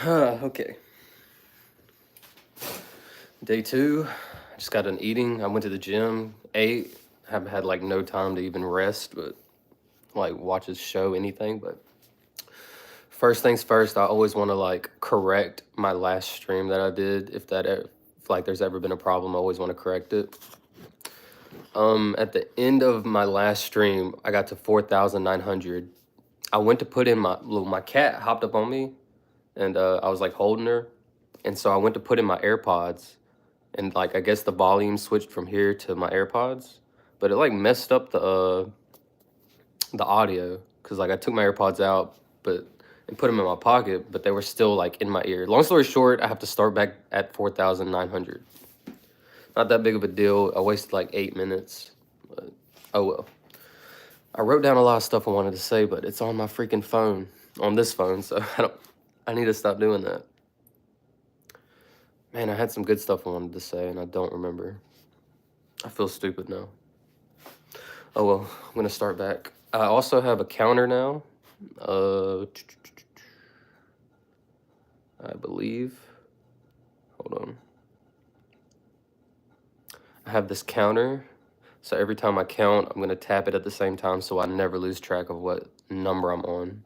Okay. Day 2. I just got done eating. I went to the gym, ate. Haven't had like no time to even rest, but like watch a show, anything. But first things first, I always want to like correct my last stream that I did. If like there's ever been a problem, I always want to correct it. At the end of my last stream, I got to 4,900. I went to put in my cat hopped up on me, and I was like holding her, and so I went to put in my AirPods, and like I guess the volume switched from here to my AirPods, but it like messed up the audio because like I took my AirPods out, but and put them in my pocket, but they were still like in my ear. Long story short, I have to start back at 4,900. Not that big of a deal. I wasted like 8 minutes, but oh well. I wrote down a lot of stuff I wanted to say, but it's on my freaking phone, on this phone, so I need to stop doing that. Man, I had some good stuff I wanted to say, and I don't remember. I feel stupid now. Oh well, I'm gonna start back. I also have a counter now. I believe. Hold on. I have this counter, so every time I count, I'm gonna tap it at the same time so I never lose track of what number I'm on.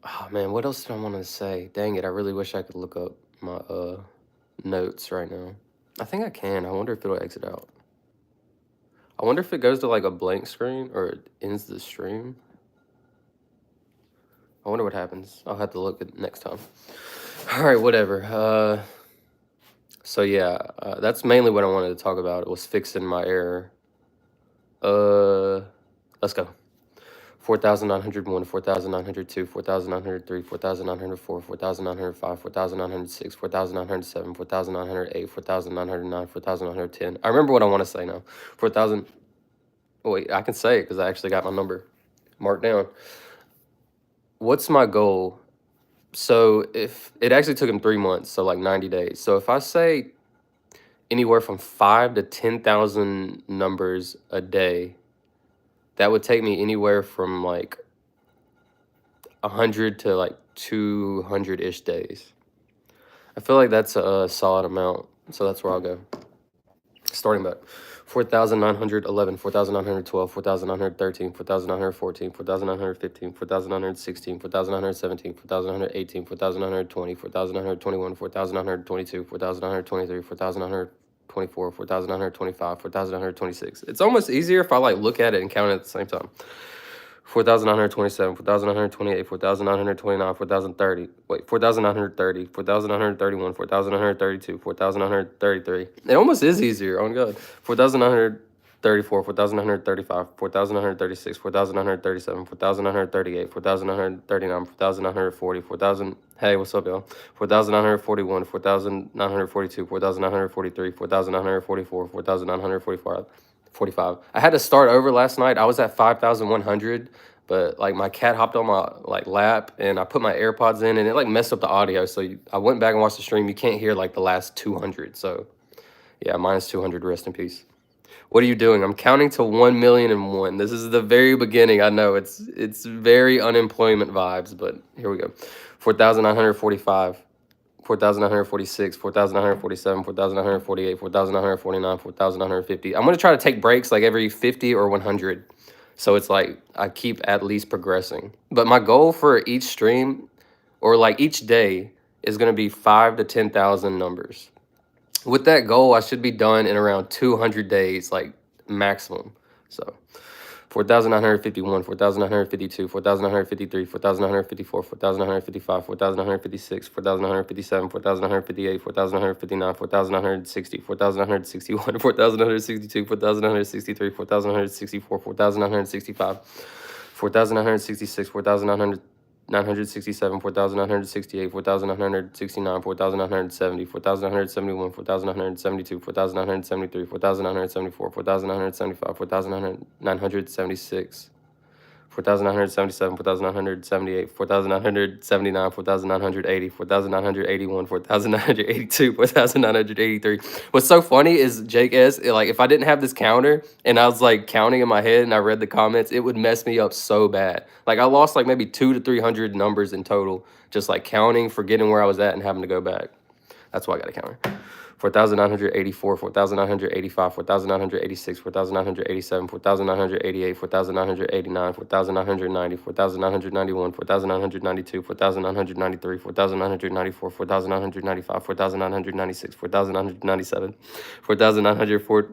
Oh man, what else did I want to say? Dang it, I really wish I could look up my notes right now. I think I can. I wonder if it'll exit out. I wonder if it goes to like a blank screen or it ends the stream. I wonder what happens. I'll have to look at next time. All right, whatever. So yeah, that's mainly what I wanted to talk about. It was fixing my error. Let's go. 4,901, 4,902, 4,903, 4,904, 4,905, 4,906, 4,907, 4,908, 4,909, 4,910. I remember what I want to say now. 4,000. Oh, wait, I can say it because I actually got my number marked down. What's my goal? So if it actually took him 3 months, so like 90 days. So if I say anywhere from 5 to 10,000 numbers a day, that would take me anywhere from like 100 to like 200-ish days. I feel like that's a solid amount, so that's where I'll go. Starting back. 4,911, 4,912, 4,913, 4,914, 4,915, 4,916, 4,917, 4,918, 4,920, 4,921, 4,922, 4,923, 4,924, 4,925, 4,926. It's almost easier if I like look at it and count it at the same time. 4,927, 4,928, 4,929, 4,030. Wait, 4,930, 4,931, 4,932, 4,933. It almost is easier, oh my god. 4,934, 4,935, 4,936, 4,937, 4,938, 4,939, 4,940, 4,000. Hey, what's up, y'all? 4,941, 4,942, 4,943, 4,944, 4,945. 45. I had to start over last night. I was at 5,100, but like my cat hopped on my like lap and I put my AirPods in and it like messed up the audio. So I went back and watched the stream. You can't hear like the last 200. So yeah, minus 200. Rest in peace. What are you doing? I'm counting to 1,000,001. This is the very beginning. I know it's very unemployment vibes, but here we go. 4,945. 4,946, 4,947, 4,948, 4,949, 4,950. I'm going to try to take breaks like every 50 or 100. So it's like I keep at least progressing. But my goal for each stream or like each day is going to be 5 to 10,000 numbers. With that goal, I should be done in around 200 days, like maximum. So 4,951, 4,952, 4,953, 4,954, 4,955, 4,956, 4,957, 4,958, 4,959, 4,960, 4,961, 4,962, 4,963, 4,964, 4,965, 4,966, 4,967, 4,968, 4,969, 4,970, 4,971, 4,972, 4,973, 4,974, 4,975, 4,976, 4,977, 4,978, 4,979, 4,980, 4,981, 4,982, 4,983. What's so funny is Jake S, like, if I didn't have this counter and I was like counting in my head and I read the comments, it would mess me up so bad. Like, I lost like maybe 200 to 300 numbers in total, just like counting, forgetting where I was at and having to go back. That's why I got a counter. 4,984, 4,985, 4,986, 4,987, 4,988, 4,989, 4,990, 4,991, 4,992, 4,993, 4,994, 4,995, 4,996, 4,997, 4,904,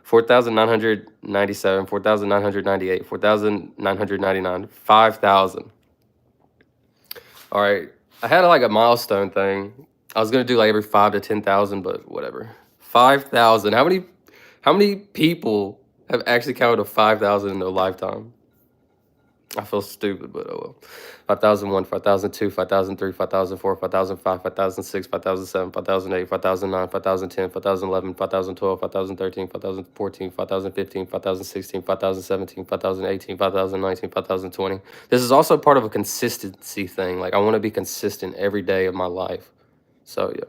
4,997, 4,998, 4,999, 5,000. All right, I had like a milestone thing. I was gonna do like every 5 to 10,000, but whatever. 5,000. How many people have actually counted to 5,000 in their lifetime? I feel stupid, but oh well. 5,001, 5,002, 5,003, 5,004, 5,005, 5,006, 5,007, 5,008, 5,009, 5,010, 5,011, 5,012, 5,013, 5,014, 5,015, 5,016, 5,017, 5,018, 5,019, 5,020. This is also part of a consistency thing. Like, I want to be consistent every day of my life. So yeah.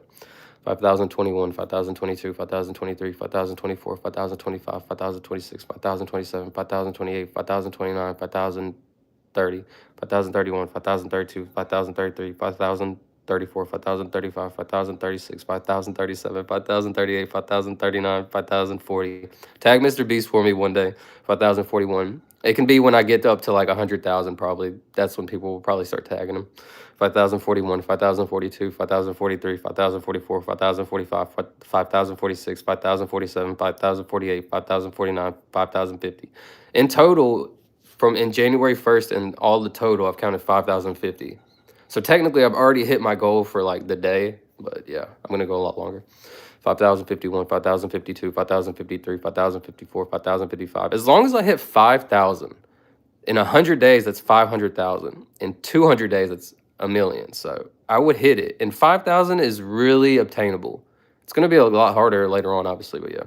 5,021, 5,022, 5,023, 5,024, 5,025, 5,026, 5,027, 5,028, 5,029, 5,030, 5,031, 5,032, 5,033, 5,034, 5,035, 5,036, 5,037, 5,038, 5,039, 5,040. Tag Mr. Beast for me one day. 5,041. It can be when I get up to like 100,000 probably. That's when people will probably start tagging them. 5,041, 5,042, 5,043, 5,044, 5,045, 5,046, 5,047, 5,048, 5,049, 5,050. In total, from in January 1st and all the total, I've counted 5,050. So technically, I've already hit my goal for like the day, but yeah, I'm gonna go a lot longer. 5,051, 5,052, 5,053, 5,054, 5,055. As long as I hit 5,000 in 100 days, that's 500,000. In 200 days, that's a million. So I would hit it. And 5,000 is really obtainable. It's going to be a lot harder later on, obviously, but yeah.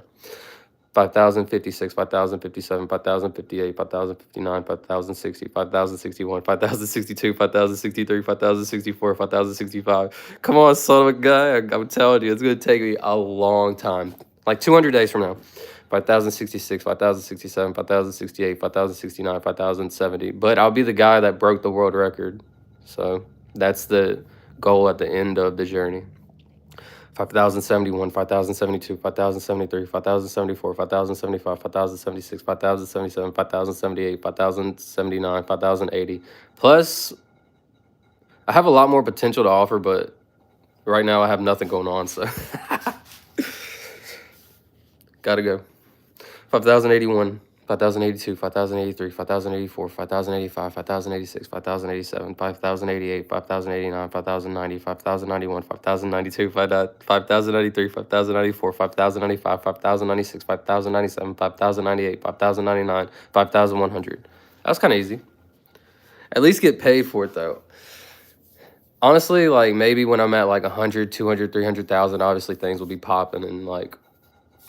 5,056, 5,057, 5,058, 5,059, 5,060, 5,061, 5,062, 5,063, 5,064, 5,065. Come on, son of a guy. I'm telling you, it's going to take me a long time. Like 200 days from now. 5,066, 5,067, 5,068, 5,069, 5,070. But I'll be the guy that broke the world record. So that's the goal at the end of the journey. 5,071, 5,072, 5,073, 5,074, 5,075, 5,076, 5,077, 5,078, 5,079, 5,080. Plus, I have a lot more potential to offer, but right now I have nothing going on, so gotta go. 5,081, 5,082, 5,083, 5,084, 5,085, 5,086, 5,087, 5,088, 5,089, 5,090, 5,091, 5,092, 5,093, 5,094, 5,095, 5,096, 5,097, 5,098, 5,099, 5,100. That was kind of easy. At least get paid for it, though. Honestly, like, maybe when I'm at, like, 100, 200, 300,000, obviously things will be popping and, like,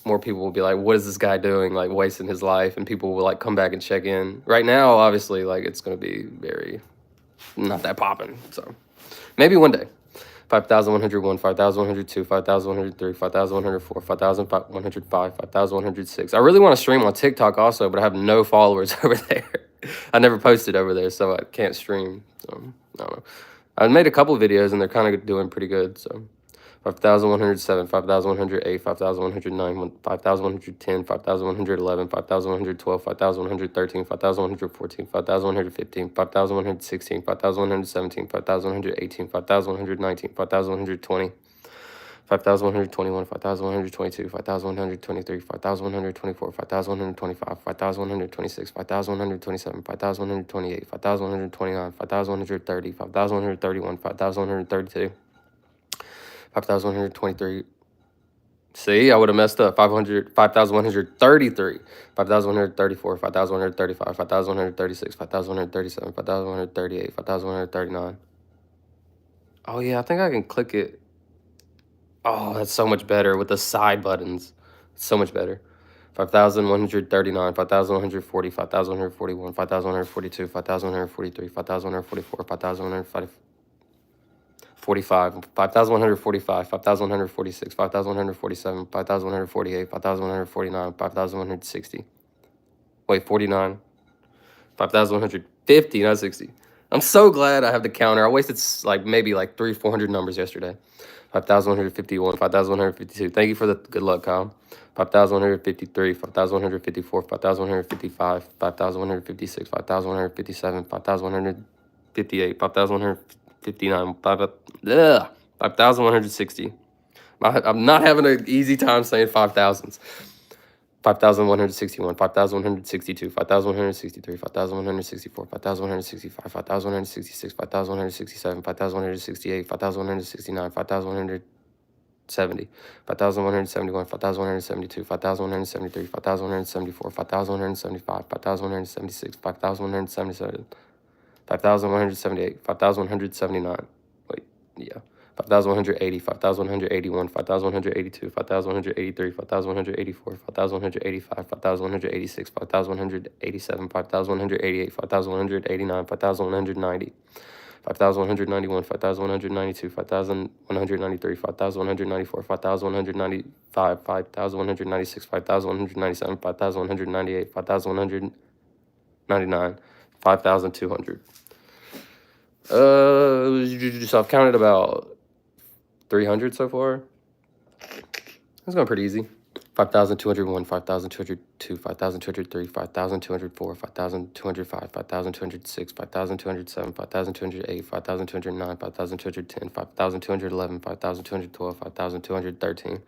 more people will be like, what is this guy doing, like wasting his life, and people will like come back and check in. Right now, obviously, like it's going to be very not that popping, so maybe one day. 5,101, 5,102, 5,103, 5,104, 5,105, 5,106. I really want to stream on TikTok also, but I have no followers over there. I never posted over there, so I can't stream. So I don't know. I made a couple videos and they're kind of doing pretty good, so 5,107, 5,108, 5,109, 5,110, 5,111, 5,112, 5,113, 5,114, 5,115, 5,116, 5,117, 5,118, 5,119, 5,120, 5,121, 5,122, 5,123, 5,124, 5,125, 5,126, 5,127, 5,128, 5,129, 5,130, 5,131, 5,132. 5,123. See, I would have messed up. 5,133. 5,134. 5,135. 5,136. 5,137. 5,138. 5,139. Oh, yeah, I think I can click it. Oh, that's so much better with the side buttons. It's so much better. 5,139, 5,140, 5,141, 5,142, 5,143, 5,144, 5,145, 5,145, 5,146, 5,147, 5,148, 5,149, 5,160. Wait, 49. 5,150, not 60. I'm so glad I have the counter. I wasted like maybe like 400 numbers yesterday. 5,151, 5,152. Thank you for the good luck, Kyle. 5,153, 5,154, 5,155, 5,156, 5,157, 5,158, 5,159, 5,160. I'm not having an easy time saying 5,000s. 5,161, 5,162, 5,163, 5,164, 5,165, 5,166, 5,167, 5,168, 5,169, 5,170, 5,171, 5,172, 5,173, 5,174, 5,175, 5,176, 5,177, 5,178, 5,179. Wait, yeah. 5,180, 5,181, 5,182, 5,183, 5,184, 5,185, 5,186, 5,187, 5,188, 5,189, 5,190, 5,191, 5,192, 5,193, 5,194, 5,195, 5,196, 5,197, 5,198, 5,199, 5,200. So I've counted about 300 so far. That's going pretty easy. 5,201, 5,202, 5,203, 5,204, 5,205, 5,206, 5,207, 5,208, 5,209, 5,210, 5,211, 5,212, 5,213,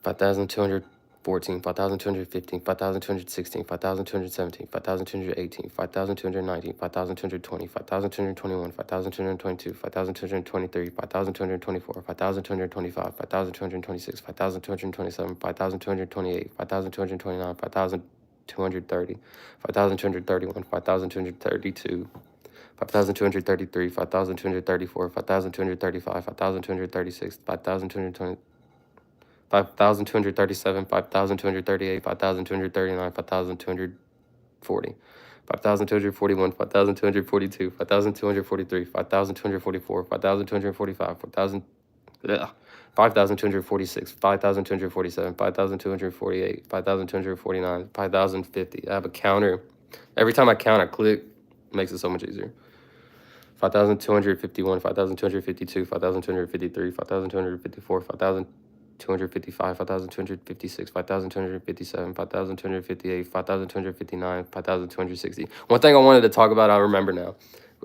5,214, 5,215, 5,216, 5,217, 5,218, 5,219, 5,220, 5,221, 5,222, 5,223, 5,224, 5,225, 5,226, 5,227, 5,228, 5,229, 5,230, 5,231, 5,232, 5,233, 5,234, 5,235, 5,236, 5,220, 5,237, 5,238, 5,239, 5,240, 5,241, 5,242, 5,243, 5,244, 5,245, 5,246, 5,247, 5,248, 5,249, 5,050. I have a counter. Every time I count, I click. It makes it so much easier. 5,251, 5,252, 5,253, 5,254, 5,255, 5,256, 5,257, 5,258, 5,259, 5,260. One thing I wanted to talk about, I remember now.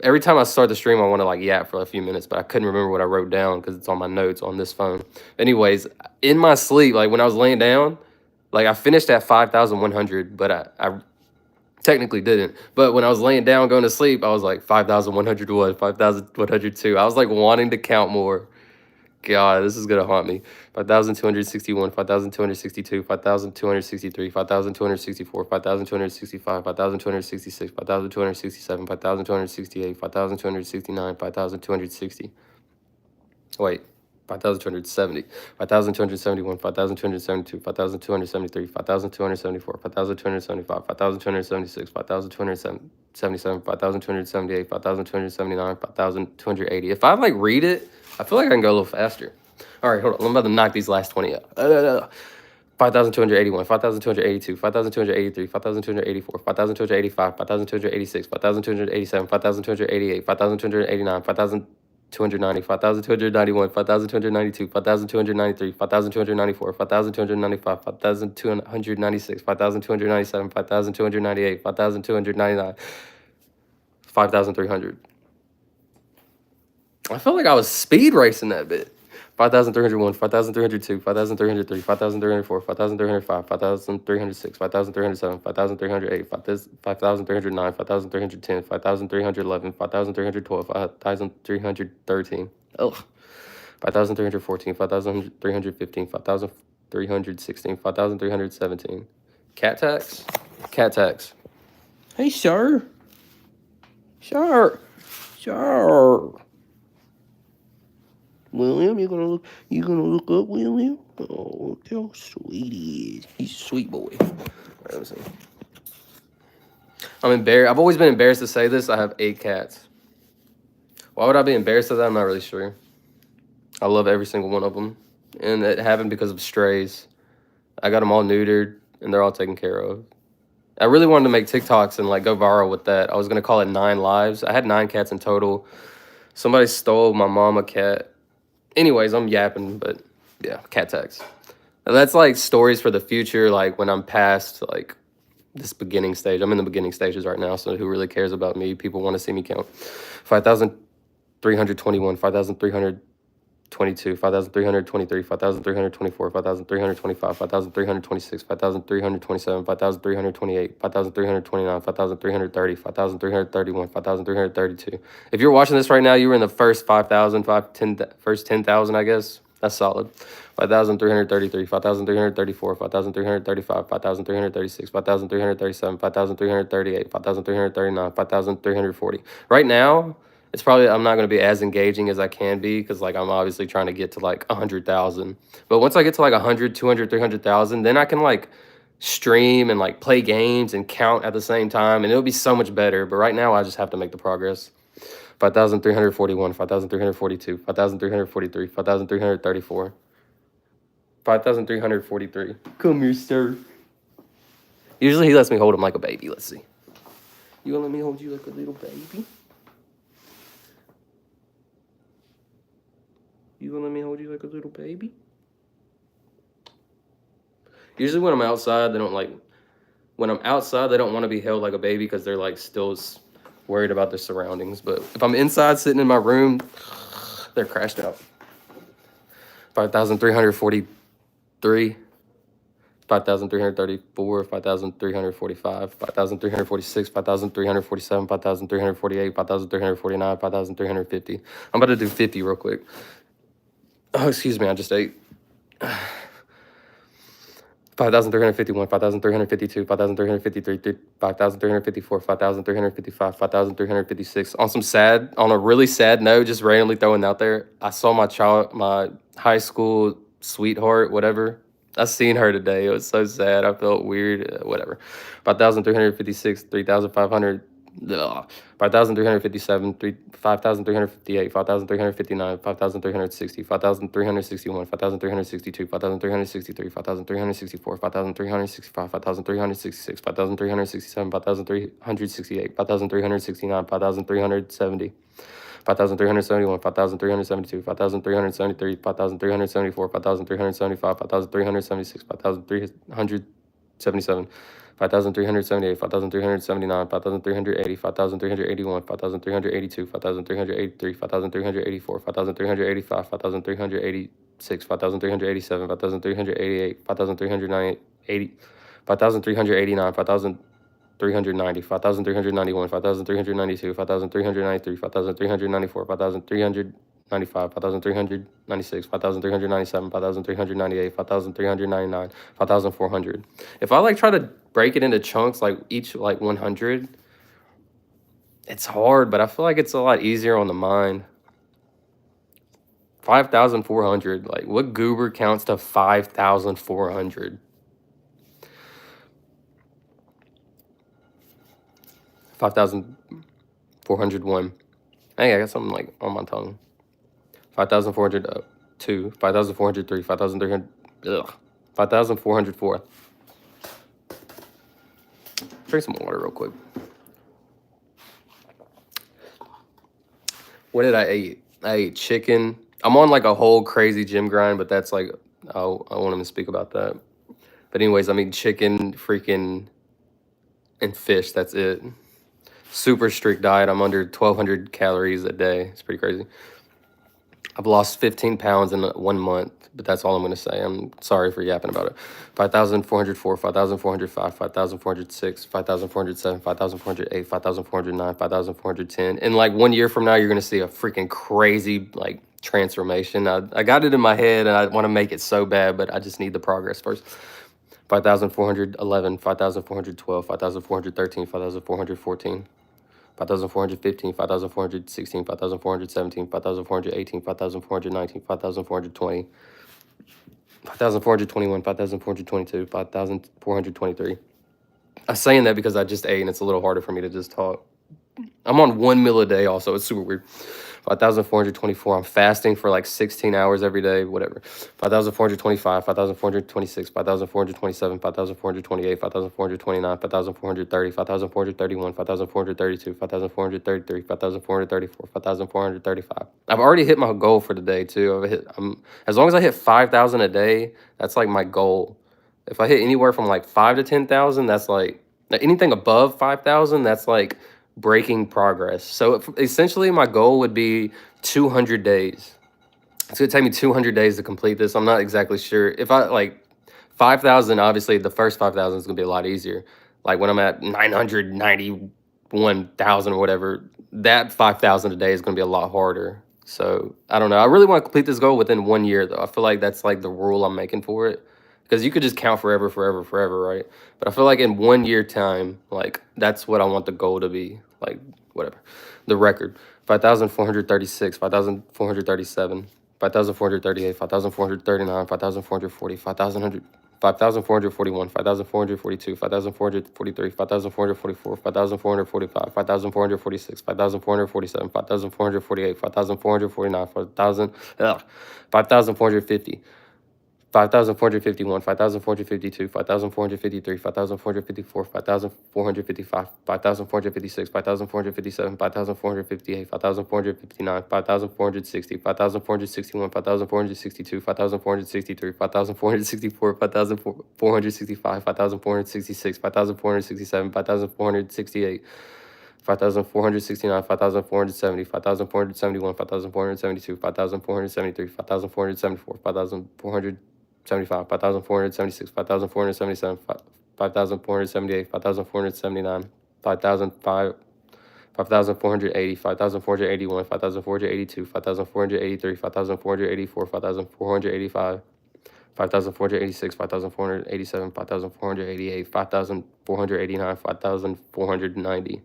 Every time I start the stream, I want to like yap for a few minutes, but I couldn't remember what I wrote down because it's on my notes on this phone. Anyways, in my sleep, like when I was laying down, like I finished at 5,100, but I technically didn't. But when I was laying down going to sleep, I was like 5,101, 5,102. I was like wanting to count more. God, this is gonna haunt me. 5,261, 5,262, 5,263, 5,264, 5,265, 5,266, 5,267, 5,268, 5,269, 5,260. Wait, 5,270, 5,271, 5,272, 5,273, 5,274, 5,275, 5,276, 5,277, 5,278, 5,279, 5,280. If I like read it, I feel like I can go a little faster. All right, hold on. I'm about to knock these last 20 out. 5,281, 5,282, 5,283, 5,284, 5,285, 5,286, 5,287, 5,288, 5,289, 5,290, 5,291, 5,292, 5,293, 5,294, 5,295, 5,296, 5,297, 5,298, 5,299, 5,300. I felt like I was speed racing that bit. 5,301, 5,302, 5,303, 5,304, 5,305, 5,306, 5,307, 5,308, 5,309, 5,310, 5,311, 5,312, 5,313. Ugh. 5,314, 5,315, 5,316, 5,317. Cat tax? Cat tax. Hey, sir. Sir. Sir. Will you William? You gonna look up William? Oh, look how sweet he is. He's a sweet boy. All right, let's see. I'm embarrassed. I've always been embarrassed to say this. I have 8 cats. Why would I be embarrassed of that? I'm not really sure. I love every single one of them. And it happened because of strays. I got them all neutered, and they're all taken care of. I really wanted to make TikToks and like go viral with that. I was going to call it 9 Lives. I had 9 cats in total. Somebody stole my mama cat. Anyways, I'm yapping, but yeah, cat tags. That's like stories for the future, like when I'm past like this beginning stage. I'm in the beginning stages right now, so who really cares about me? People want to see me count. 5,321, 5,322, 5,323, 5,324, 5,325, 5,326, 5,327, 5,328, 5,329, 5,330, 5,331, 5,332. If you're watching this right now, you were in the first 5,000, first 10,000, I guess. That's solid. 5,333, 5,334, 5,335, 5,336, 5,337, 5,338, 5,339, 5,340. Right now, it's probably, I'm not going to be as engaging as I can be because like I'm obviously trying to get to like 100,000. But once I get to like 100, 200, 300,000, then I can like stream and like play games and count at the same time, and it'll be so much better. But right now, I just have to make the progress. 5,341, 5,342, 5,343, 5,334, 5,343. Come here, sir. Usually he lets me hold him like a baby. Let's see. You gonna let me hold you like a little baby? You gonna let me hold you like a little baby? Usually when I'm outside, they don't like, when I'm outside, they don't want to be held like a baby because they're like still worried about their surroundings. But if I'm inside sitting in my room, they're crashed out. 5,343, 5,334, 5,345, 5,346, 5,347, 5,348, 5,349, 5,350. I'm about to do 50 real quick. Oh, excuse me, I just ate. 5,351, 5,352, 5,353, 5,354, 5,355, 5,356. On a really sad note, just randomly throwing out there, I saw my high school sweetheart, whatever. I seen her today. It was so sad. I felt weird, whatever. 5,356, 3,500. 5,357, 5,358, 5,359, 5,360, 5,361, 5,362, 5,363, 5,364, 5,365, 5,366, 5,367, 5,368, 5,369, 5,370. 5,371, 5,372, 5,373, 5,374, 5,375, 5,376, 5,377, 5,378, 5,379, 5,380, 5,381, 5,382, 5,383, 5,384, 5,385, 5,386, 5,387, 5,388, 5,390, 5,389, 5,390, 5,391, 5,392, 5,393, 5,394, 5,395, 5,396, 5,397, 5,398, 5,399, 5,400. If I like try to break it into chunks, like each like 100, it's hard, but I feel like it's a lot easier on the mind. 5,400, like what goober counts to 5,400? 5,401. Hey, I got something like on my tongue. 5,402, 5,403, 5,300, 5,404. Drink some water real quick. What did I eat? I ate chicken. I'm on like a whole crazy gym grind, but that's like, I won't even speak about that. But anyways, I'm eating chicken, freaking, and fish. That's it. Super strict diet. I'm under 1,200 calories a day. It's pretty crazy. I've lost 15 pounds in 1 month, but that's all I'm going to say. I'm sorry for yapping about it. 5,404, 5,405, 5,406, 5,407, 5,408, 5,409, 5,410. In like 1 year from now, you're going to see a freaking crazy like transformation. I got it in my head and I want to make it so bad, but I just need the progress first. 5,411, 5,412, 5,413, 5,414. 5,415, 5,416, 5,417, 5,418, 5,419, 5,420, 5,421, 5,422, 5,423. I'm saying that because I just ate and it's a little harder for me to just talk. I'm on 1 meal a day also. It's super weird. 5,424. I'm fasting for like 16 hours every day, whatever. 5,425, 5,426, 5,427, 5,428, 5,429, 5,430, 5,431, 5,432, 5,433, 5,434, 5,435. I've already hit my goal for the day too. As long as I hit 5,000 a day, that's like my goal. If I hit anywhere from like 5 to 10,000, that's like anything above 5,000, that's like breaking progress. So essentially my goal would be 200 days. It's going to take me 200 days to complete this. I'm not exactly sure. If I like 5,000, obviously the first 5,000 is going to be a lot easier. Like when I'm at 991,000 or whatever, that 5,000 a day is going to be a lot harder. So I don't know. I really want to complete this goal within 1 year though. I feel like that's like the rule I'm making for it. Because you could just count forever, right? But I feel like in 1 year time, like that's what I want the goal to be. Like whatever, the record: 5,436, 5,437, 5,438, 5,439, 5,440, 5,441, 5,442, 5,443, 5,444, 5,445, 5,446, 5,447, 5,448, 5,449, 5,450. 5,451, 5,452, 5,453, 5,454, 5,455, 5,456, 5,457, 5,458, 5,459, 5,460, 5,461, 5,462, 5,463, 5,464, 5,465, 5,466, 5,467, 5,468, 5,469, 5,470, 5,471, 5,472, 5,473, 5,474, 5,475, 5,476, 5,477, 5,478, 5,479, 5,480, 5,481, 5,482, 5,483, 5,484, 5,485, 5,486, 5,487, 5,488, 5,489, 5,490.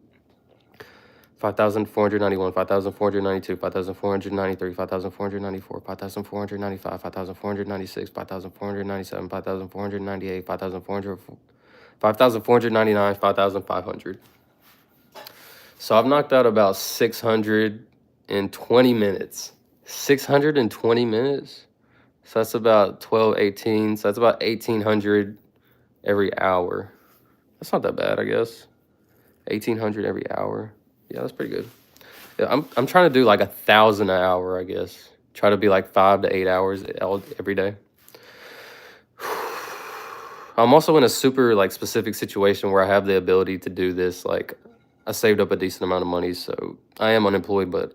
5,491, 5,492, 5,493, 5,494, 5,495, 5,496, 5,497, 5,498, 5,499, 5,500. So I've knocked out about 620 minutes. 620 minutes? So that's about 12, 18. So that's about 1,800 every hour. That's not that bad, I guess. 1,800 every hour. Yeah, that's pretty good. Yeah, I'm trying to do like 1,000 an hour, I guess. Try to be like 5 to 8 hours every day. I'm also in a super like specific situation where I have the ability to do this. Like I saved up a decent amount of money, so I am unemployed, but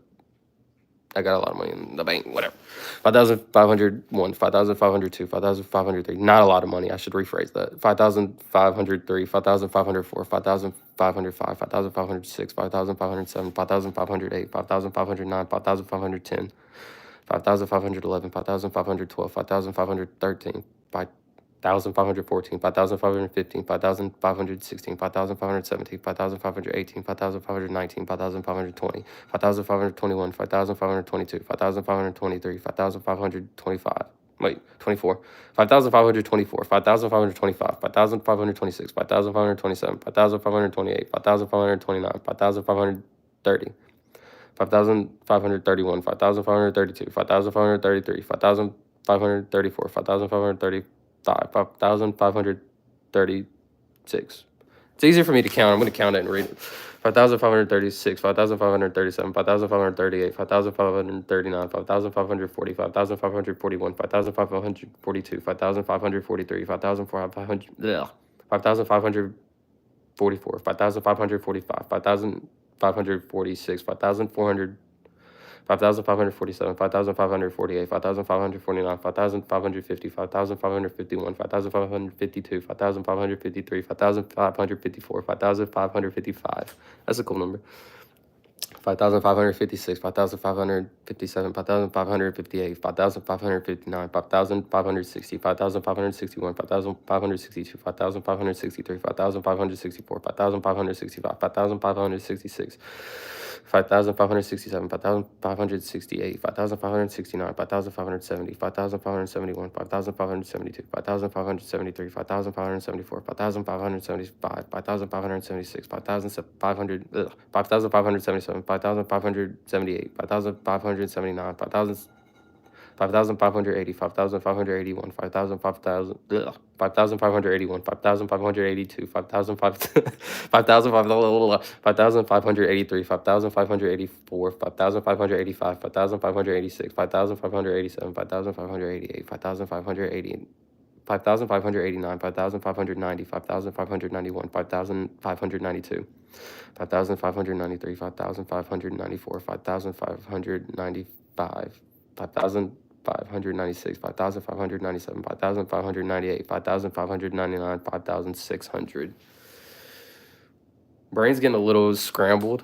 I got a lot of money in the bank, whatever. 5,501, 5,502, 5,503. Not a lot of money. I should rephrase that. 5,503, 5,504, 5,505, 5,506, 5,507, 5,508, 5,509, 5,510, 5,511, 5,512, 5,513, 5,514, 5,515, 5,516, 5,517, 5,518, 5,519, 5,520, 5,521, 5,522, 5,523, 5,525. Wait, 24. 5,524, 5,525, 5,526, 5,527, 5,528, 5,529, 5,530. 5,531, 5,532, 5,533, 5,534, 5,535, 5,536. It's easier for me to count. I'm going to count it and read it. 5,536, 5,537, 5,538, 5,539, 5,540, 5,541, 5,542, 5,543, 5,544, 5,545, 5,546, 5,400, 5,547, 5,548, 5,549, 5,550, 5,551, 5,552, 5,553, 5,554, 5,555. That's a cool number. 5,556, 5,557, 5,558, 5,559, 5,560, 5,561, 5,562, 5,563, 5,564, 5,565, 5,566, 5,567, 5,568, 5,569, 5,570, 5,571, 5,572, 5,573, 5,574, 5,575, 5,576, 5,500, 5,577, 5,578, 5,579, 5,580, 5,581, 5,581, 5,582, 5,583, 5,584, 5,585, 5,586, 5,587, 5,588, 5,580. 5,589, 5,590, 5,591, 5,592, 5,593, 5,594, 5,595, 5,596, 5,597, 5,598, 5,599, 5,600. Brain's getting a little scrambled.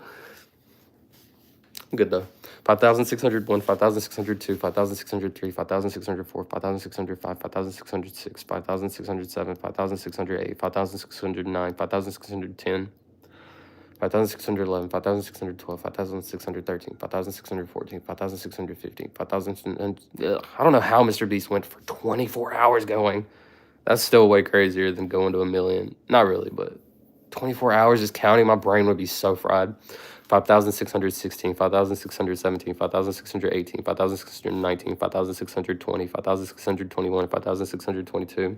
Good though. 5,601, 5,602, 5,603, 5,604, 5,605, 5,606, 5,607, 5,608, 5,609, 5,610, 5,611, 5,612, 5,613, 5,614, 5,615, 5,000. I don't know how Mr. Beast went for 24 hours going. That's still way crazier than going to a million. Not really, but 24 hours just counting, my brain would be so fried. 5,616, 5,617, 5,618, 5,619, 5,620, 5,621, 5,622,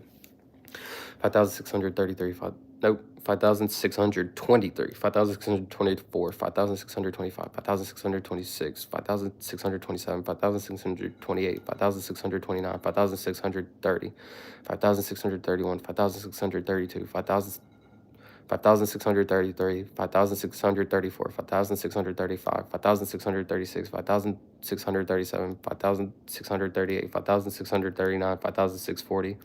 5,633, 5,623, 5,624, 5,625, 5,626, 5,627, 5,628, 5,629, 5,630, 5,631, 5,632, 5,633, 5,634, 5,635, 5,636, 5,637, 5,638, 5,639, 5,640,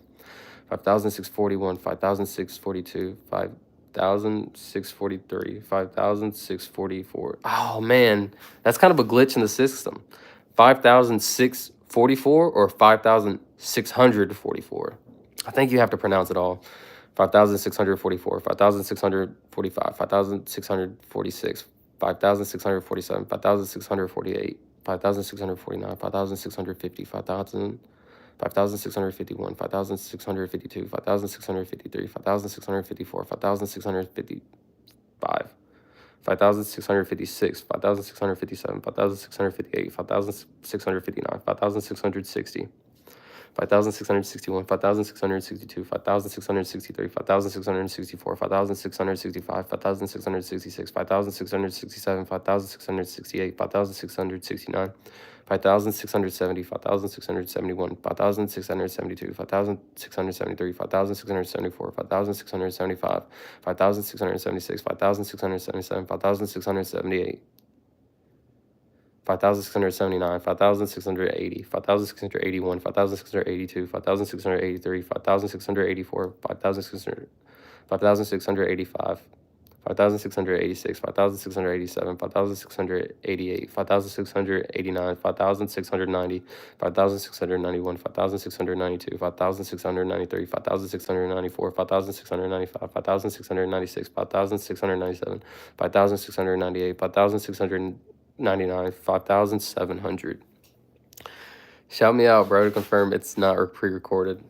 5,641, 5,642, 5,643, 5,644. Oh man, that's kind of a glitch in the system. 5,644 or 5,644. I think you have to pronounce it all. 5,644, 5,645, 5,646, 5,647, 5,648, 5,649, 5,650, 5,651, 5,652, 5,653, 5,654, 5,655, 5,656, 5,657, 5,658, 5,659, 5,660. 5,661, 5,662, 5,663, 5,664, 5,665, 5,666, 5,667, 5,668, 5,669, 5,670, 5,671, 5,672, 5,673, 5,674, 5,675, 5,676, 5,677, 5,678. 5,679, 5,680, 5,681, 5,682, 5,683, 5,684, 5,685, 5,686, 5,687, 5,688, 5,689, 5,690, 5,691, 5,692, 5,693, 5,694, 5,695, 5,696, 5,697, 5,698, 5,699, 5,700. Shout me out, bro, to confirm it's not pre-recorded.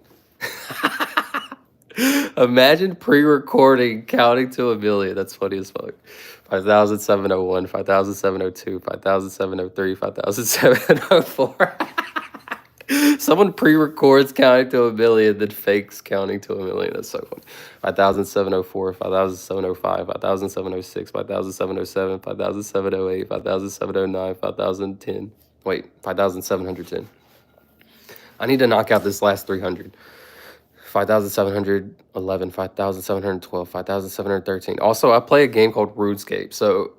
Imagine pre-recording counting to a million. That's funny as fuck. 5,701, 5,702, 5,703, 5,704. Someone pre-records counting to a million, then fakes counting to a million. That's so funny. 5,704, 5,705, 5,706, 5,707, 5,708, 5,709, 5,010. Wait, 5,710. I need to knock out this last 300. 5,711, 5,712, 5,713. Also, I play a game called RuneScape, so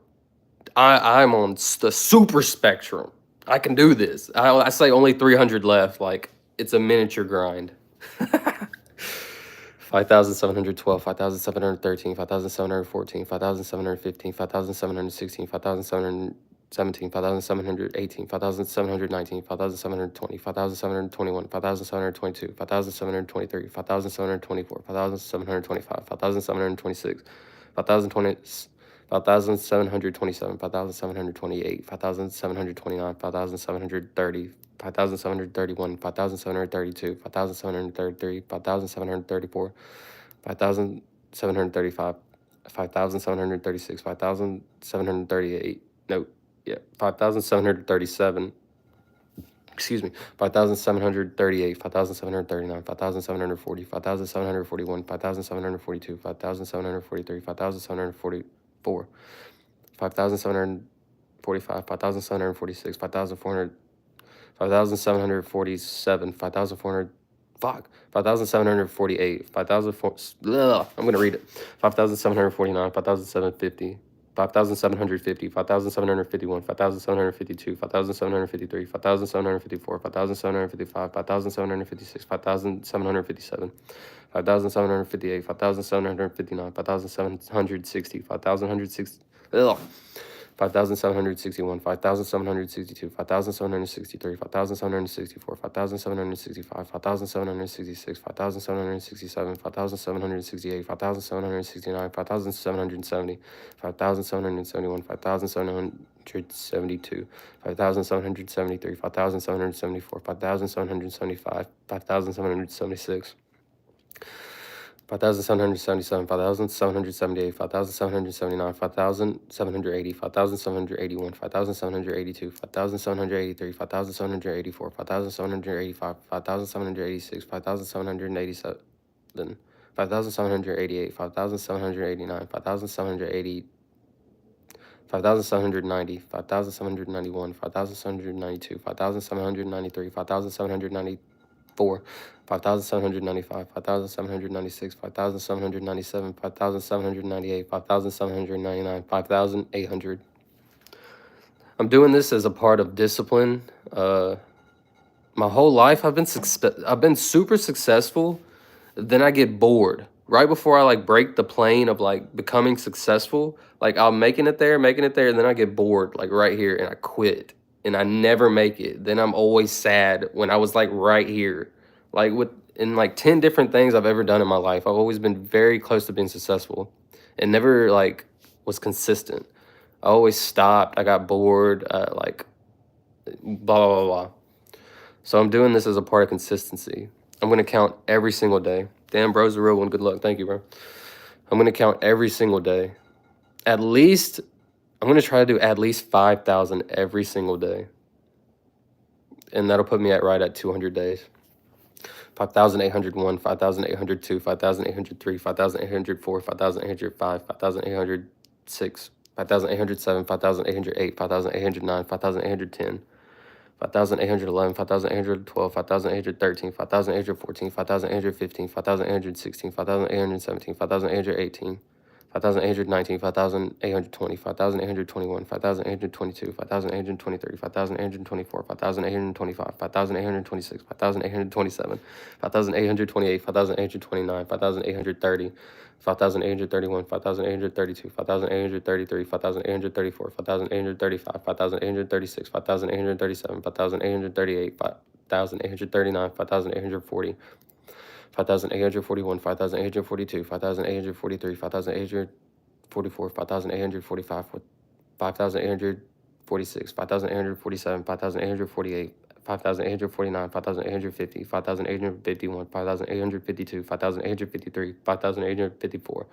I'm on the super spectrum. I can do this. I say only 300 left. Like, it's a miniature grind. 5,712, 5,713, 5,714, 5,715, 5,716, 5,717, 5,718, 5,719, 5,720, 5,721, 5,722, 5,723, 5,724, 5,725, 5,726, 5,020, 5,727, 5,728, 5,729, 5,730, 5,731, 5,732, 5,733, 5,734, 5,735, 5,736, 5,738, no, yeah, 5,737, excuse me, 5,738, 5,739, 5,740, 5,741, 5,742, 5,743, 5,744, 5,745, 5,746, 5,400, 5,747, 5,400, fuck, 5,748, 5,004, I'm going to read it, 5,749, 5,750, 5,750, 5,751, 5,752, 5,753, 5,754, 5,755, 5,756, 5,757, 5,758, 5,759, 5,760, 5,160, 5,761, 5,762, 5,763, 5,764, 5,765, 5,766, 5,767, 5,768, 5,769, 5,770, 5,771, 5,772, 5,773, 5,774, 5,775, 5,776, 5,777, 5,778, 5,779, 5,780, 5,781, 5,782, 5,783, 5,784, 5,785, 5,786, 5,787, 5,788, 5,789, 5,780, 5,790, 5,791, 5,792, 5,793, 5,794, 5,795, 5,796, 5,797, 5,798, 5,799, 5,800. I'm doing this as a part of discipline. My whole life I've been super successful. Then I get bored. Right before I like break the plane of like becoming successful, like I'm making it there, and then I get bored like right here and I quit and I never make it. Then I'm always sad when I was like right here. Like in like 10 different things I've ever done in my life, I've always been very close to being successful and never like was consistent. I always stopped. I got bored, like blah blah blah blah. So I'm doing this as a part of consistency. I'm gonna count every single day. Damn, bro's the real one. Good luck. Thank you, bro. I'm gonna count every single day. At least, I'm gonna try to do at least 5,000 every single day. And that'll put me right at 200 days. 5,801, 5,802, 5,803, 5,804, 5,805, 5,806, 5,807, 5,808, 5,809, 5,810. 5,811, 5,812, 5,813, 5,814, 5,815, 5,816, 5,817, 5,818, 5,819, 5,820, 5,821, 5,822, 5,823, 5,824, 5,825, 5,826, 5,827, 5,828, 5,829, 5,830, 5,831, 5,832, 5,833, 5,834, 5,835, 5,836, 5,837, 5,838, 5,839, 5,840, 5,841, 5,842, 5,843, 5,844, 5,845, 5,846, 5,847, 5,848, 5,849, 5,850, 5,851, 5,852, 5,853, 5,854,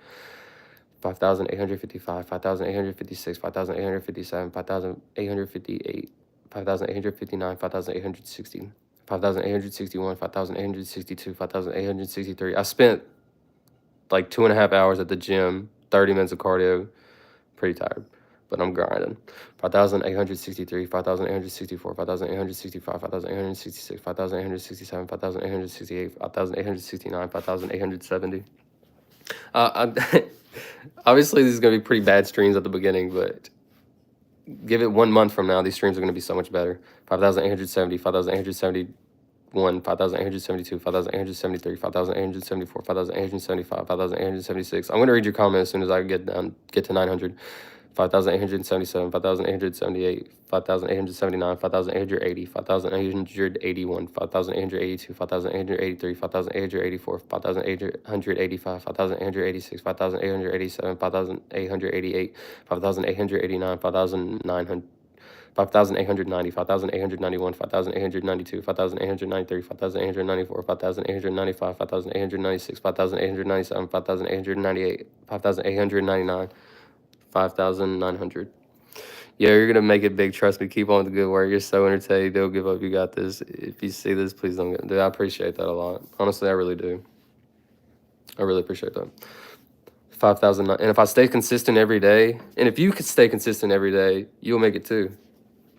5,855, 5,856, 5,857, 5,858, 5,859, 5,860, 5,861, 5,862, 5,863. I spent like 2.5 hours at the gym, 30 minutes of cardio. Pretty tired, but I'm grinding. 5,863, 5,864, 5,865, 5,866, 5,867, 5,868, 5,869, 5,870. Obviously, these is going to be pretty bad streams at the beginning, but give it 1 month from now, these streams are going to be so much better. 5,870, 5,870, 5,872, 5,873, 5,874, 5,875, 5,876. I'm going to read your comment as soon as I get to 900. 5,877, 5,878, 5,879, 5,880, 5,881, 5,882, 5,883, 5,884, 5,885, 5,886, 5,887, 5,888, 5,889, 5,900. 5,890, 5,891, 5,892, 5,893, 5,894, 5,895, 5,896, 5,897, 5,898, 5,899, 5,900. Yeah, you're going to make it big. Trust me. Keep on with the good work. You're so entertained. Don't give up. You got this. If you see this, please don't get. Dude, I appreciate that a lot. Honestly, I really do. I really appreciate that. 5,000. And if I stay consistent every day, and if you could stay consistent every day, you'll make it too.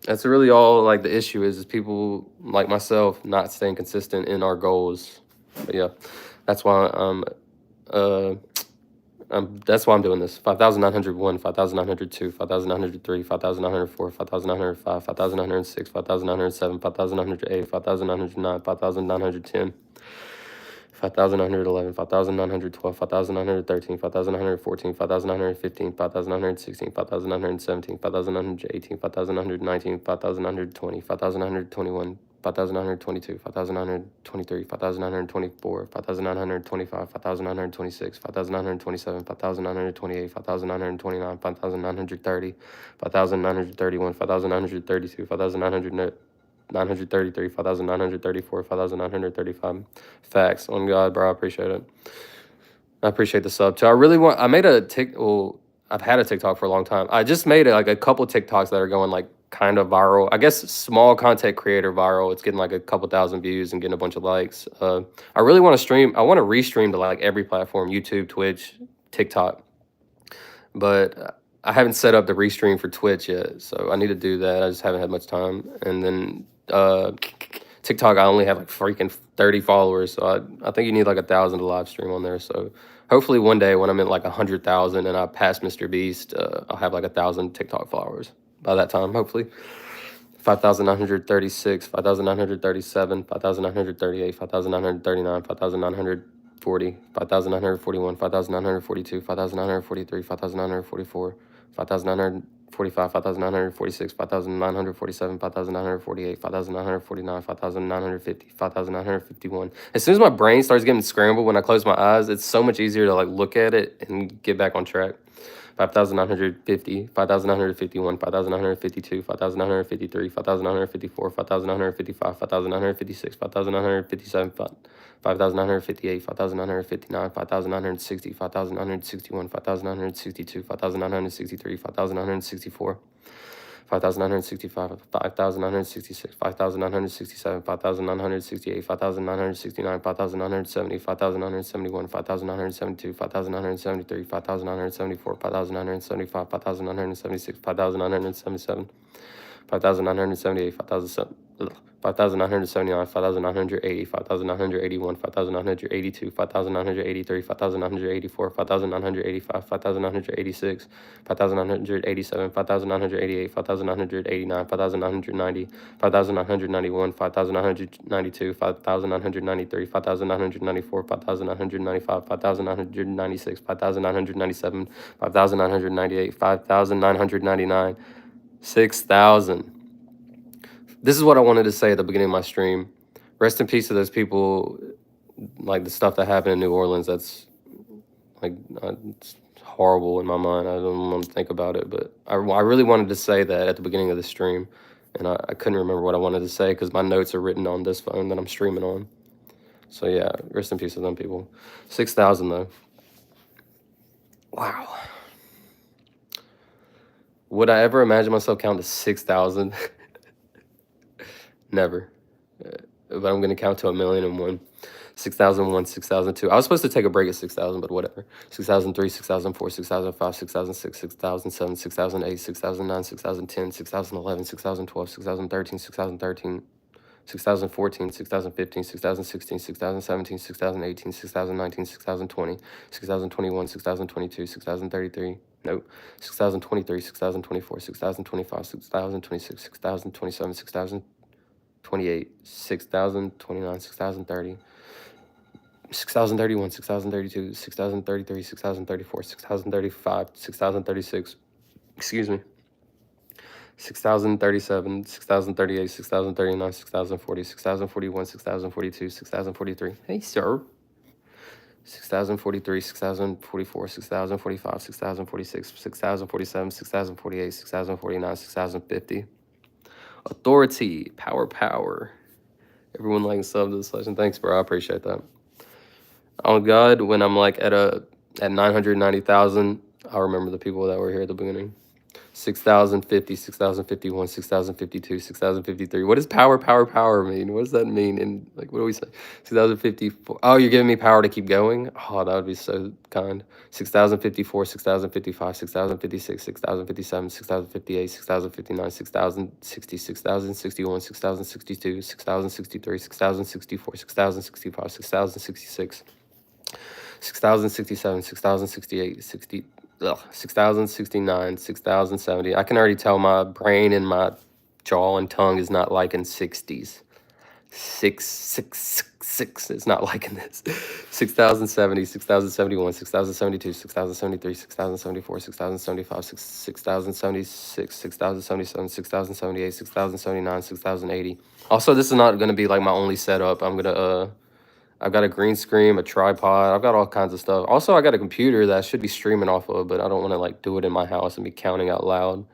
That's really all like the issue is people like myself not staying consistent in our goals. But yeah, that's why that's why I'm doing this. 5,901, 5,902, 5,903, 5,904, 5,905, 5,906, 5,907, 5,908, 5,909, 5,910. 5,911, 5,912, 5,913, 5,914, 5,915, 5,916, 5,917, 5,918, 5,919, 5,920, 5,921, 5,922, 5,923, 5,924, 5,925, 5,926, 5,927, 5,928, 5,929, 5,930, 5,931, 5,932, 5,933, 5,934, 5,935. Facts. On God, bro. I appreciate it. I appreciate the sub too. I made a I've had a TikTok for a long time. I just made like a couple TikToks that are going like kind of viral. I guess small content creator viral. It's getting like a couple thousand views and getting a bunch of likes. I really want to stream. I want to restream to like every platform: YouTube, Twitch, TikTok. But I haven't set up the restream for Twitch yet, so I need to do that. I just haven't had much time. And then TikTok, I only have like freaking 30 followers, so I think you need like 1,000 to live stream on there. So hopefully one day when I'm at like 100,000 and I pass Mr. Beast, I'll have like 1,000 TikTok followers by that time, hopefully. 5,936, 5,937, 5,938, 5,939, 5,940, 5,941, 5,942, 5,943, 5,944, 5,945, 5,946, 5,947, 5,948, 5,949, 5,950, 5,951. As soon as my brain starts getting scrambled when I close my eyes, it's so much easier to like look at it and get back on track. 5,950, 5,951, 5,952, 5,953, 5,954, 5,955, 5,956, 5,957, 5,958, 5,959, 5,960, 5,961, 5,962, 5,963, 5,964. 5,965, 5,966, 5,967, 5,968, 5,969, 5,970, 5,971, 5,972, 5,973, 5,974, 5,975, 5,976, 5,977, 5,978, 5,979, 5,980, 5,981, 5,982, 5,983, 5,984, 5,985, 5,986, 5,987, 5,988, 5,989, 5,990, 5,991, 5,992, 5,993, 5,994, 5,995, 5,996, 5,997, 5,998, 5,999, 6,000. This is what I wanted to say at the beginning of my stream. Rest in peace to those people, like the stuff that happened in New Orleans. That's like it's horrible in my mind. I don't want to think about it, but I really wanted to say that at the beginning of the stream, and I couldn't remember what I wanted to say because my notes are written on this phone that I'm streaming on. So yeah, rest in peace to them people. 6,000 though. Wow. Would I ever imagine myself counting to 6,000? Never. But I'm going to count to 1,000,001. 6,001, 6,002. I was supposed to take a break at 6,000, but whatever. 6,003, 6,004, 6,005, 6,006, 6,007, 6,008, 6,009, 6,010, 6,011, 6,012, 6,013, 6,013, 6,014, 6,015, 6,016, 6,017, 6,018, 6,019, 6,020, 6,021, 6,022, 6,033. Nope. 6,023, 6,024, 6,025, 6,026, 6,027, 6,000. 28, 6,000, 29, 6,030, 6,031, 6,032, 6,033, 6,034, 6,035, 6,036, excuse me, 6,037, 6,038, 6,039, 6,040, 6,041, 6,042, 6,043. Hey, sir. 6,043, 6,044, 6,045, 6,046, 6,047, 6,048, 6,049, 6,050. Authority, power. Everyone like and sub to this lesson. Thanks, bro. I appreciate that. On God, when I'm like at 990,000, I'll remember the people that were here at the beginning. 6,050, 6,051, 6,052, 6,053. What does power mean? What does that mean? And like, what do we say? 6,054. Oh, you're giving me power to keep going? Oh, that would be so kind. 6,054, 6,055, 6,056, 6,057, 6,058, 6,059, 6,060, 6,061, 6,062, 6,063, 6,064, 6,065, 6,066. 6,067, 6,068, 6,069, 6,070. I can already tell my brain and my jaw and tongue is not liking 60s. 6. It's not liking this. 6,070, 6,071, 6,072, 6,073, 6,074, 6,075, 6,076, 6,077, 6,078, 6,079, 6,080. Also, this is not going to be like my only setup. I've got a green screen, a tripod. I've got all kinds of stuff. Also, I got a computer that I should be streaming off of, but I don't want to like do it in my house and be counting out loud.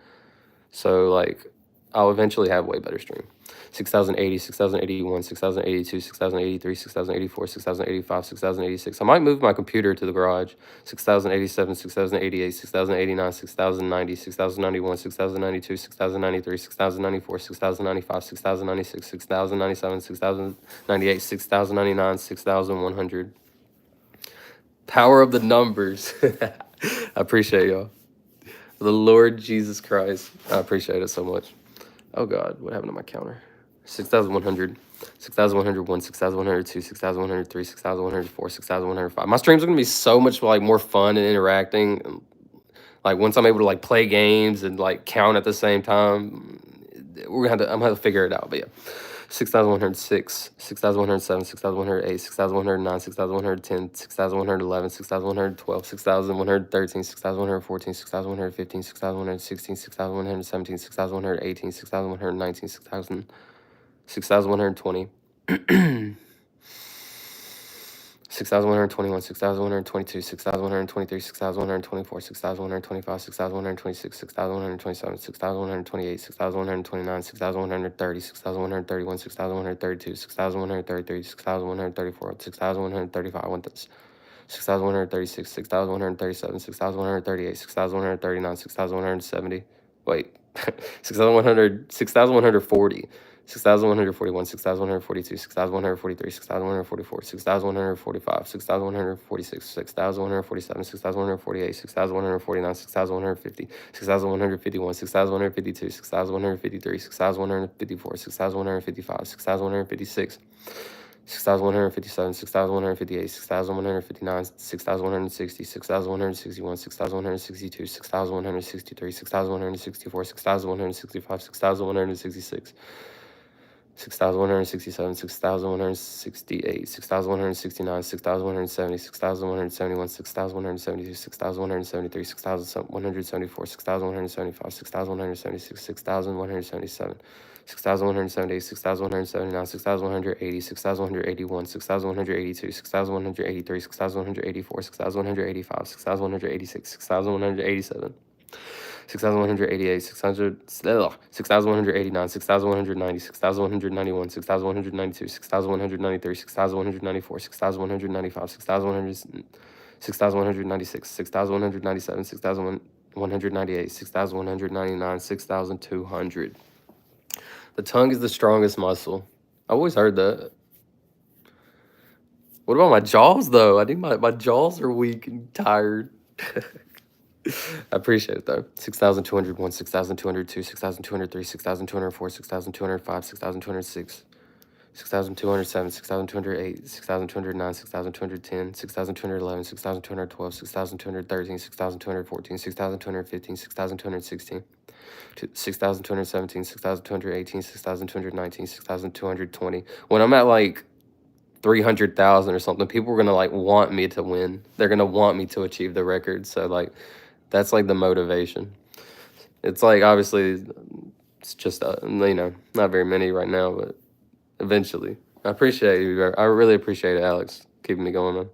So like, I'll eventually have way better stream. 6,080, 6,081, 6,082, 6,083, 6,084, 6,085, 6,086. I might move my computer to the garage. 6,087, 6,088, 6,089, 6,090, 6,091, 6,092, 6,093, 6,094, 6,095, 6,096, 6,097, 6,098, 6,099, 6,100. Power of the numbers. I appreciate y'all. The Lord Jesus Christ. I appreciate it so much. Oh God, what happened to my counter? 6,100, 6,101, 6,102, 6,103, 6,104, 6,105. My streams are gonna be so much like more fun and interacting. Like once I'm able to like play games and like count at the same time, I'm gonna have to figure it out. But yeah. 6,106, 6,107, 6,108, 6,109, 6,110, 6,111, 6,112, 6,113, 6,114, 6,115, 6,116, 6,117, 6,118, 6,119, 6,120. 6,121, 6,122, 6,123, 6,124, 6,125, 6,126, 6,127, 6,128, 6,129, 6,130, 6,131, 6,132, 6,133, 6,134, 6,135, 6,136, 6,137, 6,138, 6,139, 6,170. Wait, 6,100, 6,140. 6,141, 6,142, 6,143, 6,144, 6,145, 6,146, 6,147, 6,148, 6,149, 6,150, 6,151, 6,152, 6,153, 6,154, 6,155, 6,156, 6,157, 6,158, 6,159, 6,160, 6,161, 6,162, 6,163, 6,164, 6,165, 6,166. 6,167, 6,168, 6,169, 6,170, 6,171, 6,172, 6,173, 6,174, 6,175, 6,176, 6,177, 6,178, 6,179, 6,180, 6,181, 6,182, 6,183, 6,184, 6,185, 6,186, 6,187. 6,188, 6,189, 6,190, 6,191, 6,192, 6,193, 6,194, 6,195, 6,196, 6,197, 6,198, 6,199, 6,200. The tongue is the strongest muscle. I always heard that. What about my jaws, though? I think my jaws are weak and tired. I appreciate it though. 6,201, 6,202, 6,203, 6,204, 6,205, 6,206, 6,207, 6,208, 6,209, 6,210, 6,211, 6,212, 6,213, 6,214, 6,215, 6,216, 6,217, 6,218, 6,219, 6,220. When I'm at like 300,000 or something, people are gonna like want me to win. They're gonna want me to achieve the record. So like, that's like the motivation. It's like obviously it's just not very many right now, but eventually. I appreciate you. I really appreciate it, Alex, keeping me going, man.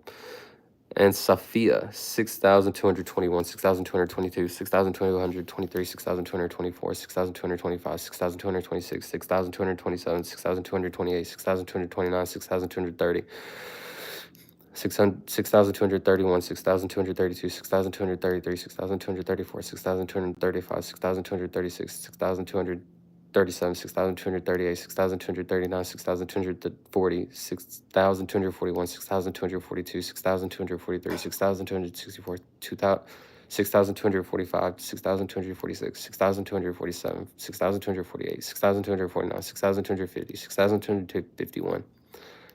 And Sophia, 6,221, 6,222, 6,223, 6,224, 6,225, 6,226, 6,227, 6,228, 6,229, 6,230. 6,231, 6,232, 6,233, 6,234, 6,235, 6,236, 6,237, 6,238, 6,239, 6,240, 6,241, 6,242, 6,243, 6,264, 6,245, 6,246, 6,247, 6,248, 6,249, 6,250, 6,251.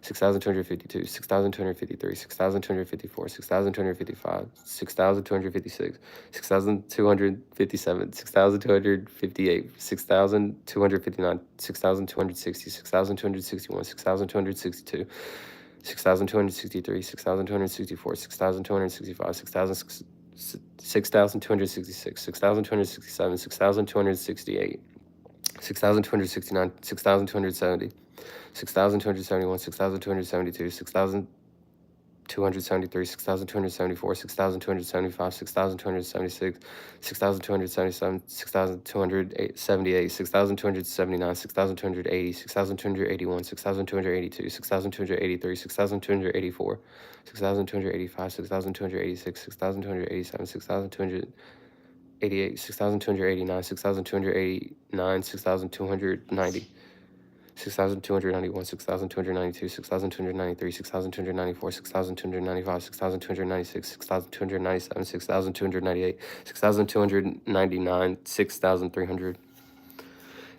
6,252, 6,253, 6,254, 6,255, 6,256, 6,257, 6,258, 6,259, 6,260, 6,261, 6,262, 6,263, 6,264, 6,265, 6,266, 6,267, 6,268, 6,269, 6,270. 6,271, 6,272, 6,273, 6,274, 6,275, 6,276, 6,277, 6,278, 6,279, 6,280, 6,281, 6,282, 6,283, 6,284, 6,285, 6,286, 6,287, 6,288, 6,289, 6,289, 6,290. 6,291, 6,292, 6,293, 6,294, 6,295, 6,296, 6,297, 6,298, 6,299, 6,300.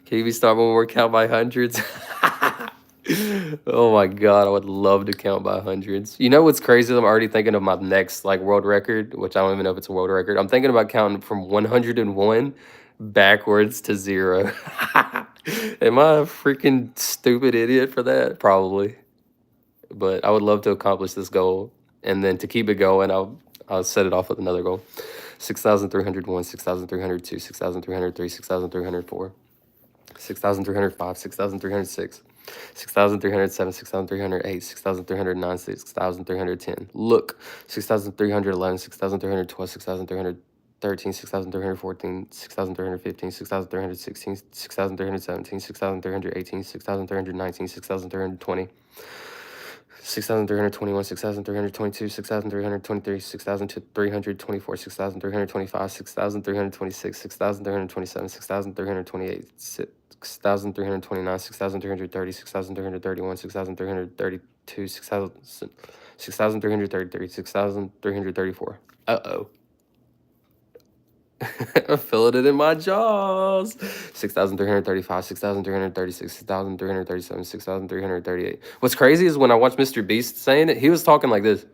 Can you start one more count by hundreds? Oh my God, I would love to count by hundreds. You know what's crazy? I'm already thinking of my next like world record, which I don't even know if it's a world record. I'm thinking about counting from 101 backwards to 0. Am I a freaking stupid idiot for that? Probably. But I would love to accomplish this goal. And then to keep it going, I'll set it off with another goal. 6,301, 6,302, 6,303, 6,304, 6,305, 6,306. 6,307, 6,308, 6,309, 6,310. Look, 6,311, 6,312, 6,313, 6,314, 6,315, 6,316, 6,317, 6,318, 6,319, 6,320. 6,321, 6,322, 6,323, 6,324, 6,325, 6,326, 6,327, 6,328, 6,329, 6,330, 6,331, 6,332, 6,333, 6,334. Uh-oh. I'm feeling it in my jaws. 6,335, 6,336, 6,337, 6,338. What's crazy is when I watched Mr. Beast saying it, he was talking like this.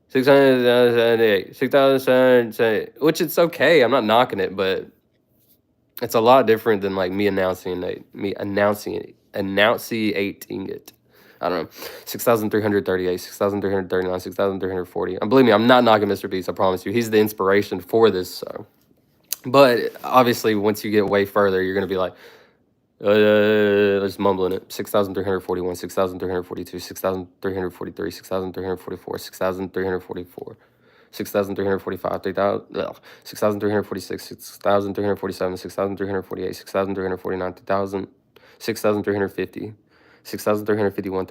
6,778, 6,778, which it's okay. I'm not knocking it, but it's a lot different than like me announcing it. I don't know. 6,338, 6,339, 6,340. And believe me, I'm not knocking Mr. Beast, I promise you. He's the inspiration for this, so. But obviously, once you get way further, you're going to be like, just mumbling it. 6,341, 6,342, 6,343, 6,344, 6,344, 6,345, 6,346, 6,347, 6,348, 6,349, 6,350. 6,351,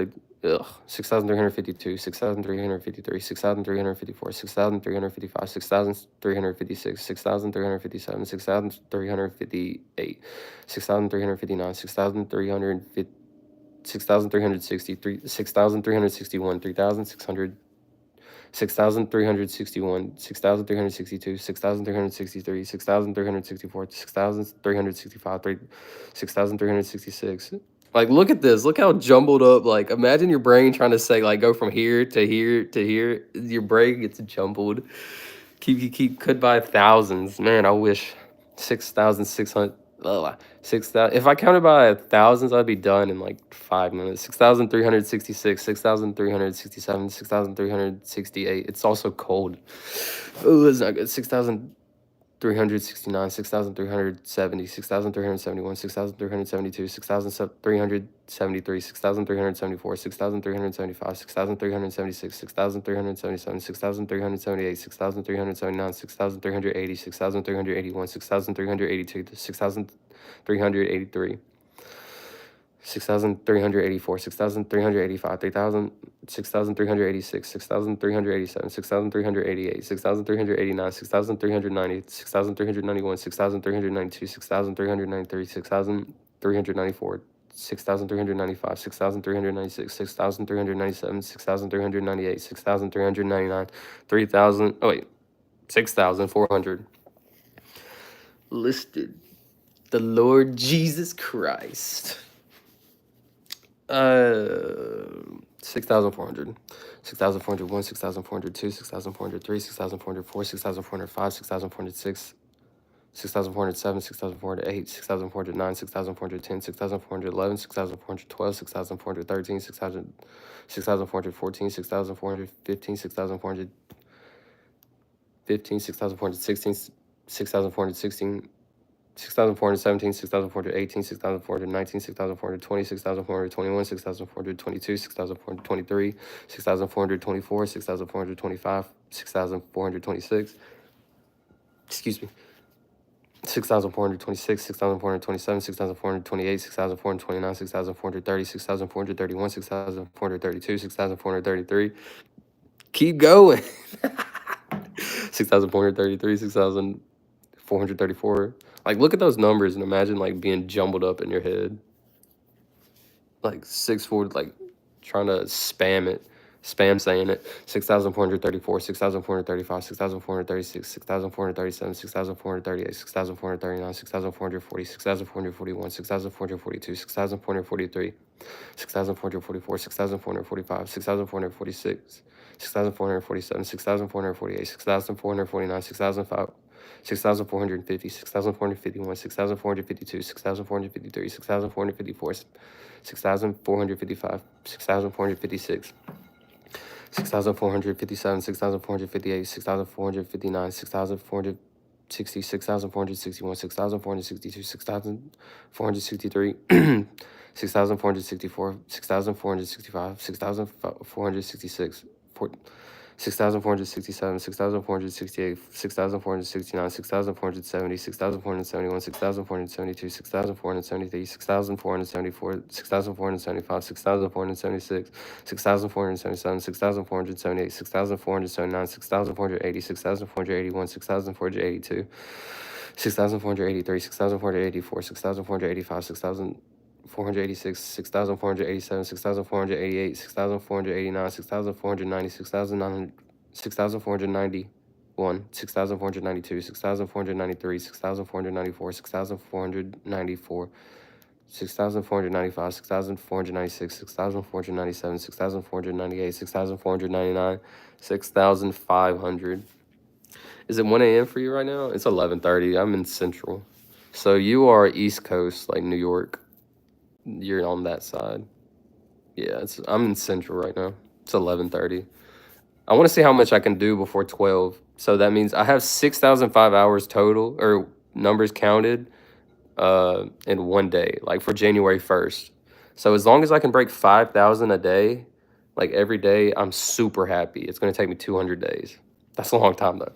6,352, 6,353, 6,354, 6,355, 6,356, 6,357, 6,358, 6,359, 6,360, 6,361, 3,600, 6,361, 6,362, 6,363, 6,364, 6,365, 6,366. Like, look at this. Look how jumbled up. Like, imagine your brain trying to say, like, go from here to here to here. Your brain gets jumbled. Could by thousands. Man, I wish. 6,600. 6,000. If I counted by thousands, I'd be done in like 5 minutes. 6,366, 6,367, 6,368. It's also cold. Oh, that's not good. 6,369, 6,370, 6,371, 6,372, 6,373, 6,374, 6,375, 6,376, 6,377, 6,378, 6,379, 6,380, 6,381, 6,382, 6,383. 6,384, 6,385, 3,000, 6,386, 6,387, 6,388, 6,389, 6,390, 6,391, 6,392, 6,393, 6,394, 6,395, 6,396, 6,397, 6,398, 6,399, 3,000, oh wait, 6,400. Listed. The Lord Jesus Christ. 6,400. 6,401, 6,402, 6,403, 6,404, 6,405, 6,406, 6,407, 6,408, 6,409, 6,410, 6,411, 6,412, 6,413, 6,414, 6,415, 6,415, 6,416, 6,416, 6,417, 6,418, 6,419, 6,420, 6,421, 6,422, 6,423, 6,424, 6,425, 6,426, excuse me, 6,426, 6,427, 6,428, 6,429, 6,430, 6,431, 6,432, 6,433. Keep going. 6,433, 6,434. Like, look at those numbers and imagine, like, being jumbled up in your head. Like, 6,400, like, trying to spam saying it. 6,434, 6,435, 6,436, 6,437, 6,438, 6,439, 6,440, 6,441, 6,442, 6,443, 6,444, 6,445, 6,446, 6,447, 6,448, 6,449, 6,450, 6,451, 6,452, 6,453, 6,454, 6,455, 6,456, 6,457, 6,458, 6,459, 6,460, 6,461, 6,462, 6,463, 6,464, 6,465, 6,466, 6,467, 6,468, 6,469, 6,470, 6,471, 6,472, 6,473, 6,474, 6,475, 6,476, 6,477, 6,478, 6,479, 6,480, 6,481, 6,482, 6,483, 6,484, 6,485, 6,486, 6,487, 6,488, 6,489, 6,490, 6,491, 6,492, 6,493, 6,494, 6,494, 6,495, 6,496, 6,497, 6,498, 6,499, 6,500. Is it 1 a.m. for you right now? It's 11:30. I'm in Central. So you are East Coast, like New York. You're on that side. Yeah, I'm in Central right now. It's 11:30. I want to see how much I can do before 12. So that means I have 6,005 hours total, or numbers counted, in one day, like for January 1st. So as long as I can break 5,000 a day, like every day, I'm super happy. It's going to take me 200 days. That's a long time though.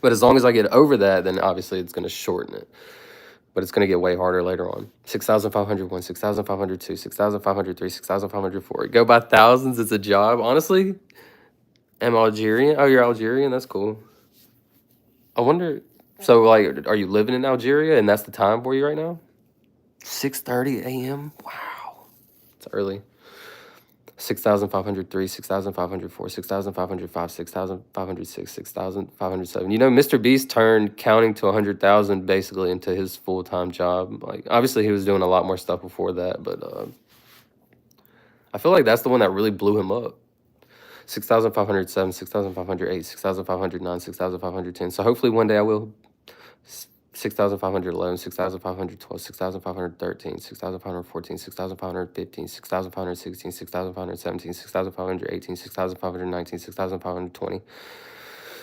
But as long as I get over that, then obviously it's going to shorten it. But it's going to get way harder later on. 6,501, 6,502, 6,503, 6,504. Go by thousands. It's a job. Honestly, I'm Algerian. Oh, you're Algerian? That's cool. I wonder, so like, are you living in Algeria and that's the time for you right now? 6:30 a.m.? Wow. It's early. 6,503, 6,504, 6,505, 6,506, 6,507. You know, Mr. Beast turned counting to 100,000 basically into his full-time job. Like, obviously, he was doing a lot more stuff before that, but I feel like that's the one that really blew him up. 6,507, 6,508, 6,509, 6,510. So hopefully one day I will. 6,511, 6,512, 6,513, 6,514, 6,515, 6,516, 6,517, 6,518, 6,519, 6,520,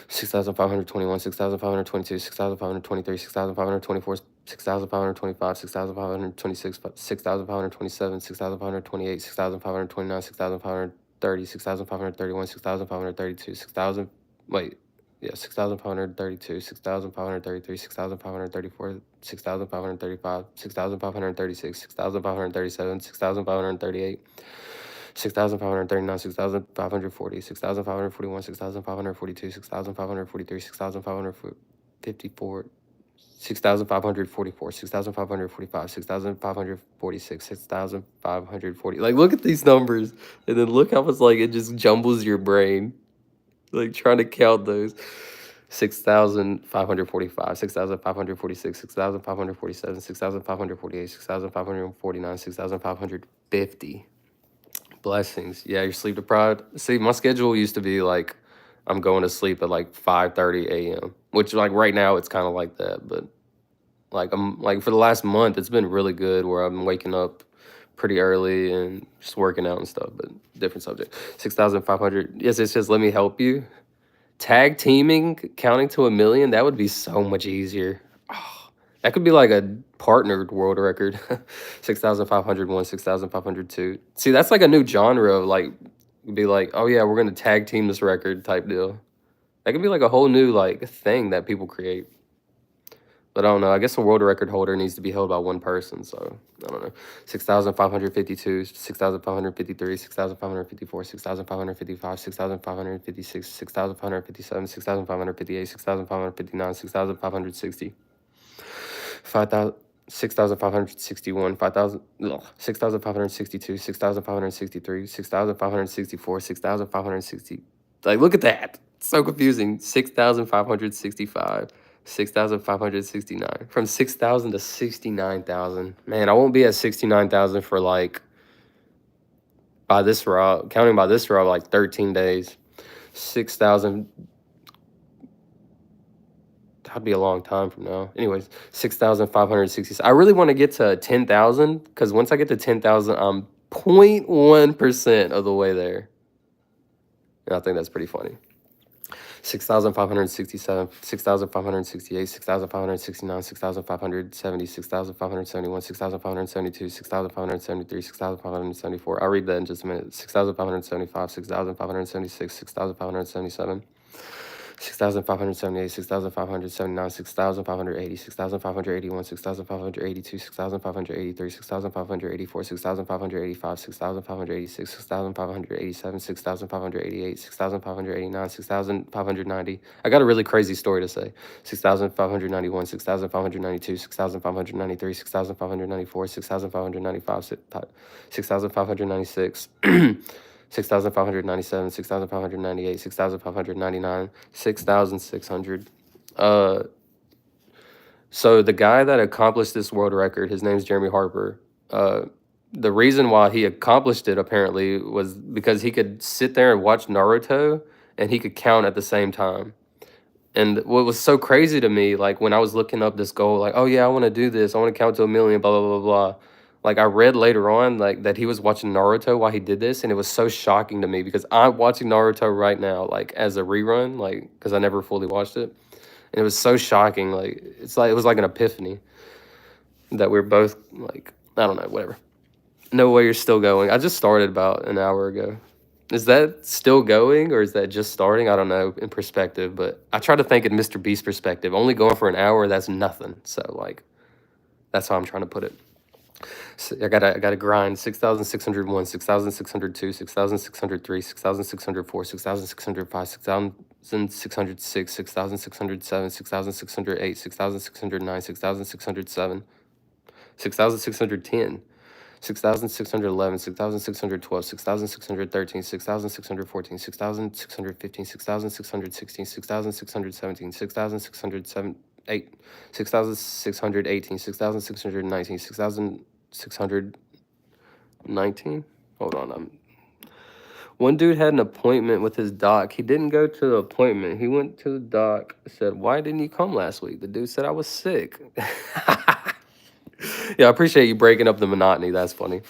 6,521, 6,522, 6,523, 6,524, 6,525, 6,526, 6,527, 6,528, 6,529, 6,530, 6,531, 6,532, 6,000, wait, yeah, 6,532, 6,533, 6,534, 6,535, 6,536, 6,537, 6,538, 6,539, 6,540, 6,541, 6,542, 6,543, 6,554, 6,544, 6,545, 6,546, 6,540. Like, look at these numbers, and then look how it's like it just jumbles your brain, like trying to count those. 6,545, 6,546, 6,547, 6,548, 6,549, 6,550. Blessings. Yeah, you're sleep deprived. See, my schedule used to be like I'm going to sleep at like 5:30 a.m., which like right now it's kind of like that, but like I'm like for the last month it's been really good where I'm waking up pretty early and just working out and stuff, but different subject. 6,500. Yes, it says let me help you. Tag teaming, counting to 1,000,000, that would be so much easier. Oh, that could be like a partnered world record. 6,501, 6,502. See, that's like a new genre of like, be like, oh yeah, we're gonna tag team this record type deal. That could be like a whole new like thing that people create. But I don't know. I guess a world record holder needs to be held by one person. So I don't know. 6,552, 6,553, 6,554, 6,555, 6,556, 6,557, 6,558, 6,559, 6,560, 5,000. 6,561, 5,000, 6,562, 6,563, 6,564, 6,560. Like, look at that. It's so confusing. 6,565, 6,569. From 6,000 to 69,000. Man, I won't be at 69,000 for like, counting by this route, like 13 days. 6,000. That'd be a long time from now. Anyways, 6,560. I really want to get to 10,000 because once I get to 10,000, I'm 0.1% of the way there. And I think that's pretty funny. 6,567, 6,568, 6,569, 6,570, 6,571, 6,572, 6,573, 6,574. I'll read that in just a minute. 6,575, 6,576, 6,577. 6,578, 6,579, 6,580, 6,581, 6,582, 6,583, 6,584, 6,585, 6,586, 6,587, 6,588, 6,589, 6,590. I got a really crazy story to say. 6,591, 6,592, 6,593, 6,594, 6,595, 6,596. 6,597, 6,598, 6,599, 6,600. So the guy that accomplished this world record, his name's Jeremy Harper. The reason why he accomplished it apparently was because he could sit there and watch Naruto and he could count at the same time. And what was so crazy to me, like when I was looking up this goal, like, oh yeah, I want to do this. I want to count to 1,000,000, blah, blah, blah, blah. Like I read later on, like that he was watching Naruto while he did this, and it was so shocking to me because I'm watching Naruto right now, like as a rerun, like because I never fully watched it, and it was so shocking. Like it's like it was like an epiphany that we're both like, I don't know, whatever. No way you're still going. I just started about an hour ago. Is that still going or is that just starting? I don't know in perspective, but I try to think in Mr. Beast perspective. Only going for an hour, that's nothing. So like, that's how I'm trying to put it. So I gotta grind. 6,601, 6,602, 6,603, 6,604, 6,605, 6,606, 6,607, 6,608, 6,609, 6,607, 6,610. 6,611, 6,612, 6,613, 6,614, 6,615, 6,616, 6,617, 6,608, 6,618, 6,619, 6,619. Hold on, One dude had an appointment with his doc. He didn't go to the appointment. He went to the doc, said, "Why didn't you come last week?" The dude said, "I was sick." Yeah, I appreciate you breaking up the monotony. That's funny.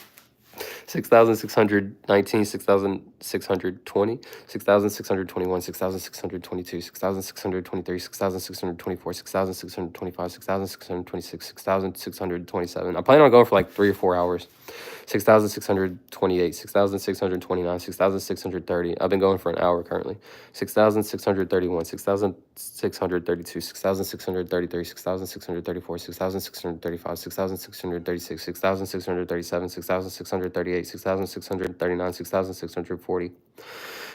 6,619, 6,620, 6,621, 6,622, 6,623, 6,624, 6,625, 6,626, 6,627. I plan on going for like 3 or 4 hours. 6,628, 6,629, 6,630. I've been going for an hour currently. 6,631, 6,632, 6,633, 6,634, 6,635, 6,636, 6,637, 6,638, 6,639, 6,640.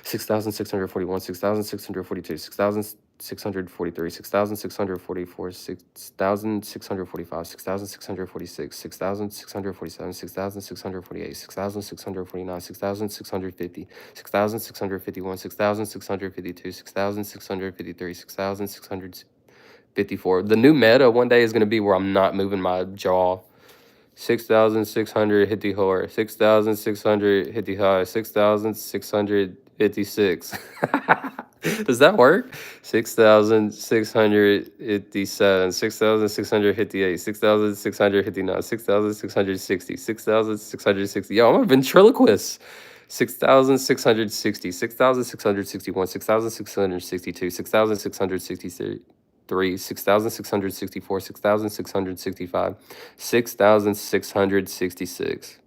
6,641, 6,642, 6,643, 6,644, 6,645, 6,646, 6,647, 6,648, 6,649, 6,650, 6,651, 6,652, 6,653, 6,654. The new meta one day is going to be where I'm not moving my jaw. 6,600 hit the horse, 6,600 hit the high, 6,656. Does that work? 6,657, 6,658, 6,659, 6,660, 6,660. Yo, I'm a ventriloquist. 6,660, 6,661, 6,662, 6,663. 6,664, 6,665, 6,666.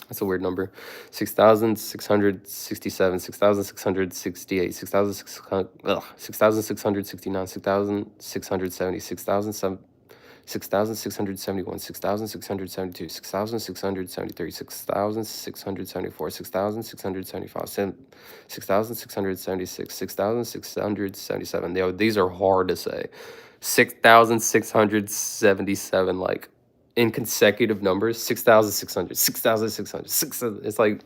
That's a weird number. 6,667, 6,668, 6,669, 6,670, 6,670, 6,671, 6,672, 6,673, 6,674, 6,675, 6,676, 6,677. Yo, these are hard to say. 6,677, like in consecutive numbers. 6,600, 6,600, 6,000. It's like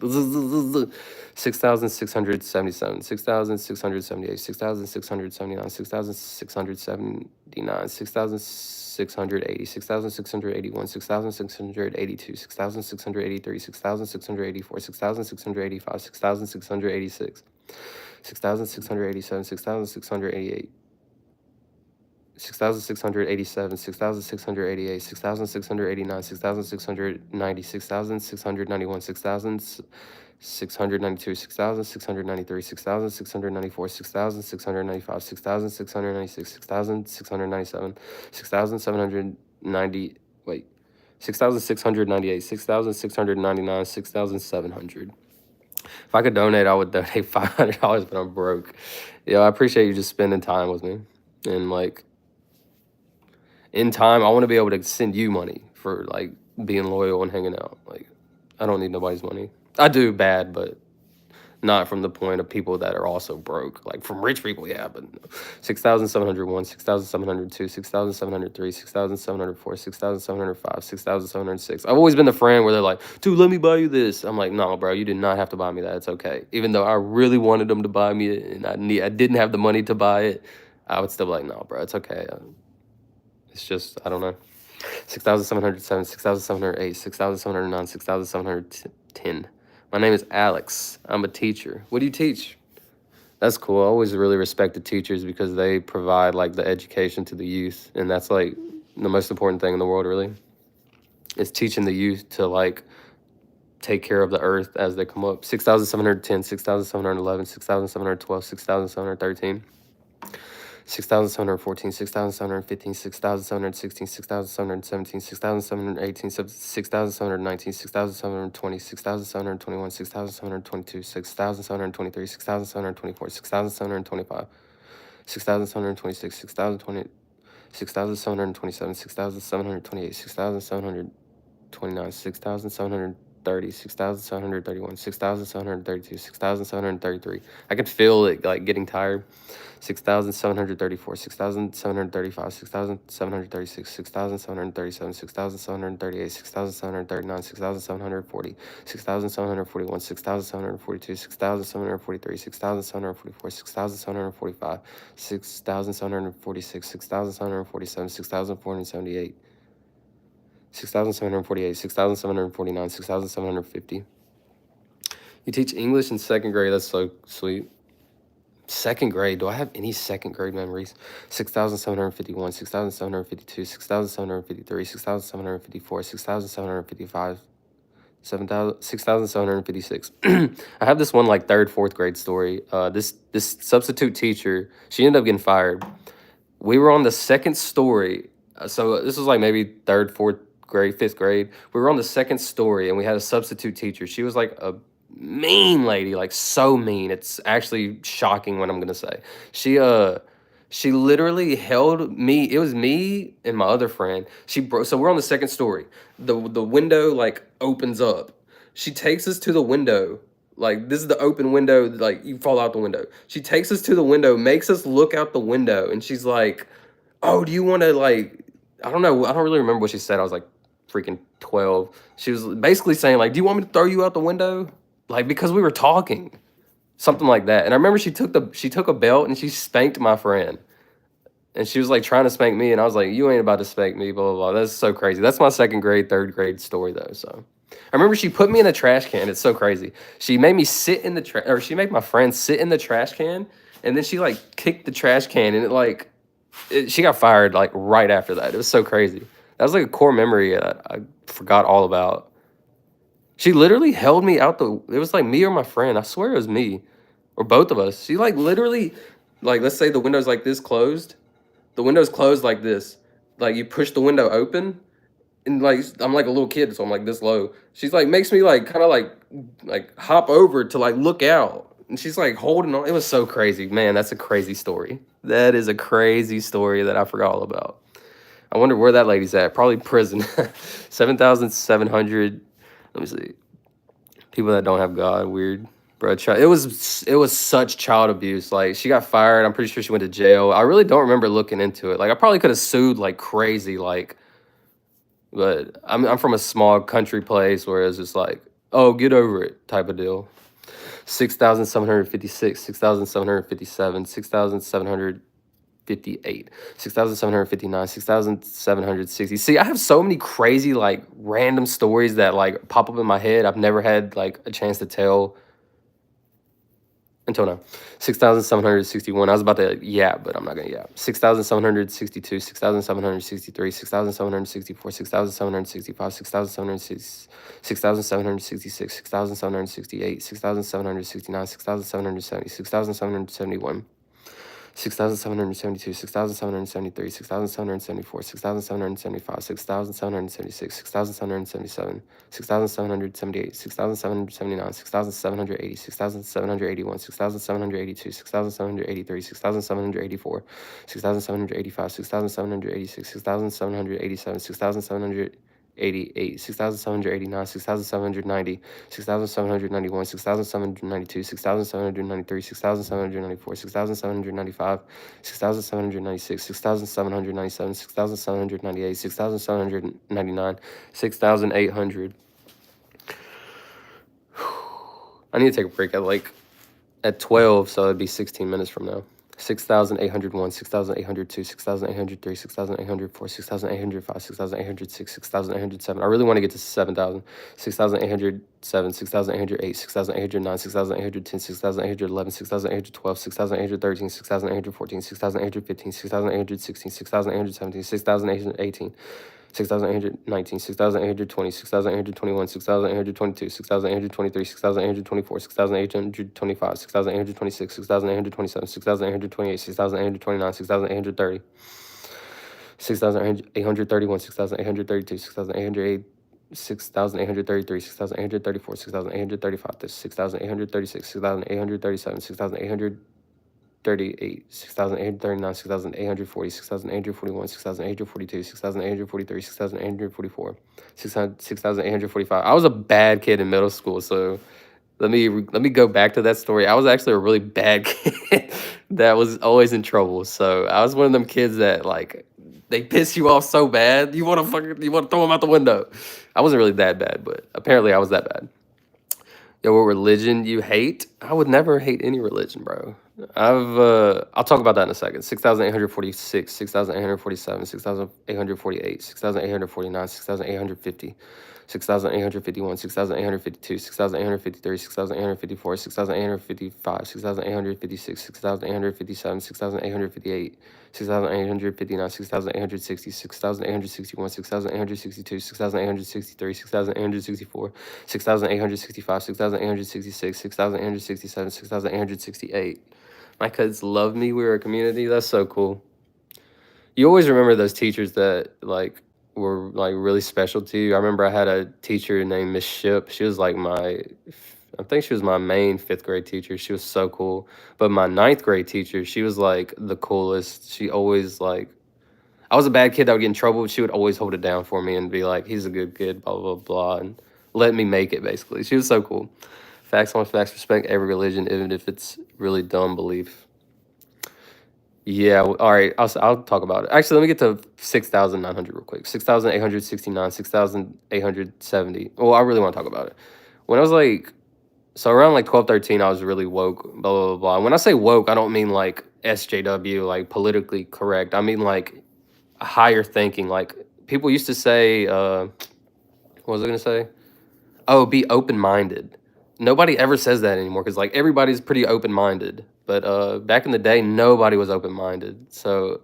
6,677, 6,678, 6,679, 6,679, 6,680, 6,681, 6,682, 6,683, 6,684, 6,685, 6,686, 6,687, 6,688. 6,687, 6,688, 6,689, 6,690, 6,691, 6,692, 6,693, 6,694, 6,695, 6,696, 6,697, 6,790, wait, 6,698, 6,699, 6,700. If I could donate, I would donate $500, but I'm broke. Yo, I appreciate you just spending time with me. And like, in time, I want to be able to send you money for like being loyal and hanging out. Like, I don't need nobody's money. I do bad, but not from the point of people that are also broke. Like from rich people, yeah, but 6,701, 6,702, 6,703, 6,704, 6,705, 6,706. I've always been the friend where they're like, dude, let me buy you this. I'm like, no, bro, you did not have to buy me that. It's okay. Even though I really wanted them to buy me it and I didn't have the money to buy it, I would still be like, no, bro, it's okay. It's just, I don't know. 6,707, 6,708, 6,709, 6,710. My name is Alex. I'm a teacher. What do you teach? That's cool. I always really respected teachers because they provide like the education to the youth. And that's like the most important thing in the world, really. Is teaching the youth to like take care of the earth as they come up. 6,710, 6,711, 6,712, 6,713. 6,714, 6,715, 6,716, 6,717, 6,718, 6,719, 6,720, 6,721, 6,722, 6,723, 6,724, 6,725, 6,726, 6,020, 6,727, 6,728, 6,729, 6,730, 6,731, 6,732, 6,733. I could feel it like getting tired. 6,734, 6,735, 6,736, 6,737, 6,738, 6,739, 6,740, 6,741, 6,742, 6,743, 6,744, 6,745, 6,746, 6,747, 6,478, 6,748, 6,749, 6,750. You teach English in second grade. That's so sweet. Second grade. Do I have any second grade memories? 6,751, 6,752, 6,753, 6,754, 6,755, 6,756. I have this one like third, fourth grade story. This substitute teacher, she ended up getting fired. We were on the second story. So this was like maybe third, fourth grade, fifth grade. We were on the second story and we had a substitute teacher. She was like a mean lady, like so mean. It's actually shocking what I'm gonna say. She literally held me. It was me and my other friend. She broke. So we're on the second story. The window like opens up. She takes us to the window. Like this is the open window. Like you fall out the window. She takes us to the window, makes us look out the window, and she's like, "Oh, do you want to like?" I don't know. I don't really remember what she said. I was like freaking 12. She was basically saying like, "Do you want me to throw you out the window?" Like because we were talking, something like that. And I remember she took a belt and she spanked my friend. And she was like trying to spank me, and I was like, "You ain't about to spank me." Blah blah blah. That's so crazy. That's my second grade, third grade story though. So I remember she put me in a trash can. It's so crazy. She made me sit in the trash, or she made my friend sit in the trash can, and then she like kicked the trash can, and she got fired like right after that. It was so crazy. That was like a core memory that I forgot all about. She literally held me out the. It was like me or my friend. I swear it was me, or both of us. She like literally, like let's say the window's like this closed. The window's closed like this. Like you push the window open, and like I'm like a little kid, so I'm like this low. She's like makes me like kind of like hop over to like look out, and she's like holding on. It was so crazy, man. That's a crazy story. That is a crazy story that I forgot all about. I wonder where that lady's at. Probably prison. 7,700. Let me see. People that don't have God, weird. Bro, it was such child abuse. Like she got fired. I'm pretty sure she went to jail. I really don't remember looking into it. Like I probably could have sued like crazy. Like, but I'm from a small country place where it's just like, oh, get over it type of deal. 6,756, 6,757, 6,758, 6,759, 6,760. See, I have so many crazy, like, random stories that, like, pop up in my head. I've never had, like, a chance to tell until now. 6,761. I was about to yap, but I'm not going to yap. 6,762, 6,763, 6,764, 6,765, 6,766, 6,766, 6,768, 6,769, 6,770, 6,771. 6,772, 6,773, 6,774, 6,775, 6,776, 6,777, 6,778, 6,779, 6,780, 6,781, 6,782, 6,783, 6,784, 6,785, 6,786, 6,787, 6,788, 6,789, 6,790, 6,791, 6,792, 6,793, 6,794, 6,795, 6,796, 6,797, 6,798, 6,799, 6,800. I need to take a break at 12, so it'd be 16 minutes from now. 6,801, 6,802, 6,803, 6,804, 6,805, 6,806, 6,807. I really want to get to 7,000. 6,807, 6,808, 6,809, 6,810, 6,811, 6,812, 6,813, 6,814, 6,815, 6,816, 6,817, 6,818. 6,819, 6,820, 6,821, 6,822, 6,823, 6,824, 6,825, 6,826, 6,827, 6,828, 6,829, 6,830, 6,831, 6,832, 6,808, 6,833, 6,834, 6,835, 6,836, 6,837, 6,838, 6,839, 6,840, 6,841, 6,842, 6,843, 6,844, 6,845. I was a bad kid in middle school, so let me go back to that story. I was actually a really bad kid that was always in trouble. So I was one of them kids that like they piss you off so bad you want to throw them out the window. I wasn't really that bad, but apparently I was that bad. Yo, what religion you hate? I would never hate any religion, bro. I'll talk about that in a second. 6,846, 6,847, 6,848, 6,849, 6,850, 6,851, 6,852, 6,853, 6,854, 6,855, 6,856, 6,857, 6,858, 6,859, 6,860, 6,861, 6,862, 6,863, 6,864, 6,865, 6,866, 6,867, 6,868. My kids love me. We're a community. That's so cool. You always remember those teachers that like were like really special to you. I remember I had a teacher named Miss Ship. She was like I think she was my main fifth grade teacher. She was so cool. But my ninth grade teacher, she was like the coolest. She always like, I was a bad kid that would get in trouble, but she would always hold it down for me and be like, he's a good kid, blah, blah, blah, and let me make it, basically. She was so cool. Facts on facts, respect every religion, even if it's really dumb belief. Yeah, all right, I'll talk about it. Actually, let me get to 6,900 real quick. 6,869, 6,870. Well, I really want to talk about it. When I was like, so around like 12, 13, I was really woke, blah, blah, blah, blah. When I say woke, I don't mean like SJW, like politically correct. I mean like higher thinking. Like people used to say, what was I gonna say? Oh, be open minded. Nobody ever says that anymore because like everybody's pretty open minded. But back in the day, nobody was open minded. So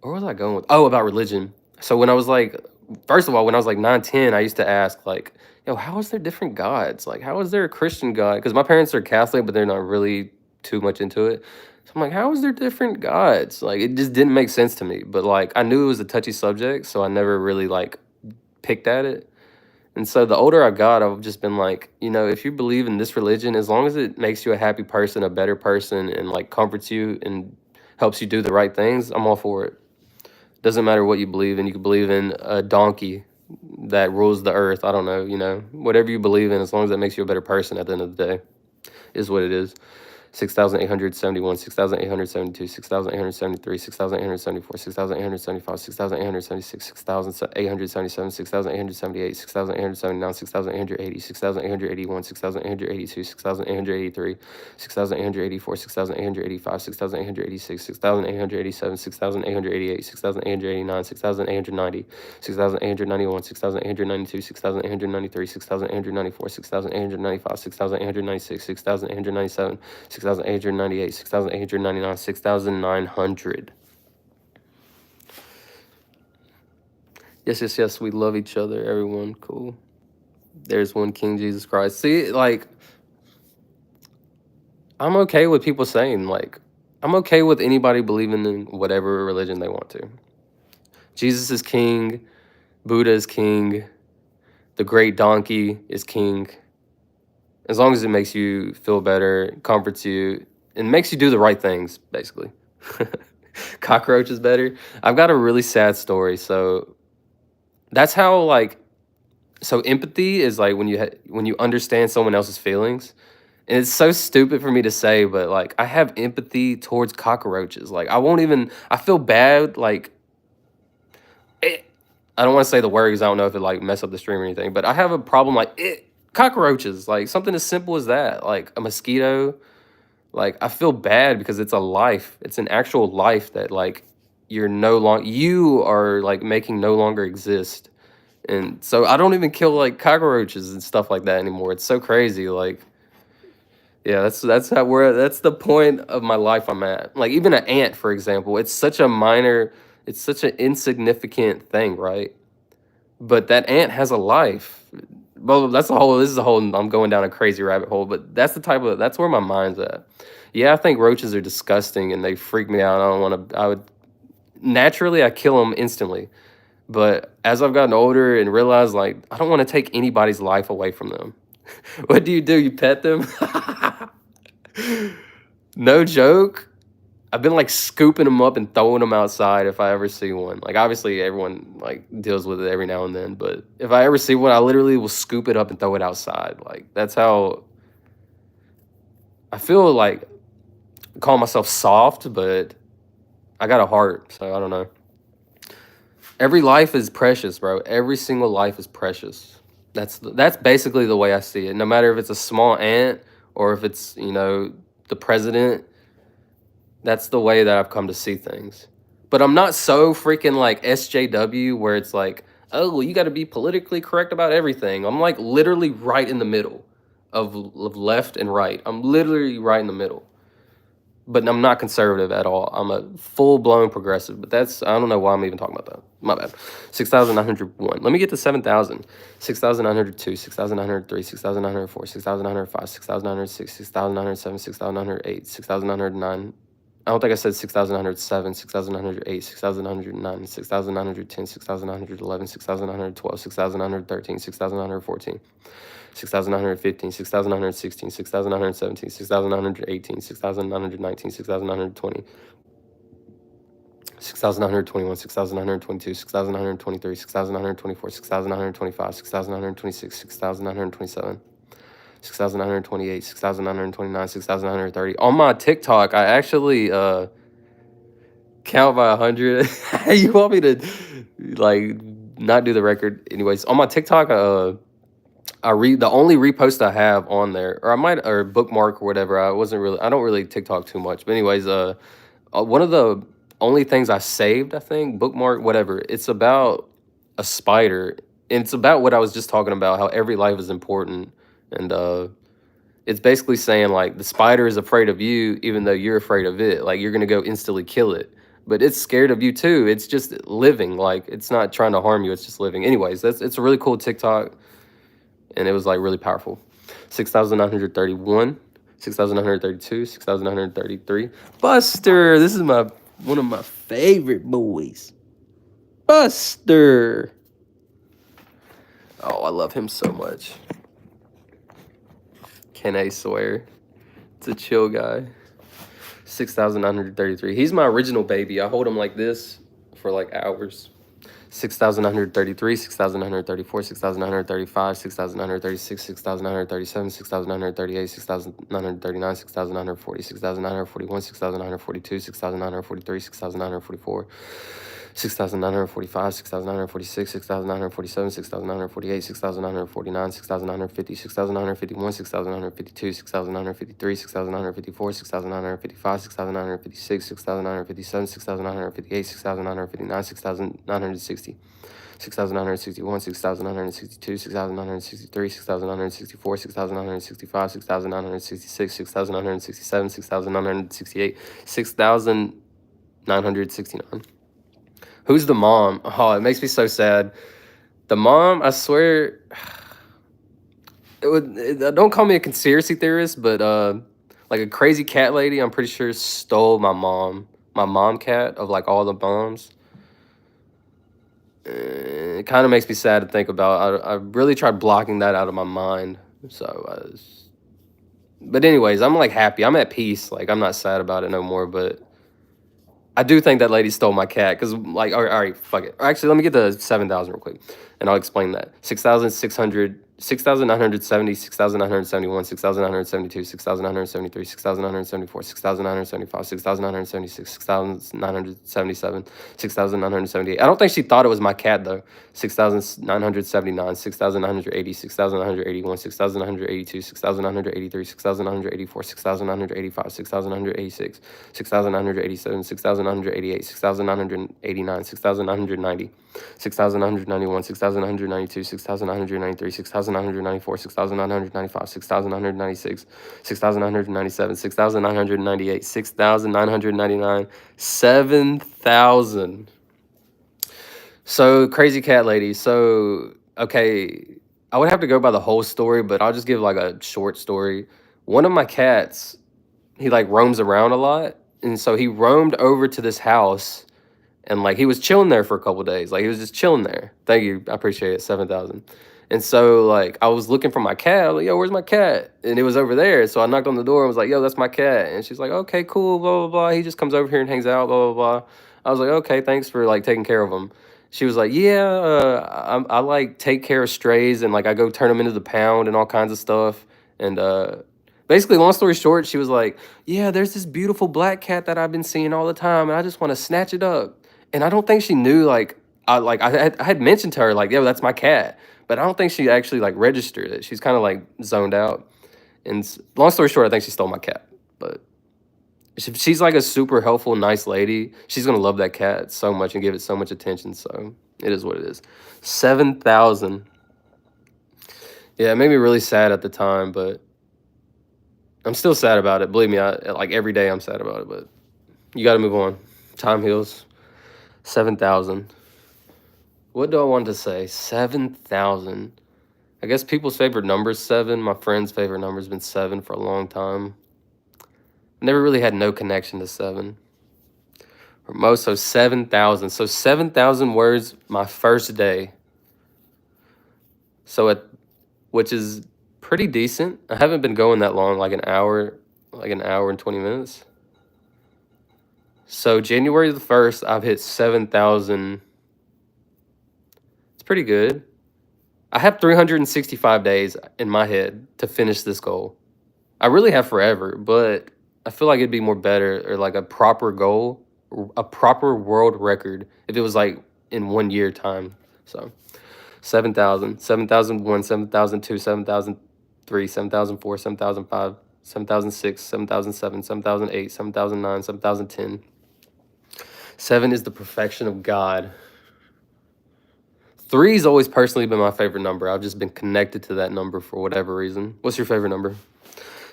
where was I going with? Oh, about religion. So when I was like, first of all, when I was like 9, 10, I used to ask like, yo, how is there different gods? Like, how is there a Christian God? Because my parents are Catholic, but they're not really too much into it. So I'm like, how is there different gods? Like, it just didn't make sense to me. But like, I knew it was a touchy subject, so I never really like picked at it. And so the older I got, I've just been like, you know, if you believe in this religion, as long as it makes you a happy person, a better person, and like comforts you and helps you do the right things, I'm all for it. Doesn't matter what you believe in. You could believe in a donkey that rules the earth. I don't know, you know, whatever you believe in, as long as that makes you a better person at the end of the day, is what it is. 6,871, 6,872, 6,873, 6,874, 6,875, 6,876, 6,877, 6,878, 6,879, 6,880, 6,881, 6,882, 6,883, 6,884, 6,885, 6,886, 6,887, 6,888, 6,889, 6,890, 6,891, 6,892, 6,893, 6,894, 6,895, 6,896, 6,897, 6,898, 6,899, 6,900. Yes, yes, yes. We love each other, everyone. Cool. There's one King Jesus Christ. See, like, I'm okay with people saying, like, I'm okay with anybody believing in whatever religion they want to. Jesus is king. Buddha is king. The great donkey is king. As long as it makes you feel better, comforts you, and makes you do the right things, basically. Cockroach is better. I've got a really sad story. So that's how like, so empathy is like when you understand someone else's feelings. And it's so stupid for me to say, but like I have empathy towards cockroaches. Like I feel bad. Like I don't want to say the word because I don't know if it like mess up the stream or anything, but I have a problem like cockroaches, like something as simple as that, like a mosquito. Like I feel bad because it's a life. It's an actual life that like you are like making no longer exist. And so I don't even kill like cockroaches and stuff like that anymore. It's so crazy. Like yeah, that's the point of my life I'm at. Like even an ant, for example, it's such an insignificant thing, right? But that ant has a life. Well, this is a whole, I'm going down a crazy rabbit hole, but that's where my mind's at. Yeah, I think roaches are disgusting and they freak me out. Naturally, I kill them instantly. But as I've gotten older and realized, like, I don't want to take anybody's life away from them. What do? You pet them? No joke. I've been like scooping them up and throwing them outside if I ever see one. Like obviously everyone like deals with it every now and then, but if I ever see one, I literally will scoop it up and throw it outside. Like that's how I feel. Like I call myself soft, but I got a heart, so I don't know. Every life is precious, bro. Every single life is precious. That's basically the way I see it. No matter if it's a small ant or if it's, you know, the president. That's the way that I've come to see things. But I'm not so freaking like SJW where it's like oh, you got to be politically correct about everything. I'm like literally right in the middle of left and right. I'm literally right in the middle. But I'm not conservative at all. I'm a full-blown progressive. But that's, I don't know why I'm even talking about that. My bad. 6,901. Let me get to 7,000. 6,902, 6,903, 6,904, 6,905, 6,906, 6,907, 6,908, 6,909. I don't think I said 6,907, 6,908, 6,909, 6,910, 6,911, 6,912, 6,913, 6,914. 6,915, 6,916, 6,917, 6,918, 6,919, 6,920, 6,921, 6,922, 6,923, 6,924, 6,925, 6,926, 6,927, 6,928, 6,929, 6,930. On my TikTok, I actually count by 100. You want me to like not do the record? Anyways, on my TikTok, I read the only repost I have on there, or I might, or bookmark or whatever. I don't really TikTok too much, but anyways, one of the only things I saved, I think, bookmark, whatever. It's about a spider, and it's about what I was just talking about, how every life is important, and it's basically saying like the spider is afraid of you, even though you're afraid of it. Like you're gonna go instantly kill it, but it's scared of you too. It's just living. Like it's not trying to harm you. It's just living. Anyways, it's a really cool TikTok. And it was like really powerful. 6,931, 6,932, 6,933. Buster, this is one of my favorite boys. Buster. Oh, I love him so much. Can I swear? It's a chill guy. 6,933. He's my original baby. I hold him like this for like hours. 6,933, 6,934, 6,935, 6,936, 6,937, 6,938, 6,939, 6,940, 6,941, 6,942, 6,943, 6,944, 6,945, 6,946, 6,947, 6,948, 6,949, 6,950, 6,951, 6,952, 6,953, 6,954, 6,955, 6,956, 6,957, 6,958, 6,959, 6,960. 6,961, 6,962, 6,963, 6,964, 6,965, 6,966, 6,967, 6,968, 6,969. Who's the mom? Oh, it makes me so sad. The mom, I swear, don't call me a conspiracy theorist, but like a crazy cat lady, I'm pretty sure stole my mom cat of like all the moms. It kind of makes me sad to think about. I really tried blocking that out of my mind. So, but anyways, I'm like happy. I'm at peace. Like I'm not sad about it no more. But I do think that lady stole my cat because, like, all right, fuck it. Actually, let me get to 7,000 real quick, and I'll explain that. 6,600, 6,970, 6,971, 6,972, 6,973, 6,974, 6,975, 6,976, 6,977, 6,978. I don't think she thought it was my cat, though. 6,979, 6,980, 6,981, 6,982, 6,983, 6,984, 6,985, 6,986, 6,987, 6,988, 6,989, 6,990, 6,991, 6,992, 6,993, 6,994, 6,995, 6,996, 6,997, 6,998, 6,999, 7,000. So, crazy cat lady. So, okay, I would have to go by the whole story, but I'll just give like a short story. One of my cats, he like roams around a lot, and so he roamed over to this house, and like he was chilling there for a couple days. Like he was just chilling there. Thank you, I appreciate it. 7,000. And so like I was looking for my cat. I was like, yo, where's my cat? And it was over there. So I knocked on the door and was like, yo, that's my cat. And she's like, okay, cool, blah blah blah. He just comes over here and hangs out, blah blah blah. I was like, okay, thanks for like taking care of him. She was like, yeah, I like take care of strays, and like I go turn them into the pound and all kinds of stuff. And basically, long story short, she was like, yeah, there's this beautiful black cat that I've been seeing all the time, and I just want to snatch it up. And I don't think she knew, like, I had mentioned to her, like, yo, that's my cat. But I don't think she actually, like, registered it. She's kind of, like, zoned out. And long story short, I think she stole my cat. But If she's like a super helpful, nice lady, she's gonna love that cat so much and give it so much attention. So it is what it is. 7,000. Yeah, it made me really sad at the time, but I'm still sad about it. Believe me, I like every day I'm sad about it, but you got to move on. Time heals. 7,000. What do I want to say? 7,000. I guess people's favorite number is 7. My friend's favorite number has been 7 for a long time. Never really had no connection to 7. Or most, so 7,000. So 7,000 words my first day. So which is pretty decent. I haven't been going that long, like an hour and 20 minutes. So January the 1st, I've hit 7,000. It's pretty good. I have 365 days in my head to finish this goal. I really have forever, but I feel like it'd be more better or like a proper goal, a proper world record if it was like in 1 year time. So 7,000, 7,001, 7,002, 7,003, 7,004, 7,005, 7,006, 7,007, 7,008, 7,009, 7,010. 7 is the perfection of God. 3's always personally been my favorite number. I've just been connected to that number for whatever reason. What's your favorite number?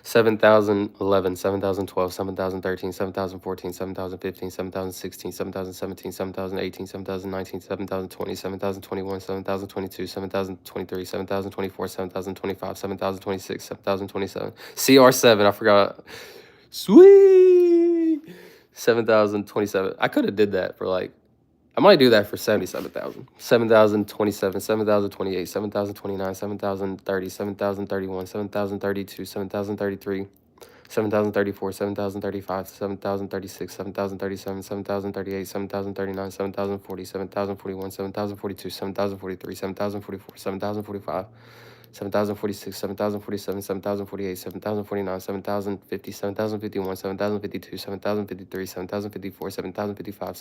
7,011, 7,012, 7,013, 7,014, 7,015, 7,016, 7,017, 7,018, 7,019, 7,020, 7,021, 7,022, 7,023, 7,024, 7,025, 7,026, 7,027. CR7, I forgot. Sweet! 7,027. I could have did that for like, I might do that for 77,000. 7,027, 7,028, 7,029, 7,030, 7,031, 7,032, 7,033, 7,034, 7,035, 7,036, 7,037, 7,038, 7,039, 7,040, 7,041, 7,042, 7,043, 7,044, 7,045, 7,046, 7,047, 7,048, 7,049, 7,050, 7,051, 7,052, 7,053, 7,054, 7,055,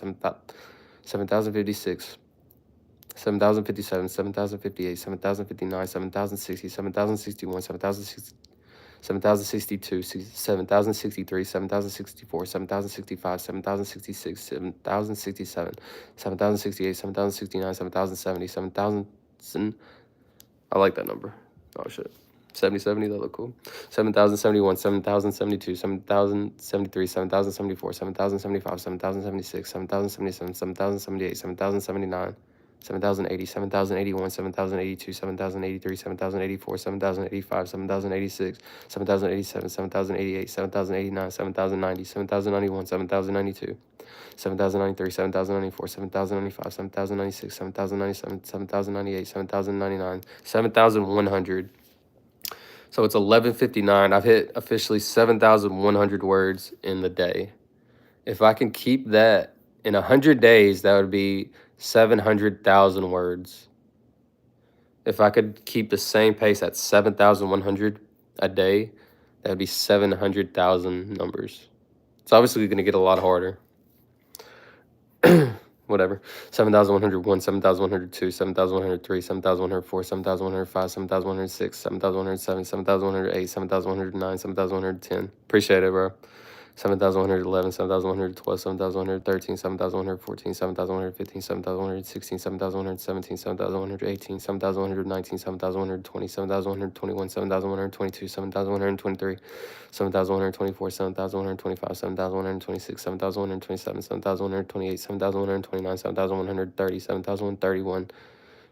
7,056, 7,057, 7,058, 7,059, 7,060, 7,061, 7,062, 7,063, 7,064, 7,065, 7,066, 7,067, 7,068, 7,069, 7,070, 7,000. I like that number. Oh, shit. 7070, that look cool. 7,071, 7,072, 7,073, 7,074, 7,075, 7,076, 7,077, 7,078, 7,079, 7,080, 7,081, 7,082, 7,083, 7,084, 7,085, 7,086, 7,087, 7,088, 7,089, 7,090, 7,091, 7,092. 7,093, 7,094, 7,095, 7,096, 7,097, 7,098, 7,099, 7,100. So it's 11:59. I've hit officially 7,100 words in the day. If I can keep that in 100 days, that would be 700,000 words. If I could keep the same pace at 7,100 a day, that would be 700,000 numbers. It's obviously going to get a lot harder. Whatever. 7,101, 7,102, 7,103, 7,104, 7,105, 7,106, 7,107, 7,108, 7,109, 7,110. Appreciate it, bro. 7,111, 7,112, 7,113, 7,114, 7,115, 7,116, 7,117, 7,118, 7,119, 7,120, 7,121, 7,122, 7,123, 7,124, 7,125, 7,126, 7,127, 7,128, 7,129, 7,130, 7,131,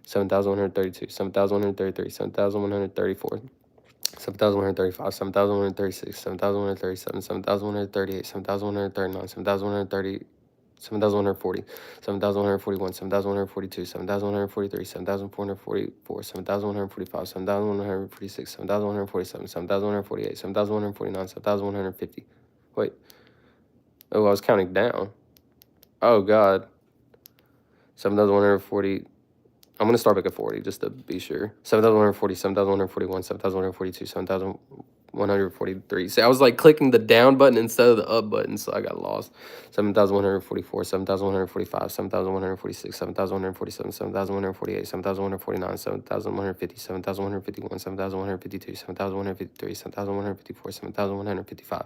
7,132, 7,133, 7,134. 7,135, 7,136, 7,137, 7,138, 7,139, 7,130, 7,140, 7,141, 7,142, 7,143, 7,444, 7,145, 7,146, 7,147, 7,148, 7,149, 7,150. Wait. Oh, I was counting down. Oh, God. 7,140. I'm going to start back at 40 just to be sure. 7,140, 7,141, 7,142, 7,143. See, I was like clicking the down button instead of the up button, so I got lost. 7,144, 7,145, 7,146, 7,147, 7,148, 7,149, 7,150, 7,151, 7,152, 7,153, 7,154, 7,155.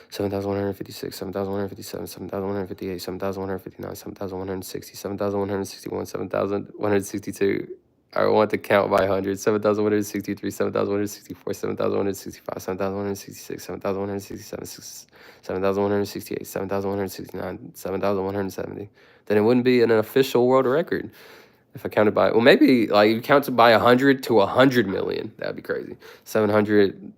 7,156, 7,157, 7,158, 7,159, 7,160, 7,161, 7,162. I want to count by hundreds. 7,163, 7,164, 7,165, 7,166, 7,167, 7,168, 7,169, 7,170. Then it wouldn't be an official world record if I counted by. Well, maybe like you count by 100 to 100 million. That'd be crazy. 700.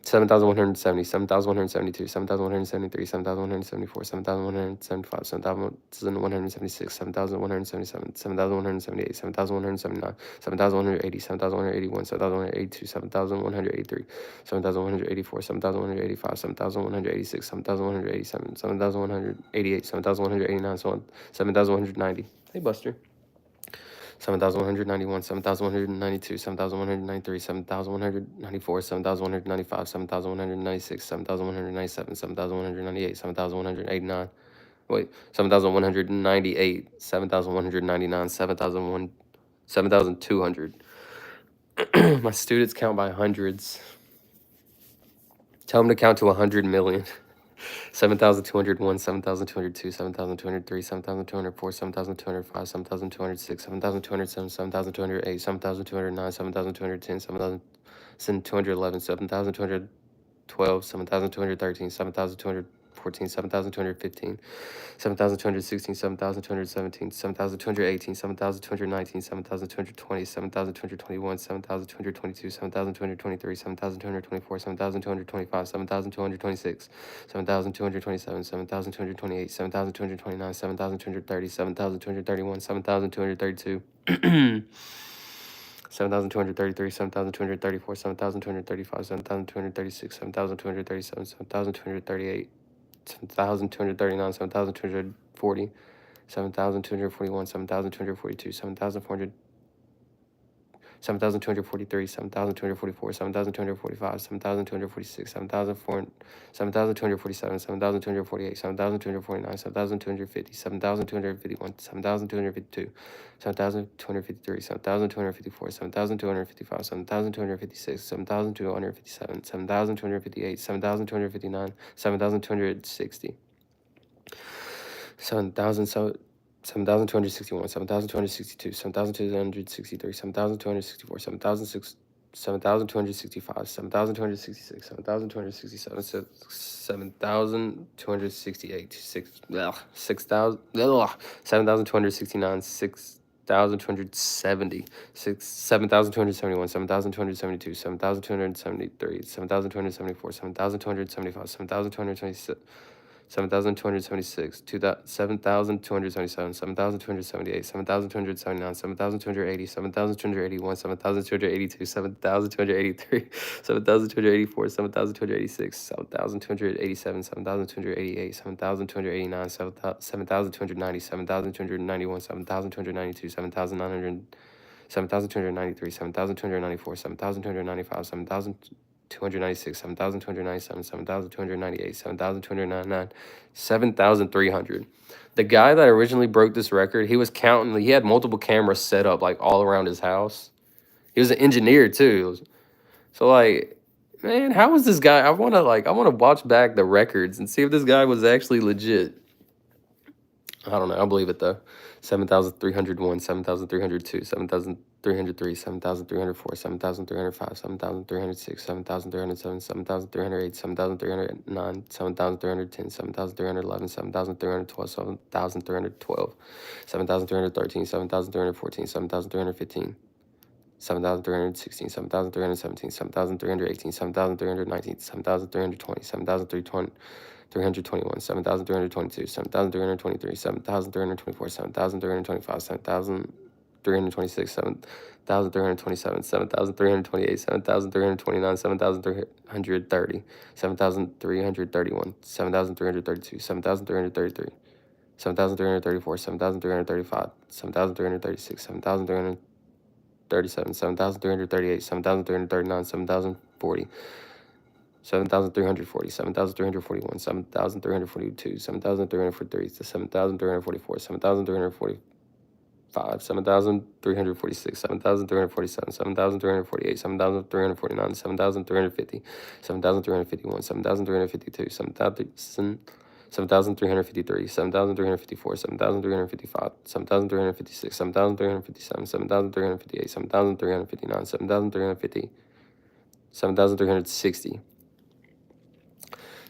7,170, 7,172, 7,173, 7,174, 7,175, 7,176, 7,177, 7,178, 7,179, 7,180, 7,181, 7,182, 7,183, 7,184, 7,185, 7,186, 7,187, 7,188, 7,189, 7,190. Hey, Buster. 7,191, 7,192, 7,193, 7,194, 7,195, 7,196, 7,197, 7,198, 7,189. Wait, 7,198, 7,199, 7,200. My students count by hundreds. Tell them to count to 100 million. 7,201, 7,202, 7,203, 7,204, 7,205, 7,206, 7,207, 7,208, 7,209, 7,210, 7,211, 7,212, 7,213, 7,214, 7,215, 7,216, 7,217, 7,218, 7,219, 7,220, 7,221, 7,222, 7,223, 7,224, 7,225, 7,226, 7,227, 7,228, 7,229, 7,230, 7,231, 7,232. 7,233, 7,234, 7,235, 7,236, 7,237, 7,238, 7,239, 7,240, 7,241, 7,242, 7,400, 7,243, 7,244, 7,245, 7,246, 7,247, 7,248, 7,249, 7,250, 7,251, 7,252, 7,253, 7,254, 7,255, 7,256, 7,257, 7,258, 7,259, 7,260, 7,261, 7,262, 7,263, 7,264, 7,265, 7,266, 7,267, 7,268, 6,000, 7,269, 6,270, 7,271, 7,272, 7,273, 7,274, 7,275, 7,226. 7,276, 7,277, 7,278, 7,279, 7,280, 7,281, 7,282, 7,283, 7,284, 7,286, 7,287, 7,288, 7,289, 7,290, 7,291, 7,292, 7,900, 7,293, 7,294, 7,295, 7,296, 7,297, 7,298, 7,299, 7,300. The guy that originally broke this record, he was counting, he had multiple cameras set up like all around his house. He was an engineer too. So like, man, how was this guy? I wanna watch back the records and see if this guy was actually legit. I don't know. I'll believe it though. 7,301, 7,302, 7,303, 7,304, 7,305, 7,306, 7,307, 7,308, 7,309, 7,310, 7,311, 7,312, 7,312, 7,313, 7,314, 7,315. 7,316, 7,317, 7,318, 7,319, 7,320, 7,320. 321, 7,322, 7,323, 7,324, 7,325, 7,326, 7,327, 7,328, 7,329, 7,330, 7,331, 7,332, 7,333, 7,334, 7,335, 7,336, 7,337, 7,338, 7,339, 7,040. 7,340, 7,341, 7,342, 7,343, 7,344, 7,340, 7,346, 7,347, 7,348, 7,349, 7,350, 7,351, 7,352, 7,353, 7,354, 7,355, 7,356, 7,357, 7,358, 7,359, 7,350, 7,360,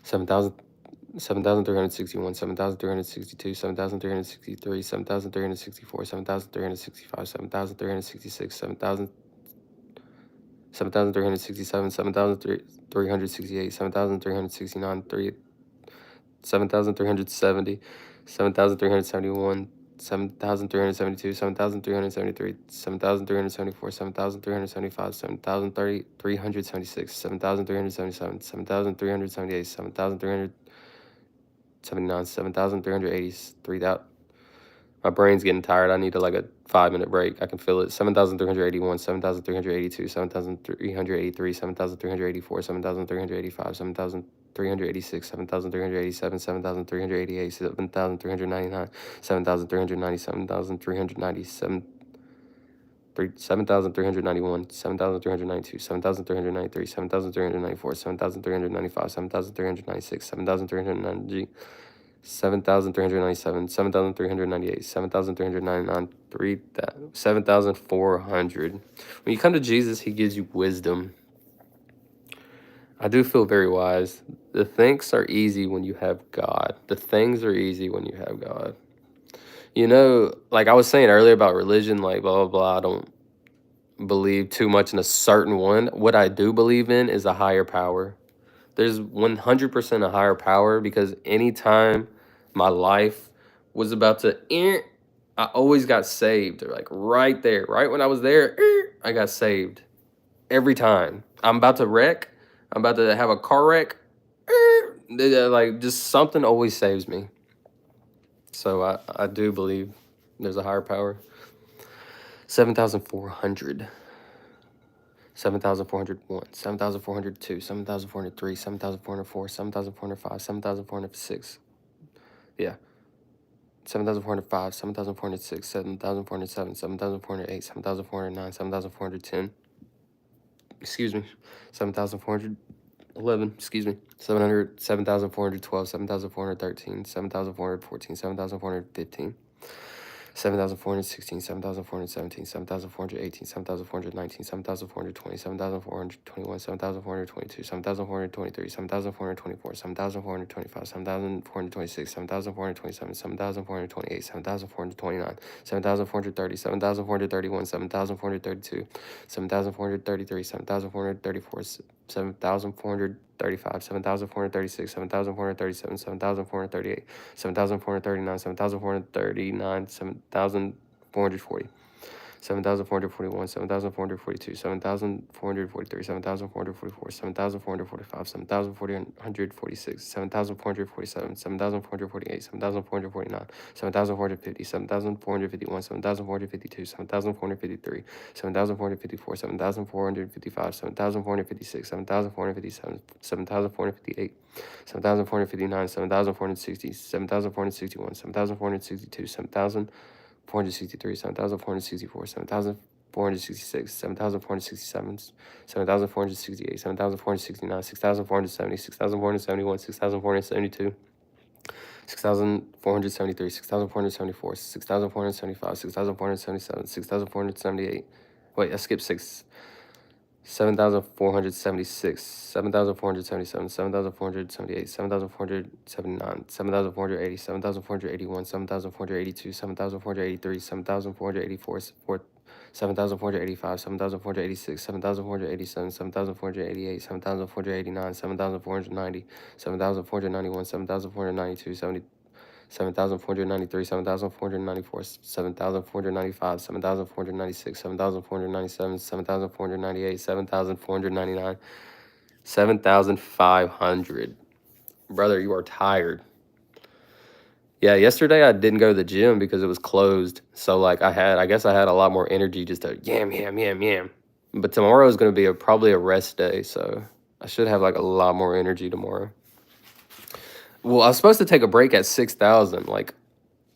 7,000. 7,361, 7,362, 7,363, 7,364, 7,365, 7,366, 7,367, 7,368, 7,369, 7,370, 7,371, 7,372, 7,373, 7,374, 7,375, 7,376, 7,377, 7,378, 7,379, 7,380, 3,000. My brain's getting tired. I need like a 5-minute break. I can feel it. 7,381, 7,382, 7,383, 7,384, 7,385, 7,386, 7,387, 7,388, 7,399, 7,390, 7,390, 7,391, 7,392, 7,393, 7,394, 7,395, 7,396, 7,390, 7,397, 7,398, 7,399, 7,400. When you come to Jesus, he gives you wisdom. I do feel very wise. The things are easy when you have God. The things are easy when you have God. You know, like I was saying earlier about religion, like blah, blah, blah. I don't believe too much in a certain one. What I do believe in is a higher power. There's 100% a higher power, because anytime my life was about to end, I always got saved. Like right there, right when I was there, I got saved. Every time. I'm about to wreck. I'm about to have a car wreck. Like just something always saves me. So I do believe there's a higher power. 7,400. 7,401, 7,402, 7,403, 7,404, 7,405, 7,406. Yeah. 7,405, 7,406, 7,407, 7,408, 7,409, 7,410. Excuse me. 7,411. Excuse me. 7,412, 7,413, 7,414, 7,415. 7,416, 7,417, 7,418, 7,419, 7,420, 7,421, 7,422, 7,423, 7,424, 7,425, 7,426, 7,427, 7,428, 7,429, 7,430, 7,431, 7,432, 7,433, 7,434, 7,435, 7,436, 7,437, 7,438, 7,439, 7,439, 7,440, 7,441, 7,442, 7,443, 7,444, 7,445, 7,446, 7,447, 7,448, 7,449, 7,450, 7,451, 7,452, 7,453, 7,454, 7,455, 7,456, 7,457, 7,458, 7,459, 7,460, 7,461, 7,462, 7,463, 7,464, 7,466, 7,467, 7,468, 7,469, 6,470, 6,471, 6,472, 6,473, 6,474, 6,475, 6,477, 6,478. Wait, I skipped 6. 7,476, 7,477, 7,478, 7,479, 7,480, 7,481, 7,482, 7,483, 7,484, 7,485, 7,486, 7,487, 7,488, 7,489, 7,490, 7,491, 7,492, 7,493, 7,494, 7,495, 7,496, 7,497, 7,498, 7,499, 7,500. Brother, you are tired. Yeah, yesterday I didn't go to the gym because it was closed. So like I guess I had a lot more energy just to yam. But tomorrow is going to be probably a rest day, so I should have like a lot more energy tomorrow. Well, I was supposed to take a break at 6,000. Like,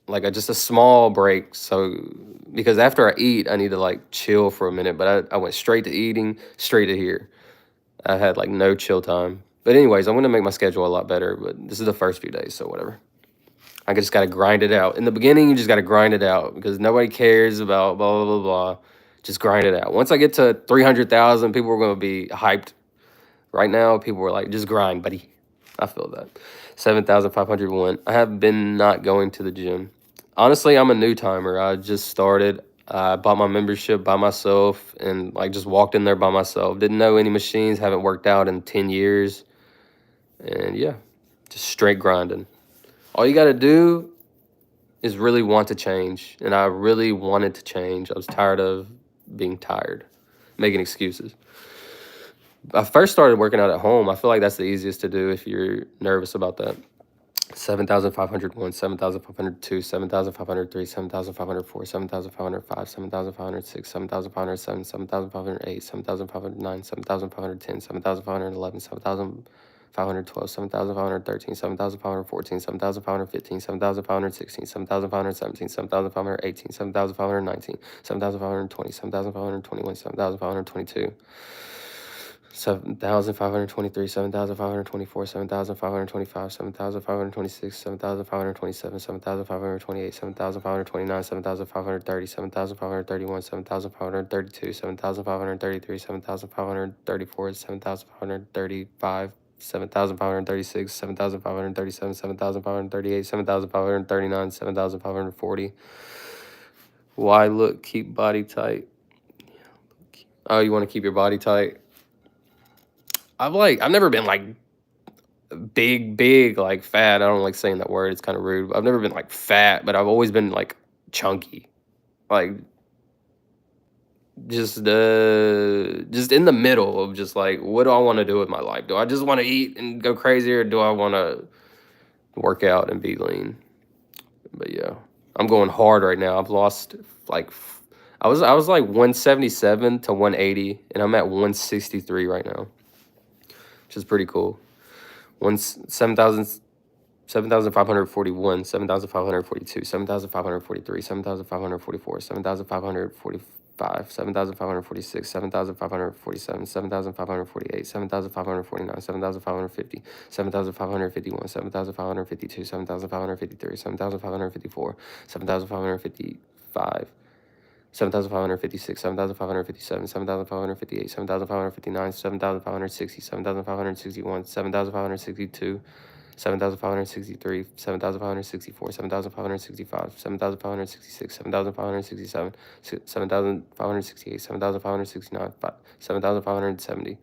like just a small break. So because after I eat, I need to like chill for a minute. But I went straight to eating, straight to here. I had like no chill time. But anyways, I'm gonna make my schedule a lot better. But this is the first few days, so whatever. I just gotta grind it out. In the beginning, you just gotta grind it out because nobody cares about blah blah blah blah. Just grind it out. Once I get to 300,000, people are gonna be hyped. Right now, people are like, just grind, buddy. I feel that. 7,501. I have been not going to the gym. Honestly, I'm a new timer. I just started. I bought my membership by myself and like just walked in there by myself. Didn't know any machines. Haven't worked out in 10 years. And yeah, just straight grinding. All you got to do is really want to change. And I really wanted to change. I was tired of being tired, making excuses. I first started working out at home. I feel like that's the easiest to do if you're nervous about that. 7,501, 7,502, 7,503, 7,504, 7,505, 7,506, 7,507, 7,508, 7,509, 7,510, 7,511, 7,512, 7,513, 7,514, 7,515, 7,516, 7,517, 7,518, 7,519, 7,520, 7,521, 7,522. 7,523, 7,524, 7,525, 7,526, 7,527, 7,528, 7,529, 7,530, 7,531, 7,532, 7,533, 7,534, 7,535, 7,536, 7,537, 7,538, 7,539, 7,540. Why look, keep body tight? Oh, you want to keep your body tight? I've never been like big, like fat. I don't like saying that word. It's kind of rude. I've never been like fat, but I've always been like chunky. Like just in the middle of just like, what do I want to do with my life? Do I just want to eat and go crazy, or do I want to work out and be lean? But yeah, I'm going hard right now. I've lost like I was like 177 to 180, and I'm at 163 right now, which is pretty cool. 7,541, 7,542, 7,543, 7,544, 7,545, 7,546, 7,547, 7,548, 7,549, 7,550, 7,551, 7,552, 7,553, 7,554, 7,555. 7,556, 7,557, 7,558, 7,559, 7,560, 7,561, 7,562, 7,563, 7,564, 7,565, 7,566, 7,567, 7,568, 7,569, 7,570,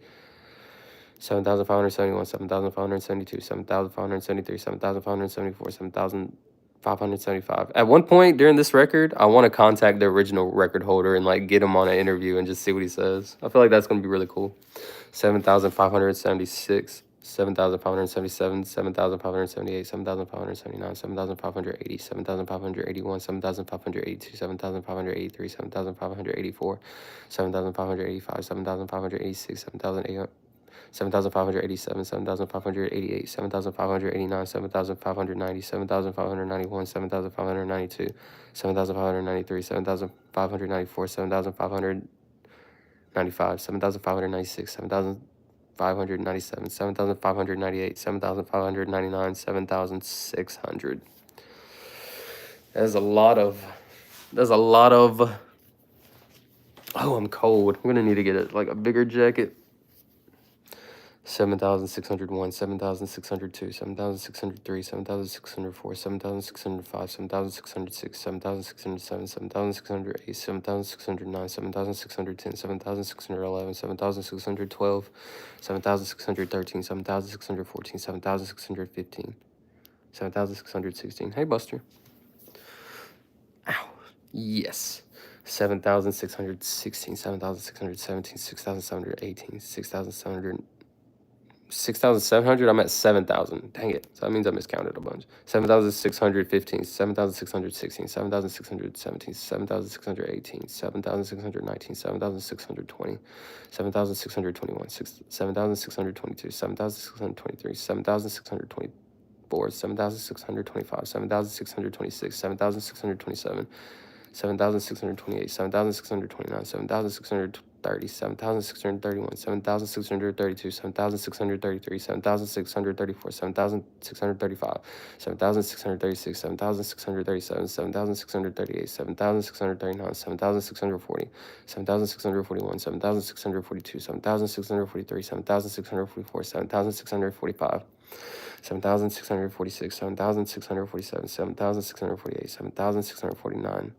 7,571, 7,572, 7,573, 7,574, 7,575. At one point during this record, I want to contact the original record holder and like get him on an interview and just see what he says. I feel like that's going to be really cool. 7,576, 7,577, 7,578, 7,579, 7,580, 7,581, 7,582, 7,583, 7,584, 7,585, 7,586, 7,800. 7,587, 7,588, 7,589, 7,590, 7,591, 7,592, 7,593, 7,594, 7,595, 7,596, 7,597, 7,598, 7,599, 7,600. That's a lot of. Oh, I'm cold. I'm gonna need to get a bigger jacket. 7,601, 7,602, 7,603, 7,604, 7,605, 7,606, 7,607, 7,608, 7,609, 7,610, 7,611, 7,612, 7,613, 7,614, 7,615, 7,616. Hey, Buster. Ow. Yes. 7,616, 7,617, 6,718, 6,700, I'm at 7,000. Dang it. So that means I miscounted a bunch. 7,615, 7,616, 7,617, 7,618, 7,619, 7,620, 7,621, 7,622, 7,623, 7,624, 7,625, 7,626, 7,627, 7,628, 7,629, 7,630, 7,631, 7,632, 7,633, 7,634, 7,635, 7,636, 7,637, 7,638, 7,639, 7,640, 7,641, 7,642, 7,643, 7,644, 7,645, 7,646, 7,647, 7,648, 7,649,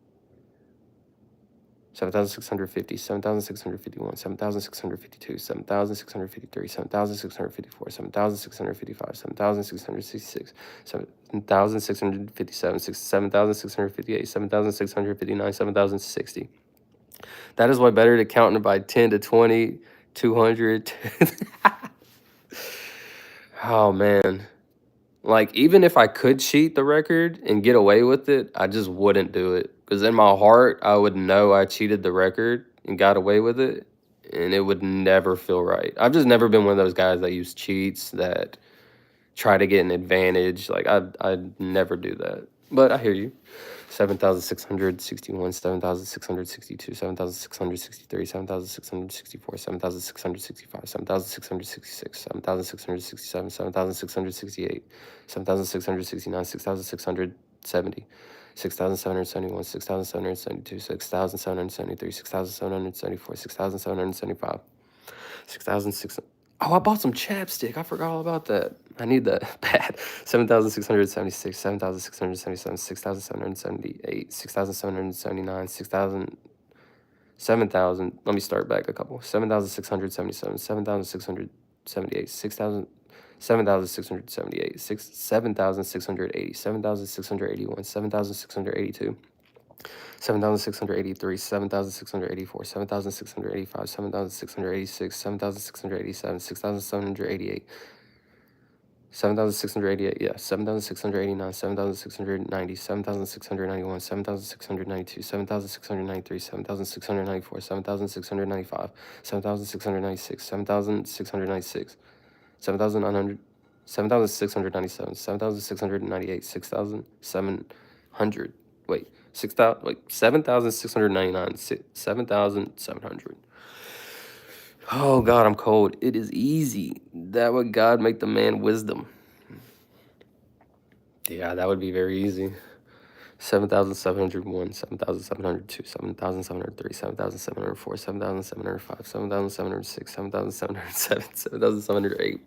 7,650, 7,651, 7,652, 7,653, 7,654, 7,655, 7,666, 7,657, 7,658, 7,659, 7,060. That is why better to count by 10 to 20, 200. Oh, man. Like, even if I could cheat the record and get away with it, I just wouldn't do it. Because in my heart, I would know I cheated the record and got away with it, and it would never feel right. I've just never been one of those guys that use cheats, that try to get an advantage. Like, I'd never do that. But I hear you. 7,661, 7,662, 7,663, 7,664, 7,665, 7,666, 7,667, 7,668, 7,669, 6,670, 6,771, 6,772, 6,773, 6,774, 6,775, 6,600. Oh, I bought some chapstick. I forgot all about that. I need that bad. 7,676, 7,677, 6,778, 6,779, 6,000, 7,000. Let me start back a couple. 7,677, 7,678, 6,000, 7,678, 7,680, 7,681, 7,682. 7,683, 7,684, 7,685, 7,686, 7,687, 6,788, 7,688, yeah, 7,689, 7,690, 7,691, 7,692, 7,693, 7,694, 7,695, 7,696, 7,696, 7,900, 7,697, 7,698, 6,700. Wait, 6,000, like 7,699, 7,700. Oh God, I'm cold. It is easy. That would God make the man wisdom. Yeah, that would be very easy. 7,701, 7,702, 7,703, 7,704, 7,705, 7,706, 7,707, 7,708.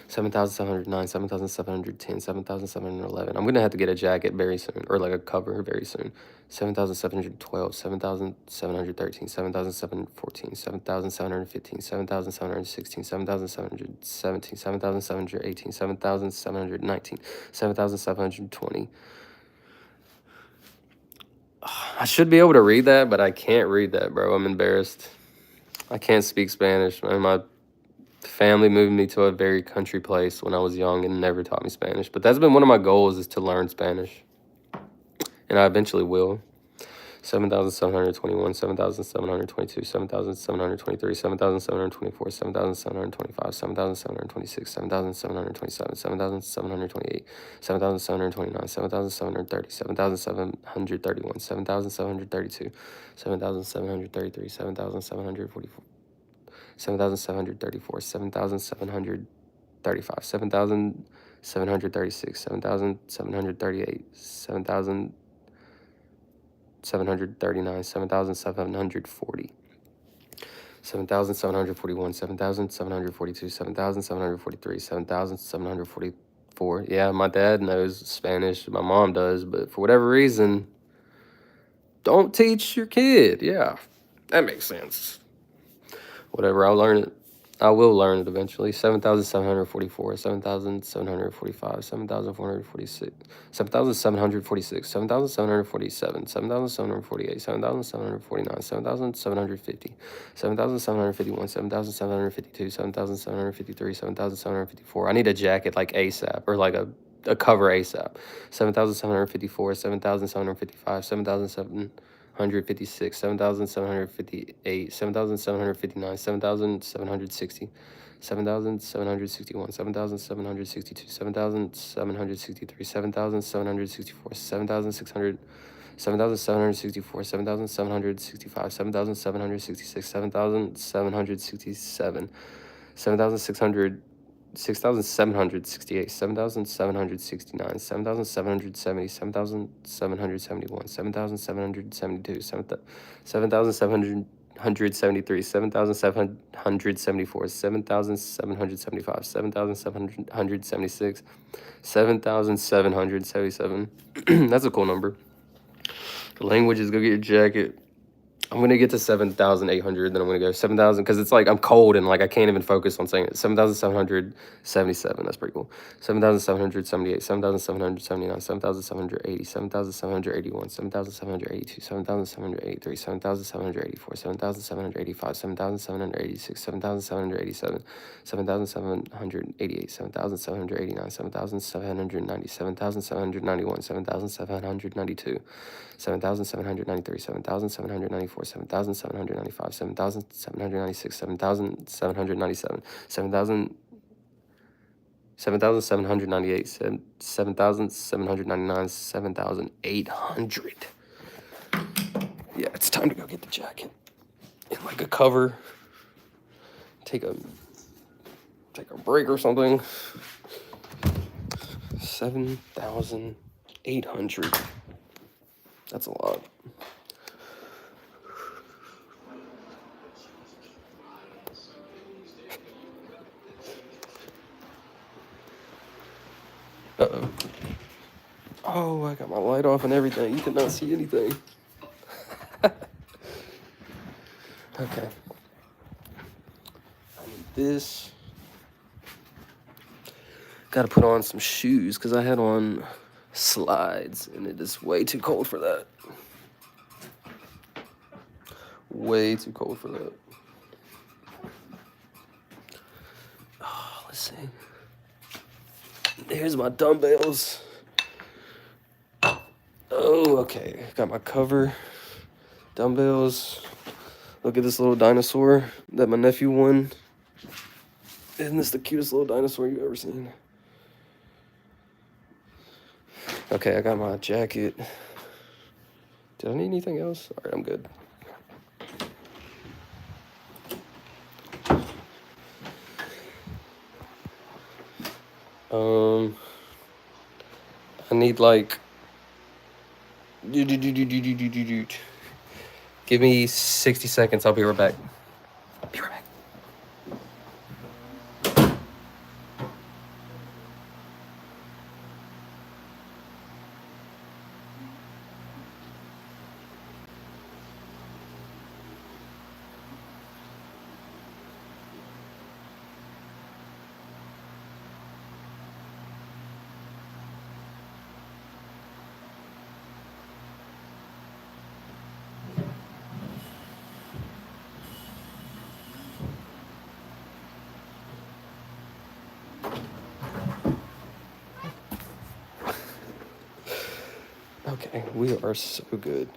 7,709, 7,710, 7,711. I'm gonna have to get a jacket very soon, or like a cover very soon. 7,712, 7,713, 7,714, 7,715, 7,716, 7,717, 7,718, 7,719, 7,720. I should be able to read that, but I can't read that, bro. I'm embarrassed. I can't speak Spanish, man. My family moved me to a very country place when I was young and never taught me Spanish. But that's been one of my goals, is to learn Spanish. And I eventually will. 7,721, 7,722, 7,723, 7,724, 7,725, 7,726, 7,727, 7,728, 7,729, 7,730, 7,731, 7,732, 7,733, 7,744. 7,734, 7,735, 7,736, 7,738, 7,739, 7,740, 7,741, 7,742, 7,743, 7,744. Yeah, my dad knows Spanish, my mom does, but for whatever reason, don't teach your kid. Yeah, that makes sense. Whatever, I'll learn it. I will learn it eventually. 7,744, 7,745, 7,446, 7,746, 7,747, 7,748, 7,749, 7,750, 7,751, 7,752, 7,753, 7,754. I need a jacket like ASAP, or like a cover ASAP. 7,754, 7,755, 7,756, 7,758, 7,759, 7,760, 7,761, 7,762, 7,763, 7,764, 7,600, 7,764, 7,765, 7,766, 7,767, 7,600, 6,768, 7,769, 7,770, 7,771, 7,772, 7,773, 7,774, 7,775, 7,776, 7,777. That's a cool number. The language is go get your jacket. I'm gonna get to 7,800, then I'm gonna go 7,000 because it's like I'm cold and like I can't even focus on saying it. 7,777. That's pretty cool. 7,778, 7,779, 7,780, 7,781, 7,782, 7,783, 7,784, 7,785, 7,786, 7,787, 7,788, 7,789, 7,790, 7,791, 7,792. 7,793, 7,794, 7,795, 7,796, 7,797, 7,798, 7,799, 7,800. Yeah, it's time to go get the jacket. And like a cover. Take a break or something. 7,800. That's a lot. Uh-oh. Oh, I got my light off and everything. You cannot see anything. Okay. I need this. Gotta put on some shoes because I had on slides and it is way too cold for that. Way too cold for that. Oh, let's see. Here's my dumbbells. Oh, okay. Got my cover. Dumbbells. Look at this little dinosaur that my nephew won. Isn't this the cutest little dinosaur you've ever seen? Okay, I got my jacket. Did I need anything else? All right, I'm good. I need like. Give me 60 seconds. I'll be right back. Be right back. Okay, we are so good.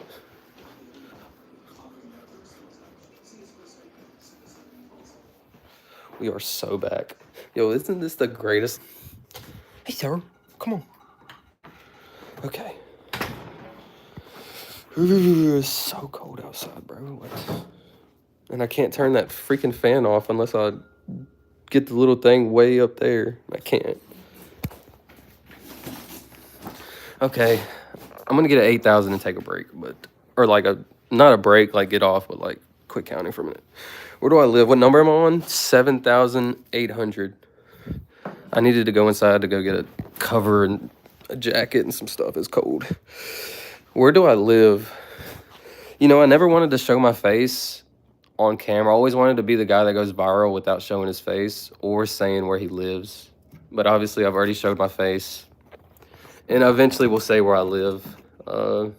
We are so back. Yo, isn't this the greatest? Hey, sir, come on. Okay. Ooh, it's so cold outside, bro. What? And I can't turn that freaking fan off unless I get the little thing way up there. I can't. Okay, I'm gonna get an 8,000 and take a break, or like not a break, like get off, but like quit counting for a minute. Where do I live? What number am I on? 7,800. I needed to go inside to go get a cover and a jacket and some stuff. It's cold. Where do I live? You know, I never wanted to show my face on camera. I always wanted to be the guy that goes viral without showing his face or saying where he lives. But obviously, I've already showed my face. And eventually, we'll say where I live. I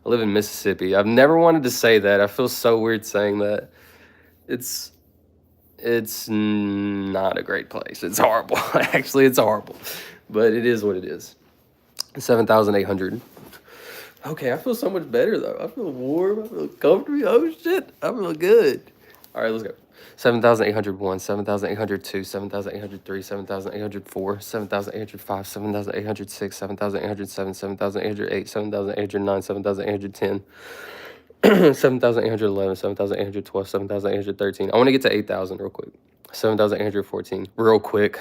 live in Mississippi. I've never wanted to say that. I feel so weird saying that. It's not a great place. It's horrible. Actually, it's horrible. But it is what it is. 7,800. Okay, I feel so much better, though. I feel warm. I feel comfortable. Oh, shit. I feel good. All right, let's go. 7,801, 7,802, 7,803, 7,804, 7,805, 7,806, 7,807, 7,808, 7,809, 7,810, 7,811, 7,812, 7,813. I want to get to 8,000 real quick. 7,814 real quick.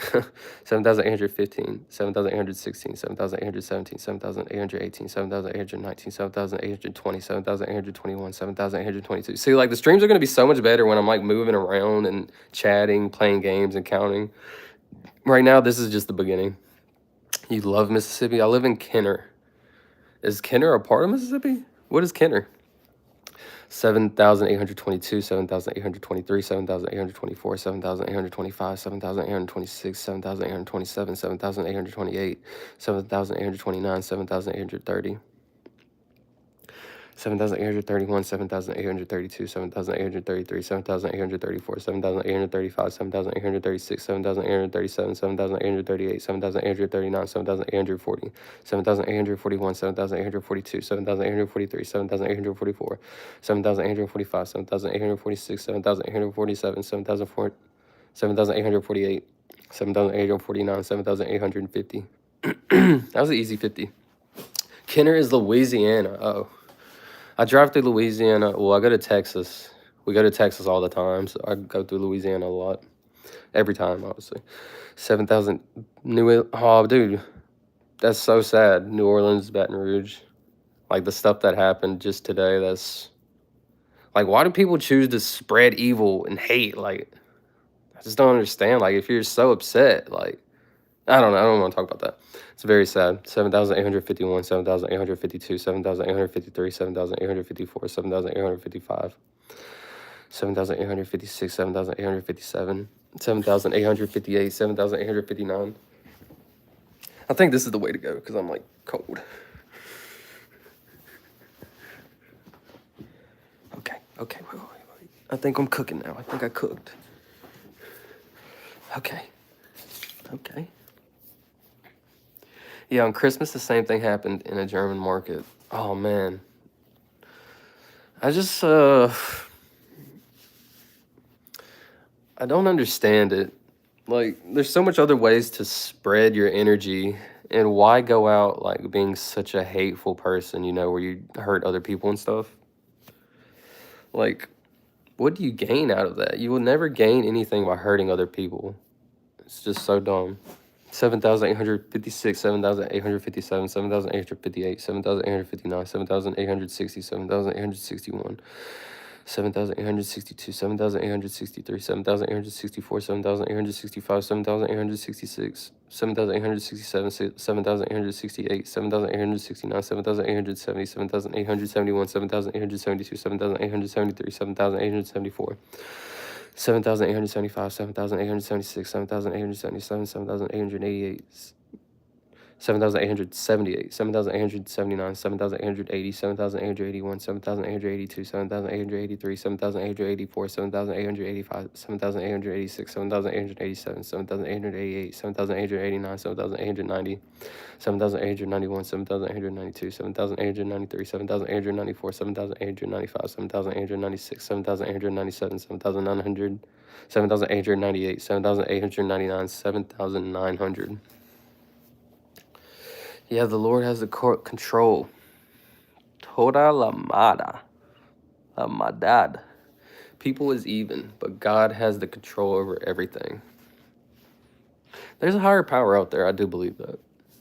7,815, 7,816, 7,817, 7,818, 7,819, 7,820, 7,821, 7,822. See, like the streams are going to be so much better when I'm like moving around and chatting, playing games and counting. Right now, this is just the beginning. You love Mississippi? I live in Kenner. Is Kenner a part of Mississippi? What is Kenner? 7,822, 7,823, 7,824, 7,825, 7,826, 7,827, 7,828, 7,829, 7,830. 7,831, 7,832, 7,833, 7,834, 7,835, 7,836, 7,837, 7,838, 7,839, 7,840, 7,841, 7,842, 7,843, 7,844, 7,845, 7,846, 7,847, 7,848, 7,849, 7,850. That was an easy 50. Kenner is Louisiana. Oh. I drive through Louisiana. Well, I go to Texas. We go to Texas all the time, so I go through Louisiana a lot. Every time, obviously. 7,000 oh, dude. That's so sad. New Orleans, Baton Rouge. Like, the stuff that happened just today, that's... Like, why do people choose to spread evil and hate? Like, I just don't understand. Like, if you're so upset, like... I don't know. I don't want to talk about that. It's very sad. 7,851, 7,852, 7,853, 7,854, 7,855, 7,856, 7,857, 7,858, 7,859. I think this is the way to go because I'm like cold. Okay, wait. I think I'm cooking now. I think I cooked. Okay. Yeah, on Christmas, the same thing happened in a German market. Oh, man. I just, I don't understand it. Like, there's so much other ways to spread your energy, and why go out, like, being such a hateful person, you know, where you hurt other people and stuff? Like, what do you gain out of that? You will never gain anything by hurting other people. It's just so dumb. 7,856, 7,857, 7,858, 7,859, 7,860, 7,861, 7,862, 7,863, 7,864, 7,865, 7,866, 7,867, 7,868, 7,869, 7,870, 7,871, 7,872, 7,873, 7,874. 7,875, 7,876, 7,877, 7,888, 7,878, 7,879, 7,880, 7,881, 7,882, 7,883, 7,884, 7,885, 7,886, 7,887, 7,888, 7,889, 7,890, 7,891, 7,892, 7,893, 7,894, 7,895, 7,896, 7,897, 7,900, 7,898, 7,899, 7,900. Yeah, the Lord has the control. Toda la mada. La madad. People is even, but God has the control over everything. There's a higher power out there. I do believe that.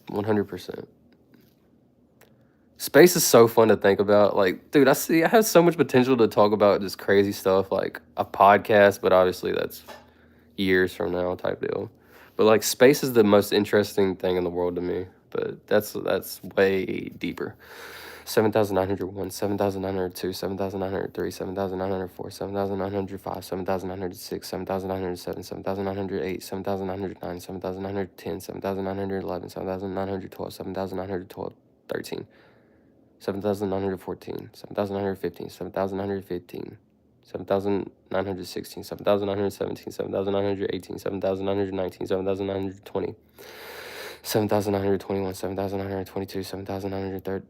100%. Space is so fun to think about. Like, dude, I have so much potential to talk about just crazy stuff, like a podcast, but obviously that's years from now type deal. But like, space is the most interesting thing in the world to me. But that's way deeper. 7,901, 7,902, 7,903, 7,904, 7,905, 7,906, 7,907, 7,908, 7,909, 7,910, 7,911, 7,912, 7,912, 13, 7,914, 7,915, 7,915, 7,916, 7,917, 7,918, 7,919, 7,920, 7,921, 7,922, 7,930,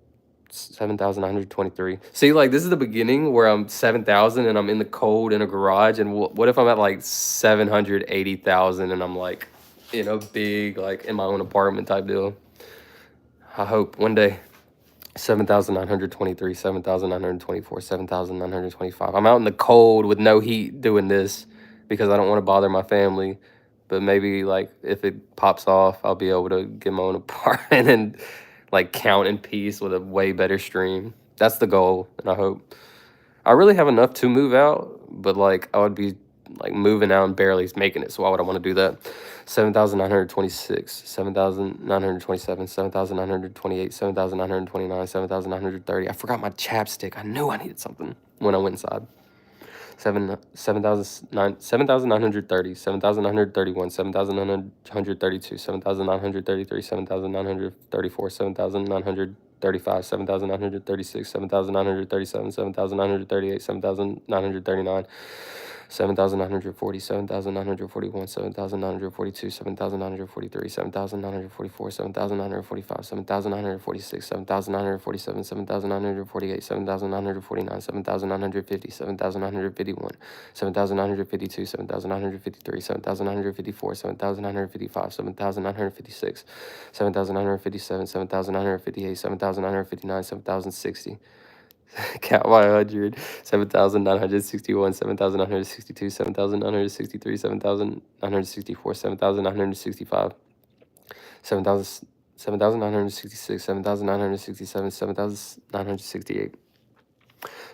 7,923. See, like, this is the beginning where I'm 7,000 and I'm in the cold in a garage. And what if I'm at like 780,000 and I'm like in a big, like, in my own apartment type deal? I hope one day. 7,923, 7,924, 7,925. I'm out in the cold with no heat doing this because I don't want to bother my family. But maybe, like, if it pops off, I'll be able to get my own apartment and, like, count in peace with a way better stream. That's the goal, and I hope. I really have enough to move out, but, like, I would be, like, moving out and barely making it, so why would I want to do that? 7,926, 7,927, 7,928, 7,929, 7,930. I forgot my chapstick. I knew I needed something when I went inside. 7,930, 7,931, 7,932, 7,933, 7,934, 7,935, 7,936, 7,937, 7,938, 7,939, 7,940, 7,941, 7,942, 7,943, 7,944, 7,945, 7,946, 7,947, 7,948, 7,949, 7,950, 7,951, 7,952, 7,953, 7,954, 7,955, 7,956, 7,957, 7,958, 7,959, 7,060. Count by 100, 7,961, 7,962, 7,963, 7,964, 7,965, 7,966, 7,967, 7,968.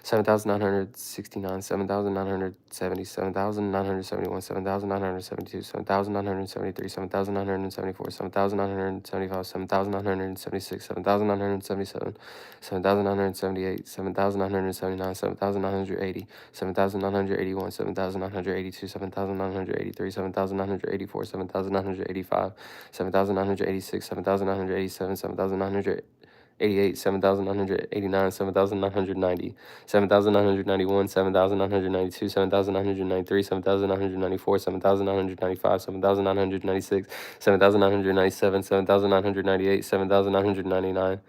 7,969, 7,970, 7,971, 7,972, 7,973, 7,974, 7,975, 7,976, 7,977, 7,978, 7,979, 7,980, 7,981, 7,982, 7,983, 7,984, 7,985, 7,986, 7,987, 7,988, 7,989, 7,990, 7,991, 7,992, 7,993, 7,994, 7,995, 7,996, 7,997, 7,998, 7,999,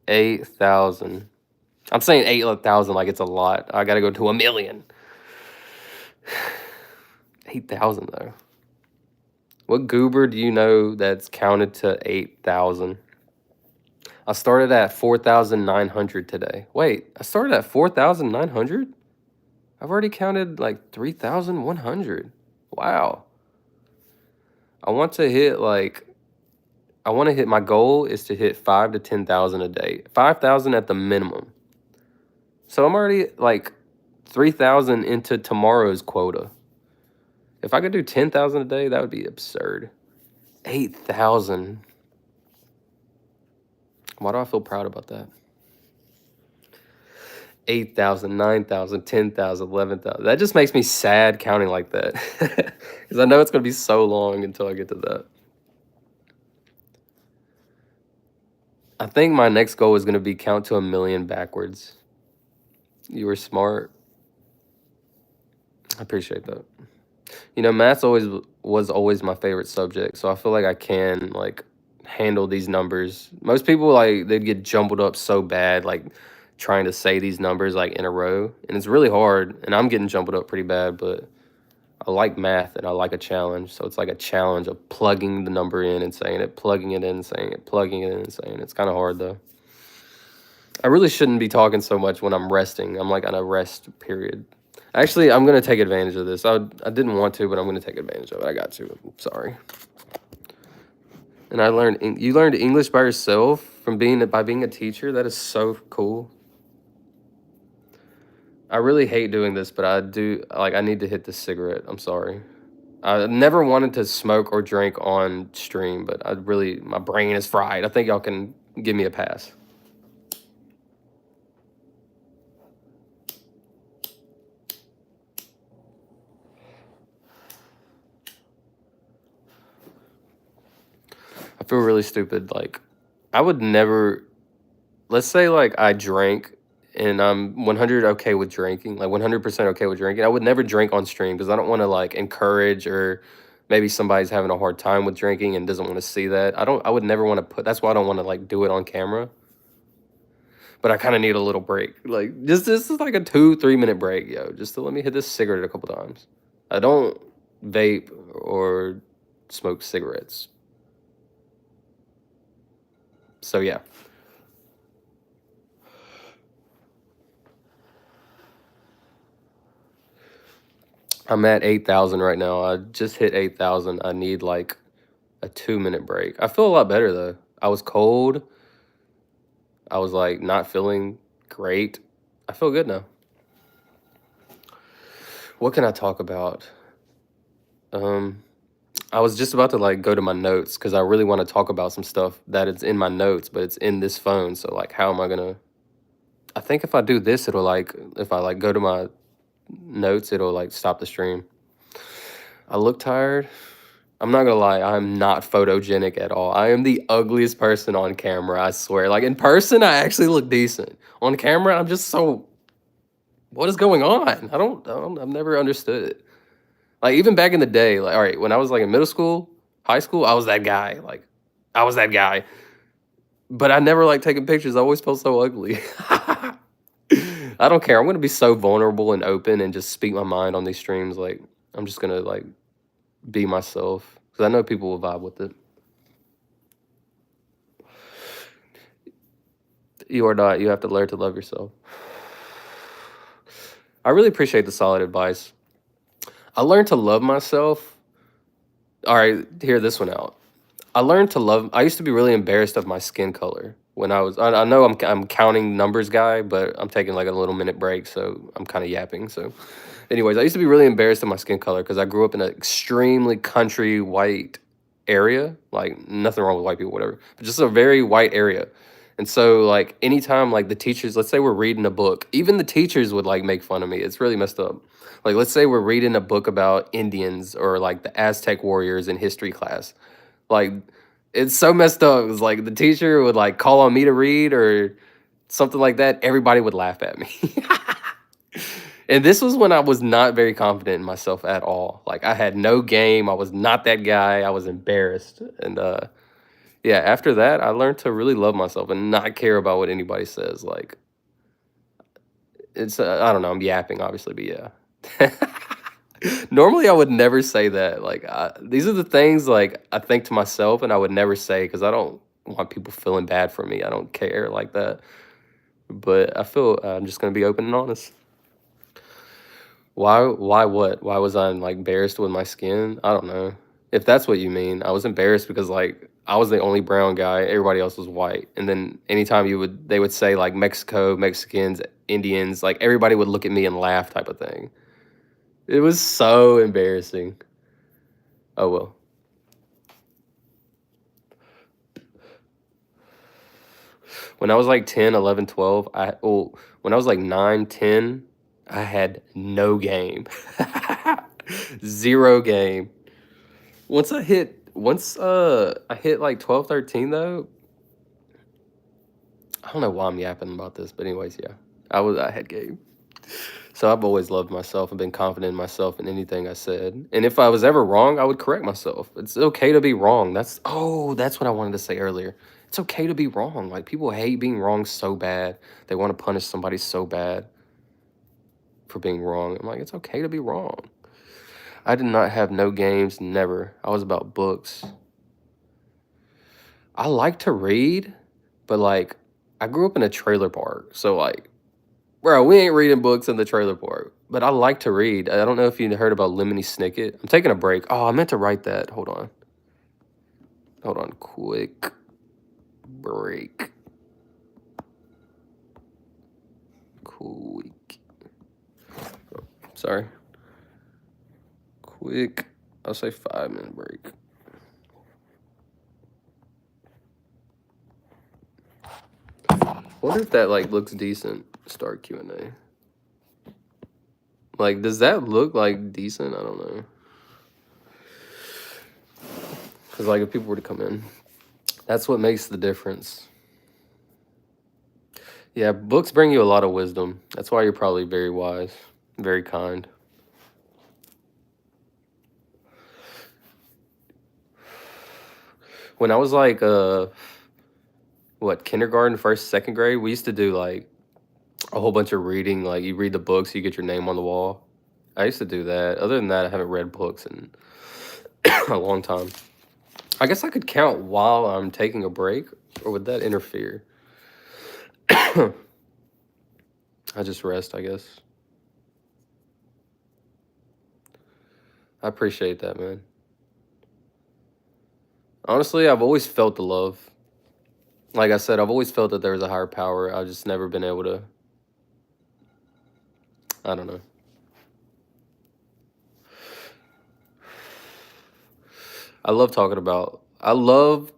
8,000. I'm saying 8,000 like it's a lot. I gotta go to 1,000,000. 8,000 though. What goober do you know that's counted to 8,000? I started at 4,900 today. Wait, I started at 4,900? I've already counted like 3,100. Wow. I want to hit my goal is to hit 5 to 10,000 a day. 5,000 at the minimum. So I'm already like 3,000 into tomorrow's quota. If I could do 10,000 a day, that would be absurd. 8,000. Why do I feel proud about that? 8,000, 9,000, 10,000, 11,000. That just makes me sad counting like that. Because I know it's going to be so long until I get to that. I think my next goal is going to be count to 1,000,000 backwards. You were smart. I appreciate that. You know, math was always my favorite subject, so I feel like I can, like, handle these numbers. Most people, like, they'd get jumbled up so bad, like, trying to say these numbers, like, in a row, and it's really hard, and I'm getting jumbled up pretty bad, but I like math, and I like a challenge, so it's like a challenge of plugging the number in and saying it, plugging it in, saying it, plugging it in and saying it. It's kind of hard, though. I really shouldn't be talking so much when I'm resting. I'm, like, on a rest period. Actually, I'm going to take advantage of this. I didn't want to, but I'm going to take advantage of it. I got to. I'm sorry. And you learned English by yourself by being a teacher? That is so cool. I really hate doing this, but I do, like, I need to hit the cigarette. I'm sorry. I never wanted to smoke or drink on stream, but my brain is fried. I think y'all can give me a pass. I feel really stupid. Like, I would never, let's say, like, I drank and I'm 100 okay with drinking, like 100% okay with drinking. I would never drink on stream because I don't want to, like, encourage, or maybe somebody's having a hard time with drinking and doesn't want to see that. I would never want to that's why I don't want to, like, do it on camera. but I kind of need a little break. Like, just this is like a 2-3 minute break, yo, just to let me hit this cigarette a couple times. I don't vape or smoke cigarettes. So yeah. I'm at 8,000 right now. I just hit 8,000. I need like a 2-minute break. I feel a lot better though. I was cold. I was like not feeling great. I feel good now. What can I talk about? I was just about to like go to my notes because I really want to talk about some stuff that is in my notes, but it's in this phone. So like, how am I gonna? I think if I do this, it'll like if I like go to my notes, it'll like stop the stream. I look tired. I'm not gonna lie, I'm not photogenic at all. I am the ugliest person on camera, I swear. Like in person, I actually look decent. On camera, I'm just so. What is going on? I've never understood it. Like even back in the day, like all right, when I was like in middle school, high school, I was that guy. Like I was that guy. But I never like taking pictures. I always felt so ugly. I don't care. I'm gonna be so vulnerable and open and just speak my mind on these streams. Like I'm just gonna like be myself because I know people will vibe with it. You are not. You have to learn to love yourself. I really appreciate the solid advice. I learned to love myself. All right, hear this one out. I learned to love. I used to be really embarrassed of my skin color when I was. I know I'm counting numbers guy, but I'm taking like a little minute break, so I'm kind of yapping. So, anyways, I used to be really embarrassed of my skin color because I grew up in an extremely country white area. Like nothing wrong with white people, whatever, but just a very white area. And so, like anytime, like the teachers, let's say we're reading a book, even the teachers would like make fun of me. It's really messed up. Like let's say we're reading a book about Indians or like the Aztec warriors in history class. Like, it's so messed up. It's like the teacher would like call on me to read or something like that. Everybody would laugh at me. And this was when I was not very confident in myself at all. Like I had no game. I was not that guy. I was embarrassed. And yeah, after that, I learned to really love myself and not care about what anybody says. Like it's I don't know, I'm yapping obviously, but yeah. Normally, I would never say that. Like, these are the things like I think to myself, and I would never say because I don't want people feeling bad for me. I don't care like that. But I feel I'm just gonna be open and honest. Why? Why? What? Why was I like embarrassed with my skin? I don't know. If that's what you mean, I was embarrassed because like I was the only brown guy. Everybody else was white. And then anytime they would say like Mexico, Mexicans, Indians, like everybody would look at me and laugh, type of thing. It was so embarrassing. Oh well. When I was like 10, 11, 12, when I was like 9, 10, I had no game. Zero game. Once I hit like 12, 13 though, I don't know why I'm yapping about this, but anyways, yeah. I had game. So I've always loved myself and been confident in myself in anything I said. And if I was ever wrong, I would correct myself. It's okay to be wrong. That's what I wanted to say earlier. It's okay to be wrong. Like people hate being wrong so bad. They want to punish somebody so bad for being wrong. I'm like, it's okay to be wrong. I did not have no games, never. I was about books. I like to read, but like I grew up in a trailer park. So like bro, we ain't reading books in the trailer park. But I like to read. I don't know if you heard about Lemony Snicket. I'm taking a break. Oh, I meant to write that. Hold on. Hold on. Quick break. Quick. Oh, sorry. Quick. I'll say 5-minute break. Wonder if that like looks decent. Start Q&A. Like, does that look like decent? I don't know. Because like if people were to come in, that's what makes the difference. Yeah, books bring you a lot of wisdom. That's why you're probably very wise, very kind. When I was like what, kindergarten, first, second grade, we used to do like a whole bunch of reading. Like you read the books, you get your name on the wall. I used to do that. Other than that, I haven't read books in a long time. I guess I could count while I'm taking a break, or would that interfere? I just rest, I guess. I appreciate that, man. Honestly, I've always felt the love. Like I said, I've always felt that there was a higher power. I've just never been able to. I don't know. I love talking about. I love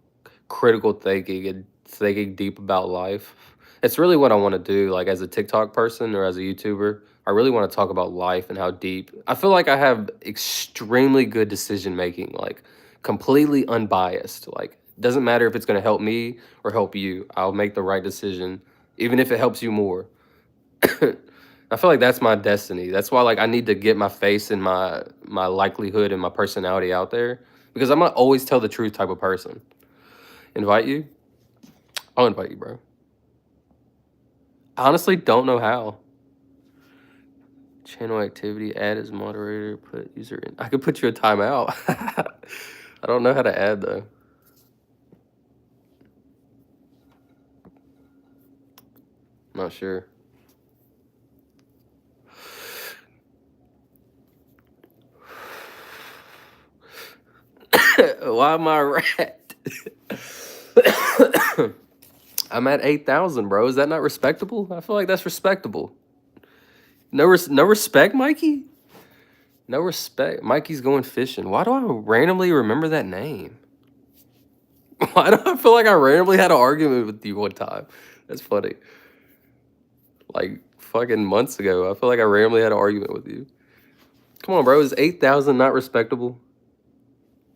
critical thinking and thinking deep about life. It's really what I want to do. Like as a TikTok person or as a YouTuber, I really want to talk about life and how deep. I feel like I have extremely good decision making. Like completely unbiased. Like doesn't matter if it's going to help me or help you. I'll make the right decision, even if it helps you more. I feel like that's my destiny. That's why like I need to get my face and my likelihood and my personality out there because I'm gonna always tell the truth type of person. Invite you? I'll invite you, bro. I honestly don't know how. Channel activity, add as moderator, put user in. I could put you a timeout. I don't know how to add though. Not sure. Why am I a rat? I'm at 8,000, bro. Is that not respectable? I feel like that's respectable. No respect, Mikey? No respect. Mikey's going fishing. Why do I randomly remember that name? Why do I feel like I randomly had an argument with you one time? That's funny. Like fucking months ago, I feel like I randomly had an argument with you. Come on, bro. Is 8,000 not respectable?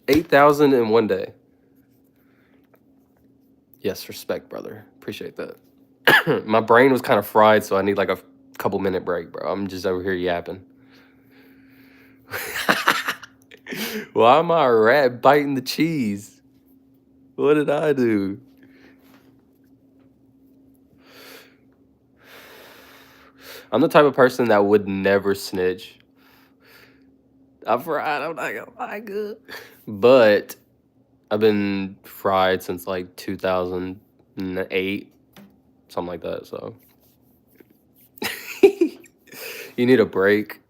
8,000 in one day. Yes, respect, brother. Appreciate that. My brain was kind of fried, so I need like a couple minute break, bro. I'm just over here yapping. Why am I a rat biting the cheese? What did I do? I'm the type of person that would never snitch. I'm fried. I'm not gonna lie, good. But I've been fried since like 2008, something like that. So you need a break.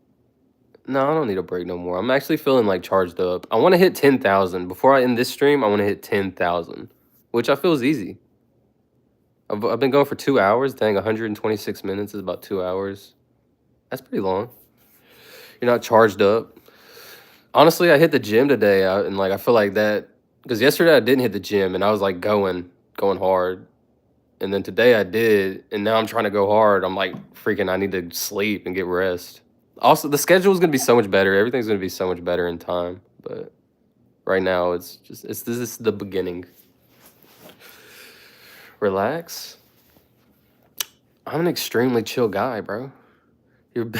No, I don't need a break no more. I'm actually feeling like charged up. I want to hit 10,000 before I end this stream. I want to hit 10,000, which I feel is easy. I've been going for 2 hours. Dang, 126 minutes is about 2 hours. That's pretty long. You're not charged up. Honestly, I hit the gym today, and like I feel like that because yesterday I didn't hit the gym, and I was like going hard, and then today I did, and now I'm trying to go hard. I'm like freaking. I need to sleep and get rest. Also, the schedule is gonna be so much better. Everything's gonna be so much better in time. But right now, it's just this is the beginning. Relax. I'm an extremely chill guy, bro. You're,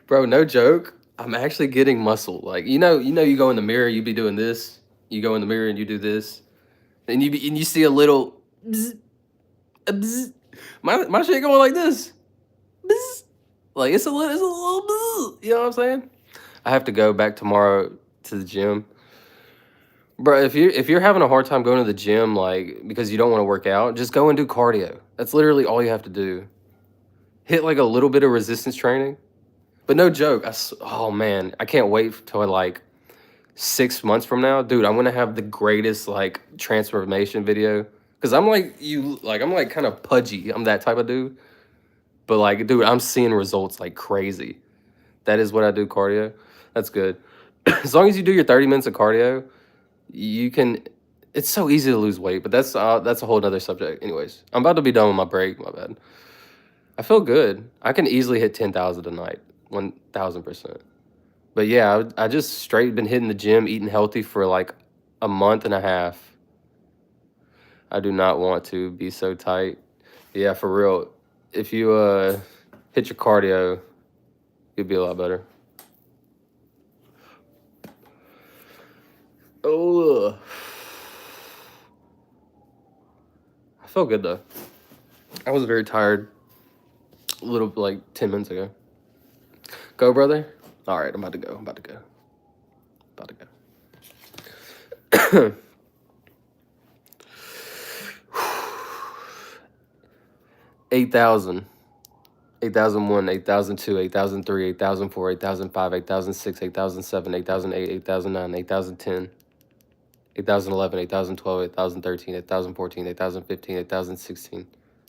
bro. No joke. I'm actually getting muscle. Like you go in the mirror. You be doing this. You go in the mirror and you do this, and you see a little. Bzz, bzz. My shit going like this. Bzz. Like it's a little. Bzz. You know what I'm saying? I have to go back tomorrow to the gym. Bro, if you're having a hard time going to the gym, like because you don't want to work out, just go and do cardio. That's literally all you have to do. Hit like a little bit of resistance training, but no joke. Oh man, I can't wait till like 6 months from now, dude. I'm gonna have the greatest like transformation video because I'm like kind of pudgy. I'm that type of dude, but like, dude, I'm seeing results like crazy. That is what I do cardio. That's good. As long as you do your 30 minutes of cardio, you can. It's so easy to lose weight, but that's a whole nother subject. Anyways, I'm about to be done with my break. My bad. I feel good. I can easily hit 10,000 a night, 1,000%. But yeah, I just straight been hitting the gym, eating healthy for like a month and a half. I do not want to be so tight. Yeah, for real. If you hit your cardio, you'll be a lot better. Oh. felt good though. I was very tired a little like 10 minutes ago. Go, brother. All right, I'm about to go. About to go. 8,000. 8,001, 8,002, 8,003, 8,004, 8,005, 8,006, 8,007, 8,008, 8,009, 8,010, 8,011, 8,012, 8,013, 8,014, 8,015, 8,016,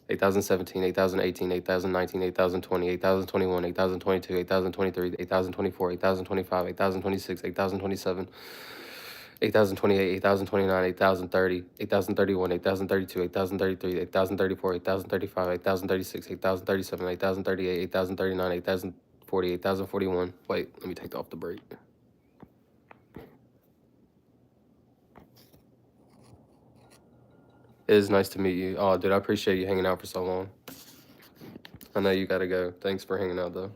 8,017, 8,018, 8,019, 8,020, 8,021, 8,022, 8,023, 8,024, 8,025, 8,026, 8,027, 8,028, 8,029, 8,030, 8,031, 8,032, 8,033, 8,034, 8,035, 8,036, 8,037, 8,038, 8,039, 8,040, 8,041. Wait, let me take off the break. It is nice to meet you. Oh, dude, I appreciate you hanging out for so long. I know you gotta go. Thanks for hanging out, though.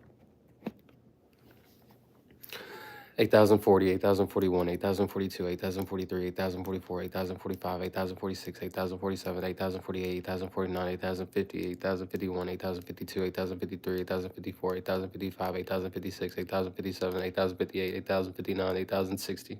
8,040, 8,041, 8,042, 8,043, 8,044, 8,045, 8,046, 8,047, 8,048, 8,049, 8,050, 8,051, 8,052, 8,053, 8,054, 8,055, 8,056, 8,057, 8,058, 8,059, 8,060.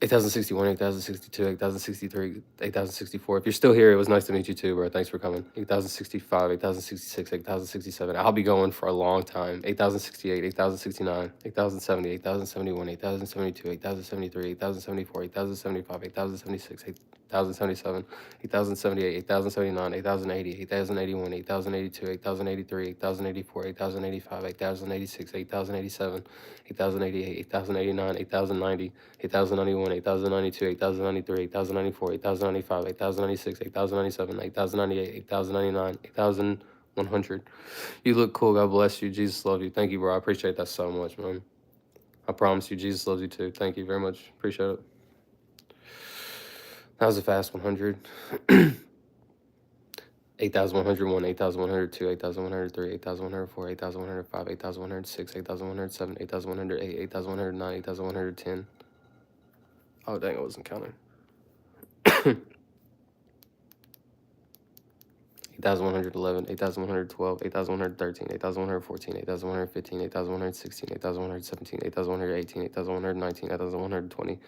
8,061, 8,062, 8,063, 8,064. If you're still here, it was nice to meet you too, bro. Thanks for coming. 8,065, 8,066, 8,067. I'll be going for a long time. 8,068, 8,069, 8,070, 8,071, 8,072, 8,073, 8,074, 8,075, 8,076, 8,077, 8,078, 8,079, 8,080, 8,081, 8,082, 8,083, 8,084, 8,085, 8,086, 8,087, 8,088, 8,089, 8,090, 8,091, 8,092, 8,093, 8,094, 8,095, 8,096, 8,097, 8,098, 8,099, 8,100. You look cool. God bless you. Jesus love you. Thank you, bro. I appreciate that so much, man. I promise you, Jesus loves you too. Thank you very much. Appreciate it. That was a fast 100. 8,101, 8,102, 8,103, 8,104, 8,105, 8,106, 8,107, 8,108, 8,109, 8,110. Oh, dang, I wasn't counting. 8,111, 8,112, 8,113, 8,114, 8,115, 8,116, 8,117, 8,118, 8,119, 8,120,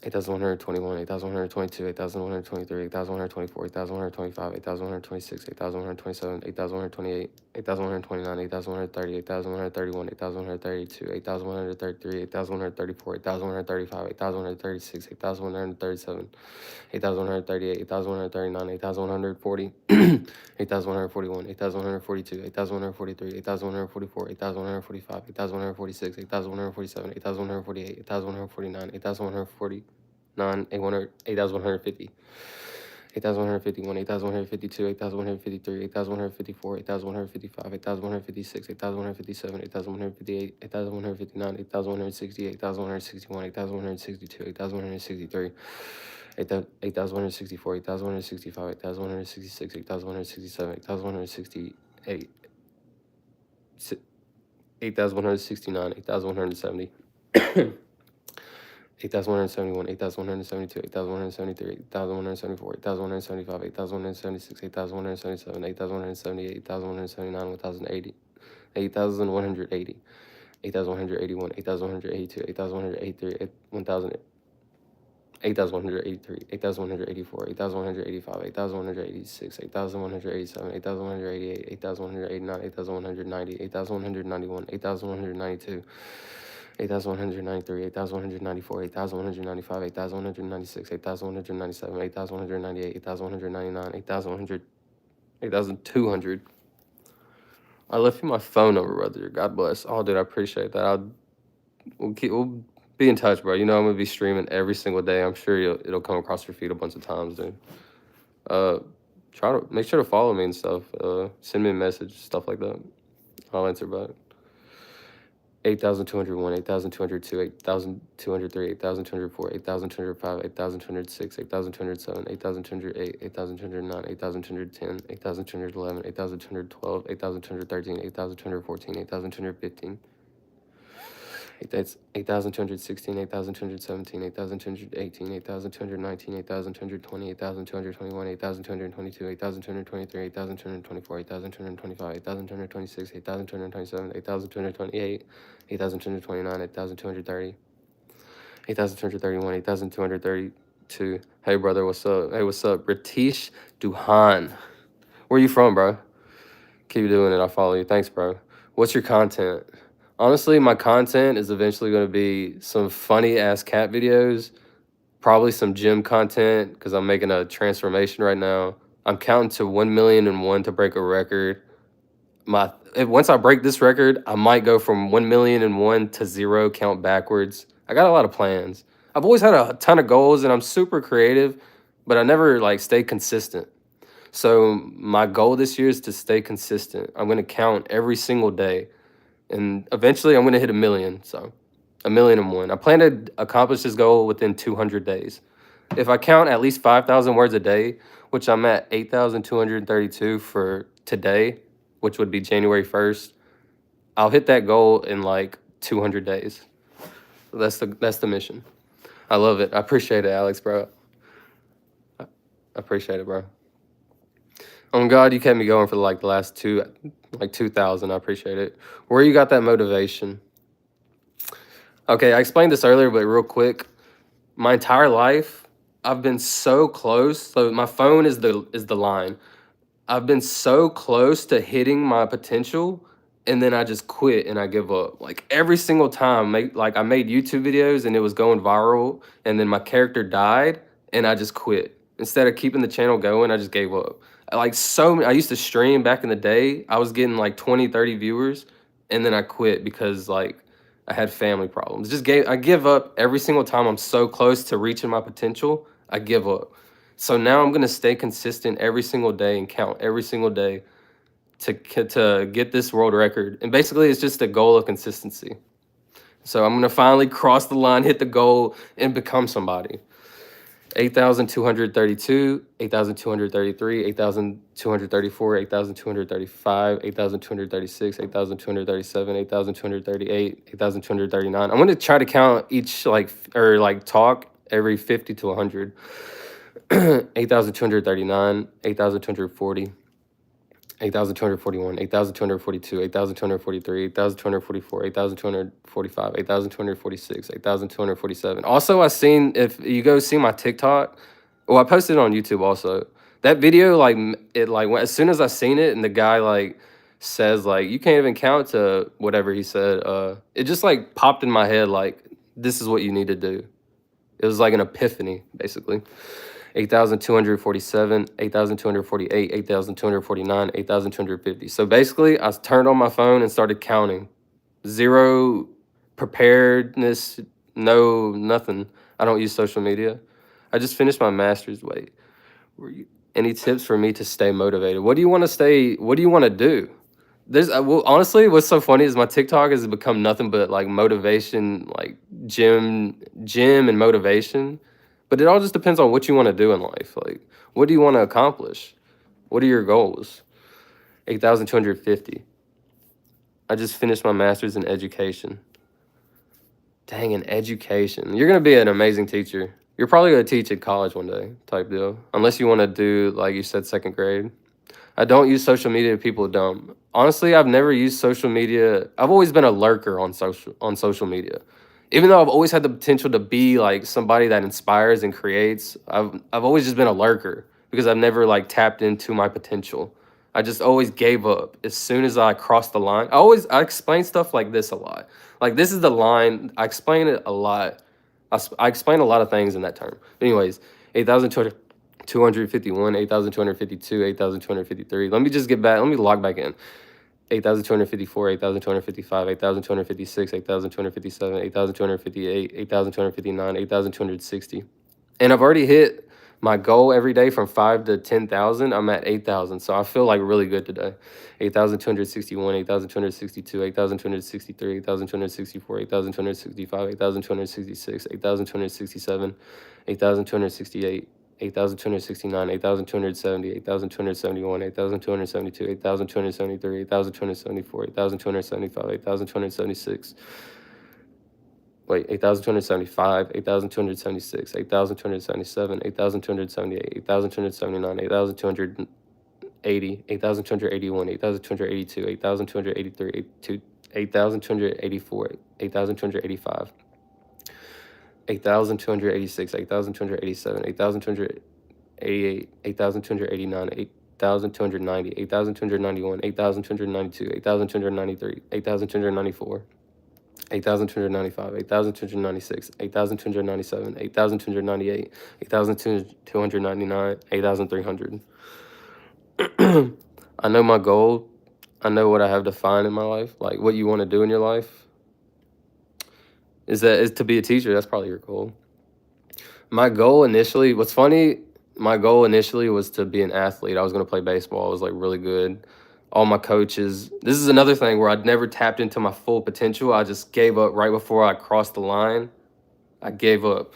8,121, 8,122, 8,123, 8,124, 8,125, 8,126, 8,127, 8,128, 8,129, 8,130, 8,131, 8,132, 8,133, 8,134, 8,135, 8,136, 8,137, 8,138, 8,139, 8,140, 8,141, 8,142, 8,143, 8,144, 8,145, 8,146, 8,147, 8,148, 8,149, 8,149, 8,150, 8,151, 8,152, 8,153, 8,154, 8,155, 8,156, 8,157, 8,158, 8,159, 8,160, 8,161, 8,162, 8,163, 8,164, 8,165, 8,166, 8,167, 8,168, 8,169, 8,170. 8,171, 8,172, 8,173, 8,174, 8,175, 8,176, 8,177, 8,178, 8,179, 1,080, 8,180, 8,181, 8,182, 8,183, 1,000, 8,183, 8,184, 8,185, 8,186, 8,187, 8,188, 8,189, 8,190, 8,191, 8,192, 8,193, 8,194, 8,195, 8,196, 8,197, 8,198, 8,199, 8,100, 8,200. I left you my phone number, brother. God bless. Oh, dude, I appreciate that. We'll be in touch, bro. You know I'm gonna be streaming every single day. I'm sure it'll come across your feed a bunch of times, dude. Try to make sure to follow me and stuff. Send me a message, stuff like that. I'll answer back. 8,201, 8,202, 8,203, 8,204, 8,205, 8,206, 8,207, 8,208, 8,209, 8,210, 8,211, 8,212, 8,213, 8,214, 8,215, 8,216, 8,217, 8,218, 8,219, 8,220, 8,221, 8,222, 8,223, 8,224, 8,225, 8,226, 8,227, 8,228, 8,229, 8,230, 8,231, 8,232. Hey, brother, what's up? Hey, what's up? Ratish Duhan. Where you from, bro? Keep doing it. I'll follow you. Thanks, bro. What's your content? Honestly, my content is eventually going to be some funny ass cat videos, probably some gym content because I'm making a transformation right now. I'm counting to 1,000,001 to break a record. Once I break this record, I might go from 1,000,001 to 0, count backwards. I got a lot of plans. I've always had a ton of goals and I'm super creative, but I never like stay consistent. So my goal this year is to stay consistent. I'm going to count every single day. And eventually I'm going to hit 1,000,000. So 1,000,001. I plan to accomplish this goal within 200 days. If I count at least 5,000 words a day, which I'm at 8,232 for today, which would be January 1st, I'll hit that goal in like 200 days. So that's the mission. I love it. I appreciate it, Alex, bro. I appreciate it, bro. Oh God, you kept me going for like the last 2,000. I appreciate it. Where you got that motivation? Okay, I explained this earlier, but real quick, my entire life, I've been so close. So my phone is the line. I've been so close to hitting my potential, and then I just quit and I give up. Like every single time, I made YouTube videos and it was going viral, and then my character died, and I just quit. Instead of keeping the channel going, I just gave up. I used to stream back in the day. I was getting like 20, 30 viewers, and then I quit because like I had family problems. I give up every single time I'm so close to reaching my potential. I give up. So now I'm gonna stay consistent every single day and count every single day to get this world record. And basically, it's just a goal of consistency. So I'm gonna finally cross the line, hit the goal, and become somebody. 8,232, 8,233, 8,234, 8,235, 8,236, 8,237, 8,238, 8,239. I'm gonna try to count each talk every 50 to 100. 8,239, 8,240, 8,241, 8,242, 8,243, 8,244, 8,245, 8,246, 8,247. Also, if you go see my TikTok, well, I posted it on YouTube also. That video, as soon as I seen it and the guy says you can't even count to whatever he said, it just popped in my head this is what you need to do. It was like an epiphany, basically. 8,247, 8,248, 8,249, 8,250. So basically, I turned on my phone and started counting. Zero preparedness, no nothing. I don't use social media. I just finished my master's. Wait, any tips for me to stay motivated? What do you want to do? Honestly, what's so funny is my TikTok has become nothing but motivation, gym and motivation. But it all just depends on what you want to do in life. What do you want to accomplish? What are your goals? 8,250. I just finished my master's in education. Dang, in education. You're going to be an amazing teacher. You're probably going to teach at college one day type deal. Unless you want to do, like you said, second grade. I don't use social media. People don't. Honestly, I've never used social media. I've always been a lurker on social media. Even though I've always had the potential to be somebody that inspires and creates, I've always just been a lurker because I've never tapped into my potential. I just always gave up as soon as I crossed the line. I explain stuff like this a lot. This is the line. I explain it a lot. I explain a lot of things in that term. Anyways, 8,251, 8,252, 8,253. Let me just get back. Let me log back in. 8,254, 8,255, 8,256, 8,257, 8,258, 8,259, 8,260. And I've already hit my goal every day from 5 to 10,000. I'm at 8,000. So I feel really good today. 8,261, 8,262, 8,263, 8,264, 8,265, 8,266, 8,267, 8,268. 8,269, 8,270, 8,271, 8,272, 8,273, 8,274, 8,275, 8,276, Wait, 8,275, 8,276, 8,277, 8,278, 8,279, 8,280, 8,281, 8,282, 8,283, 8,284, 8,285, 8,286, 8,287, 8,288, 8,289, 8,290, 8,291, 8,292, 8,293, 8,294. 8,295, 8,296, 8,297, 8,298, 8,299, 8,300. I know my goal. I know what I have defined in my life, like what you want to do in your life. Is to be a teacher. That's probably your goal. My goal initially, what's funny, my goal initially was to be an athlete. I was going to play baseball. I was like really good. All my coaches, this is another thing where I'd never tapped into my full potential. I just gave up right before I crossed the line. I gave up.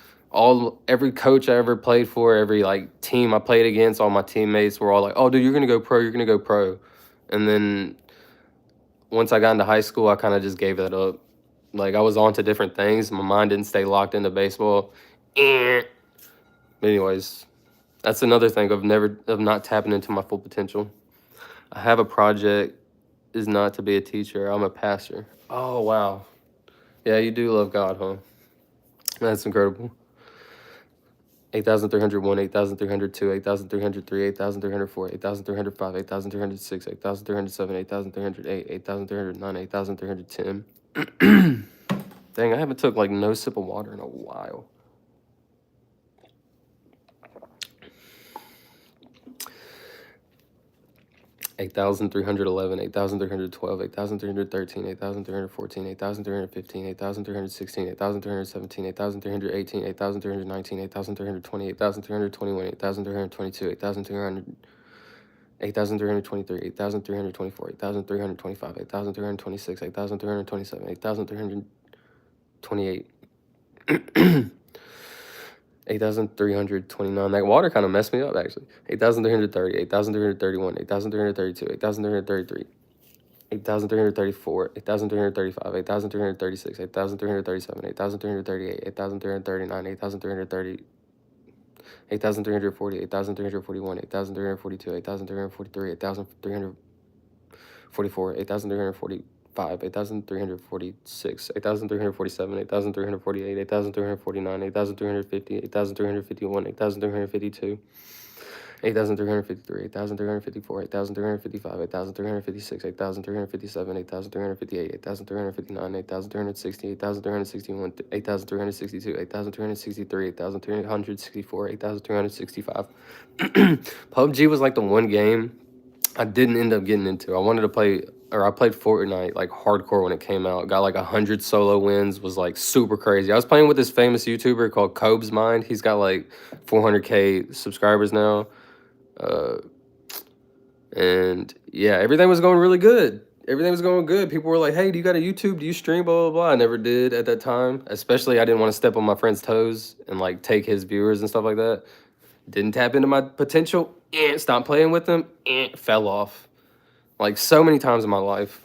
Every coach I ever played for, every like team I played against, all my teammates were all like, "Oh, dude, you're gonna go pro. You're gonna go pro." And then once I got into high school, I kind of just gave that up. Like I was on to different things. My mind didn't stay locked into baseball. But anyways, that's another thing of not tapping into my full potential. I have a project is not to be a teacher. I'm a pastor. Oh wow. Yeah, you do love God, huh? That's incredible. 8,301, 8,302, 8,303, 8,304, 8,305, 8,306, 8,307, 8,308, 8,309, 8,310. Dang, I haven't took like no sip of water in a while. 8,311, 8,312, 8,313, 8,314, 8,315, 8,316, 8,317, 8,318, 8,319, 8,320, 8,321, 8,322, 8,300, 8,323, 8,324, 8,325, 8,326, 8,327, 8,328. 8,329. That water kind of messed me up, actually. 8,330, 8,331, 8,332, 8,333, 8,334, 8,335, 8,336, 8,337, 8,338, 8,339, 8,330, 8,340, 8,341, 8,342, 8,343, 8,344, 8,345, 8,346, 8,347, 8,348, 8,349, 8,350, 8,351, 8,352, 8,353, 8,354, 8,355, 8,356, 8,357, 8,358, 8,359, 8,360, 8,361, 8,362, 8,363, 8,364, 8,365. PUBG was like the one game I didn't end up getting into. I wanted to play, or I played Fortnite like hardcore when it came out. Got like 100 solo wins, was like super crazy. I was playing with this famous YouTuber called Cobe's Mind. He's got like 400K subscribers now. And yeah, everything was going really good. Everything was going good. People were like, "Hey, do you got a YouTube? Do you stream?" Blah, blah, blah. I never did at that time. Especially I didn't want to step on my friend's toes and like take his viewers and stuff like that. Didn't tap into my potential. Stopped playing with them. Fell off. Like so many times in my life.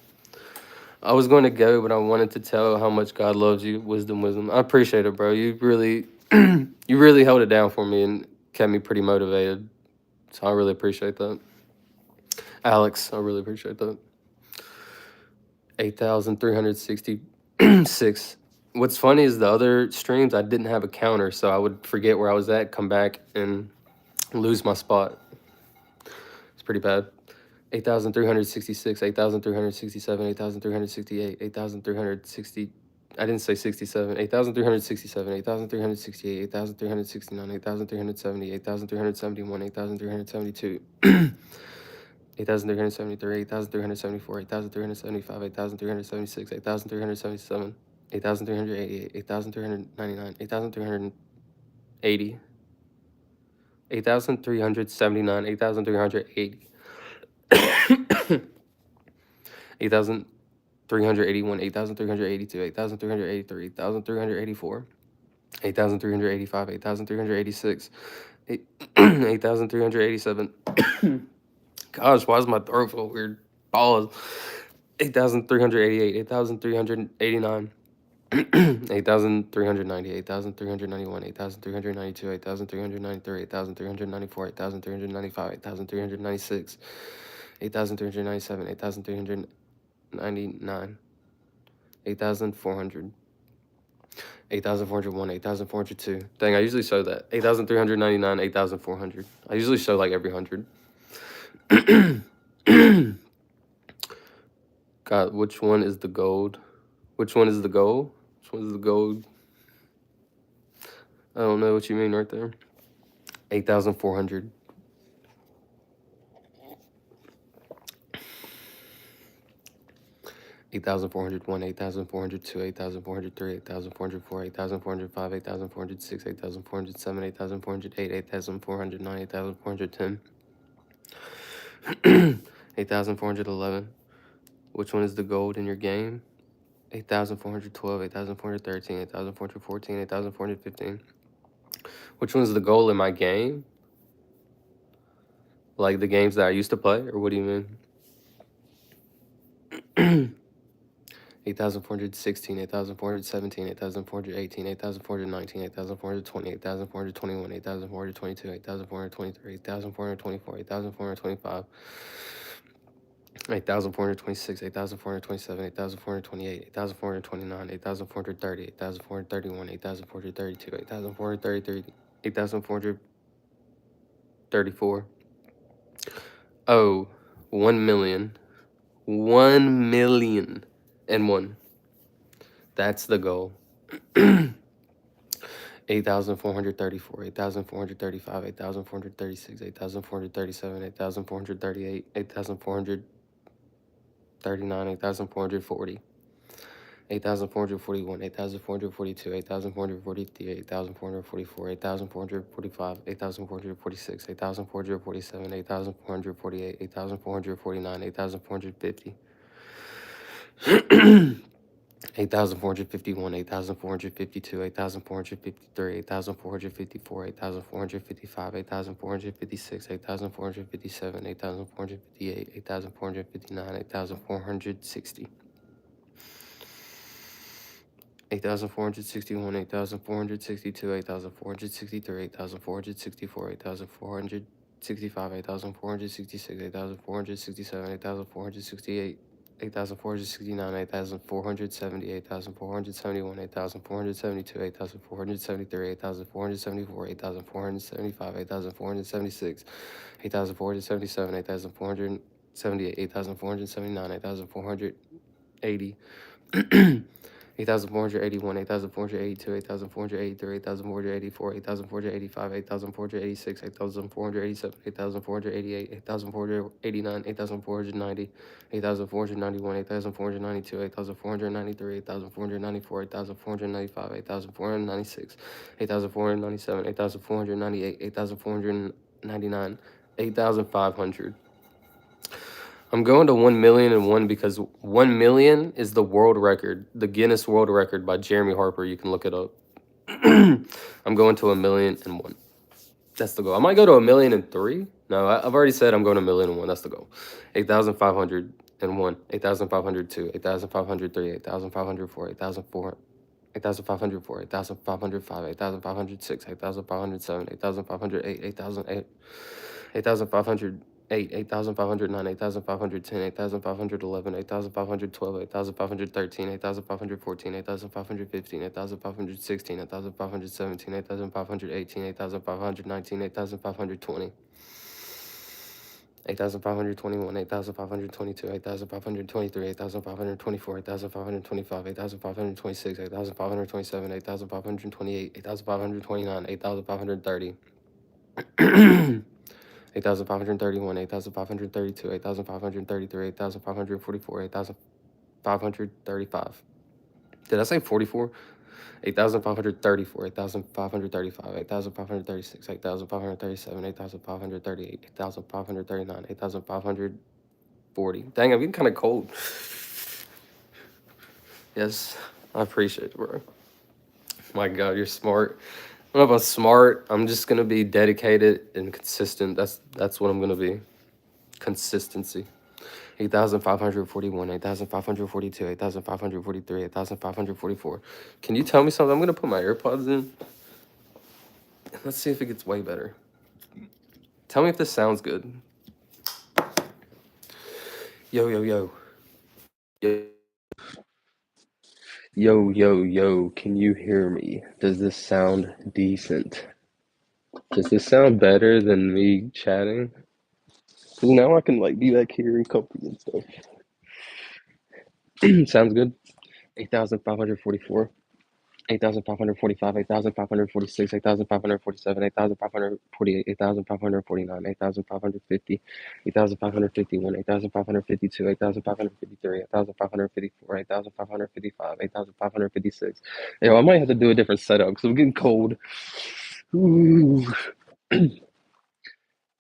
I was going to go, but I wanted to tell how much God loves you. Wisdom. I appreciate it, bro. You really, you really held it down for me and kept me pretty motivated. So I really appreciate that. Alex, I really appreciate that. 8,366. What's funny is the other streams, I didn't have a counter, so I would forget where I was at, come back, and lose my spot. It's pretty bad. 8,366, 8,367, 8,368, 8,360. I didn't say 67. 8,367, 8,368, 8,369, 8,370, 8,371, 8,372. 8,373, 8,374, 8,375, 8,376, 8,377, 8,388, 8,399, 8,380, 8,379, 8,380, 8,381, 8,382, 8,383, 8,384, 8,385, 8,386, 8,387. Gosh, why does my throat feel weird? Pause. 8,388, 8,389, 8,390, 8,391, 8,392, 8,393, 8,394, 8,395, 8,396, 8,397, 8,399, 8,400, 8,401, 8,402. Dang, I usually show that. 8,399, 8,400. I usually show like every 100. God, which one is the gold? Which one is the gold? Which one is the gold? I don't know what you mean right there. 8,400. 8,401, 8,402, 8,403, 8,404, 8,405, 8,406, 8,407, 8,408, 8,409, 8,410, 8,411. Which one is the gold in your game? 8,412, 8,413, 8,414, 8,415. Which one's the goal in my game? Like the games that I used to play, or what do you mean? 8,416, 8,417, 8,418, 8,419, 8,420, 8,421, 8,422, 8,423, 8,424, 8,425, 8,426, 8,427, 8,428, 8,429, 8,430, 8,431, 8,432, 8,433, 8,434. Oh, 1 million. 1 million and one. That's the goal. 8,434, 8,435, 8,436, 8,437, 8,438, 8,439, 8,440, 8,441, 8,442, 8,443, 8,444, 8,445, 8,446, 8,447, 8,448, 8,449, 8,450. 8,451, 8,452, 8,453, 8,454, 8,455, 8,456, 8,457, 8,458, 8,459, 8,460. 8,461, 8,462, 8,463, 8,464, 8,465, 8,466, 8,467, 8,468, 8,469, 8,470, 8,471, 8,472, 8,473, 8,474, 8,475, 8,476, 8,477, 8,478, 8,479, 8,480. 8,481, 8,482, 8,483, 8,484, 8,485, 8,486, 8,487, 8,488, 8,489, 8,490, 8,491, 8,492, 8,493, 8,494, 8,495, 8,496, 8,497, 8,498, 8,499, 8,500. I'm going to 1 million and one because 1 million is the world record, the Guinness World Record by Jeremy Harper. You can look it up. I'm going to 1 million and one. That's the goal. I might go to 1 million and three. No, I've already said I'm going to 1 million and one. That's the goal. 8,501, 8,502, 8,503, 8,504, 8,504, 8,504, 8,505, 8,506, 8,507, 8,508, 8,008, 8,500. 8,509, 8,510, 8,511, 8,512, 8,513, 8,514, 8,515, 8,516, 8,517, 8,518, 8,519, 8,520, 8,521, 8,522, 8,523, 8,524, 8,525, 8,526, 8,527, 8,528, 8,529, 8,530. 8,531, 8,532, 8,533, 8,544, 8,535. Did I say 44? 8,534, 8,535, 8,536, 8,537, 8,538, 8,539, 8,540. Dang, I'm getting kind of cold. Yes, I appreciate it, bro. My God, you're smart. I don't know if I'm smart. I'm just gonna be dedicated and consistent. That's what I'm gonna be. Consistency. 8,541, 8,542, 8,543, 8,544. Can you tell me something? I'm gonna put my AirPods in. Let's see if it gets way better. Tell me if this sounds good. Yo, yo, yo. Yo, yo, yo, yo. Can you hear me? Does this sound decent? Does this sound better than me chatting? Because now I can like be back here and comfy and stuff. Sounds good. 8,544. 8,545, 8,546, 8,547, 8,548, 8,549, 8,550, 8,551, 8,552, 8,553, 8,554, 8,555, 8,556. Yo, I might have to do a different setup because I'm getting cold. Ooh.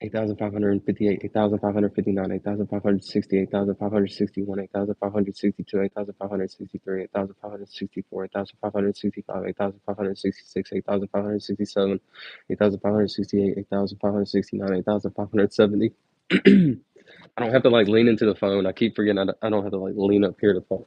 8,558, 8,559, 8,560, 8,561, 8,562, 8,563, 8,564, 8,565, 8,566, 8,567, 8,568, 8,569, 8,570. I don't have to like lean into the phone. I keep forgetting I don't have to like lean up here to phone.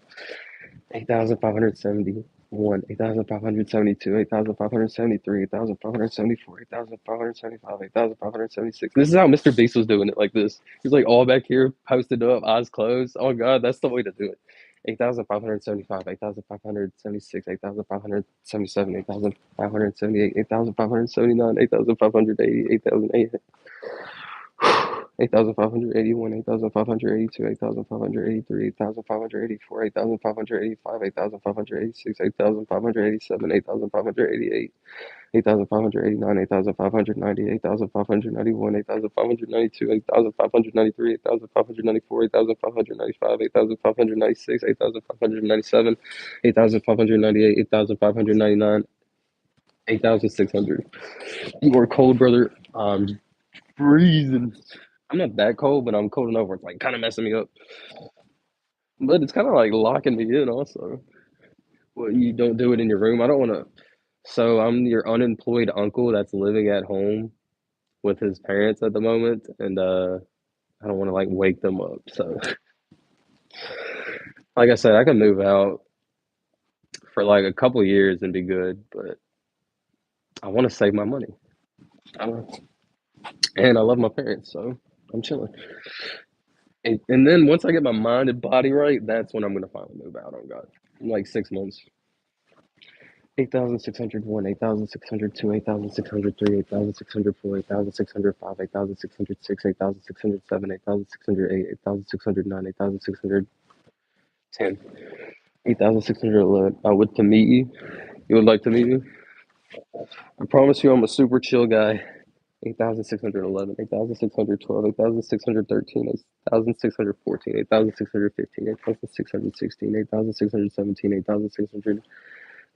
8,571, 8,572, 8,573, 8,574, 8,575, 8,576. This is how Mr. Beast was doing it like this. He's like all back here, posted up, eyes closed. Oh God, that's the way to do it. 8,575, 8,576, 8,577, 8,578, 8,579, 8,580, 8,008. 8,581, 8,582, 8,583, 8,584, 8,585, 8,586, 8,587, 8,588, 8,589, 8,590, 8,591, 8,592, 8,593, 8,594, 8,595, 8,596, 8,597, 8,598, 8,599, 8,600. You are cold, brother. Freezing. I'm not that cold, but I'm cold enough where it's like kind of messing me up. But it's kind of like locking me in also. Well, you don't do it in your room. I don't want to. So I'm your unemployed uncle that's living at home with his parents at the moment, and I don't want to like wake them up. So, like I said, I can move out for like a couple years and be good, but I want to save my money. And I love my parents, so I'm chilling. And then once I get my mind and body right, that's when I'm gonna finally move out on God. In like 6 months. 8,601, 8,602, 8,603, 8,604, 8,605, 8,606, 8,607, 8,608, 8,609, 8,610, 8,611. I would to meet you. You would like to meet me? I promise you I'm a super chill guy. 8,611, 8,612, 8,613, 8,614, 8,615, 8,616, 8,617, 8,600.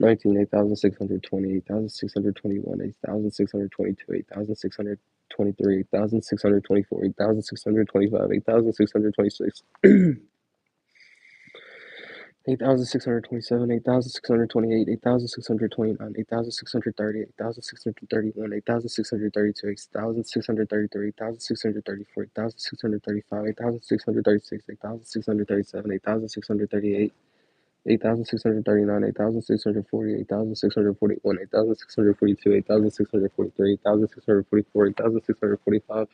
19, 8,620, 8,621, 8,622, 8,623, 8,624, 8,625, 8,626, 8,627, 8,628, 8,629, 8,630, 8,631, 8,632, 8,633, 8,634, 8,635, 8,636, 8,637, 8,638. 8,639, 8,640, 8,641, 8,642, 8,643, 8,644, 8,645,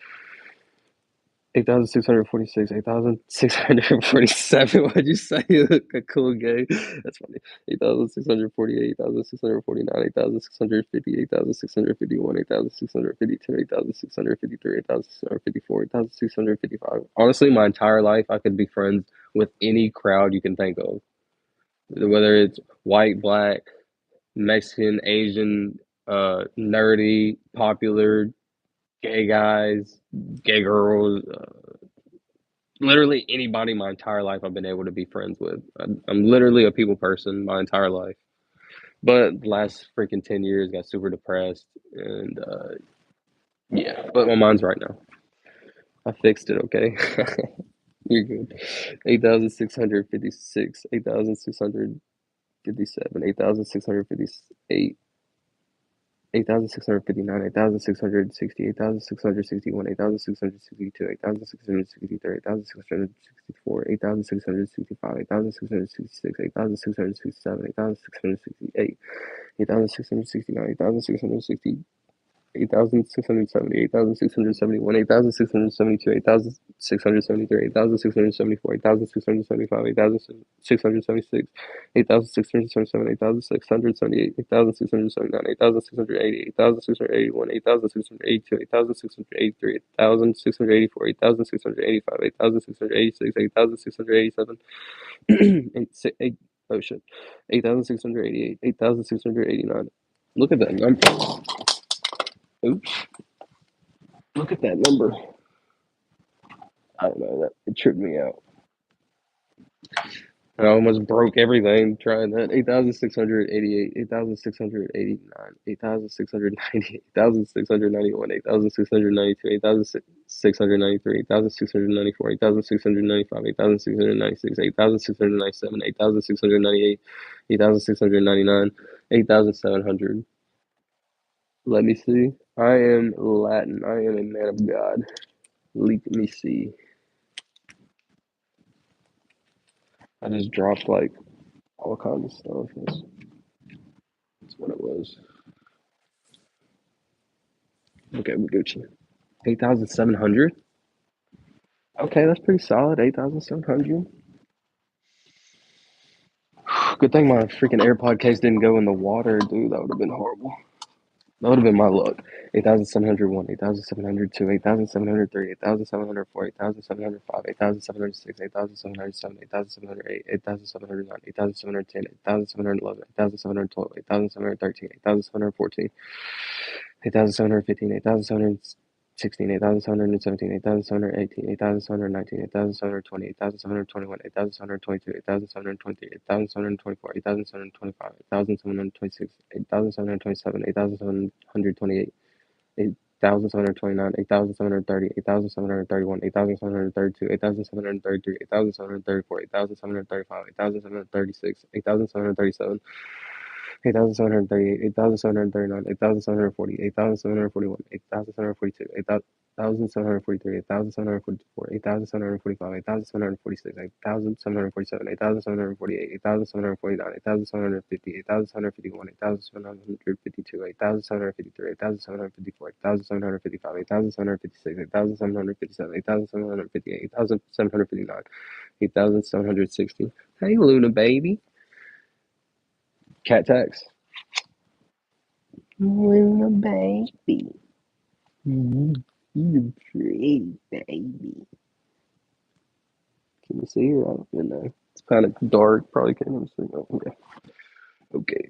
8,646, 8,647. What'd you say? You look a cool gay. That's funny. 8,648, 8,649, 8,650, 8,651, 8,652, 8,653, 8,654, 8,655. Honestly, my entire life, I could be friends with any crowd you can think of, whether it's white, black, Mexican, Asian, nerdy, popular, gay guys, gay girls, literally anybody my entire life I've been able to be friends with. I'm literally a people person my entire life. But the last freaking 10 years got super depressed and yeah, but my mind's right now. I fixed it, okay? You're good. 8,656, 8,657, 8,658, 8,659, 8,660, 8,661, 8,662, 8,663, 8,664, 8,665, 8,666, 8,667, 8,668, 8,669, 8,660, 8,670, 8,671, 8,672, 8,673, 8,674, 8,675, 8,676, 8,677, 8,678, 8,679, 8,680, 8,681, 8,682, 8,683, 8,684, 8,685, 8,686, 8,687, 8, oh shit, 8,688, 8,689. Look at that number. Oops. Look at that number. I don't know, that it tripped me out. I almost broke everything trying that. 8,688, 8,689, 8,690, 8,691, 8,692, 8,693, 8,694, 8,695, 8,696, 8,697, 8,698, 8,699, 8,700. Let me see. I am Latin. I am a man of God. Let me see. I just dropped like all kinds of stuff. That's what it was. Okay, we Gucci. 8,700? Okay, that's pretty solid. 8,700. Good thing my freaking AirPod case didn't go in the water, dude. That would have been horrible. That would have been my luck. 8,701, 8,702, 8,703, 8,704, 8,705, 8,706, 8,707, 8,708, 8,709, 8,710, 8,711, 8,712, 8,713, 8,714, 8,715, 8,716, 8,717, 8,718, 8,719, 8,720, 8,721, 8,722, 8,723, 8,724, 8,725, 8,726, 8,727, 8,728, 8,729, 8,730, 8,731, 8,732, 8,733, 8,734, 8,735, 8,736, 8,737, 8,738, 8,739, 8,740, 8,741, 8,742, 8,743, 8,744, 8,745, 8,746, 8,747, 8,748, 8,749, 8,750, 8,751, 8,752, 8,753, 8,754, 8,755, 8,756, 8,757, 8,758, 8,759, 8,760. Hey, Luna baby. Cat tax. Luna baby. You pretty baby. Can you see her? I don't even know. It's kind of dark. Probably can't even see. Oh, okay. Okay.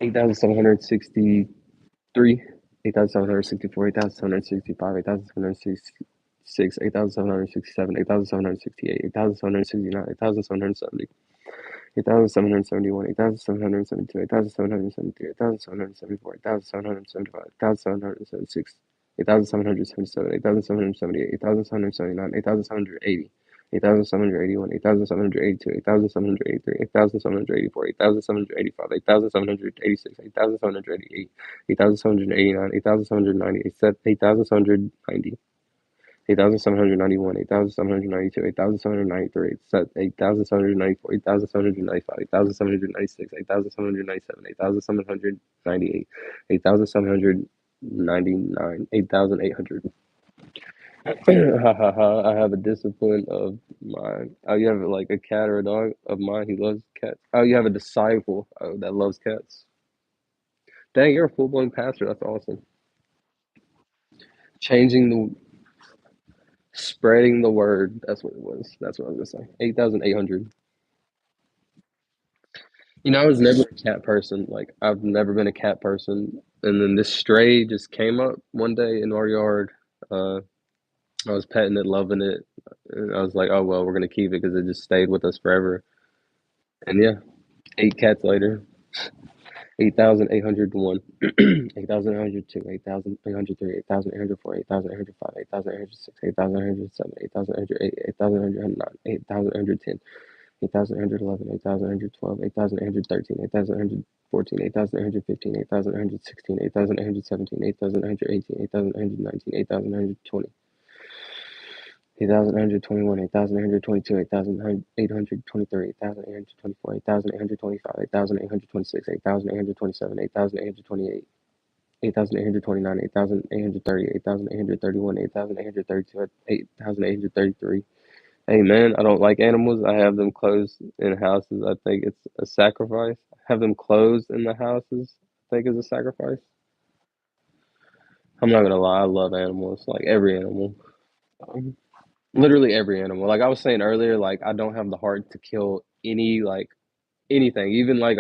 8,763. 8,764. 8,765. 8,766. 8,767. 8,768. 8,769. 8,770. 8,771, 8,772, 8,773, 8,774, 8,775, 8,776, 8,777, 8,778, 8,779, 8,780, 8,781, 8,782, 8,783, 8,784, 8,785, 8,786, 8,788, 8,789, 8,790, 8,790. 8,791, 8,792, 8,793, 8,794, 8,795, 8,796, 8,797, 8,798, 8,799, 8,800. Ha ha ha, I have a discipline of mine. Oh, you have like a cat or a dog of mine who loves cats. Oh, you have a disciple that loves cats. Dang, you're a full blown pastor. That's awesome. Changing the Spreading the word. That's what it was. That's what I was gonna say. 8,800. I was never a cat person. Like I've never been a cat person. And then this stray just came up one day in our yard. Uh, I was petting it, loving it, and I was like, "Oh well, we're gonna keep it because it just stayed with us forever." And yeah, 8 cats later, 8,801, 8,802, 8,803, 8,804, 8,805, 8,806, 8,807, 8,808, 8,809, 8,810. 8,811, 8,812, 8,813, 8,814, 8,815, 8,816, 8,817, 8,818, 8,819, 8,820, 8,121, 8,822, 8,823, 8,824, 8,825, 8,826, 8,827, 8,828, 8,829, 8,830, 8,831, 8,832, 8,833. Hey man, I don't like animals. I have them closed in houses. I think it's a sacrifice. Have them closed in the houses, I think is a sacrifice. I'm not gonna lie, I love animals, like every animal. Um, Literally every animal. Like I was saying earlier, like I don't have the heart to kill any like anything, even like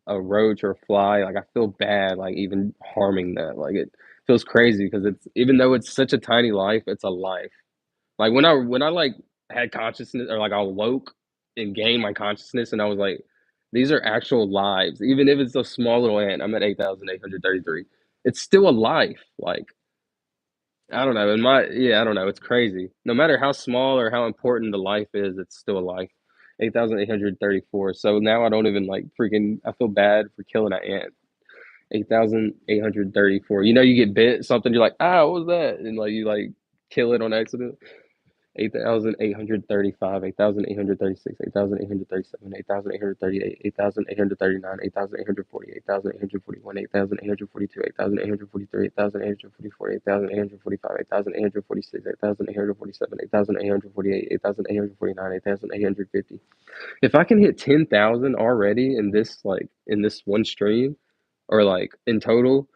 a roach or a fly. Like I feel bad like even harming that. Like it feels crazy because it's even though it's such a tiny life, it's a life. Like when I like had consciousness or like I woke and gained my consciousness and I was like, these are actual lives. Even if it's a small little ant, I'm at 8,833. It's still a life. Like I don't know. In my yeah, I don't know. It's crazy. No matter how small or how important the life is, it's still a life. 8,834. So now I don't even like freaking. I feel bad for killing an ant. 8,834. You know, you get bit something. You're like, ah, what was that? And like you like kill it on accident. 8,835, 8,836, 8,837, 8,838, 8,839, 8,840, 8,841, 8,842, 8,843, 8,844, 8,845, 8,846, 8,847, 8,848, 8,849, 8,850. If I can hit 10,000 already in this like in this one stream or like in total,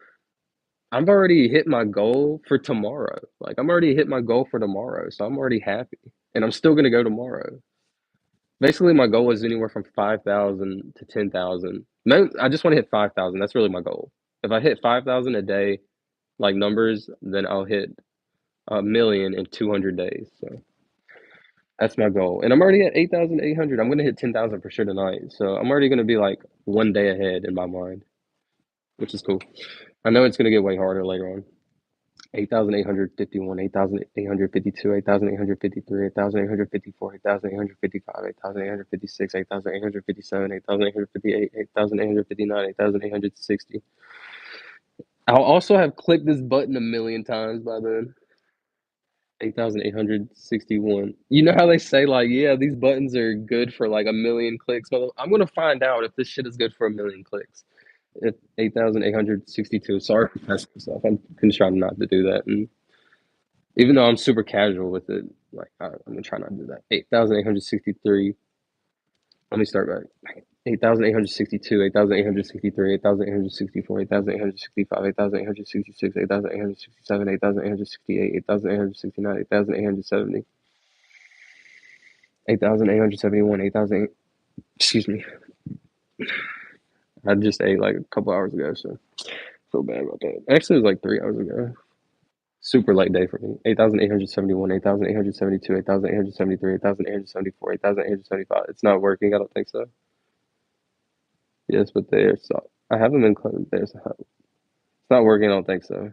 I've already hit my goal for tomorrow. Like I'm already hit my goal for tomorrow, so I'm already happy, and I'm still gonna go tomorrow. Basically, my goal is anywhere from 5,000 to 10,000. No, I just want to hit 5,000. That's really my goal. If I hit 5,000 a day, like numbers, then I'll hit a million in 200 days. So that's my goal, and I'm already at 8,800. I'm gonna hit 10,000 for sure tonight. So I'm already gonna be like one day ahead in my mind, which is cool. I know it's gonna get way harder later on. 8,851, 8,852, 8,853, 8,854, 8,855, 8,856, 8,857, 8,858, 8,859, 8,860. I'll also have clicked this button a million times by then. 8,861. You know how they say, like, yeah, these buttons are good for like a million clicks? Well, I'm going to find out if this shit is good for a million clicks. If 8,862. Sorry for passing myself. I'm just trying not to do that. And even though I'm super casual with it, like I'm gonna try not to do that. 8,863. Let me start back. 8,862, 8,863, 8,864, 8,865, 8,866, 8,867, 8,868, 8,869, 8,870, 8,871, 8,000. Excuse me. I just ate like a couple hours ago, so I feel bad about that. Actually, it was like 3 hours ago. Super late day for me. 8,871, 8,872, 8,873, 8,874, 8,875. It's not working. I don't think so. Yes, but there's. I haven't been closed. There's. It's not working. I don't think so.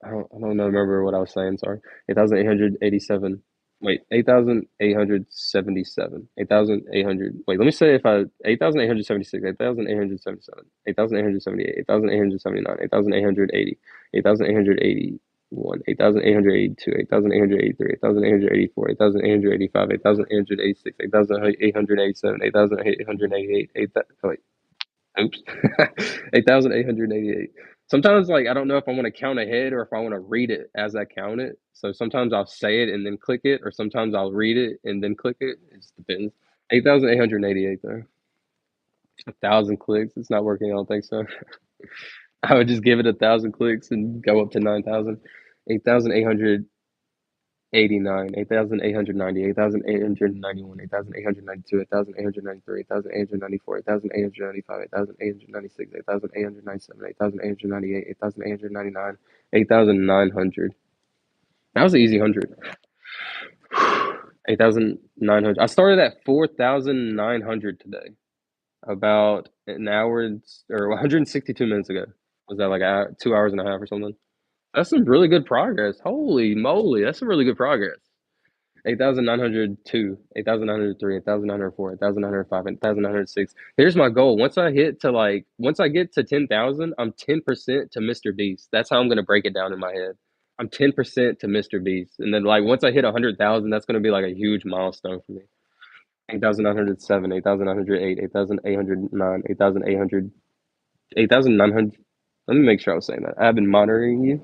I don't know. Remember what I was saying. Sorry. 8,887. Wait. 8,877. 8,800. Wait. Let me say if I. 8,876. 8,877. 8,878. 8,879. 8,880. 8,881, 8,882, 8,883, 8,884, 8,885, 8,886, 8,887, 8,888, 8, wait, oops, 8,888. Sometimes, like, I don't know if I want to count ahead or if I want to read it as I count it. So sometimes I'll say it and then click it, or sometimes I'll read it and then click it. It just depends. 8,888, though. 1,000 clicks. It's not working. I don't think so. I would just give it 1,000 clicks and go up to 9,000. 8,889, 8,890, 8,891, 8,892, 8,893, 8,894, 8,895, 8,896, 8,897, 8,898, 8,899, 8,900. That was an easy 100. 8,900. I started at 4,900 today, about an hour or 162 minutes ago. Was that like 2 hours and a half or something? That's some really good progress. Holy moly, that's some really good progress. 8,902, 8,903, 8,904, 8,905, 8,906. Here's my goal. Once I get to 10,000, I'm 10% to Mr. Beast. That's how I'm gonna break it down in my head. I'm 10% to Mr. Beast, and then like once I hit 100,000, that's gonna be like a huge milestone for me. 8,907, 8,908, 8,809, 8,800, 8,900. Let me make sure I was saying that. I've been monitoring you.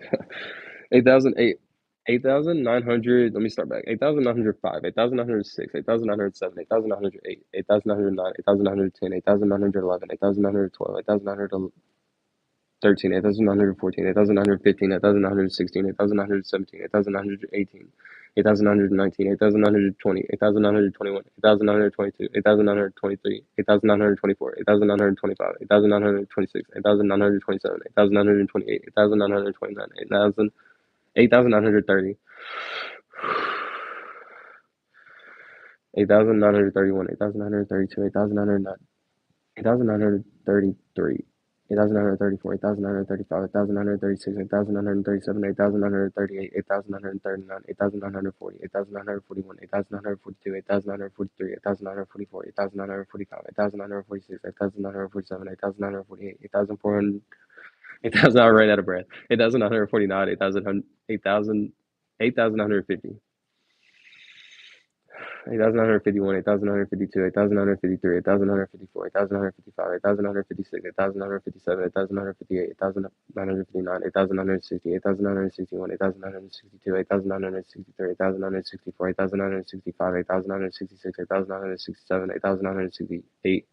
8,008, 8,900. Let me start back. 8,905, 8,906, 8,907, 8,908, 8,909, 8,910, 8,911, 8,912, 8,913, 8,914, 8,915, 8,916, 8,917, 8,918, 8,919, 8,920, 8,921, 8,922, 8,923, 8,924, 8,925, 8,926, 8,927, 8,928, 8,929, 8,930, 8,931, 8,932, 8,909, 8,933, 8,934, 8,935, 8,936, 8,937, 8,938, 8,939, 8,940, 8,941, 8,942, 8,943, 8,944, 8,945, 8,946, 8,947, 8,948, 8,400, 8,000. I ran out of breath. 8,949, 8,000, 8,000, 8,150. 8,951, 8,952, 8,953, 8,954, 8,955, 8,956, 8,957, 8,958, 8,959, 8,960, 8,961, 8,962, 8,963, 8,964, 8,965, 8,966, 8,967, 8,968,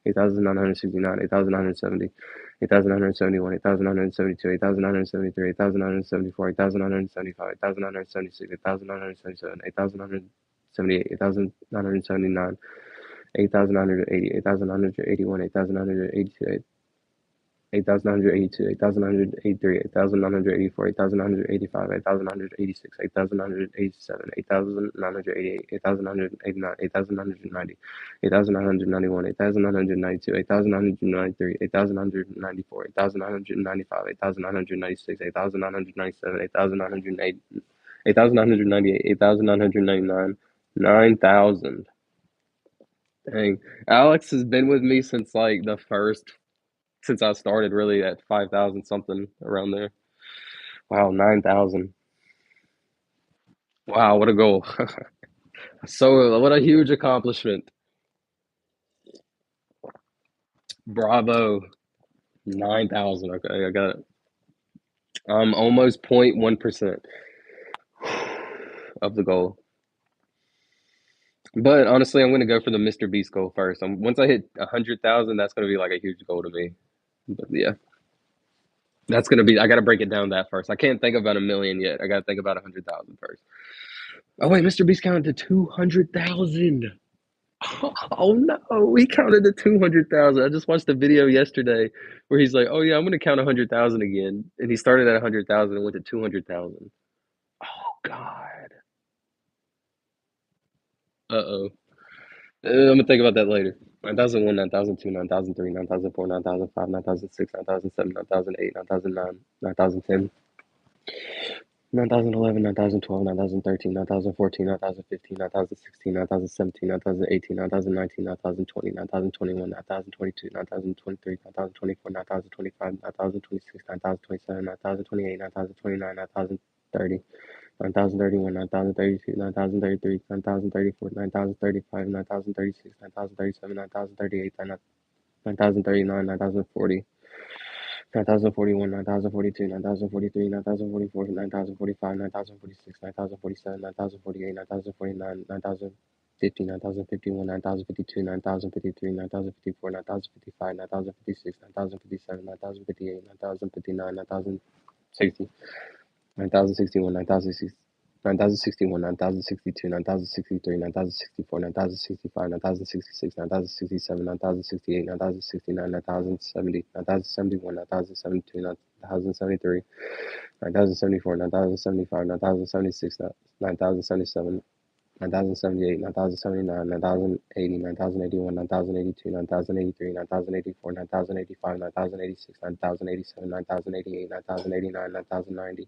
8,969, 8,970, 8,971, 8,972, 8,973, 8,974, 8,975, 8,976, 8,977, 8,978, 8,979, 8,980, 8,981, 8,982, 8,982, 8,983, 8,984, 8,985, 8,986, 8,987, 8,988, 8,989, 8,990, 8,991, 8,992, 8,993, 8,994, 8,995, 8,996, 8,997, 8,908, 8,998, 8,999, 9,000. Dang. Alex has been with me since like since I started really at 5,000 something around there. Wow, 9,000. Wow, what a goal. So, what a huge accomplishment. Bravo. 9,000. Okay, I got it. I'm almost 0.1% of the goal. But honestly, I'm going to go for the Mr. Beast goal first. Once I hit 100,000, that's going to be like a huge goal to me. But yeah, that's going to be, I got to break it down that first. I can't think about a million yet. I got to think about 100,000 first. Oh, wait, Mr. Beast counted to 200,000. Oh no, he counted to 200,000. I just watched a video yesterday where he's like, "Oh yeah, I'm gonna count 100,000 again," and he started at 100,000 and went to 200,000. Oh God. Uh-oh. I'm gonna think about that later. 9,001, 9,002, 9,003, 9,004, 9,005, 9,006, 9,007, 9,008, 9,009, 9,010. 9,011, 9,012, 9,013, 9,014, 9,015, 9,016, 9,017, 9,018, 9,019, 9,020, 9,021, 9,022, 9,023, 9,024, 9,025, 9,026, 9,027, 9,028, 9,029, 9,030, 9,031, 9,032, 9,033, 9,034, 9,035, 9,036, 9,037, 9,038, 9,039, 9,040. 9,041, 9,042, 9,043, 9,044, 9,045, 9,046, 9,047, 9,048, 9,049, 9,050, 9,051, 9,052, 9,053, 9,054, 9,055, 9,056, 9,057, 9,058, 9,059, 9,060, 9,061, 9,061, 9,062, 9,063, 9,064, 9,065, 9,066, 9,067, 9,068, 9,069, 9,070, 9,071, 9,072, 9,073, 9,074, 9,075, 9,076, 9,077, 9,078, 9,079, 9,080, 9,081, 9,082, 9,083, 9,084, 9,085, 9,086, 9,087, 9,088, 9,089, 9,090.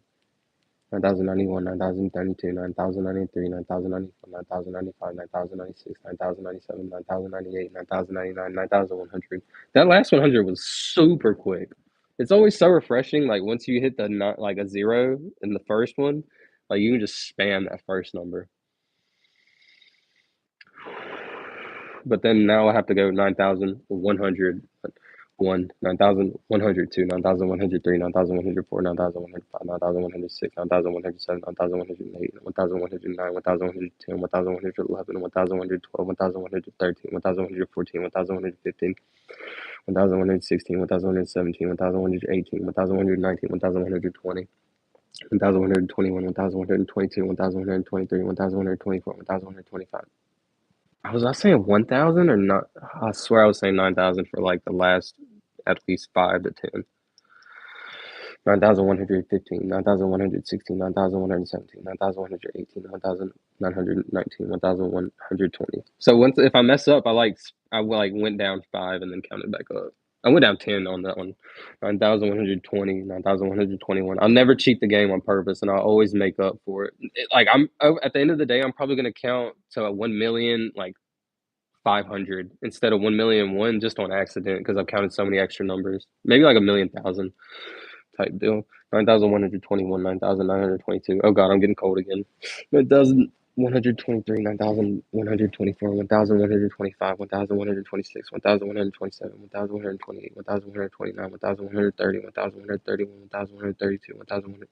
9,091, 9,032, 9,093, 9,094, 9,095, 9,096, 9,097, 9,098, 9,099, 9,100. That last 100 was super quick. It's always so refreshing. Like once you hit the like a zero in the first one, like you can just spam that first number. But then now I have to go 9,101, 9,102, 9,103, 9,104, 9,105, 9,106, 9,107, 9,108, 1,109, 1,110, 1,111, 1,112, 1,113, 1,114, 1,115, 1,116, 1,117, 1,118, 1,119, 1,120. 1,121, 1,122, 1,123, 1,124, 1,125. Was I saying 1,000 or not? I swear I was saying 9,000 for like the last at least 5 to 10. 9,115, 9,116, 9,117, 9,118, 1,919, 1,120. So once if I mess up, I like went down 5 and then counted back up. I went down 10 on that one. 9,120, 9,121. I'll never cheat the game on purpose, and I'll always make up for it. Like at the end of the day, I'm probably gonna count to 1,000,000 like 500 instead of 1,000,001 just on accident because I've counted so many extra numbers. Maybe like 1,000,000 type deal. 9,121, 9,922. Oh God, I'm getting cold again. 9,123, 9,124, 1,125, 1,126, 1,127, 1,128, 1,129, 1,130, 1,131, 1,132, 1,100.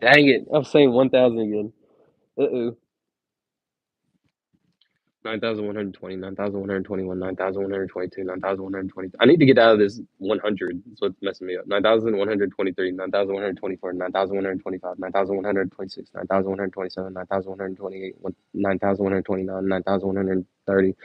Dang it! I'm saying 1,000 again. Uh-oh. 9,120, 9,121, 9,122, 9,120. I need to get out of this 100. That's what's messing me up. 9,123, 9,124, 9,125, 9,126, 9,127, 9,128, 9,129, 9,130.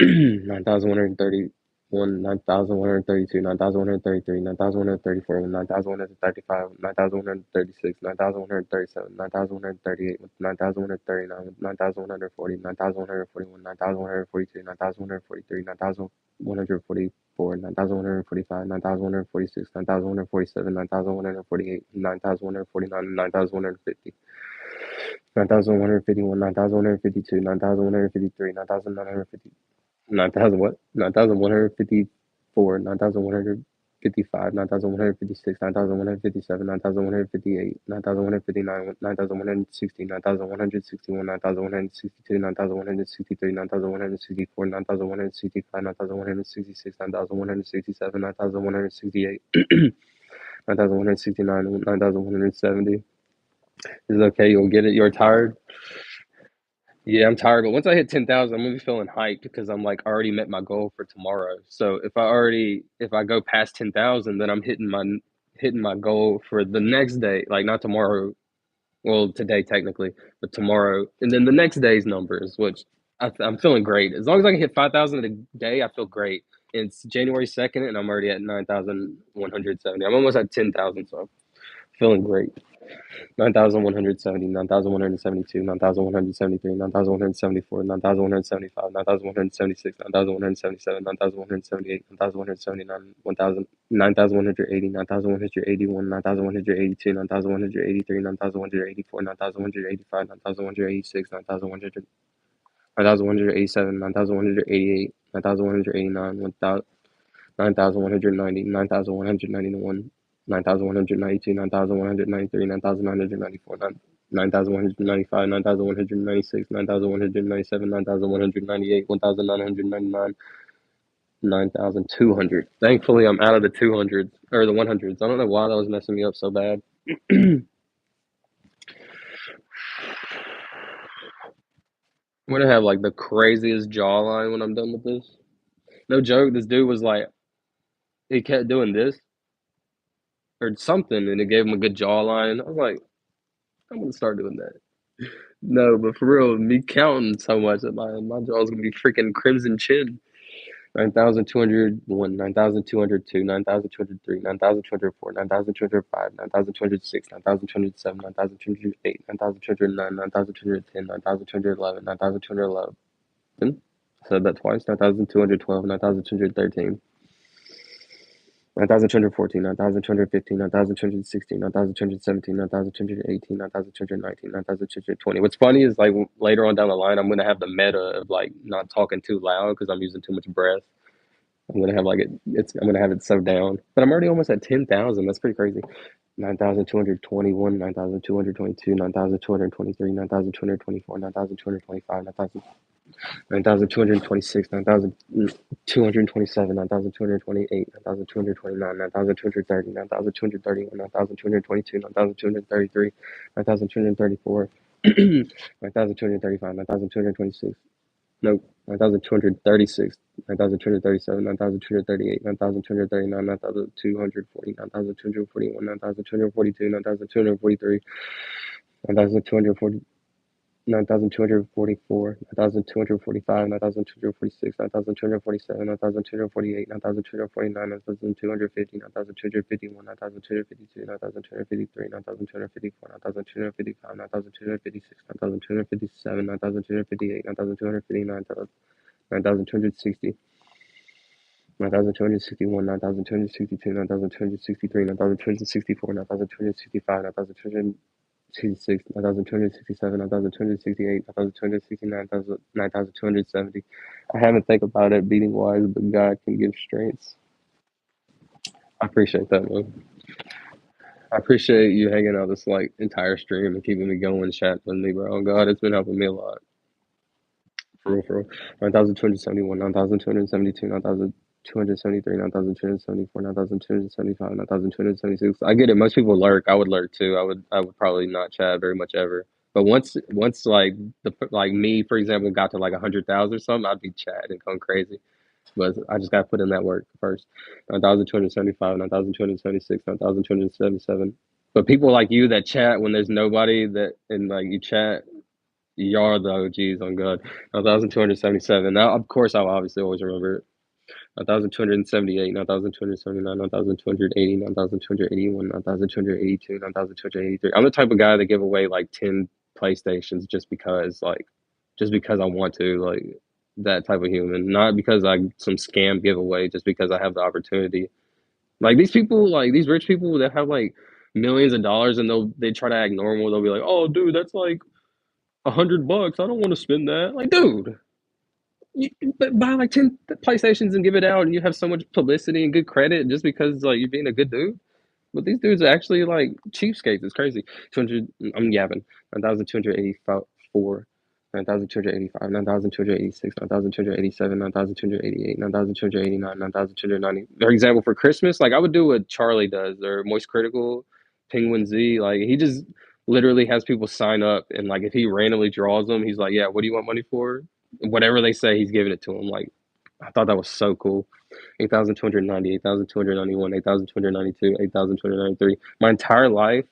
9,131, 9,132, 9,133, 9,134, 9,135, 9,136, 9,137, 9,138, 9,139, 9,140, 9,141, 9,142, 9,143, 9,144, 9,145, 9,146, 9,147, 9,148, 9,149, 9,150. 9,151, 9,152, 9,153, 9,950, 9,000 what? 9,154, 9,155, 9,156, 9,157, 9,158, 9,159, 9,160, 9,161, 9,162, 9,163, 9,164, 9,165, 9,166, 9,167, 9,168, 9,169, 9,170. Is it okay? You'll get it. You're tired? Yeah, I'm tired, but once I hit 10,000, I'm gonna be feeling hyped because I'm like already met my goal for tomorrow. So if I go past 10,000, then I'm hitting my goal for the next day, like not tomorrow, well today technically, but tomorrow, and then the next day's numbers, which I'm feeling great. As long as I can hit 5,000 a day, I feel great. And it's January 2nd, and I'm already at 9,170. I'm almost at 10,000, so I'm feeling great. 9,170, 9,172, 9,173, 9,174, 9,175, 9,176, 9,177, 9,178, 9,179, 1,000, 9,180, 9,181, 9,182, 9,183, 9,184, 9,185, 9,186, 9,187, 9,188, 9,189, 9,190, 9,191, 9,192, 9,193, 9,994, 9,195, 9,196, 9,197, 9,198, 1,999, 9,200. Thankfully, I'm out of the 200s, or the 100s. I don't know why that was messing me up so bad. I'm going to have like the craziest jawline when I'm done with this. No joke, this dude was like, he kept doing this or something, and it gave him a good jawline. I was like, I'm gonna start doing that. No, but for real, me counting so much that my jaw's gonna be freaking crimson chin. 9,201, 9,202, 9,203, 9,204, 9,205, 9,206, 9,207, 9,208, 9,209, 9,210, 9,211, 9,211. I said that twice. 9,212, 9,213. 9,214, 9,215, 9,216, 9,217, 9,218, 9,219, 9,220. What's funny is like later on down the line, I'm gonna have the meta of like not talking too loud because I'm using too much breath. I'm gonna have like I'm gonna have it so down, but I'm already almost at 10,000. That's pretty crazy. 9,221, 9,222, 9,223, 9,224, 9,225, 9,226, 9,227, 9,228, 9,229, 9,230, 9,231, 9,222, 9,233, 9,234, 9,235, 9,226. Nope, 9,236, 9,237, 9,238, 9,239, 9,240, 9,241, 9,242, 9,243, 9,240. 9,244, 9,245, 9,246, 9,247, 9,248, 9,249, 9,250, 9,251, 9,252, 9,253, 9,254, 9,255, 9,256, 9,257, 9,258, 9,259, 9,260, 9,261, 9,262, 9,263, 9,264, 9,265, 9,266, 9,267, 9,268, 9,269, 9,270. I haven't think about it beating wise, but God can give strengths. I appreciate that, man. I appreciate you hanging out this like entire stream and keeping me going, chatting with me, bro. Oh, God, it's been helping me a lot. For real, for real. 9,271, 9,272, 9,273, 9,274, 9,275, 9,276. I get it. Most people lurk. I would lurk too. I would probably not chat very much ever. But once like like me, for example, got to like 100,000 or something, I'd be chatting and going crazy. But I just got to put in that work first. 9,275, 9,276, 9,277. But people like you that chat when there's nobody that, and like you chat, y'all the OGs on God. 1,277. Now, of course, I'll obviously always remember it. 1,278, 1,279, 1,280, 1,281, 1,282, 1,283. I'm the type of guy that give away like 10 PlayStations just because I want to, like that type of human. Not because I some scam giveaway, just because I have the opportunity. Like these people, like these rich people that have like millions of dollars and they try to act normal. They'll be like, "Oh, dude, that's like $100. I don't want to spend that." Like, dude, you buy like 10 PlayStations and give it out, and you have so much publicity and good credit just because like you're being a good dude. But these dudes are actually like cheapskates. It's crazy. 200. I'm yapping. 9,284. 9,285, 9,286, 9,287, 9,288, 9,289, 9,290. For example, for Christmas, like I would do what Charlie does or Moist Critical, Penguin Z. Like he just literally has people sign up, and like if he randomly draws them, he's like, "Yeah, what do you want money for?" Whatever they say, he's giving it to them. Like I thought that was so cool. 8,290, 8,291, 8,292, 8,293. My entire life,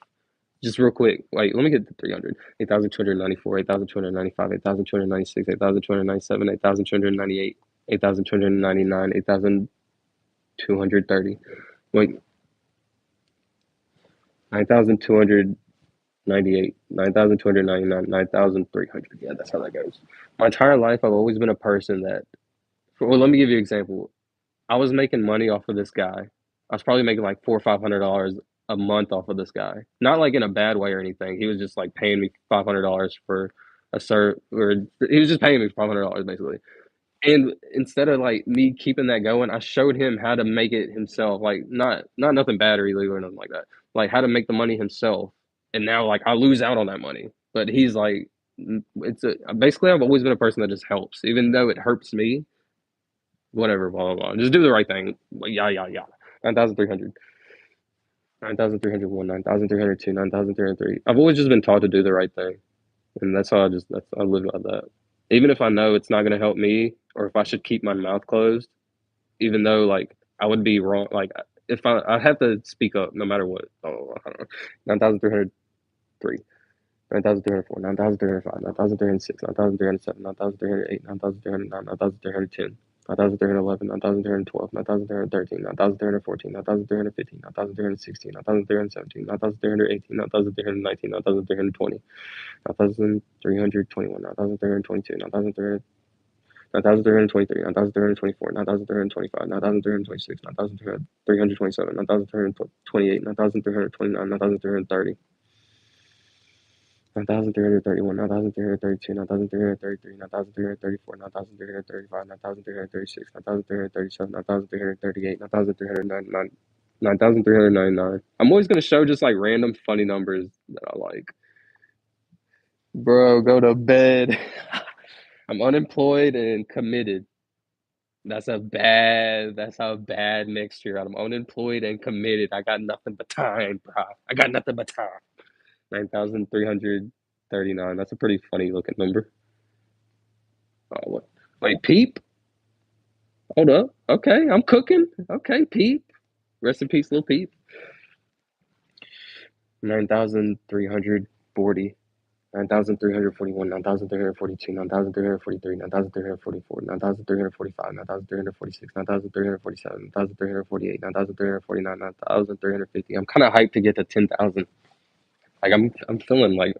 just real quick, wait, let me get to 300. 8,294, 8,295, 8,296, 8,297, 8,298, 8,299, 8,230. Wait, 9,298, 9,299, 9,300. Yeah, that's how that goes. My entire life, I've always been a person that, well, let me give you an example. I was making money off of this guy. I was probably making like $400 or $500 a month off of this guy. Not like in a bad way or anything. He was just like paying me $500 for a cert, or he was just paying me $500 basically. And instead of like me keeping that going, I showed him how to make it himself. Like not nothing bad or illegal or nothing like that. Like how to make the money himself. And now like I lose out on that money. But he's like, it's a basically I've always been a person that just helps, even though it hurts me. Whatever, blah blah blah. Just do the right thing. Yeah, yeah, yeah. 9,300. 9,301, 9,302, 9,303. I've always just been taught to do the right thing. And that's how I live by that. Even if I know it's not going to help me, or if I should keep my mouth closed, even though like I would be wrong. Like if I have to speak up no matter what. Oh, I don't know. 9,303. 9,304, 9,305, 9,306, 9,307, 9,308, 9,309, 9,310, 9,311, 9,312, 9,313, 9,314, 9,315, 9,316, 9,317, 9,318, 9,319, 9,320, 9,321, 9,322, 9,300. 9,323, 9,324, 9,325, 9,326, 9,327, 9,328, 9,329, 9,330. 9,331, 9,332, 9,333, 9,334, 9,335, 9,336, 9,337, 9,338, 9,399, 9,399. I'm always gonna show just like random funny numbers that I like. Bro, go to bed. I'm unemployed and committed. That's a bad mixture. I'm unemployed and committed. I got nothing but time, bro. I got nothing but time. 9,339. That's a pretty funny looking number. Oh, what? Wait, Peep? Hold up. Okay, I'm cooking. Okay, Peep. Rest in peace, little Peep. 9,340. 9,341, 9,342, 9,343, 9,344, 9,345, 9,346, 9,347, 9,348, 9,349, 9,350. I'm kind of hyped to get to 10,000. I'm feeling great.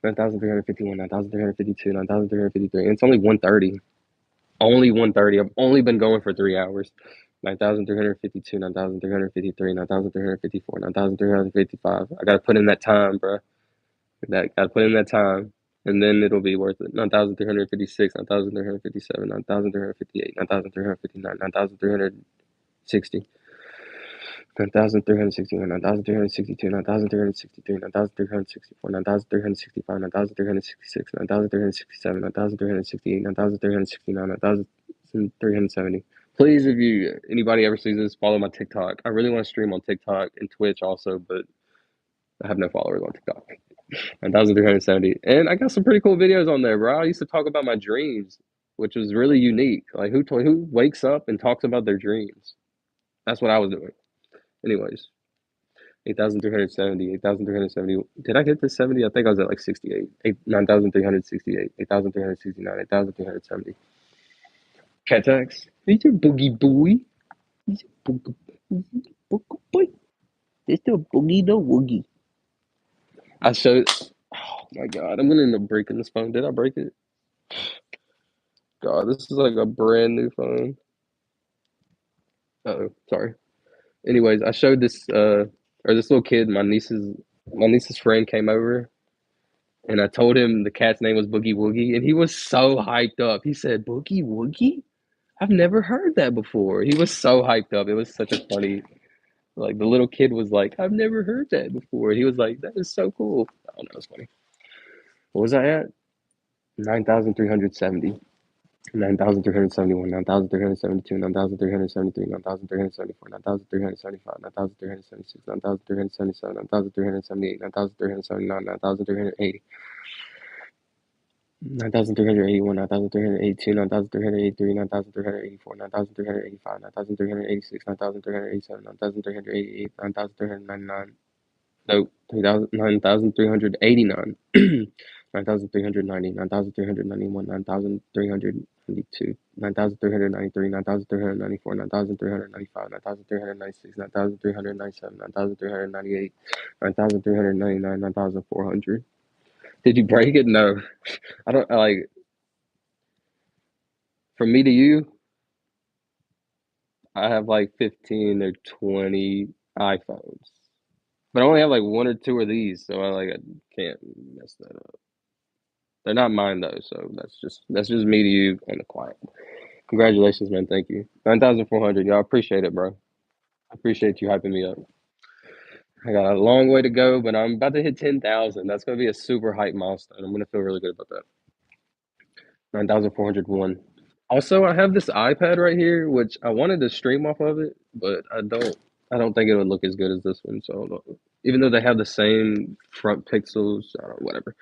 9,351, 9,352, 9,353. And it's only 1:30. Only 1:30. I've only been going for 3 hours. 9,352, 9,353, 9,354, 9,355. I gotta put in that time, bro. Gotta put in that time, and then it'll be worth it. 9,356, 9,357, 9,358, 9,359, 9,360. 9,361, 9,362, 9,363, 9,364, 9,365, 9,366, 9,367, 9,368, 9,369, 9,370. Please, if anybody ever sees this, follow my TikTok. I really want to stream on TikTok and Twitch also, but I have no followers on TikTok. 9,370. And I got some pretty cool videos on there, bro. I used to talk about my dreams, which was really unique. Like who wakes up and talks about their dreams? That's what I was doing. Anyways, 8,370, 8,370. Did I get to 70? I think I was at like 68. 9,368, 8,369, 8,370. Cat tax. He's a boogie boy. He's a boogie boy. It's the boogie the woogie. I showed. Oh my god, I'm gonna end up breaking this phone. Did I break it? God, this is like a brand new phone. Oh, sorry. Anyways, I showed this little kid, my niece's friend came over and I told him the cat's name was Boogie Woogie, and he was so hyped up. He said, Boogie Woogie? I've never heard that before. He was so hyped up. It was such a funny, like, the little kid was like, I've never heard that before. He was like, that is so cool. I don't know, it was funny. What was I at? 9,370. 9,371, 9,372, 9,373, 9,374, 9,375, 9,376, 9,377, 9,378, 9,379, 9,380. 9,381, 9,382, 9,383, 9,384, 9,385, 9,386, 9,387, 9,388, 9,399. Nope, 9,389. 9,390, 9,391, 9,392, 9,393, 9,394, 9,395, 9,396, 9,397, 9,398, 9,399, 9,400. Did you break it? No. I don't like from me to you, I have like 15 or 20 iPhones. But I only have like one or two of these, so I can't mess that up. They're not mine though, so that's just me to you on the quiet. Congratulations, man. Thank you. 9,400. Y'all appreciate it, bro. I appreciate you hyping me up. I got a long way to go, but I'm about to hit 10,000. That's gonna be a super hype milestone. I'm gonna feel really good about that. 9,401. Also, I have this iPad right here, which I wanted to stream off of it, but I don't think it would look as good as this one. So even though they have the same front pixels, I don't know, whatever.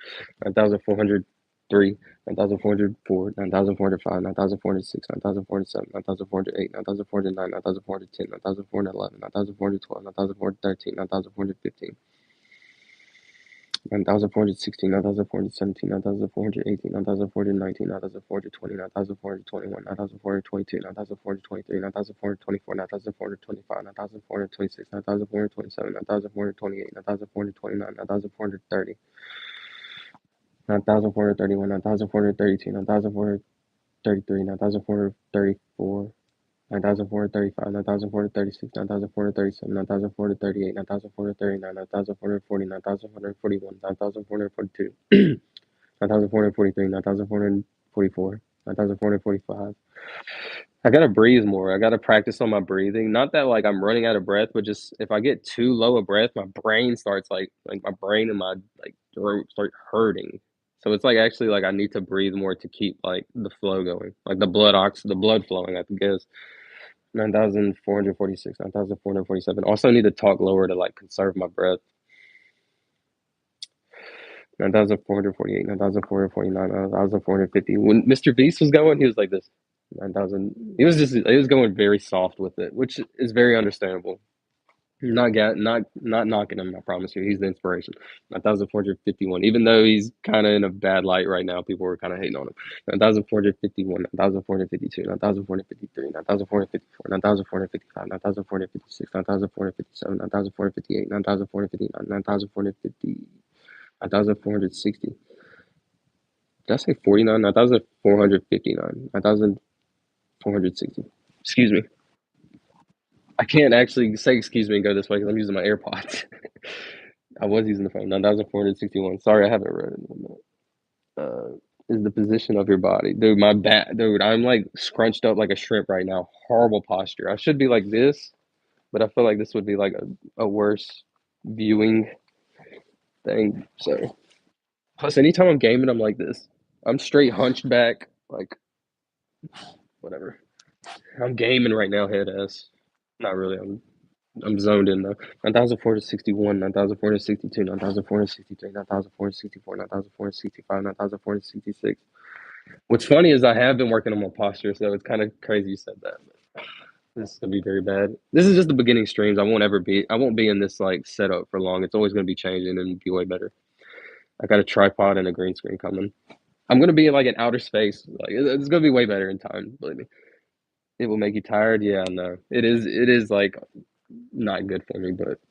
9,403, 9,404, 9,405, 9,406, 9,407, 9,408, 9,409, 9,410, 9,411, 9,412, 9,413, 9,415. 9,416, 9,417, 9,418, 9,419, 9,420, 9,421, 9,422, 9,423, 9,424, 9,425, 9,426, 9,427, 9,428, 9,429, 9,430, 9,431, 9,432, 9,433, 9,433, 9,434, 9,435, 9,436, 9,437, 9,438, 9,439, 9,440, 9,441, 9,442, 9,443, 9,444, 9,445. I gotta breathe more. I gotta practice on my breathing. Not that like I'm running out of breath, but just if I get too low a breath, my brain starts like my brain and my like throat start hurting. So it's like actually like I need to breathe more to keep like the flow going, like the blood flowing. I guess 9,446, 9,447. Also need to talk lower to like conserve my breath. 9,448, 9,449, 9,450. When Mr. Beast was going, he was like this. 9,000. He was going very soft with it, which is very understandable. Not knocking him, I promise you. He's the inspiration. 9,451. Even though he's kind of in a bad light right now, people were kind of hating on him. 9,451, 9,452, 9,453, 9,454, 9,455, 9,456, 9,457, 9,458, 9,459, 9,450, 9,460. Did I say 49? 9,459. 9,460. Excuse me. I can't actually say excuse me and go this way because I'm using my AirPods. I was using the phone. 9,461. Sorry, I haven't read it in a minute. Is the position of your body. Dude, my back. Dude, I'm like scrunched up like a shrimp right now. Horrible posture. I should be like this, but I feel like this would be like a worse viewing thing. So, plus, anytime I'm gaming, I'm like this. I'm straight hunched back. Like, whatever. I'm gaming right now, head ass. Not really. I'm zoned in though. 9,461, 9,462, 9,463, 9,464, 9,465, 9,466. What's funny is I have been working on my posture, so it's kind of crazy you said that. This is gonna be very bad. This is just the beginning streams. I won't be in this like setup for long. It's always gonna be changing and be way better. I got a tripod and a green screen coming. I'm gonna be in like an outer space. Like it's gonna be way better in time, believe me. It will make you tired. Yeah, no. It is like not good for me, but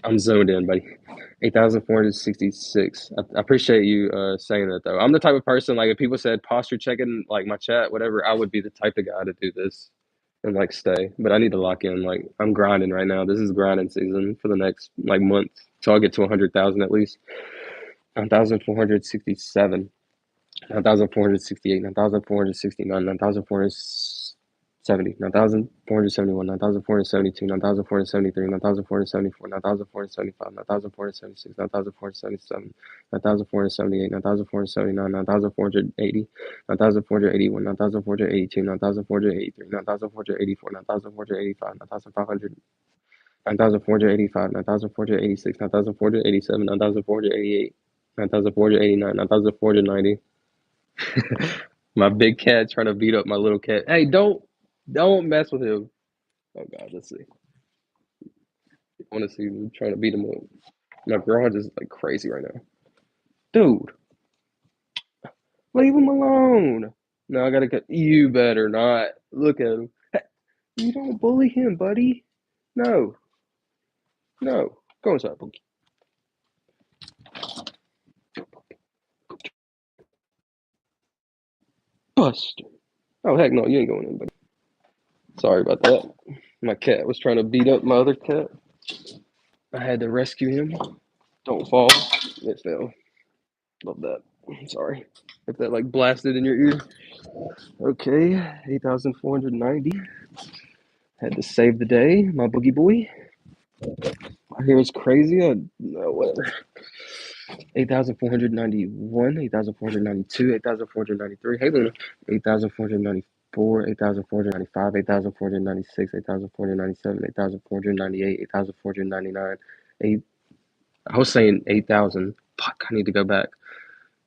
I'm zoned in, buddy. 8,466. I appreciate you saying that though. I'm the type of person like if people said posture checking like my chat, whatever, I would be the type of guy to do this and like stay. But I need to lock in. Like I'm grinding right now. This is grinding season for the next like month till I get to 100,000 at least. 9,467. 9,468, 9,469, 9,470, 9,471, 9,472, 9,473, 9,474, 9,475, 9,476, 9,477, 9,478, 9,479, 9,480, 9,481, 9,482, 9,483, 9,484, 9,485, 9,500, 9,485, 9,486, 9,487, 9,488, 9,489, 9,490. My big cat trying to beat up my little cat. Hey, don't mess with him. Oh God, let's see. I want to see him trying to beat him up. My garage is like crazy right now. Dude, leave him alone. No, I gotta get. You better not. Look at him. Hey, you don't bully him, buddy. No, no. Go inside, Boogie. Buster. Oh heck no, you ain't going in, buddy. Sorry about that. My cat was trying to beat up my other cat. I had to rescue him. Don't fall. It fell. Love that. Sorry if that like blasted in your ear. Okay, 8,490. Had to save the day, my boogie boy. I hear it's crazy. No, whatever. 8,491, 8,492, 8,493. Hey, Luna. 8,494, 8,495, 8,496, 8,497, 8,498, 8,499. I was saying 8,000. Fuck, I need to go back.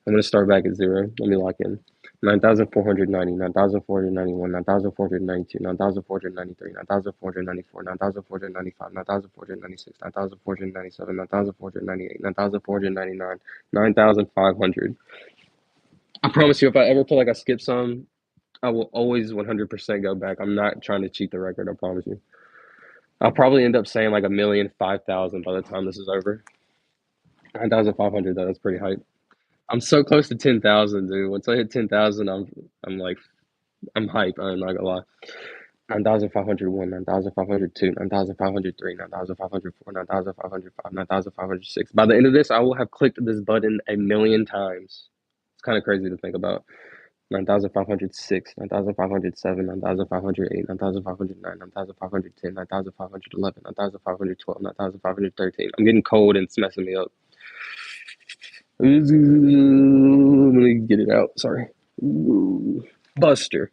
I'm gonna start back at zero. Let me lock in. 9,490, 9,491, 9,492, 9,493, 9,494, 9,495, 9,496, 9,497, 9,498, 9,499, 9,500. I promise you, if I ever feel like I skipped some, I will always 100% go back. I'm not trying to cheat the record, I promise you. I'll probably end up saying like 1,000,000, 5,000 by the time this is over. 9,500 though, that's pretty hype. I'm so close to 10,000, dude. Once I hit 10,000, I'm like I'm hype. I'm not gonna lie. 9,501, 9,502, 9,503, 9,504, 9,505, 9,506. By the end of this, I will have clicked this button a million times. It's kind of crazy to think about. 9,506, 9,507, 9,508, 9,509, 9,510, 9,511, 9,512, 9,513. I'm getting cold and it's messing me up. Let me get it out. Sorry. Ooh. Buster.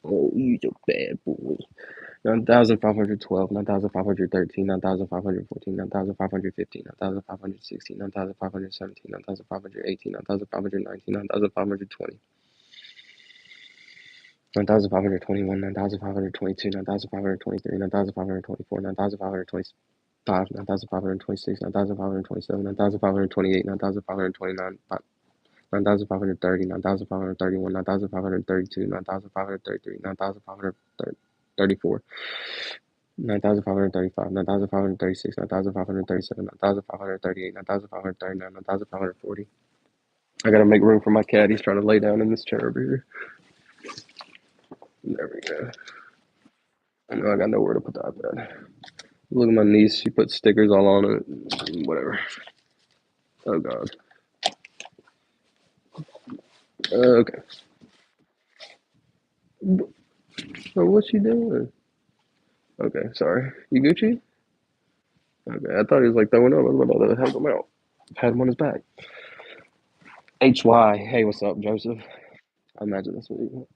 Oh, you a bad boy. 9,512, 9,513, 9,514, 9,515, 9,516, 9,517, 9,518, 9,519, 9,520. 9,521, 9,522, 9,523, 9,524, 9,525, 9,526, 9,527, 9,528, 9,529, 9,530, 9,531, 9,532, 9,533, 9,534, 9,535, 9,536, 9,537, 9,538, 9,539, 9,540. I gotta make room for my cat. He's trying to lay down in this chair over here. There we go. I know I got nowhere to put the iPad. Look at my niece. She put stickers all on it. Whatever. Oh, God. Okay. So what's she doing? Okay, sorry. You Gucci? Okay, I thought he was like throwing up. I was about to help him out. Had him on his back. HY. Hey, what's up, Joseph? I imagine that's what you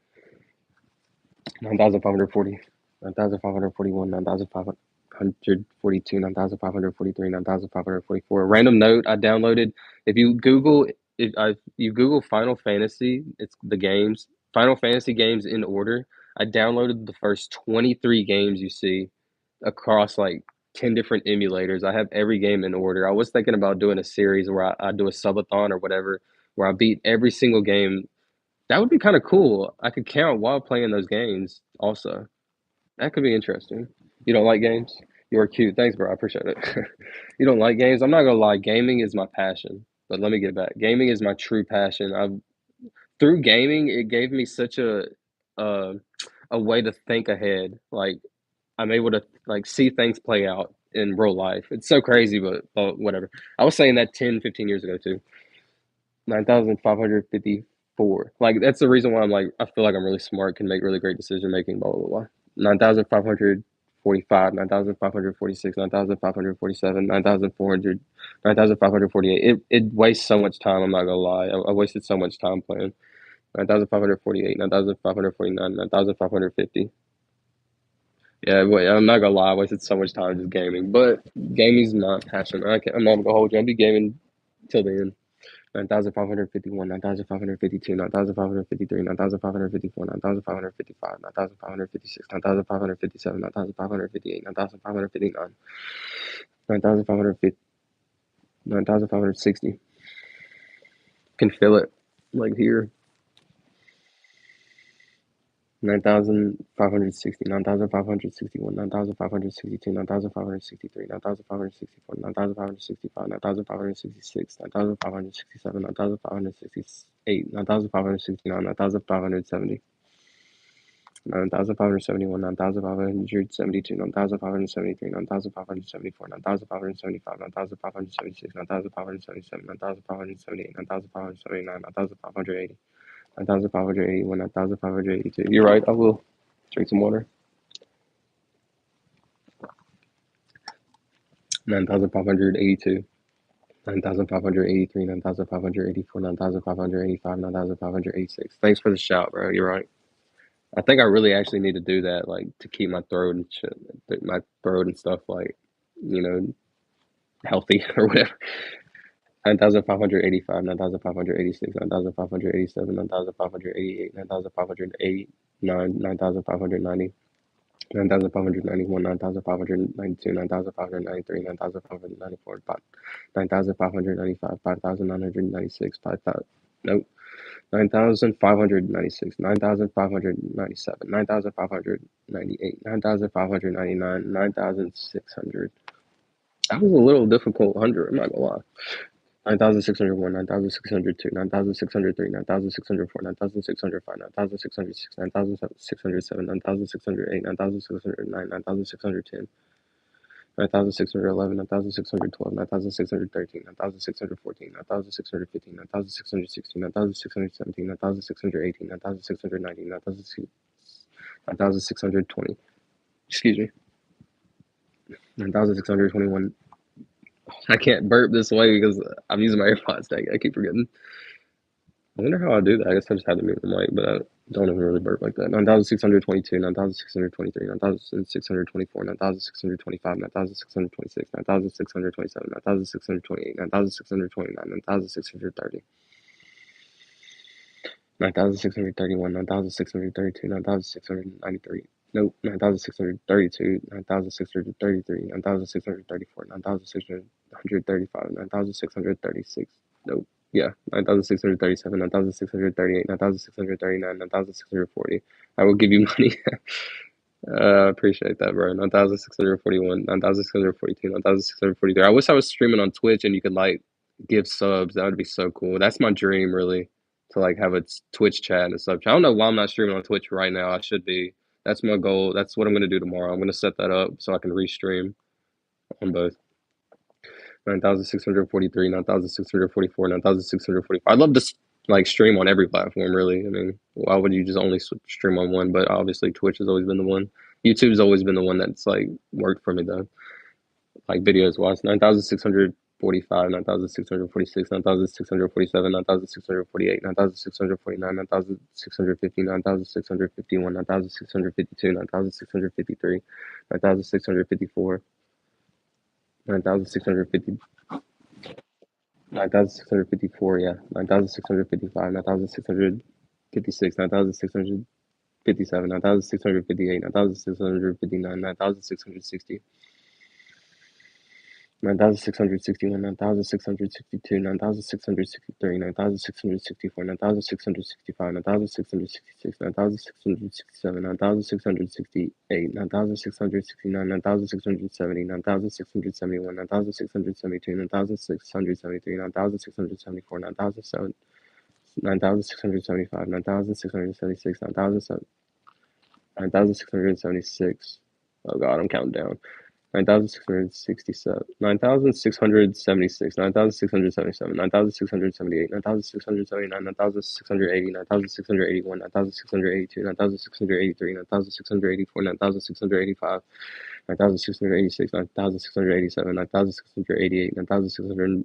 9,540, 9,541, 9,542, 9,543, 9,544. Random note I downloaded. If you Google, you Google Final Fantasy, it's the games, Final Fantasy games in order. I downloaded the first 23 games you see across like 10 different emulators. I have every game in order. I was thinking about doing a series where I do a subathon or whatever, where I beat every single game. That would be kind of cool. I could count while playing those games also. That could be interesting. You don't like games? You are cute. Thanks, bro. I appreciate it. You don't like games? I'm not gonna lie. Gaming is my passion. But let me get back. Gaming is my true passion. I've through gaming, it gave me such uh, a way to think ahead. Like I'm able to like see things play out in real life. It's so crazy, but whatever. I was saying that 10, 15 years ago too. 9,554. Like that's the reason why I'm like I feel like I'm really smart, can make really great decision making, blah blah blah. 9,545, 9,546, 9,547, 9,400, 9,548. It wastes so much time, I'm not gonna lie. I wasted so much time playing. 9,548, 9,549, 9,550. Yeah, wait, I'm not gonna lie, I wasted so much time just gaming. But gaming's my passion. I'm not gonna hold you. I'll be gaming till the end. 9,551, 9,552, 9,553, 9,554, 9,555, 9,556, 9,557, 9,558, 9,559, 9,550, 9,560. Can feel it like here. 9,560, 9,561, 9,562, 9,563, 9,564, 9,565, 9,566, 9,567, 9,568, 9,569, 9,570, 9,571, 9,572, 9,573, 9,574, 9,575, 9,576, 9,577, 9,578, 9,579, 9,580. 9,581, 9,582. You're right. I will drink some water. 9,582, 9,583, 9,584, 9,585, 9,586. Thanks for the shout, bro. You're right. I think I really actually need to do that, like to keep my throat and shit, my throat and stuff, like, you know, healthy or whatever. 9,585, 9,586, 9,587, 9,588, 9,589, 9,590. 9,591, 9,592, 9,593, 9,594, 9,595, 5,996, 5,000, nope, 9,596, 9,597, 9,598, 9,599, 9,600. That was a little difficult 100, I'm not gonna lie. 9,601, 9,602, 9,603, 9,604, 9,605, 9,606, 9,607, 9,608, 9,609, 9,610, 9,611, 9,612, 9,613, 9,614, 9,615, 9,616, 9,617, 9,618, 9,619, 9,620. Excuse me. 9,621. I can't burp this way because I'm using my AirPods. I keep forgetting. I wonder how I do that. I guess I just had to mute the mic, but I don't even really burp like that. 9,622, 9,623, 9,624, 9,625, 9,626, 9,627, 9,628, 9,629, 9,630. 9,631, 9,632, 9,693. Nope, 9,632, 9,633, 9,634, 9,635, 9,636. Nope. Yeah, 9,637, 9,638, 9,639, 9,640. I will give you money. Appreciate that, bro. 9,641, 9,642, 9,643. I wish I was streaming on Twitch and you could like give subs. That would be so cool. That's my dream, really, to like have a Twitch chat and stuff. I don't know why I'm not streaming on Twitch right now. I should be. That's my goal. That's what I'm gonna do tomorrow. I'm gonna set that up so I can restream on both. 9,643, 9,644, 9,645. I'd love to like stream on every platform, really. I mean, why would you just only stream on one? But obviously, Twitch has always been the one. YouTube's always been the one that's like worked for me though. Like videos wise, 9,645, 9,646, 9,647, 9,648, 9,649, 9,650, 9,651, 9,652, 9,653, 9,654, 9,650. 9,654, yeah. 9,655, 9,656, 9,657, 9,658, 9,659, 9,660, 9,661, 9,662, 9,663, 9,664, 9,665, 9,666, 9,667, 9,668, 9,669, 9,670, 9,671, 9,672, 9,673, 9,674, 9,675, 9,676, 9,676. Oh God, I'm counting down. 9,667, 9,676, 9,677, 9,678, 9,679, 9,680, 9,681, 9,682, 9,683, 9,684, 9,685, 9,686, 9,687, 9,688, 9,689,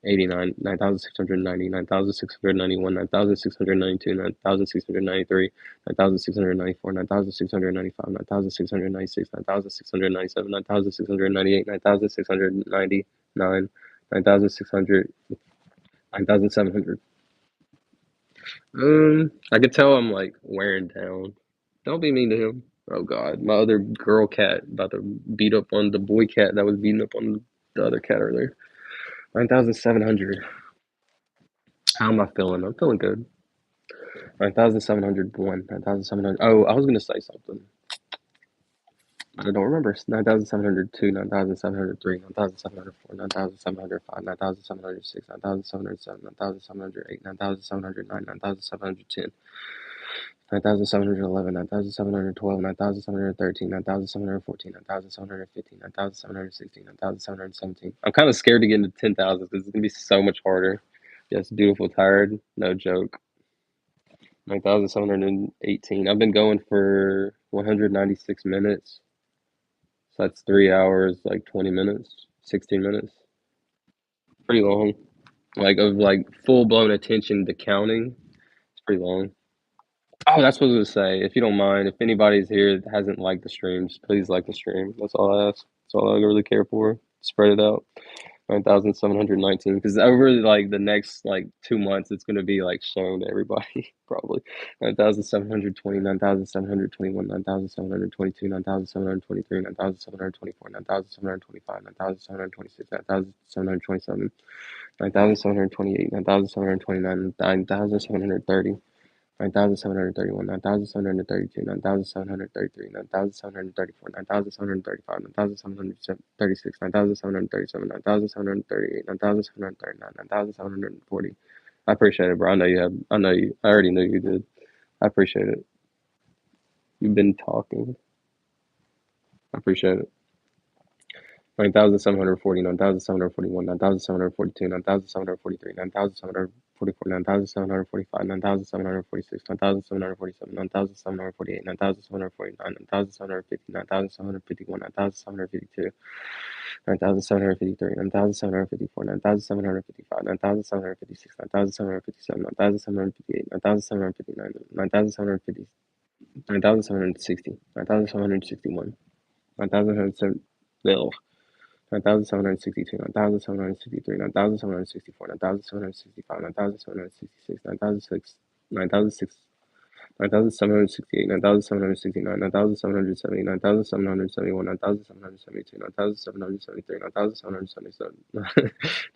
9,690, 9,691, 9,692, 9,693, 9,694, 9,695, 9,696, 9,697, 9,698, 9,699, 9,600, 9,700. I could tell I'm like wearing down. Don't be mean to him. Oh God, my other girl cat about to beat up on the boy cat that was beating up on the other cat earlier. 9,700. How am I feeling? I'm feeling good. 9,701. 9,700. Oh, I was gonna say something. I don't remember. 9,702. 9,703. 9,704. 9,705. 9,706. 9,707. 9,708. 9,709. 9,710. 9,711, 9,712, 9,713, 9,714, 9,715, 9,716, 9,717. I'm kind of scared to get into 10,000 because it's going to be so much harder. Yes, beautiful, tired, no joke. 9,718. I've been going for 196 minutes. So that's 3 hours, like 20 minutes, 16 minutes. Pretty long. Like, of like full blown attention to counting. It's pretty long. Oh, that's what I was gonna say. If you don't mind, if anybody's here that hasn't liked the streams, please like the stream. That's all I ask. That's all I really care for. Spread it out. 9,719. Because over like the next like 2 months, it's gonna be like shown to everybody probably. 9,720, 9,721, 9,722, 9,723, 9,724, 9,725, 9,726, 9,727, 9,728, 9,729, 9,730. 9,731, 9,732, 9,733, 9,734, 9,735, 9,736, 9,737, 9,738, 9,739, 9,740. I appreciate it, bro. I already knew you did. I appreciate it. You've been talking. I appreciate it. 9,740, 9,741, 9,742, 9,743, 9,744, 9,745, 9,746, 9,747, 9,748, 9,749, 9,750, 9,751, 9,752, 9,753, 9,754, 9,755, 9,756, 9,757, 9,758, 9,759, 9,750, 9,760, 9,761, 9,707. 9,762, 9,763, 9,764, 9,765, 9,766, 9,768, 9,769, 9,770, 9,771, 9,772, 9,773, 9,777,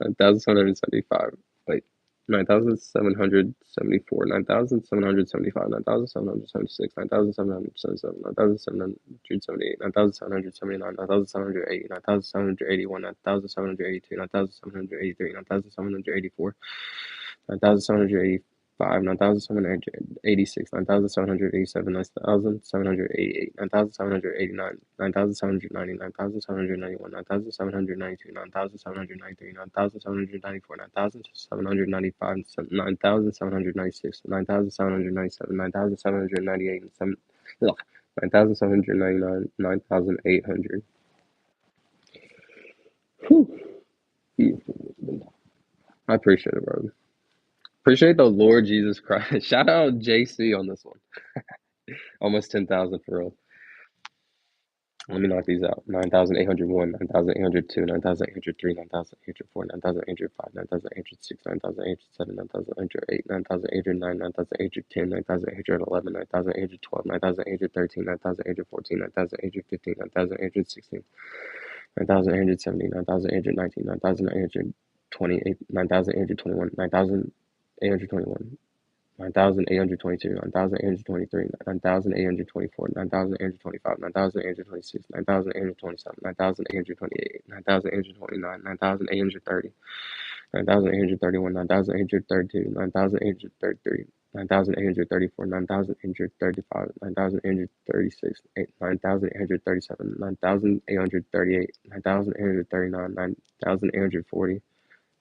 9,775, wait, 9,774, 9,775, 9,776, 9,777, 9,778, 9,779, 9,780, 9,781, 9,782, 9,783, 9,784, 9,785, 9,786, 9,787, 9,788, 9,789, 9,790, 9,791, 9,792, 9,793, 9,794, 9,795, 9,796, 9,797, 9,798, 9,799, 9,800. I appreciate it, bro. Appreciate the Lord Jesus Christ. Shout out JC on this one. Almost 10,000 for real. Let me knock these out. 9,801, 9,802, 9,803, 9,804, 9,805, 9,806, 9,807, 9,808, 9,809, 9,810, 9,811, 9,812, 9,813, 9,814, 9,815, 9,816, 9,870, 9,819, 9,828, 9,821, 9,821. 9,822, 9,823, 9,824, 9,825, 9,826, 9,827, 9,828, 9,829, 9,830, 9,831, 9,832, 9,833, 9,834, 9,835, 9,836, 9,837, 9,838, 9,839, 9,840,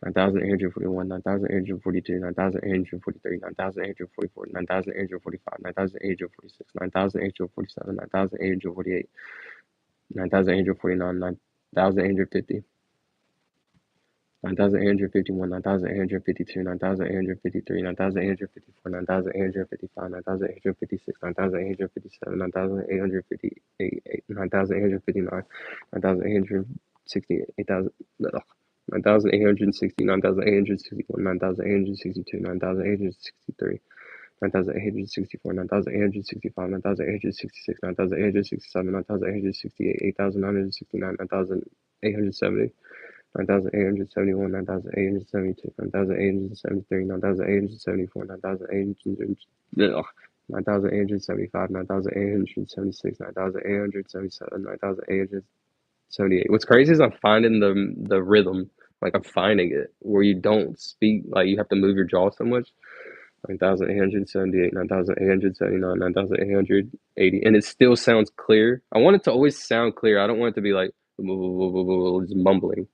9,841, 9,842, 9,843, 9,844, 9,845, 9,846, 9,847, 9,848, 9,849, 9,850, 9,851, 9,852, 9,853, 9,854, 9,855, 9,856, 9,857, 9,858, 9,859, 9,860, 8,000. 9,860, 9,861, 9,862, 9,863, 9,864, 9,865, 9,866, 9,867, 9,868, 8,969, 9,870, 9,871, 9,872, 9,873, 9,874, 9,875, 9,876, 9,877, 9,878. What's crazy is I'm finding the rhythm. Like I'm finding it where you don't speak, like you have to move your jaw so much. 9,878, 9,879, 9,880, and it still sounds clear. I want it to always sound clear. I don't want it to be like just mumbling,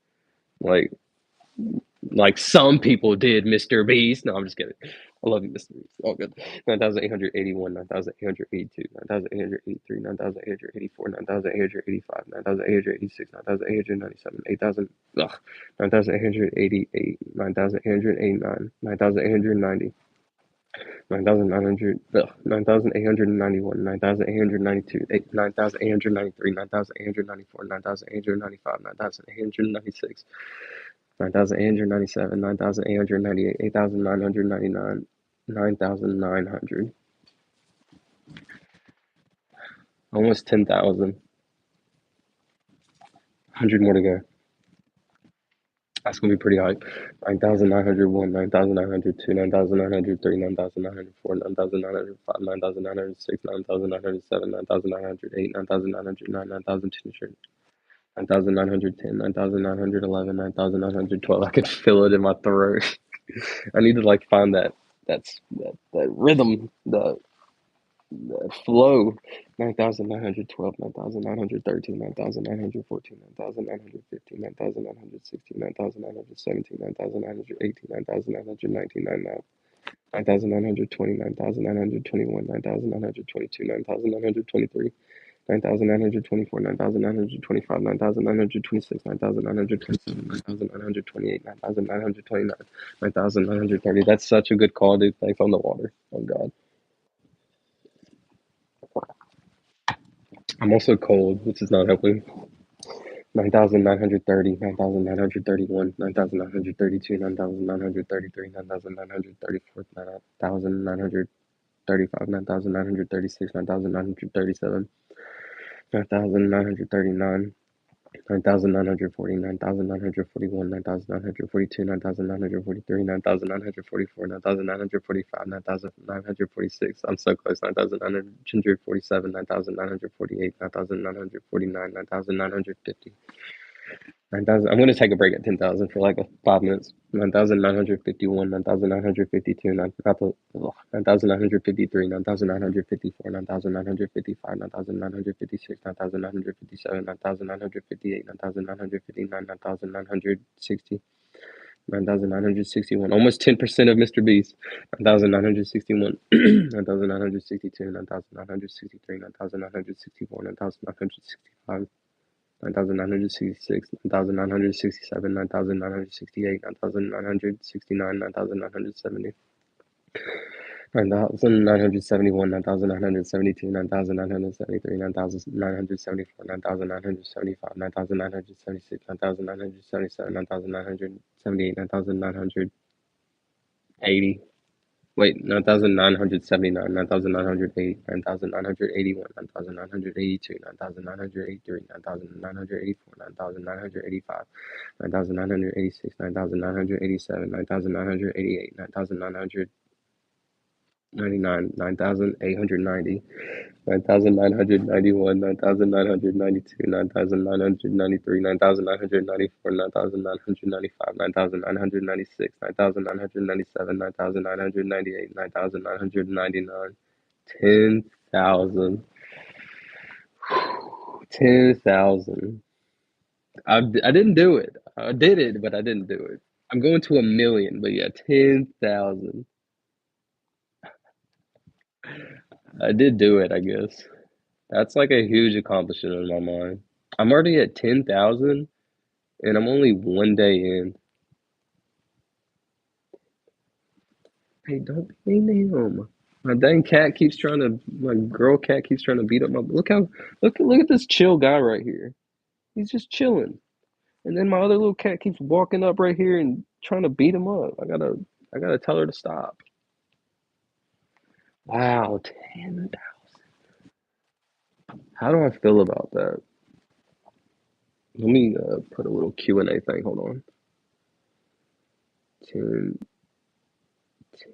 like some people did, Mr. Beast. No, I'm just kidding. I love you, Mr. Beast. All good. 9,881, 9,882, 9,883, 9,884, 9,885, 9,886, 9,897, 8,000, 9,888, 9,889, 9,890. 9,900, 9,891, 9,892, 9,893, 9,894, 9,895, 9,896, 9,897, 9,898, 8,999, 9,900. Almost 10,000. 100 more to go. That's gonna be pretty hype. 9,901, 9,902, 9,903, 9,904, 9,905, 9,906, 9,907, 9,908, 9,909, 9,200, 9,910, 9,911, 9,912. I could feel it in my throat. I need to like find that rhythm, the flow. 9,912, 9,913, 9,914, 9,915, 9,916, 9,917, 9,918, 9,919, 9,920, 9,921, 9,922, 9,923, 9,924, 9,925, 9,926, 9,927, 9,928, 9,929, 9,930. That's such a good call, dude. Thanks on the water. Oh, God. I'm also cold, which is not helping. 9,930, 9,931, 9,932, 9,933, 9,934, 9,935, 9,936, 9,937, 9,939, 9,940, 9,941, 9,942, 9,943, 9,944, 9,945, 9,946. I'm so close. 9,947, 9,948, 9,949, 9,950. 9,000. I'm going to take a break at 10,000 for like 5 minutes. 9,951, 9,952, 9,953, 9,954, 9,955, 9,956, 9,957, 9,958, 9,959, 9,960. 9,961, almost 10% of Mr. Beast. 9,961, 9,962, 9,963, 9,964, 9,965, 9,966, 9,967, 9,968, 9,969, 9,970, 9,971, 9,972, 9,973, 9,974, 9,975, 9,976, 9,977, 9,978, 9,980. Wait, 9,979, 9,980, 9,981, 9,982, 9,983, 9,984, 9,985, 9,986, 9,987, 9,988, 9,999, 9,890, 9,991, 9,992, 9,993, 9,994, 9,995, 9,996, 9,997, 9,998, 9,999, 10,000. 10,000. I didn't do it. I did it, but I didn't do it. I'm going to a million, but yeah, 10,000. I did do it, I guess. That's like a huge accomplishment in my mind. I'm already at 10,000 and I'm only one day in. Hey, don't be mean. My dang cat keeps trying to, my girl cat keeps trying to beat up my, look at this chill guy right here. He's just chilling. And then my other little cat keeps walking up right here and trying to beat him up. I gotta tell her to stop. Wow, 10. How do I feel about that? Let me put a little Q&A thing. Hold on. 10,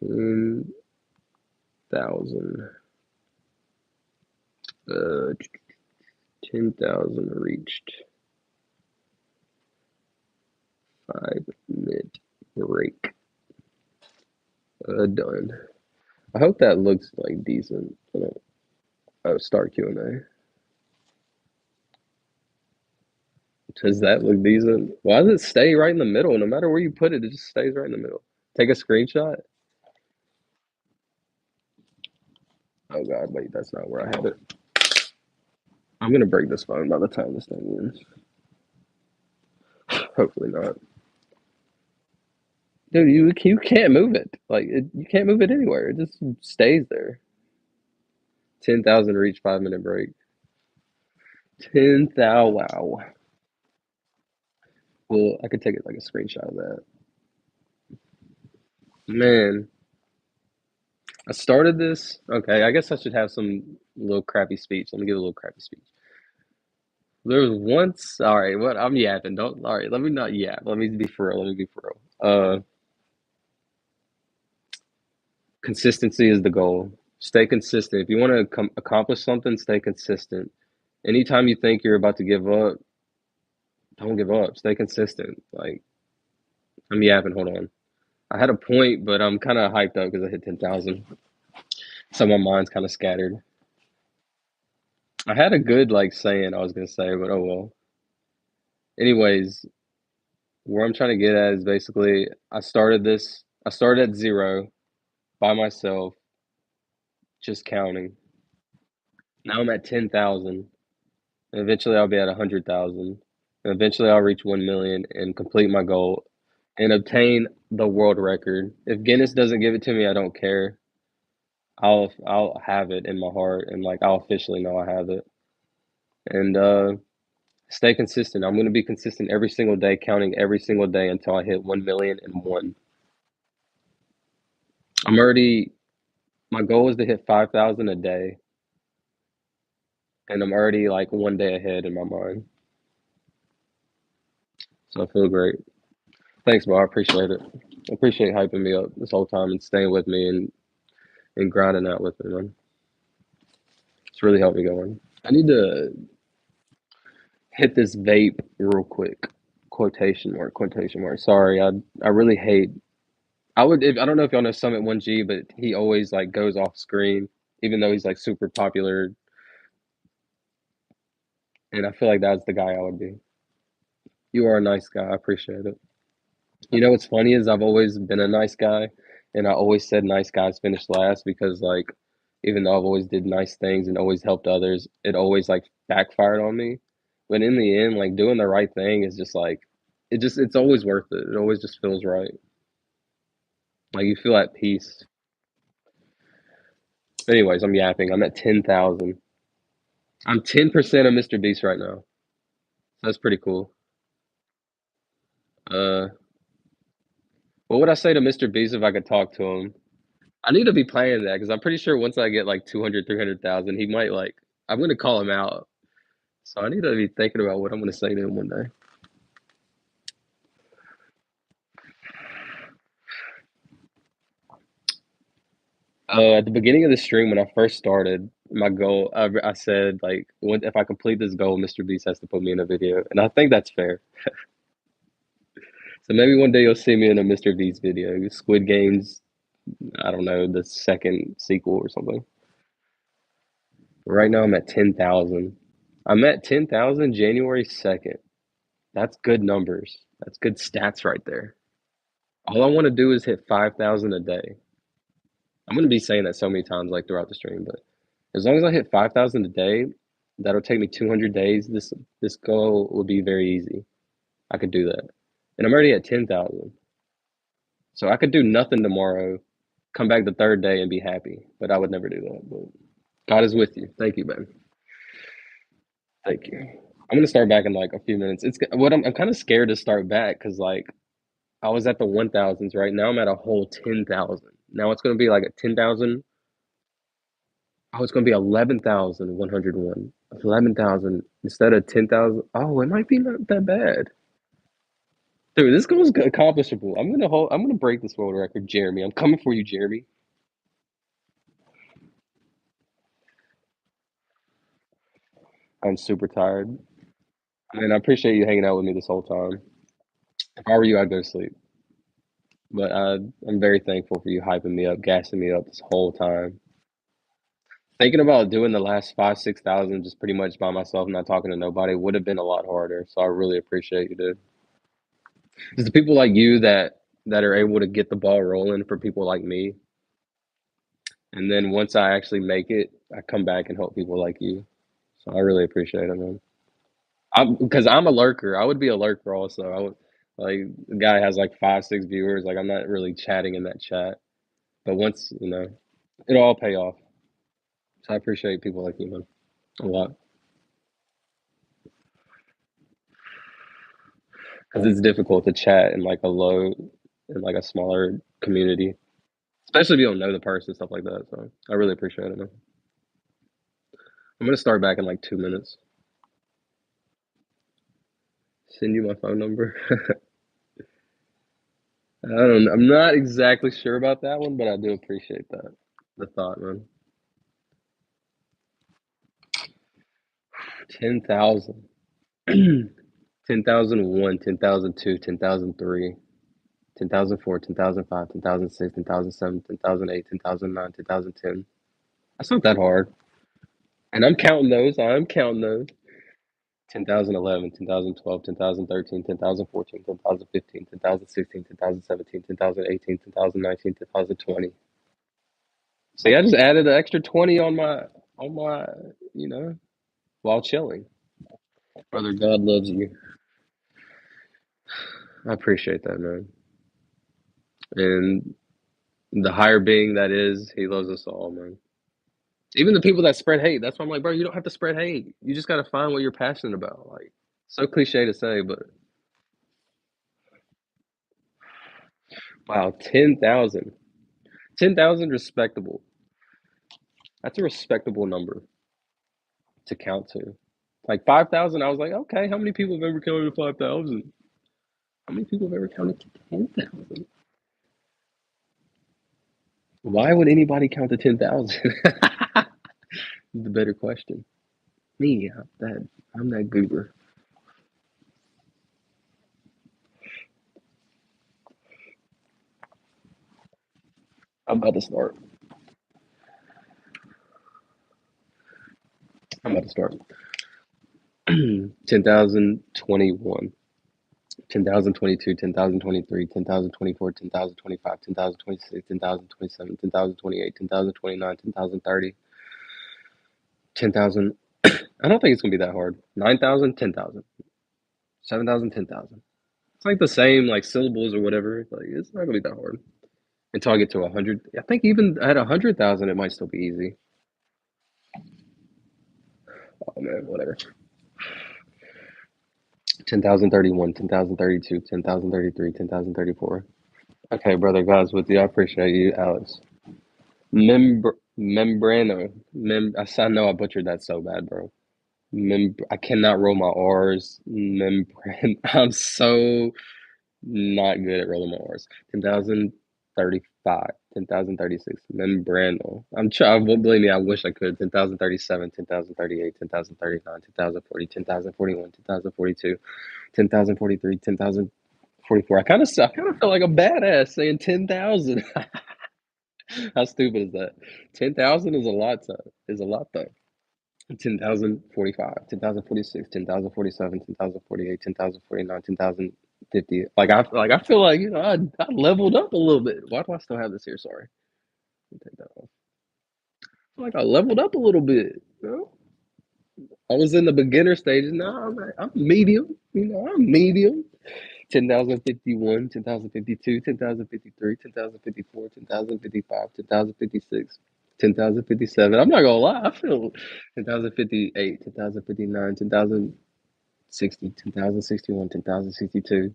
10,000. 10,000 reached. 5-minute break. Done. I hope that looks like decent. Oh, start Q&A. Does that look decent? Why does it stay right in the middle? No matter where you put it, it just stays right in the middle. Take a screenshot. Oh God, wait, that's not where I had it. I'm gonna break this phone by the time this thing ends. Hopefully not. Dude, you can't move it. You can't move it anywhere. It just stays there. 10,000 reach 5-minute break. 10,000. Wow. Well, I could take it like a screenshot of that. Man, I started this. Okay, I guess I should have some little crappy speech. Let me give a little crappy speech. There was once. All right, what I'm yapping. Don't. All right, let me not yap. Let me be for real. Let me be for real. Consistency is the goal. Stay consistent. If you want to accomplish something, stay consistent. Anytime you think you're about to give up, don't give up. Stay consistent. Like I'm yapping. Hold on. I had a point, but I'm kind of hyped up because I hit 10,000. So my mind's kind of scattered. I had a good like saying I was gonna say, but oh well. Anyways, where I'm trying to get at is basically I started this. I started at zero by myself, just counting. Now I'm at 10,000. And eventually I'll be at 100,000. And eventually I'll reach 1 million and complete my goal and obtain the world record. If Guinness doesn't give it to me, I don't care. I'll have it in my heart and like I'll officially know I have it. And stay consistent. I'm going to be consistent every single day, counting every single day until I hit 1,000,001. I'm already my goal is to hit 5,000 a day and I'm already like one day ahead in my mind. So I feel great. Thanks, bro. I appreciate it. I appreciate hyping me up this whole time and staying with me and grinding out with me, man. It's really helped me going. I need to hit this vape real quick. Quotation mark, quotation mark. Sorry, I really hate. I don't know if y'all know Summit 1G, but he always like goes off screen, even though he's like super popular. And I feel like that's the guy I would be. You are a nice guy. I appreciate it. You know what's funny is I've always been a nice guy, and I always said nice guys finish last because like even though I've always did nice things and always helped others, it always like backfired on me. But in the end, like doing the right thing is just like it's always worth it. It always just feels right. Like you feel at peace. Anyways, I'm yapping. I'm at 10,000. I'm 10% of Mr. Beast right now. That's pretty cool. Uh, what would I say to Mr. Beast if I could talk to him? I need to be playing that because I'm pretty sure once I get like 200, 300,000, he might like. I'm gonna call him out. So I need to be thinking about what I'm gonna say to him one day. At the beginning of the stream, when I first started, my goal, I said like, if I complete this goal, Mr. Beast has to put me in a video, and I think that's fair. So maybe one day you'll see me in a Mr. Beast video. Squid Games, I don't know, the second sequel or something. Right now I'm at 10,000. I'm at 10,000 January 2nd. That's good numbers. That's good stats right there. All I want to do is hit 5,000 a day. I'm going to be saying that so many times like throughout the stream, but as long as I hit 5,000 a day, that'll take me 200 days. This goal would be very easy. I could do that. And I'm already at 10,000. So I could do nothing tomorrow, come back the third day and be happy, but I would never do that. But God is with you. Thank you, man. Thank you. I'm gonna start back in like a few minutes. It's what I'm kind of scared to start back because like I was at the 1,000s right now. I'm at a whole 10,000. Now it's gonna be like a 10,000. Oh, it's gonna be 11,101. 11,000 instead of 10,000. Oh, it might be not that bad. Dude, this goal's accomplishable. I'm gonna break this world record, Jeremy. I'm coming for you, Jeremy. I'm super tired. And I appreciate you hanging out with me this whole time. If I were you, I'd go to sleep. But I'm very thankful for you hyping me up, gassing me up this whole time. Thinking about doing the last 5, 6,000 just pretty much by myself, not talking to nobody, would have been a lot harder. So I really appreciate you, dude. It's the people like you that are able to get the ball rolling for people like me. And then once I actually make it, I come back and help people like you. So I really appreciate it, man. Because I'm a lurker. I would be a lurker also. I would like the guy has like 5, 6 viewers. Like I'm not really chatting in that chat. But once, it'll all pay off. So I appreciate people like you, man, a lot. Because it's difficult to chat in like in like a smaller community, especially if you don't know the person, stuff like that. So I really appreciate it, man. I'm gonna start back in like 2 minutes. Send you my phone number. I don't know. I'm not exactly sure about that one, but I do appreciate that. The thought, man. 10,000. 10,001, 10,002, 10,003, 10,004, 10,005, 10,006, 10,007, 10,008, 10,009, 2010. That's not that hard. And I'm counting those. I'm counting those. 10,011, 10,012, 10,013, 10,014, 10,015, 10,016, 10,017, 10,018, 10,019, 2020. See, I just added an extra 20 on my, you know, while chilling. Brother, God loves you. I appreciate that, man. And the higher being that is, he loves us all, man. Even the people that spread hate. That's why I'm like, bro, you don't have to spread hate. You just got to find what you're passionate about. Like, so cliche to say, but wow, 10,000. 10,000 respectable. That's a respectable number to count to. Like 5,000, I was like, okay, how many people have ever counted to 5,000? How many people have ever counted to 10,000? Why would anybody count to 10,000? The better question. Me, I'm that goober. I'm about to start. I'm about to start. 10,021. 10,022, 10,023, 10,024, 10,025, 10,026, 10,027, 10,028, 10,029, 10,030, 10,000. I don't think it's gonna be that hard. 9,000, 10,000, 7,000, 10,000. It's like the same like syllables or whatever. Like it's not gonna be that hard until I get to 100. I think even at 100,000, it might still be easy. Oh man, whatever. 10,031, 10,032, 10,033, 10,034. Okay, brother, guys, with you, I appreciate you, Alex. Membrano. I know I butchered that so bad, bro. I cannot roll my R's. I'm so not good at rolling my R's. 10,035, 10,036. Membrano. Believe me, I wish I could. 10,037, 10,038, 10,039, 10,040, 10,041, 10,042, 10,043, 10,044. I kind of feel like a badass saying 10,000. How stupid is that? 10,000 is a lot, though. 10,045, 10,046, 10,047, 10,048, 10,049, 10,050. Like I feel like I leveled up a little bit. Why do I still have this here? Sorry. Let me take that off. I feel like I leveled up a little bit. I was in the beginner stages. Now I'm medium. I'm medium. 10,051, 10,052, 10,053, 10,054, 10,055, 10,056, 10,057. I'm not gonna lie, I feel 10,058, 10,059, 10,060, 10,061, 10,062.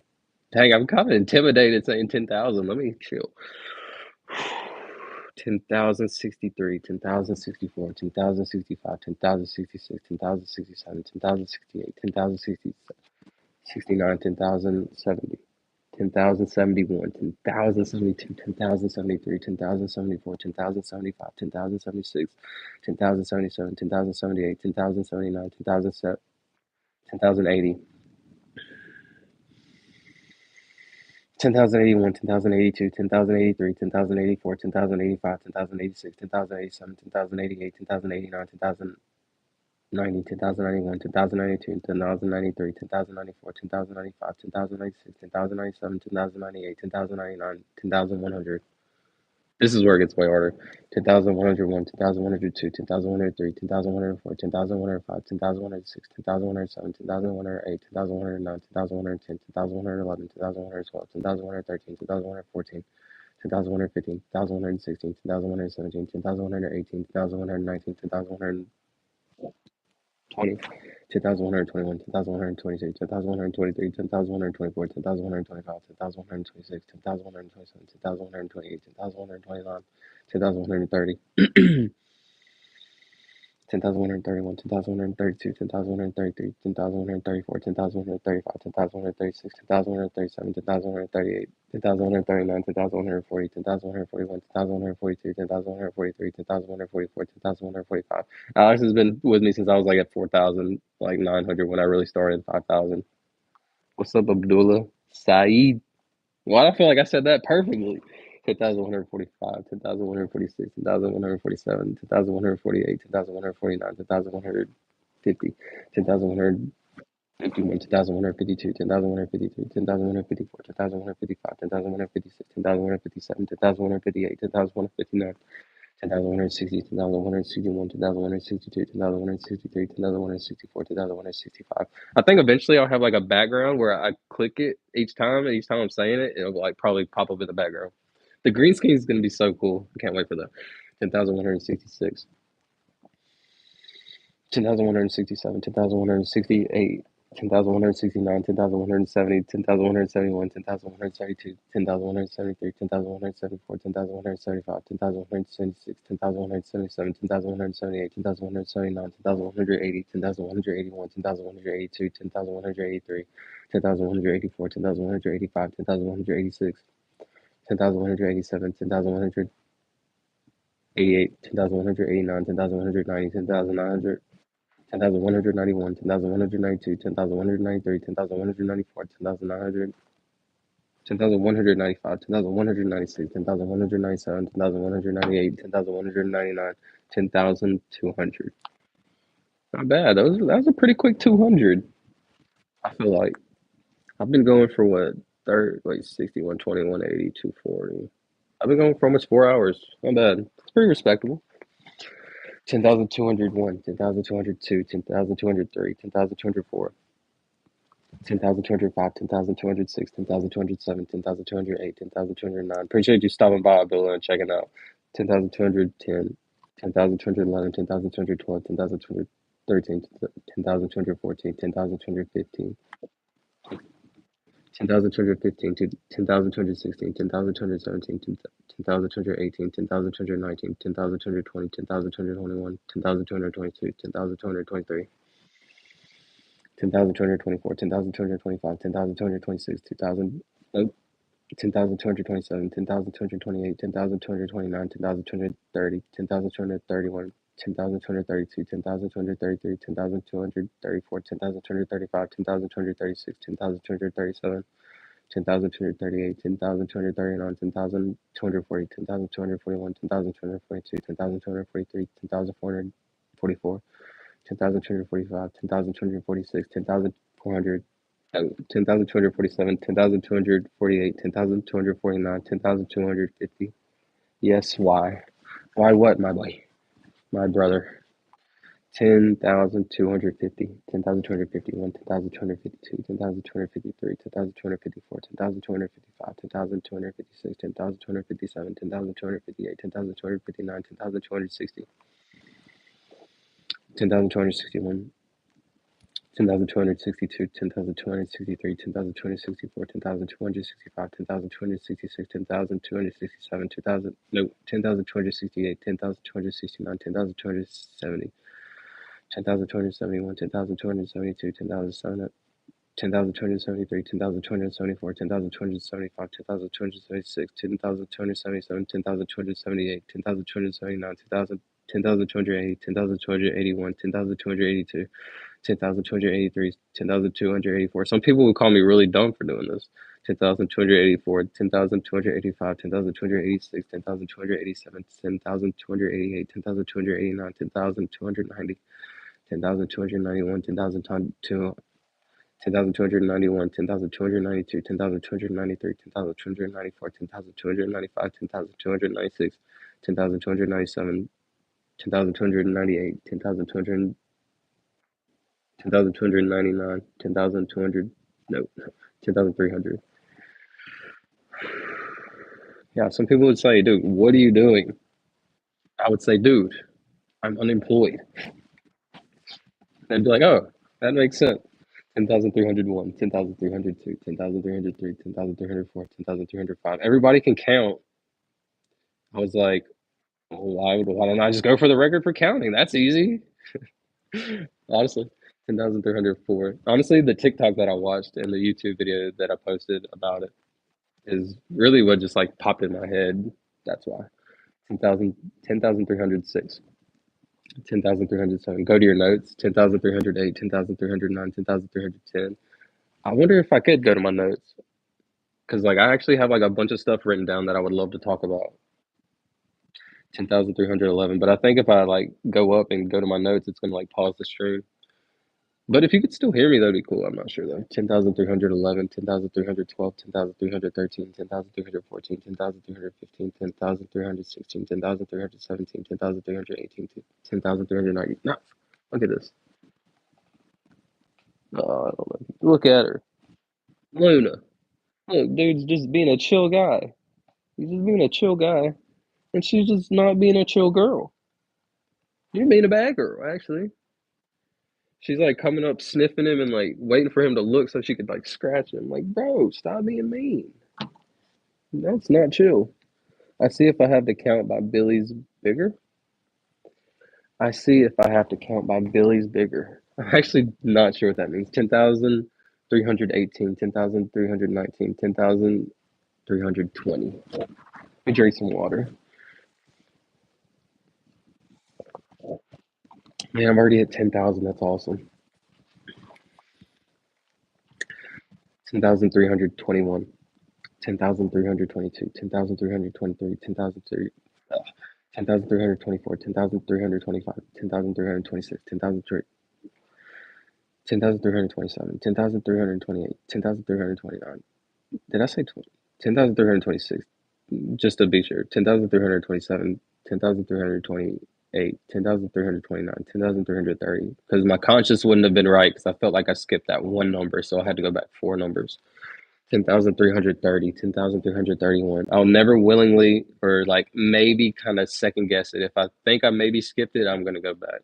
Dang, I'm kind of intimidated saying 10,000. Let me chill. 10,063, 10,064, 10,065, 10,066, 10,067, 10,068, 10,067. 69, 10,070, 10,071, 10,072, 10,073, 10,074, 10,075, 10,076, 10,077, 10,078, 10,079, 10,080, 10,081, 10,082, 10,083, 10,084, 10,085, 10,086, 10,087, 10,088, 10,089, 10,090, 10,091, 10,092, 10,093, 10,094, 10,095, 10,096, 10,097, 10,098, 10,099, 10,100. This is where it gets way harder. 10,101, 10,102, 10,103, 10,104, 10,105, 10,106, 10,107, 10,108, 10,109, 10,110, 10,111, 10,112, 10,113, 10,114, 10,115, 10,116, 10,117, 10,118, 10,119, 10,120. 10,121, 10,122, 10,123, 10,124, 10,125, 10,126, 10,127, 10,128, 10,129, 10,130, 10,131, 10,132, 10,133, 10,134, 10,135, 10,136, 10,137, 10,138, 10,139, 10,140, 10,141, 10,142, 10,143, 10,144, 10,145. Alex has been with me since I was like at 4,000, like 900 when I really started, 5,000. What's up, Abdullah? Saeed. Why do I feel like I said that perfectly? 10,145, 10,146, 10,147, 10,148, 10,149, 10,150, 10,151, 10,152, 10,153, 10,154, 10,155, 10,156, 10,157, 10,158, 10,159, 10,160, 10,161, 10,162, 10,163, 10,164, 10,165. I think eventually I'll have like a background where I click it each time, and each time I'm saying it, it'll like probably pop up in the background. The green screen is going to be so cool. I can't wait for that. 10,166, 10,167, 10,168, 10,169, 10,170, 10,171, 10,172, 10,173, 10,174, 10,175, 10,176, 10,177, 10,178, 10,179, 10,180, 10,181, 10,182, 10,183, 10,184, 10,185, 10,186, 10,187, 10,188, 10,189, 10,190, 10,900. 10,191, 10,192, 10,193, 10,194, 10,900, 10,195, 10,196, 10,197, 10,198, 10,199, 10,200. Not bad. That was a pretty quick 200. I feel like I've been going for what, third, like 60, 120, 180, 240. I've been going for almost 4 hours. Not bad. It's pretty respectable. 10,201, 10,202, 10,203, 10,204. 10,205, 10,206, 10,207, 10,208, 10,209. Appreciate you stopping by, Abdullah, and checking out. 10,210, 10,211, 10,212, 10,213, 10,214, 10,215, 10,215, 10,216, 10,217, 10,218, 10,219, 10,220, 10,221, 10,222, 10,223. 10,224, 10,225, 10,226, 2,000, 10,227, 10,228, 10,229, 10,230, 10,231, 10,232, 10,233, 10,234, 10,235, 10,236, 10,237, 10,238, 10,239, 10,240, 10,241, 10,242, 10,243, 10,444. 10,245, 10,246, 10,400, 10,247, 10,248, 10,249, 10,250. Yes, why? Why what, my boy? My brother. 10,250, 10,251, 10,252, 10,253, 10,254, 10,255, 10,256, 10,257, 10,258, 10,259, 10,260, 10,261. 10,262, 10,263, 10,264, 10,265, 10,266, 10,267, 2,000, no, 10,268, 10,269, 10,270, 10,271, 10,272, 10,273, 10,274, 10,275, 10,276, 10,277, 10,278, 10,279, 10,280, 10,281, 10,282, 10,283, 10,284. Some people would call me really dumb for doing this. 10,284, 10,285, 10,286, 10,287, 10,288, 10,289, 10,290, 10,291, 10,291, 10,292, 10,293, 10,294, 10,295, 10,296, 10,297, 10,298, 10,200. 10,299, 10,200, no, 10,300. Yeah, some people would say, dude, what are you doing? I would say, dude, I'm unemployed. They'd be like, oh, that makes sense. 10,301, 10,302, 10,303, 10,304, 10,305. Everybody can count. I was like, well, why don't I just go for the record for counting? That's easy. Honestly, 10,304. Honestly, the TikTok that I watched and the YouTube video that I posted about it is really what just like popped in my head. That's why. 10,000, 10,306, 10,307. Go to your notes. 10,308, 10,309, 10,310. I wonder if I could go to my notes because like I actually have like a bunch of stuff written down that I would love to talk about. 10,311. But I think if I like go up and go to my notes, it's gonna like pause the stream. But if you could still hear me, that'd be cool. I'm not sure though. 10,311, 10,312, 10,313, 10,314, 10,315, 10,316, 10,317, 10,318, 10,390. No, look at this. Oh, I don't know. Look at her. Luna. Look, dude's just being a chill guy. He's just being a chill guy. And she's just not being a chill girl. You're being a bad girl, actually. She's like coming up, sniffing him, and like waiting for him to look so she could like scratch him. Like, bro, stop being mean. That's not chill. I see if I have to count by Billy's bigger. I see if I have to count by Billy's bigger. I'm actually not sure what that means. 10,318, 10,319, 10,320. Let me drink some water. Man, I'm already at 10,000. That's awesome. 10,321, 10,322, 10,323, 10,324, 10,325, 10,326, 10,327, 10,328, 10,329. Did I say 20? 10,326, just to be sure. 10,327, 10,328, 10,329, 10,330. Because my conscious wouldn't have been right because I felt like I skipped that one number, so I had to go back four numbers. 10,330, 10,331. I'll never willingly or like maybe kind of second guess it. If I think I maybe skipped it, I'm going to go back.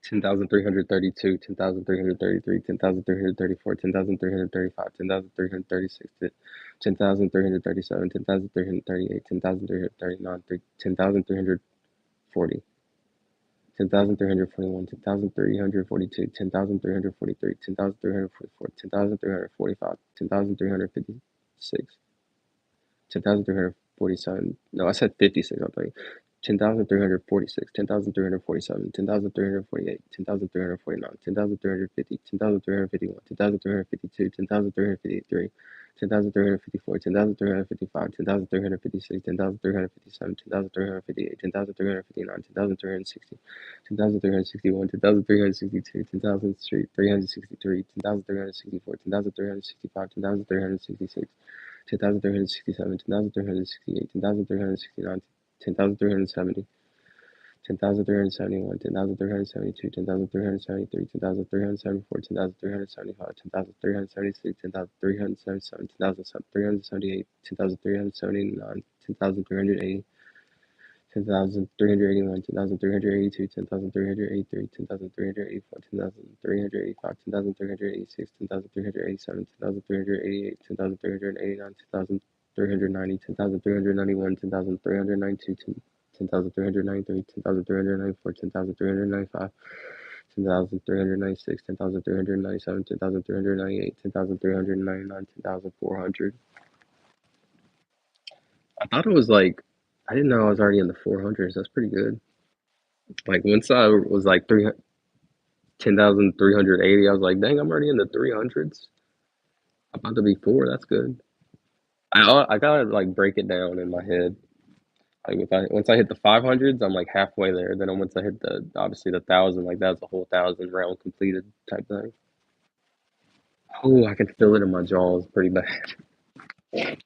10,332, 10,333, 10,334, 10,335, 10,336, 10,337, 10,338, 10,339, 10,340, 10,341, 10,342, 10,343, 10,344, 10,345, 10,356, 10,347. No, I said 56, I think. 10,346, 10,347, 10,348, 10,349, 10,350, 10,351, 10,352, 10,353, 10,354, 10,355, 10,356, 10,357, 10,358, 10,359, 10,360, 10,361, 10,362, 10,363, 10,364, 10,365, 10,366, 10,367, 10,368, 10,369, 10,370, 10,371, 10,372, 10,373, 10,374, 10,375, 10,376, 10,377, 10,378, 10,379, 10,380, 10,381, 10,382, 10,383, 10,384, 10,385, 10,386, 10,387, 10,388, 10,389, 10,390, 10,391, 10,392, 10,393, 10,394, 10,395, 10,396, 10,397, 10,398, 10,399, 10,400. I thought it was like, I didn't know I was already in the 400s. That's pretty good. Like once I was like 10,380, I was like, dang, I'm already in the 300s. I'm about to be four. That's good. I gotta like break it down in my head. Like if I once I hit the 500s, I'm like halfway there. Then once I hit the obviously the thousand, like that's a whole thousand round completed type thing. Oh, I can feel it in my jaws pretty bad.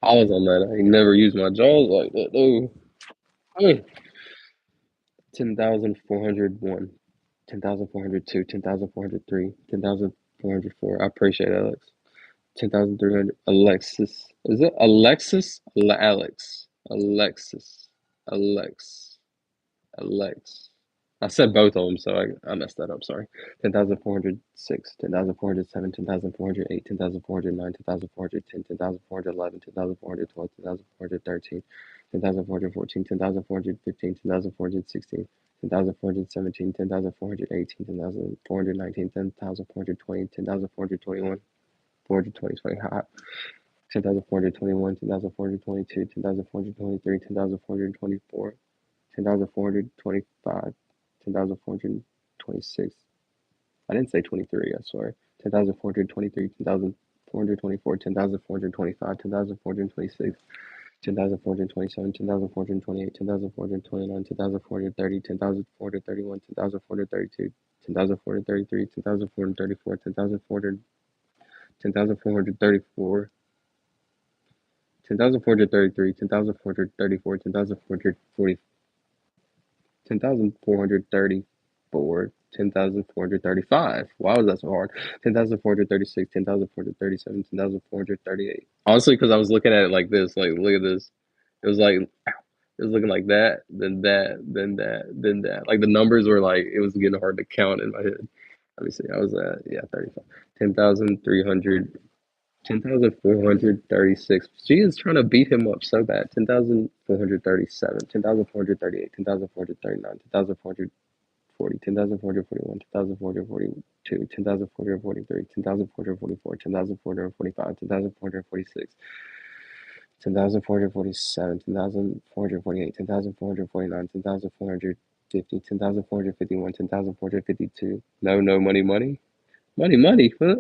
I was on that. I ain't never used my jaws like that. Oh, 10,401, 10,402, 10,403, 10,404. I appreciate it, Alex. 10,300. Alexis. Is it Alexis? Alex. Alexis. Alex. Alex. I said both of them, so I messed that up. Sorry. 10,406, 10,407, 10,408, 10,409, 10,410, 10,411, 10,412, 10,413, 10,414, 10,415, 10,416, 10,417, 10,418, 10,419, 10,420, 10,421, 420, 10,421, 10,422, 10,423, 10,424, 10,425, 10,426. I didn't say 23, I swear. 10,423, 10,424, 10,425, 10,426, 10,427, 10,428, 10,429, 10,430, 10,431, 10,432, 10,433, 10,434, 10,400, 10,434, 10,433, 10,434, 10,440, 10,434, 10,435. Why was that so hard? 10,436, 10,437, 10,438. Honestly, because I was looking at it like this, like, look at this. It was like, it was looking like that, then that, then that, then that. Like the numbers were like, it was getting hard to count in my head. Let me see. I was at, yeah, 35. 10,300, 10,436. She is trying to beat him up so bad. 10,437, 10,438, 10,439, 10,440, 10,441, 10,442, 10,443, 10,444, 10,445, 10,446, 10,447, 10,448, 10,449, 10,450, 10,451, 10,452. No, no, money, money. Money, money. Huh?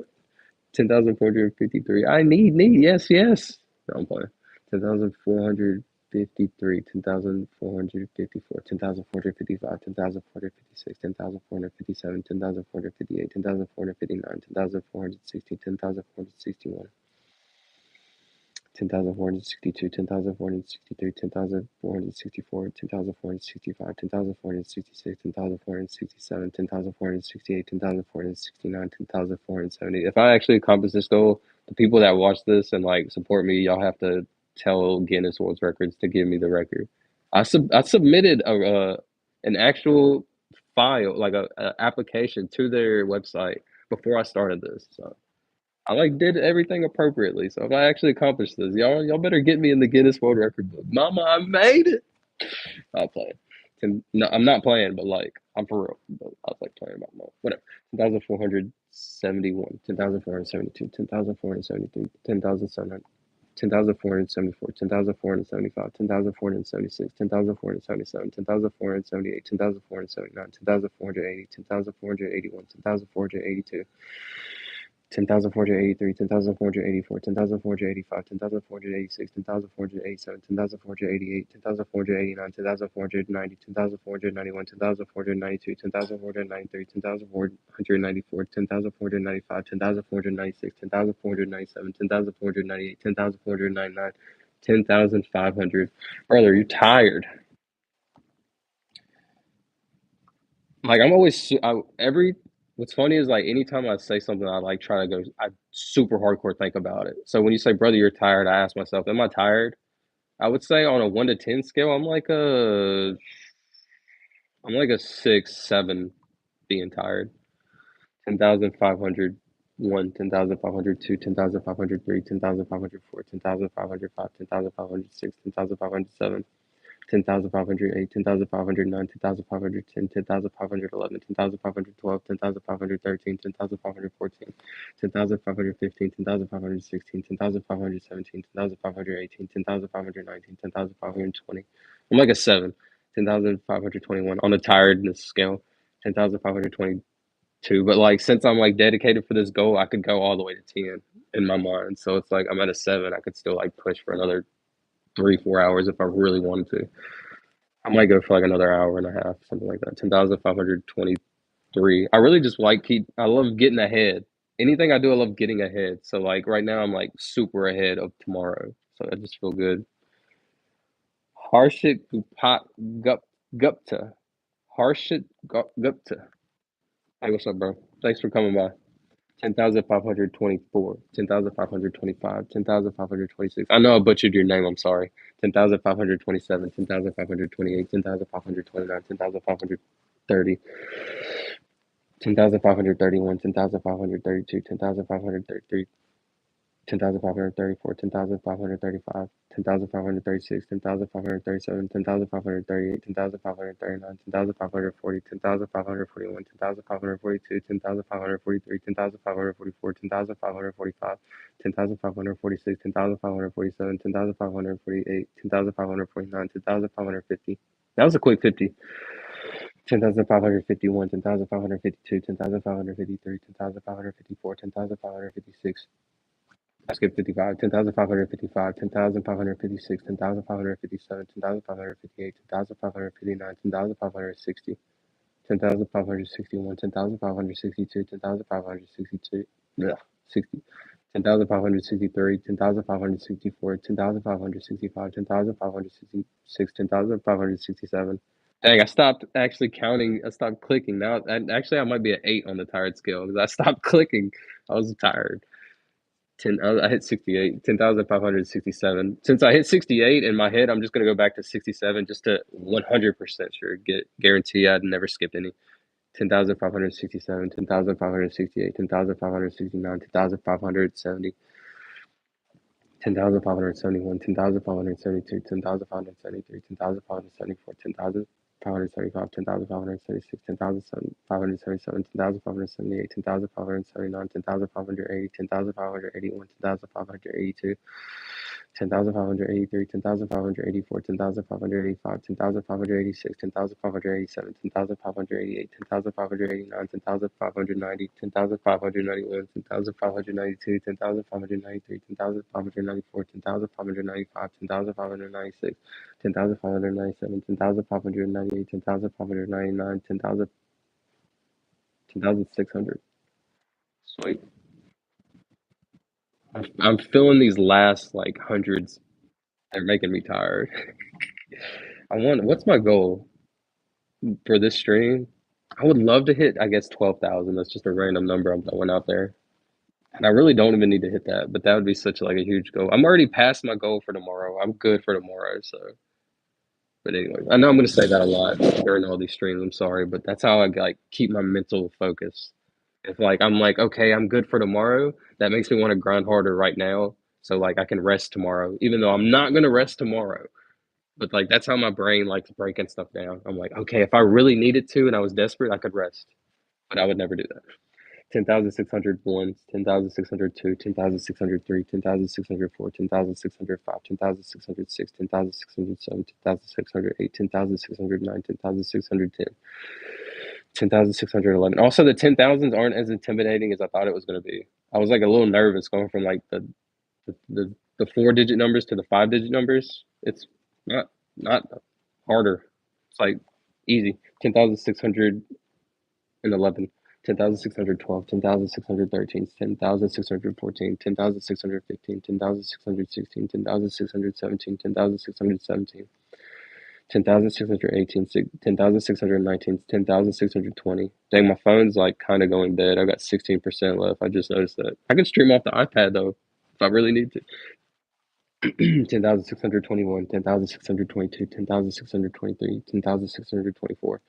10,453. I need. Yes, yes. No, I'm playing. 10,453, 10,454, 10,455, 10,456, 10,457, 10,458, 10,459, 10,460, 10,461. 10,462, 10,463, 10,464, 10,465, 10,466, 10,467, 10,468, 10,469, 10,470. If I actually accomplish this goal, the people that watch this and like support me, y'all have to tell Guinness World Records to give me the record. I submitted an actual file, like a application to their website before I started this. So I like did everything appropriately. So if I actually accomplished this, y'all better get me in the Guinness World Record book. Mama, I made it. I'll play. No, I'm not playing, but like I'm for real. But I was like playing about more. Whatever. 10,471, 10,472, 10,473, 10,700. 10,474, 10,475, 10,476, 10,477, 10,478, 10,479, 10,480, 10,481, 10,482, 10,483, 10,484, 10,485, 10,486, 10,487, 10,488, 10,489, 10,490, 10,491, 10,492, 10,493, 10,494, 10,495, 10,496, 10,497, 10,498, 10,499, 10,500. Brother, you're tired. Like I'm always every what's funny is like anytime I say something I like try to go I super hardcore think about it. So when you say brother you're tired, I ask myself, am I tired? I would say on a 1 to 10 scale, I'm like a 6, 7 being tired. 10,501, 10,502, 10,503, 10,504, 10,505, 10,506, 10,507. 10,508, 10,509, 10,510, 10,511, 10,512, 10,513, 10,514, 10,515, 10,516, 10,517, 10,518, 10,519, 10,520. I'm like a 7, 10,521 on the tiredness scale, 10,522. But like since I'm like dedicated for this goal, I could go all the way to 10 in my mind. So it's like I'm at a 7. I could still like push for another 3, 4 hours if I really wanted to. I might go for like another hour and a half, something like that. 10,523. I really just like I love getting ahead. Anything I do, I love getting ahead. So like right now, I'm like super ahead of tomorrow. So I just feel good. Harshit Gupta. Harshit Gupta. Hey, what's up, bro? Thanks for coming by. 10,524, 10,525, 10,526. I know I butchered your name, I'm sorry. 10,527, 10,528, 10,529, 10,500. 30, 10,531, 10,532, 10,533, 10,534, 10,535, 10,536, 10,537, 10,538, 10,539, 10,540, 10,541, 10,542, 10,543, 10,544, 10,545, 10,546, 10,547, 10,548, 10,549, 10,550. That was a quick 50. 10,551, 10,552, 10,553, 10,554, 10,556. I skipped 55, 10,555, 10,556, 10,557, 10,558, 10,559, 10,560, 10,561, 10,562, 10,562, 60, 10,563, 10,564, 10,565, 10,566, 10,567. Dang, I stopped actually counting. I stopped clicking. Now, actually, I might be at 8 on the tired scale because I stopped clicking. I was tired. I hit 68, 10,567. Since I hit 68 in my head, I'm just gonna go back to 67 just to 100% sure. Guarantee I'd never skipped any. 10,567, 10,568, 10,569, 10,570, 10,571, 10,572, 10,573, 10,574, 10,575, 10,576, 10,577, 10,578, 10,579, 10,580, 10,581, 10,582, 10,583, 10,584, 10,585, 10,586, 10,587, 10,588, 10,589, 10,590, 10,591, 10,592, 10,593, 10,594, 10,595, 10,596, 10,597, 10,598, 10,599, 10,600. Sweet. I'm feeling these last like hundreds. They're making me tired. What's my goal for this stream? I would love to hit, I guess, 12,000. That's just a random number I'm throwing out there. And I really don't even need to hit that, but that would be such like a huge goal. I'm already past my goal for tomorrow. I'm good for tomorrow. So, but anyway, I know I'm going to say that a lot during all these streams. I'm sorry, but that's how I like keep my mental focus. If like I'm like, okay, I'm good for tomorrow, that makes me want to grind harder right now. So like I can rest tomorrow, even though I'm not going to rest tomorrow. But like that's how my brain likes breaking stuff down. I'm like, okay, if I really needed to and I was desperate, I could rest, but I would never do that. 10,601, 10,602, 10,603, 10,604, 10,605, 10,606, 10,607, 10,608, 10,609, 10,610, 10,611. Also, the 10,000s aren't as intimidating as I thought it was going to be. I was like a little nervous going from like the 4-digit numbers to the 5-digit numbers. It's not harder. It's like easy. 10,611, 10,612, 10,613, 10,614, 10,615, 10,616, 10,617, 10,617, 10,618, 10,619, 10,620. Dang, my phone's like kind of going dead. I got 16% left. I just noticed that. I can stream off the iPad though if I really need to. 10,621, 10,622, 10,623, 10,624,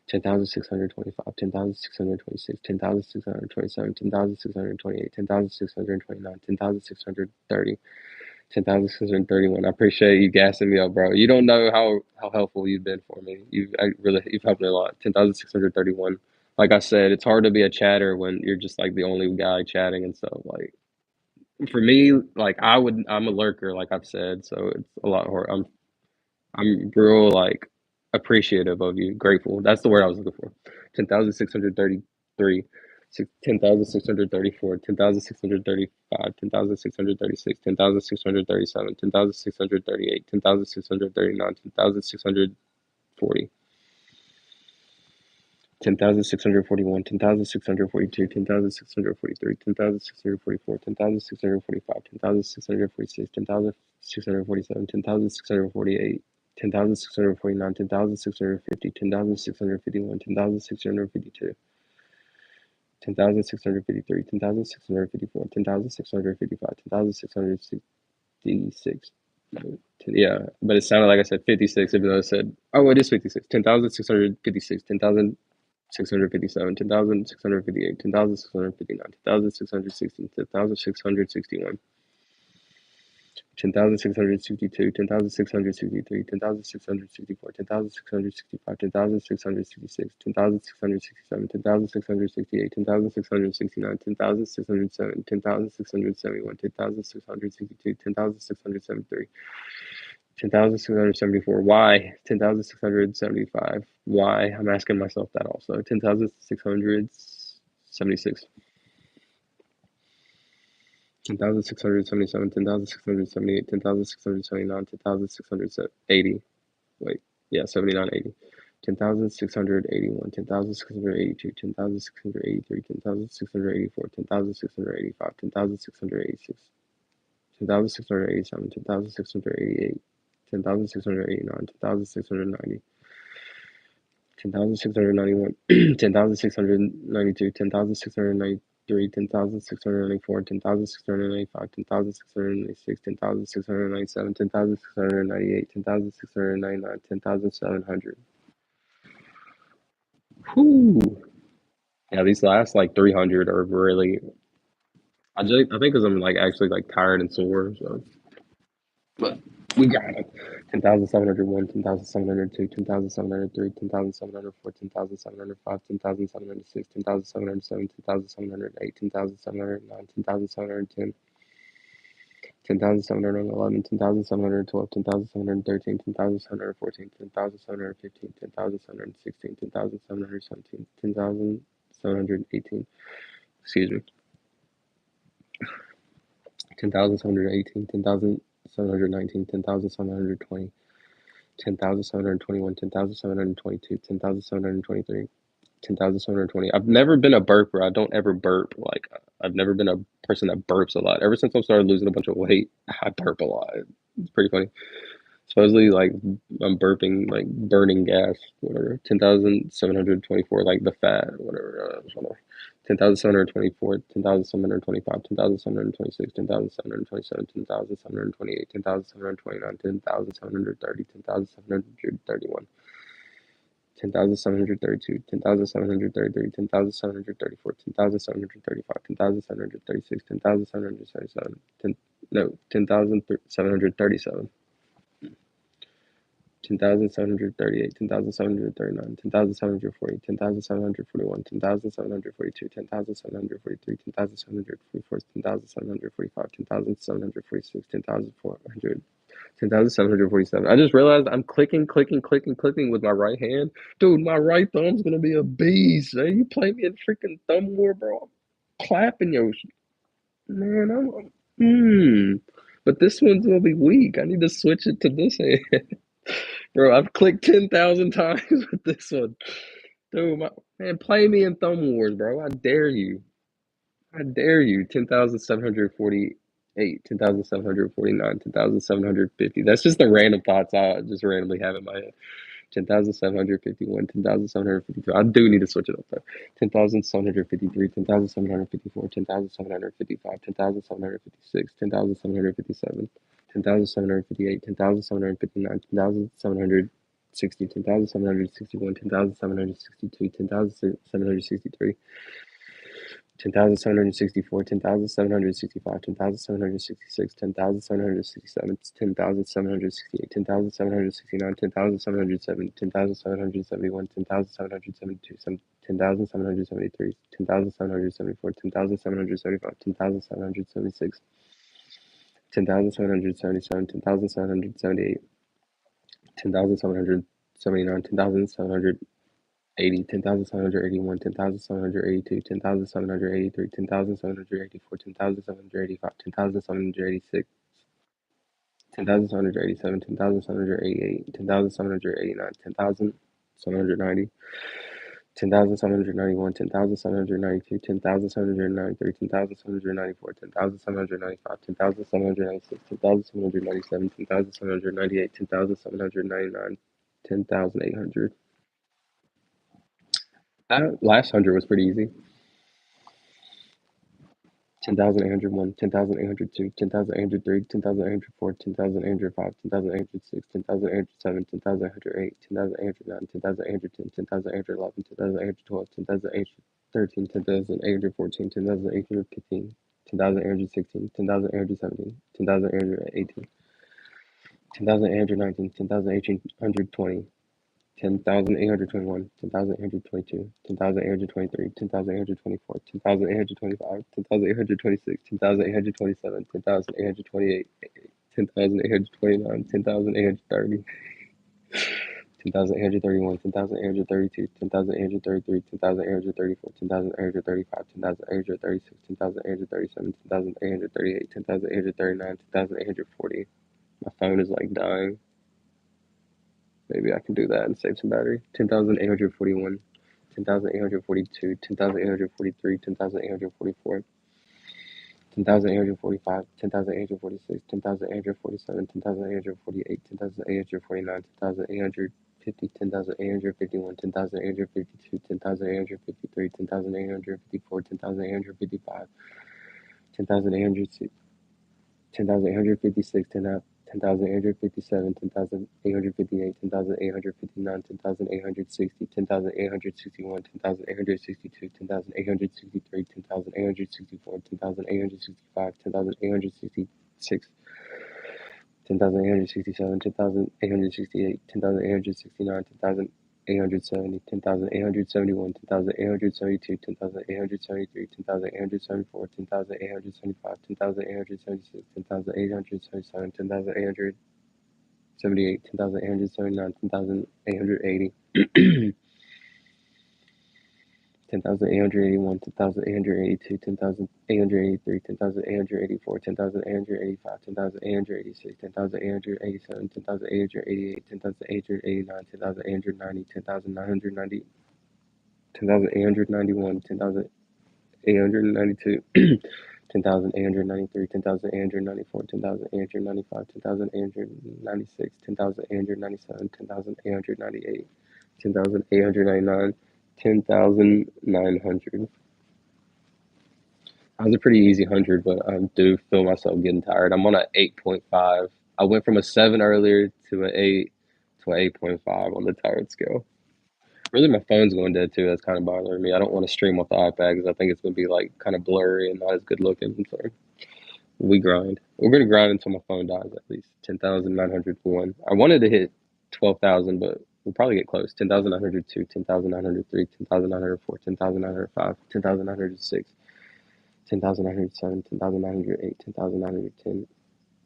10,625, 10,626, 10,627, 10,628, 10,629, 10,630, 10,631. I appreciate you gassing me up, bro. You don't know how helpful you've been for me. You've helped me a lot. 10,631. Like I said, it's hard to be a chatter when you're just like the only guy chatting and stuff. Like for me, like I'm a lurker, like I've said, so it's a lot hard. I'm real like appreciative of you, grateful. That's the word I was looking for. 10,633, 10,634, 10,635, 10,636, 10,637, 10,638, 10,639, 10,640. 10,641, 10,642, 10,643, 10,644, 10,645, 10,646, 10,647, 10,648, 10,649, 10,650, 10,651, 10,652, 10,653, 10,654, 10,655, 10,666, Yeah, but it sounded like I said 56, even though it said, oh, it is 56. 10,656, 10,657, 10,658, 10,659, 10,616, 10,661. 10,662, 10,663, 10,664, 10,665, 10,666, 10,667, 10,668, 10,669, 10,607, 10,671, 10,662, 10,673, 10,674. Why? 10,675. Why? I'm asking myself that also. 10,676. 10,677, 10,678, 10,679, 10,680. Wait, yeah, 79, 80. 10,681, 10,682, 10,683, 10,684, 10,685, 10,686, 10,687, 10,688, 10,689, 10,690, 10,691, 10,692, 10,693, 10,694, 10,695, 10,696, 10,697, 10,698, 10,699, 10,700. Whoo! Yeah, these last like 300 are really. I think because I'm like actually like tired and sore. So, but we got it. 10,701, 10,702, 10,703, 10,704, 10,705, 10,706, 10,707, 10,708, 10,709, 10,710, 10,711, 10,712, 10,713, 10,714, 10,715, 10,716, 10,717, 10,718. Excuse me. 10,718, 10,719, 10,720, 10,721, 10,722, 10,723, 10,720. I've never been a burper. I don't ever burp. Like, I've never been a person that burps a lot. Ever since I started losing a bunch of weight, I burp a lot. It's pretty funny. Supposedly, like, I'm burping, like, burning gas, whatever. 10,724, like, the fat, whatever. 10,724, 10,725, 10,726, 10,727, 10,728, 10,729, 10,730, 10,731. 10,732, 10,733, 10,734, 10,735, 10,736, 10,777, 10, no, 10,737. 10,738, 10,739, 10,740, 10,741, 10,742, 10,743, 10,744, 10,745, 10,746, 10,400, 10,747. I just realized I'm clicking with my right hand. Dude, my right thumb's gonna be a beast. Man. You play me in freaking thumb war, bro. I'm clapping your man. But this one's gonna be weak. I need to switch it to this hand. Bro, I've clicked 10,000 times with this one. Dude, man, play me in Thumb Wars, bro. I dare you. I dare you. 10,748, 10,749, 10,750. That's just the random thoughts I just randomly have in my head. 10,751, 10,752. I do need to switch it up though. 10,753, 10,754, 10,755, 10,756, 10,757, 10,758, 10,759, 10,760, 10,761, 10,762, 10,763. 10,764, 10,765, 10,766, 10,767, 10,768, 10,769, 10,770, 10,771, 10,772, 10,773, 10,774, 10,775, 10,776, 10,777, 10,778, 10,779, 10,780, 10,781, 10,782, 10,783, 10,784, 10,785, 10,786, 10,787, 10,788, 10,789, 10,790, 10,791, 10,792, 10,793, 10,794, 10,795, 10,796, 10,797, 10,798, 10,799, 10,800. That last 100 was pretty easy. 10,801, 10,802, 10,803, 10,804, 10,805, 10,806, 10,807, 10,808, 10,809, 10,810, 10,811, 10,812, 10,813, 10,814, 10,815, 10,816, 10,817, 10,818, 10,819, 10,820, 10,821, 10,822, 10,823, 10,824, 10,825, 10,826, 10,827, 10,828, 10,829, 10,830, 10,831, 10,832, 10,833, 10,834, 10,835, 10,836, 10,837, 10,838, 10,839, 10,840. My phone is like dying. Maybe I can do that and save some battery. 10,841, 10,842, 10,843, 10,844, 10,845, 10,846, 10,847, 10,848, 10,849, 10,850, 10,851, 10,852, 10,853, 10,854, 10,855, 10,860. 10,856, 10,857, 10,858, 10,859, 10,860, 10,861, 10,862, 10,863, 10,864, 10,865, 10,866, 10,867, 10,868, 10,869, 10,870, 10,871, 10,872, 10,873, 10,874, 10,875, 10,876, 10,877, 10,878, 10,879, 10,880, 10,881, 10,882, 10,883, 10,884, 10,885, 10,886, 10,887, 10,888, 10,889, 10,890, 10,990, 10,891, 10,892, 10,893, 10,894, 10,895, 10,896, 10,897, 10,898, 10,899, 10,900. That was a pretty easy 100, but I do feel myself getting tired. I'm on an 8.5. I went from a 7 earlier to an 8 to an 8.5 on the tired scale. Really, my phone's going dead too. That's kind of bothering me. I don't want to stream off the iPad because I think it's going to be like kind of blurry and not as good looking. So we grind. We're going to grind until my phone dies at least. 10,901. I wanted to hit 12,000, but we'll probably get close. 10,902, 10,903, 10,904, 10,905, 10,906. 10,907, 10,908, 10,910,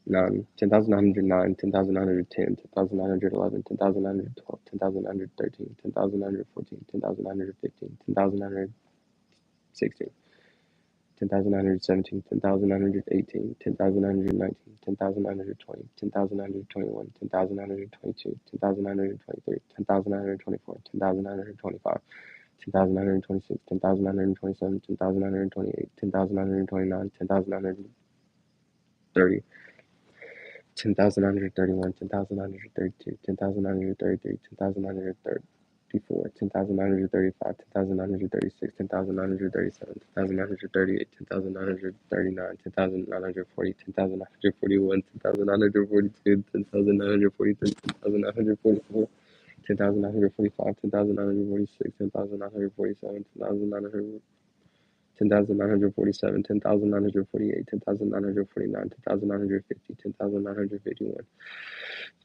10,909, 10,910, 10,911, 10,912, 10,913, 10,914, 10,915, 10,916, 10,917, 10,918, 10,919, 10,920, 10,921, 10,922, 10,923, 10,924, 10,925, 10,926, 10,927, 10,928, 10,929, 10,930, 10,931, 10,932, 10,933, 10,934, 10,935, 10,936, 10,937, 10,938, 10,939, 10,940, 10,941, 10,942, 10,943, 10,944, 10,945, 10,946, 10,947, 10,947, 10,948, 10,949, 10,950, 10,951,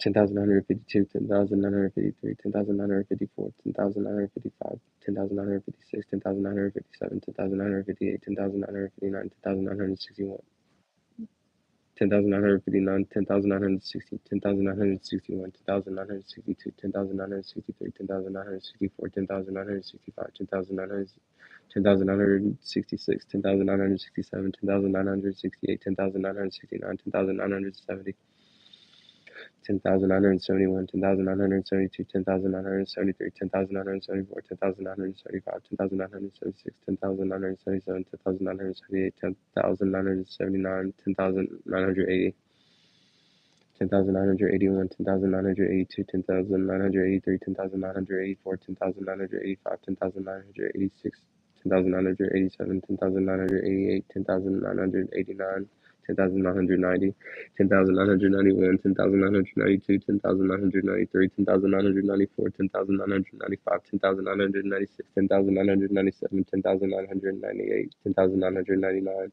10,952, 10,953, 10,954, 10,955, 10,956, 10,957, 10,958, 10,959, 10,961. 10,959, 10,960, 10,961, 10,962, 10,963, 10,964, 10,965, 10,966, 10,967, 10,968, 10,969, 10,970, 10,971, 10,972, 10,973, 10,974, 10,975, 10,976, 10,977, 10,978, 10,979, 10,980, 10,981, 10,982, 10,983, 10,984, 10,985, 10,986, 10,987, 10,988, 10,989, 10,990, 10,991, 10,992, 10,993, 10,994, 10,995, 10,996, 10,997, 10,998, 10,999,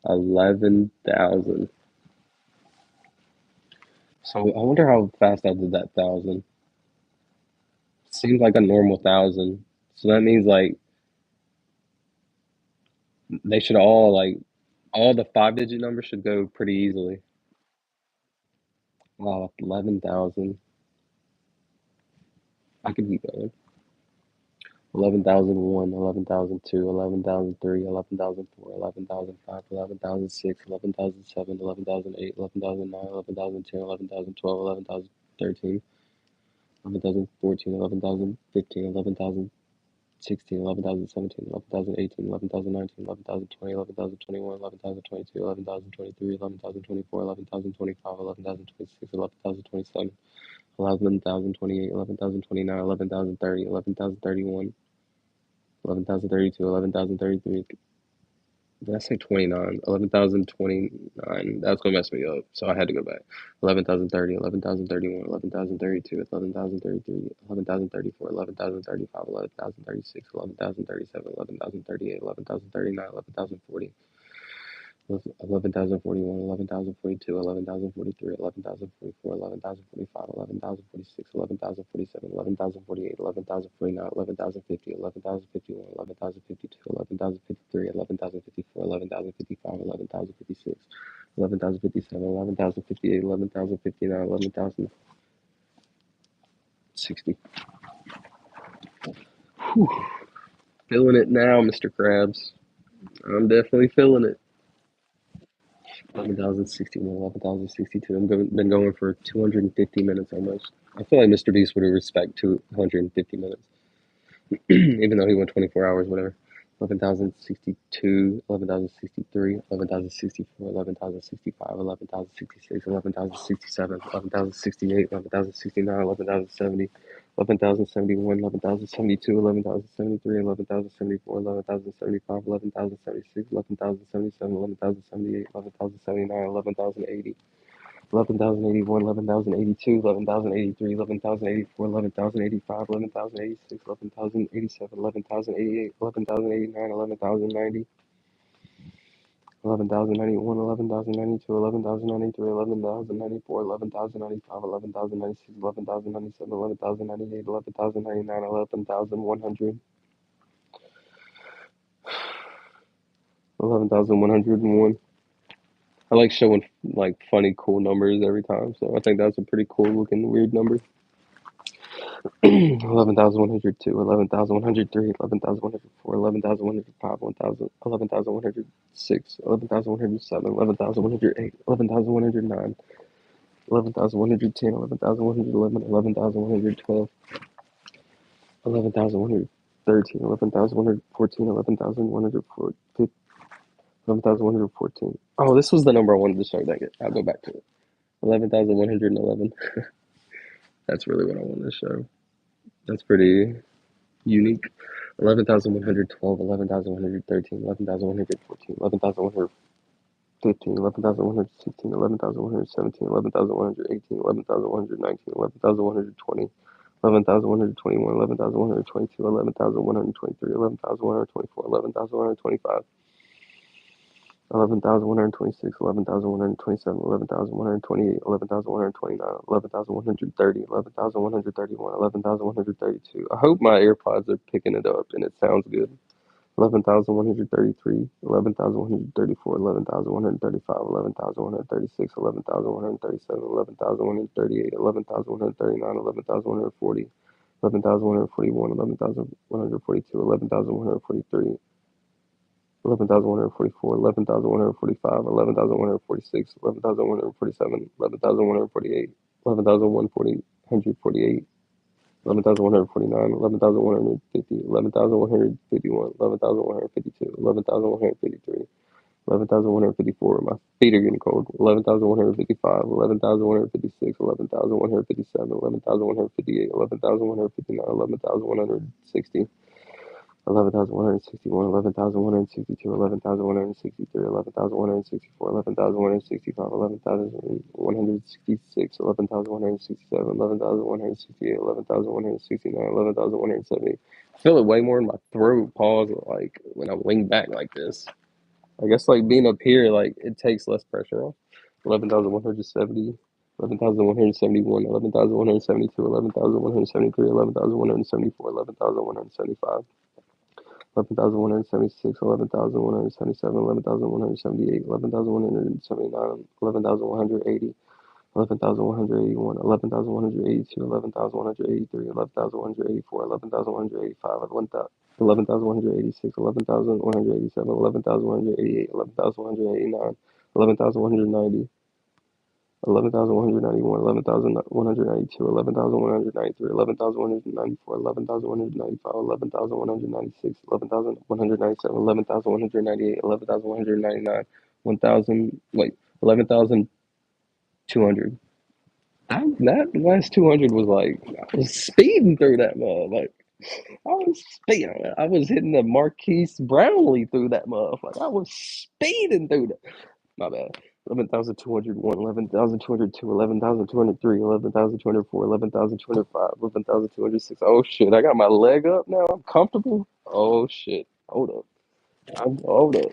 11,000. So I wonder how fast I did that thousand. Seems like a normal thousand. So that means like they should all like all the 5-digit numbers should go pretty easily. Wow, 11,000. I could keep going. 11,001, 11,002, 11,003, 11,004, 11,005, 11,006, 11,007, 11,008, 11,009, 11,010, 11,012, 11,013, 11,014, 11,015, 11,016, 11,017, 11,018, 11,019, 11,020, 11,021, 11,022, 11,023, 11,024, 11,025, 11,026, 11,027, 11,028, 11,029, 11,030, 11,031, 11,032, 11,033. Did I say 29? 11,029. That's going to mess me up. So I had to go back. 11,030, 11,031, 11,032, 11,033, 11,034, 11,035, 11,036, 11,037, 11,038, 11,039, 11,040. 11,041, 11,042, 11,043, 11,044, 11,045, 11,046, 11,047, 11,048, 11,049, 11,050, 11,051, 11,052, 11,053, 11,054, 11,055, 11,056, 11,057, 11,058, 11,059, 11,060. Feeling it now, Mr. Krabs. I'm definitely feeling it. 11,061, 11,062. Been going for 250 minutes almost. I feel like Mr. Beast would respect 250 minutes, even though he went 24 hours, whatever. 11,062, 11,063, 11,064, 11,065, 11,066, 11,067, 11,068, 11,069, 11,070, 11,071, 11,072, 11,073, 11,074, 11,075, 11,076, 11,077, 11,078, 11,079, 11,080. 11,081, 11,082, 11,083, 11,084, 11,085, 11,086, 11,087, 11,088, 11,089, 11,090, 11,091, 11,092, 11,093, 11,094, 11,095, 11,096, 11,097, 11,098, 11,099, 11,100, 11,101. I like showing like funny, cool numbers every time, so I think that's a pretty cool looking weird number. 11,102, 11,103, 11,104, 11,105, 11,106, 11,107, 11,108, 11,109, 11,110, 11,111, 11,112, 11,113, 11,114, 11,114. Oh, this was the number I wanted to show. Dang it. I'll go back to it. 11,111. That's really what I wanted to show. That's pretty unique. 11,112, 11,113, 11,114, 11,115, 11,116, 11,117, 11,118, 11,119, 11,120, 11,121, 11,122, 11,123, 11,124, 11,125, 11,126, 11,127, 11,128, 11,129, 11,130, 11,131, 11,132. I hope my AirPods are picking it up and it sounds good. 11,133, 11,134, 11,135, 11,136, 11,137, 11,138, 11,139, 11,140, 11,141, 11,142, 11,143. 11,144, 11,145, 11,146, 11,147, 11,148, 11,148, 11,149, 11,150, 11,151, 11,152, 11,153, 11,154. My feet are getting cold. 11,155, 11,156, 11,157, 11,158, 11,159, 11,160. 11,161, 11,162, 11,163, 11,164, 11,165, 11,166, 11,167, 11,168, 11,169, 11,170. I feel it way more in my throat. Pause. Like when I lean back like this. I guess like being up here, like it takes less pressure off. 11,170. 11,171, 11,172, 11,173, 11,174, 11,175, 11,176, 11,177, 11,178, 11,179, 11,180, 11,181, 11,182, 11,183, 11,184, 11,185, 11,186, 11,187, 11,188, 11,189, 11,190. 11,191, 11,192, 11,193, 11,194, 11,195, 11,196, 11,197, 11,198, 11,199, 1,000, wait, 11,200. That last 200 was like, I was speeding through that mug. Like, I was speeding. I was hitting the Marquise Brownlee through that mug. Like, I was speeding through that. My bad. 11,201, 11,202, 11,203, 11,204, 11,205, 11,206. Oh shit, I got my leg up now. I'm comfortable. Oh shit. Hold up. Hold up.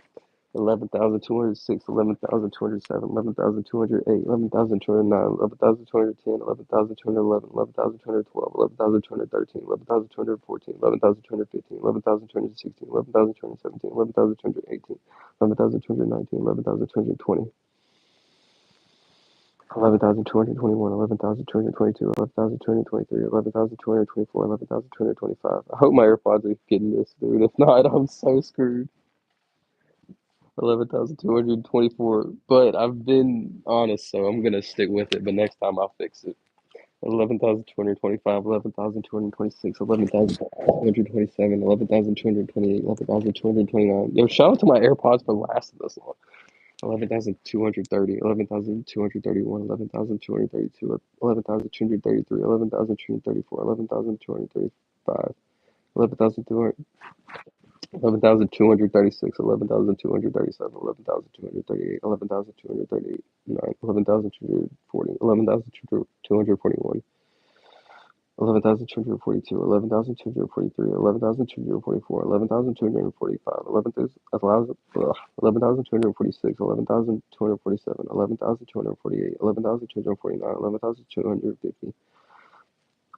11,206, 11,207, 11,208, 11,209, 11,210, 11,211, 11,212, 11,213, 11,214, 11,215, 11,216, 11,217, 11,218, 11,219, 11,220. 11,221, 11,222, 11,223, 11,224, 11,225. I hope my AirPods are getting this, dude. If not, I'm so screwed. 11,224. But I've been honest, so I'm gonna stick with it. But next time I'll fix it. 11,225, 11,226, 11,227, 11,228, 11,229. Yo, shout out to my AirPods for lasting this long. 11,230, 11,231, 11,232, 11,233, 11,234, 11,235, 11,200. 11,236, 11,237, 11,238, 11,239, 11,240, 11,241, 11,242, 11,243, 11,244, 11,245, 11,246, 11,247, 11,248, 11,249, 11,250.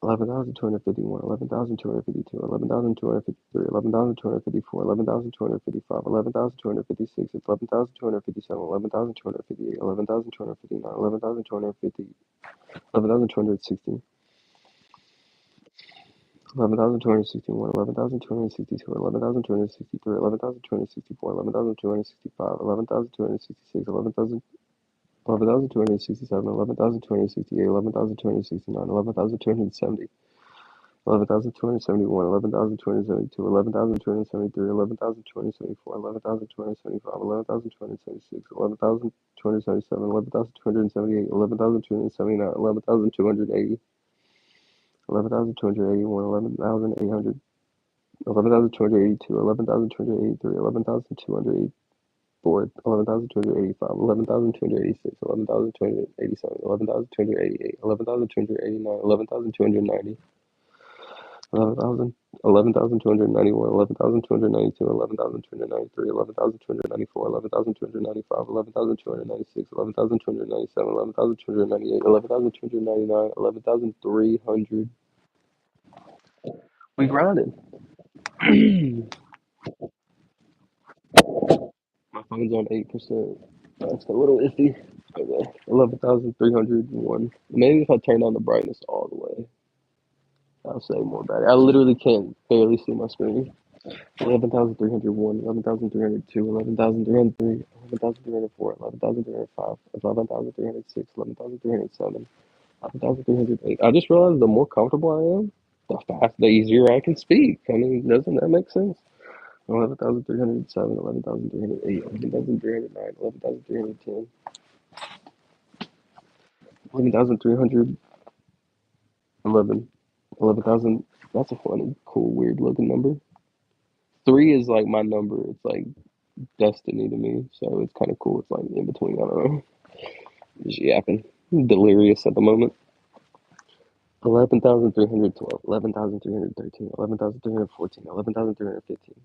11,251, 11,252, 11,253, 11,254, 11,255, 11,256, 11,257, 11,258, 11,259, 11,250, 11,260, 11,261, 11,262, 11,263, 11,264, 11,265, 11,266, 11,267, 11,268, 11,269, 11,270. 11,271, 11,272, 11,273, 11,274, 11,275, 11,276, 11,277, 11,278, 11,279, 11,280, 11,281, 11,800, 11,282, 11,283, 11,284, 11,285, 11,286, 11,287, 11,288, 11,289, 11,290. 11,000, 11,291, 11,292, 11,293, 11,294, 11,295, 11,296, 11,297, 11,298, 11,299, 11,300. We grinded. My phone's on 8%. That's a little iffy. Okay. 11,301. Maybe if I turn down the brightness all the way, I'll say more battery. I literally can't barely see my screen. 11,301, 11,302, 11,303, 11,304, 11,305, 11,306, 11,307, 11,308. I just realized the more comfortable I am, the easier I can speak. I mean, doesn't that make sense? 11,307, 11,308, 11,309, 11,310, 11,311, 11,000. That's a funny, cool, weird looking number. 3 is like my number. It's like destiny to me. So it's kind of cool. It's like in between. I don't know. Just yapping. Delirious at the moment. 11,312, 11,313, 11,314, 11,315,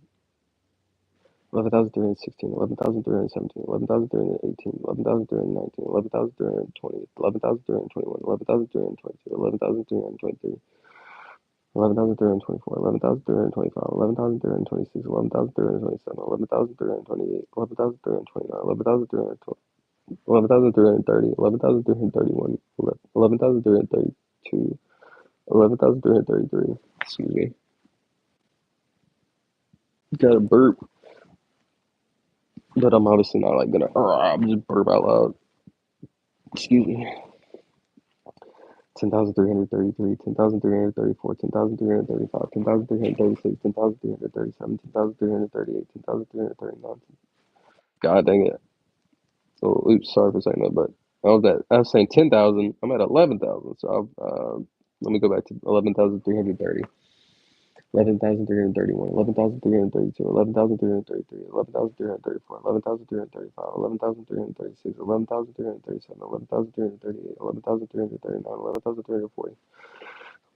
11,316, 11,317, 11,318, 11,319, 11,320, 11,321, 11,322, 11,323, 11,324, 11,325, 11,326, 11,327, 11,328, 11,329, 11,320, 11,330, 11,331, 11,332, 11,333. Excuse me. Got a burp, but I'm obviously not like gonna. I'm just burp out loud. Excuse me. 10,333, 10,334, 10,335, 10,336, 10,337, 10,338, 10,339. God dang it. Oh, oops, sorry for saying that, but I was saying 10,000. I'm at 11,000. So let me go back to 11,330. 11,331, 11,332, 11,333, 11,334, 11,335, 11,336, 11,337, 11,338, 11,339, 11,340,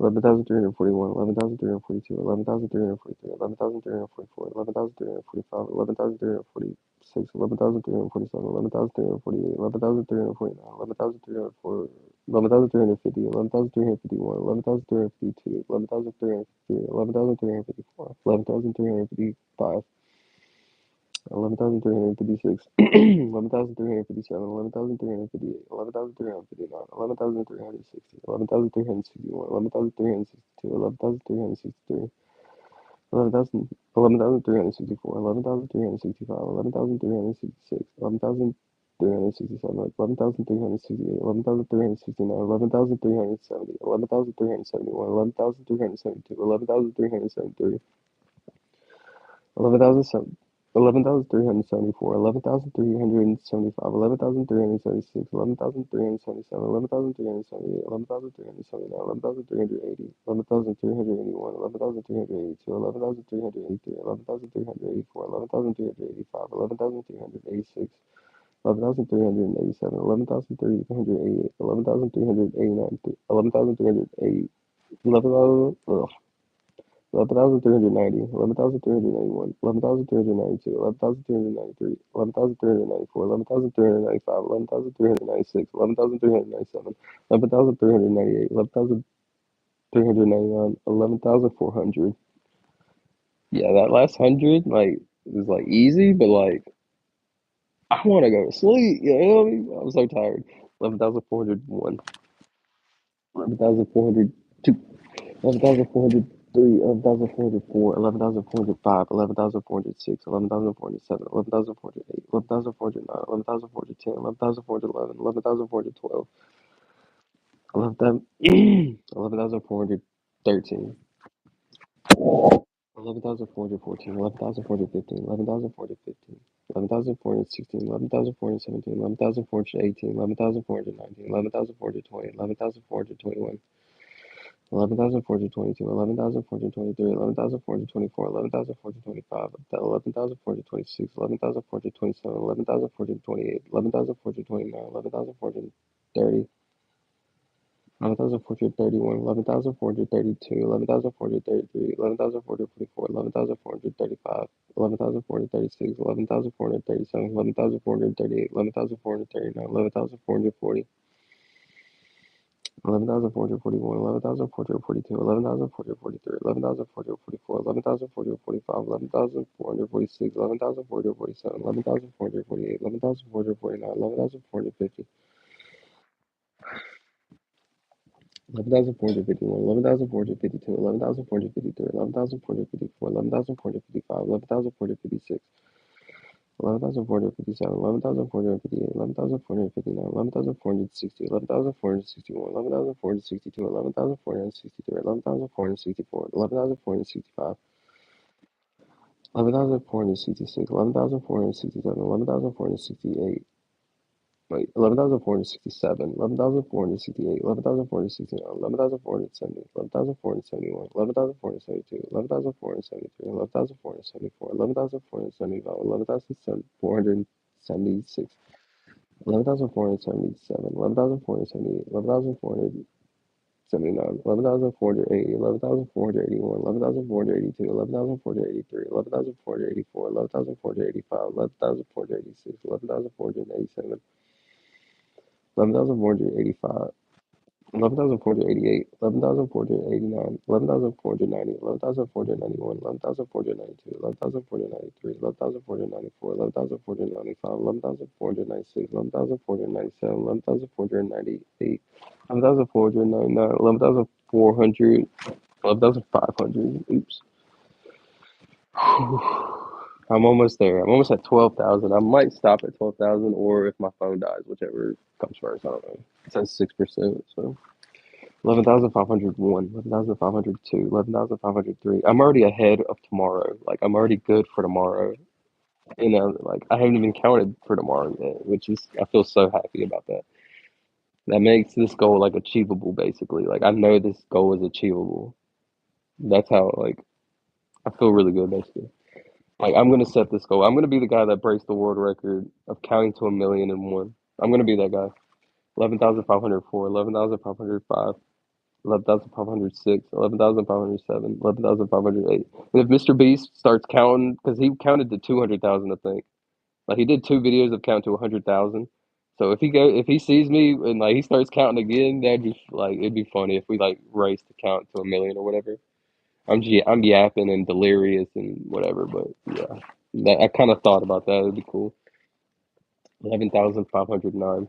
11,341, 11,342, 11,343, 11,344, 11,345, 11,346, 11,347, 11,348, 11,349, 11,350, 11,351, 11,352, 11,353, 11,354, 11,355, 11,356, 11,357, 11,358, 11,359, 11,360, 11,361, 11,362, 11,363, 11,364, 11,365, 11,366, 11,367, 11,368, 11,369, 11,370, 11,371, 11,372, 11,373. 11,374, 11,375, 11,376, 11,377, 11,378, 11,379, 11,380, 11,381, 11,382, 11,383, 11,384, 11,385, 11,386, 11,387, 11,388, 11,389, 11,308, 11,000. 11,390, 11,391, 11,392, 11,393, 11,394, 11,395, 11,396, 11,397, 11,398, 11,399, 11,400. Yeah, that last 100, like, is like easy, but like, I want to go to sleep. You know what I mean? I'm so tired. 11,401, 11,402. 11,403, 11,404, 11,405, 11,406, 11,407, 11,408, 11,409, 11,410, 11,411, 11,412, 11,413, 11,414, 11,415, 11,415, 11,416, 11,417, 11,418, 11,419, 11,420, 11,421. 11,422, 11,423, 11,424, 11,425, 11,426, 11,427, 11,428, 11,429, 11,430, 11,431, 11,432, 11,433, 11,444, 11,435, 11,436, 11,437, 11,438, 11,439, 11,440. 11,441, 11,442, 11,443, 11,444, 11,445, 11,446, 11,447, 11,448, 11,449, 11,450, 11,451, 11,452, 11,453, 11,454, 11,455, 11,456. 11,457, 11,458, 11,459, 11,460, 11,461, 11,462, 11,463, 11,464, 11,465, 11,466, 11,467, 11,468, Like 11,467, 11,468, 11,469, 11,470, 11,471, 11,472, 11,473, 11,474, 11,475, 11,476, 11,477, 11,478, 11,479, 11,480, 11,481, 11,482, 11,483, 11,484, 11,485, 11,486, 11,487, 11,485, 11,488, 11,489, 11,490, 11,491, 11,492, 11,493, 11,494, 11,495, 11,496, 11,497, 11,498, 11,499, 11,400, 11,500. Oops. I'm almost there. I'm almost at 12,000. I might stop at 12,000 or if my phone dies, whichever comes first. I don't know. It says 6%. So 11,501, 11,502, 11,503. I'm already ahead of tomorrow. Like, I'm already good for tomorrow. You know, like, I haven't even counted for tomorrow yet, which is, I feel so happy about that. That makes this goal, like, achievable, basically. Like, I know this goal is achievable. That's how, like, I feel really good, basically. Like, I'm gonna set this goal. I'm gonna be the guy that breaks the world record of counting to 1,000,001. I'm gonna be that guy. 11,504, 11,505, 11,506, 11,507, 11,508. And if Mr. Beast starts counting, because he counted to 200,000, I think. Like, he did two videos of count to 100,000. So if he sees me and like he starts counting again, that'd be like it'd be funny if we like race to count to 1,000,000 or whatever. I'm yapping and delirious and whatever, but yeah, I kind of thought about that. It'd be cool. 11,509.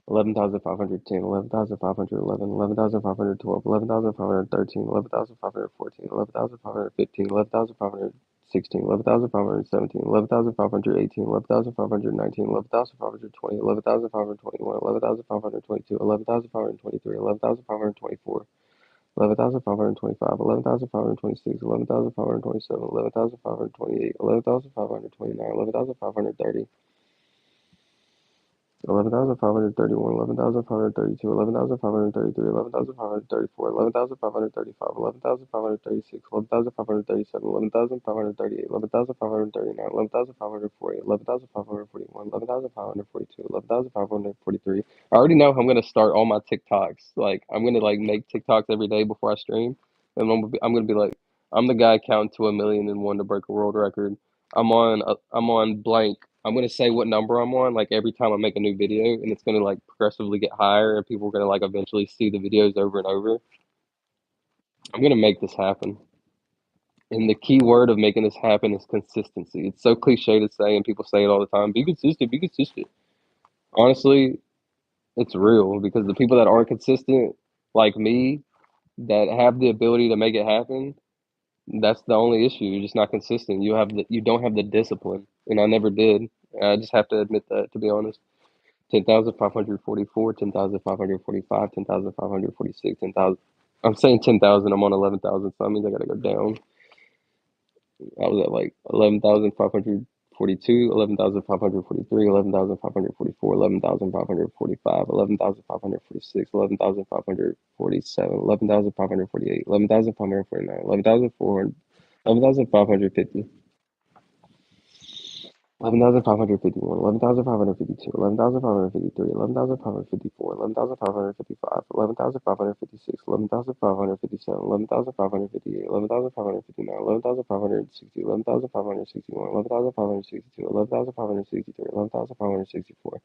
11,510, 11,511, 11,512, 11,513, 11,514, 11,515, 11,516, 11,517, 11,518, 11,519, 11,520, 11,521, 11,522, 11,523, 11,524, 11,525, 11,526, 11,527, 11,528, 11,529, 11,530. 11,531, 11,532, 11,533, 11,534, 11,535, 11,536, 11,537, 11,538, 11,539, 11,540, 11,541, 11,542, 11,543. I already know I'm gonna start all my TikToks. Like I'm gonna like make TikToks every day before I stream, and I'm gonna be like, I'm the guy counting to 1,000,001 to break a world record. I'm on blank. I'm gonna say what number I'm on like every time I make a new video, and it's gonna like progressively get higher, and people are gonna like eventually see the videos over and over. I'm gonna make this happen. And the key word of making this happen is consistency. It's so cliche to say, and people say it all the time. Be consistent. Be consistent. Honestly, it's real because the people that aren't consistent, like me, that have the ability to make it happen, that's the only issue. You're just not consistent. You don't have the discipline, and I never did. I just have to admit that, to be honest. 10,544, 10,545, 10,546, 10,000. I'm saying 10,000. I'm on 11,000, so that means I gotta go down. I was at like 11,542, 11,543, 11,544, 11,545, 11,546, 11,547, 11,548, 11,549, 11,400, 11,550. 11,551, 11,552, 11,553, 11,554, 11,555, 11,556, 11,557, 11,558, 11,559, 11,560, 11,561, 11,562, 11,563, 11,564.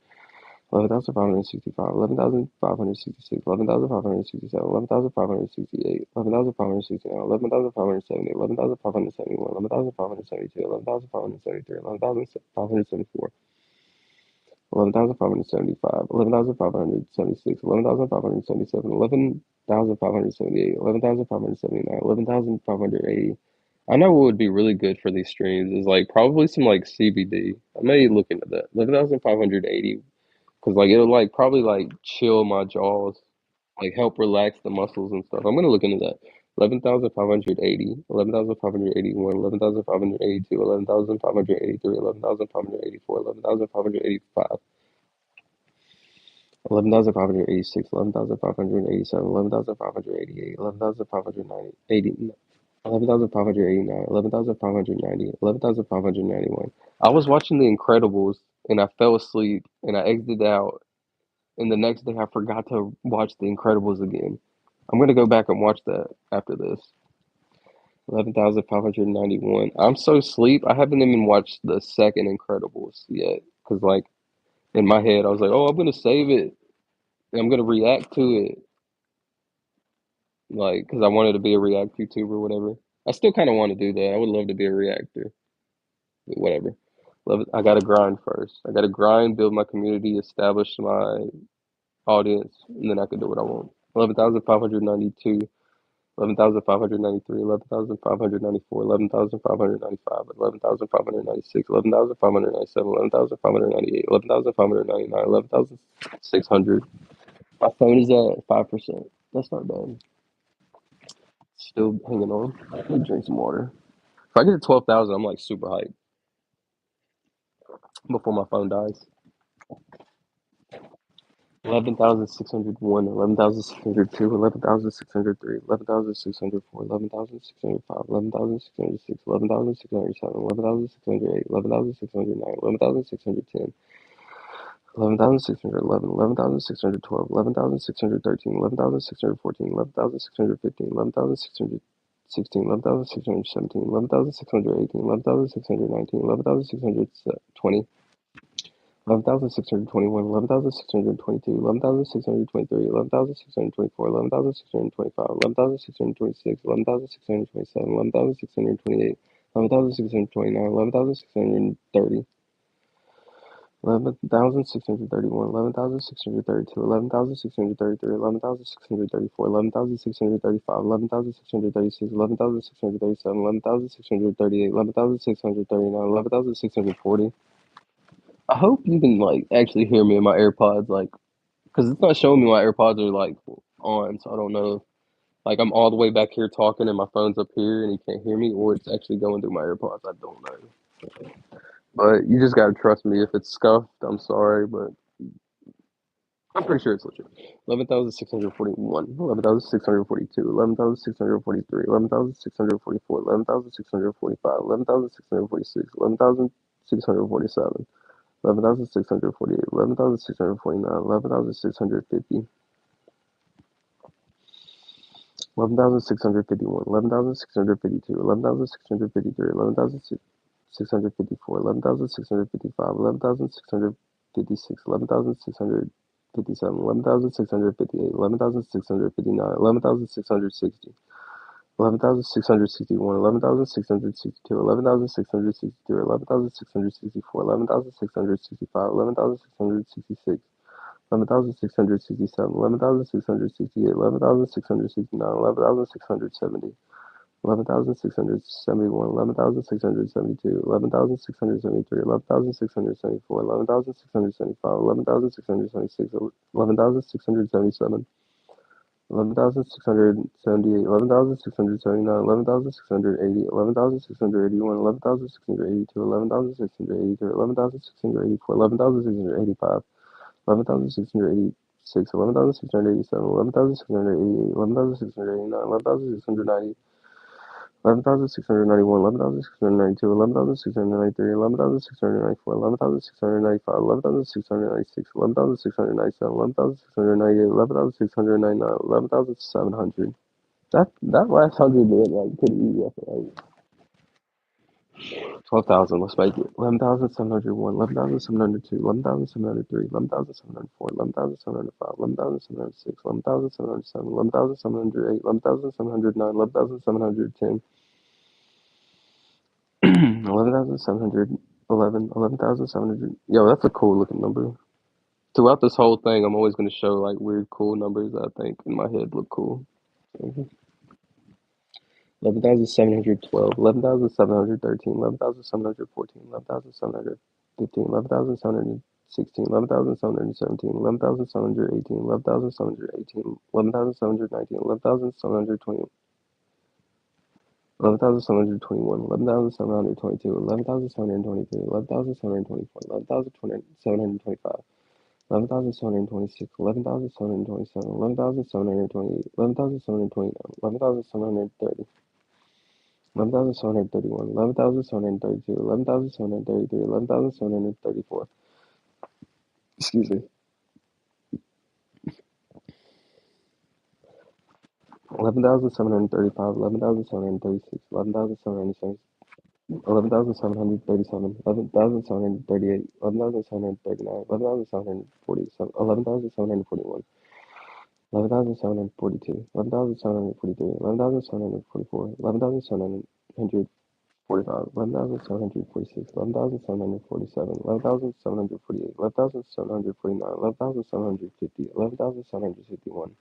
11,565, 11,566, 11,567, 11,568, 11,569, 11,570, 11,571, 11,572, 11,573, 11,574, 11,575, 11,576, 11,577, 11,578, 11,579, 11,580. I know what would be really good for these streams is like probably some like CBD. I may look into that. 11,580 because like it'll like probably like chill my jaws, like help relax the muscles and stuff. I'm gonna look into that. 11,580, 11,581, 11,582, 11,583, 11,584, 11,585. 11,586, 11,587, 11,588, 11,590, 11,589, 11,590, 11,591. I was watching The Incredibles and I fell asleep and I exited out, and the next day I forgot to watch The Incredibles again. I'm gonna go back and watch that after this. 11,591. I'm so asleep. I haven't even watched the second Incredibles yet. Because, like, in my head, I was like, oh, I'm going to save it. And I'm going to react to it. Like, because I wanted to be a React YouTuber or whatever. I still kind of want to do that. I would love to be a reactor. But whatever. Love it. I got to grind first. I got to grind, build my community, establish my audience, and then I can do what I want. 11,592. 11,593, 11,594, 11,595, 11,596, 11,597, 11,598, 11,599, 11,600. My phone is at 5%. That's not bad. Still hanging on. Let me drink some water. If I get to 12,000, I'm like super hyped before my phone dies. 11,601, 11,602, 11,603, 11,604, 11,605, 11,606, 11,607, 11,608, 11,609, 11,610, 11,611, 11,612, 11,613, 11,614, 11,615, 11,616, 11,617, 11,618, 11,619, 11,620. 11,621, 11,622, 11,623, 11,624, 11,625, 11,626, 11,627, 11,628, 11,629, 11,630, 11,631, 11,632, 11,633, 11,634, 11,635, 11,636, 11,637, 11,638, 11,639, 11,640. I hope you can like actually hear me in my AirPods, like, because it's not showing me my AirPods are like on, so I don't know if like I'm all the way back here talking and my phone's up here and you can't hear me, or it's actually going through my AirPods. I don't know, but you just gotta trust me. If it's scuffed, I'm sorry, but I'm pretty sure it's legit. 11,641, 11,642, 11,643, 11,644, 11,645, 11,646, 11,647. 11,648, 11,649, 11,650, 11,651, 11,652, 11,653, 11,654, 11,655, 11,656, 11,657, 11,658, 11,659, 11,660. 11,661, 11,662, 11,663, 11,664, 11,665, 11,666, 11,667, 11,668, 11,669, 11,670, 11,671, 11,672, 11,673, 11,674, 11,675, 11,676, 11,677. 11,678, 11,679, 11,680, 11,681, 11,682, 11,683, 11,684, 11,685, 11,686, 11,687, 11,688, 11,689, 11,690, 11,691, 11,692, 11,693, 11,694, 11,695, 11,696, 11,697, 11,698, 11,699, 11,700. That last hundred went like pretty easy. I feel like 12,000. Let's make it 11,701, 11,702, 11,703, 11,704, 11,705, 11,706, 11,707, 11,708, 11,709, 11,710. 11,711, 11,700. Yo, that's a cool looking number. Throughout this whole thing, I'm always going to show like weird, cool numbers that I think in my head look cool. 11,712, 11,713, 11,714, 11,715, 11,716, 11,717, 11,718, 11,718, 11,719, 11,720. 11,721, 11,722, 11,723, 11,724, 11,725, 11,726, 11,727, 11,728, 11,729, 11,730, 11,731, 11,732, 11,733, 11,734. Excuse me. 11,735, 11,736, 11,736, 11,737, 11,738, 11,739, 11,747, 11,741, 11,742, 11,743, 11,744, 11,745, 11,746, 11,747, 11,748, 11,749, 11,750, 11,751,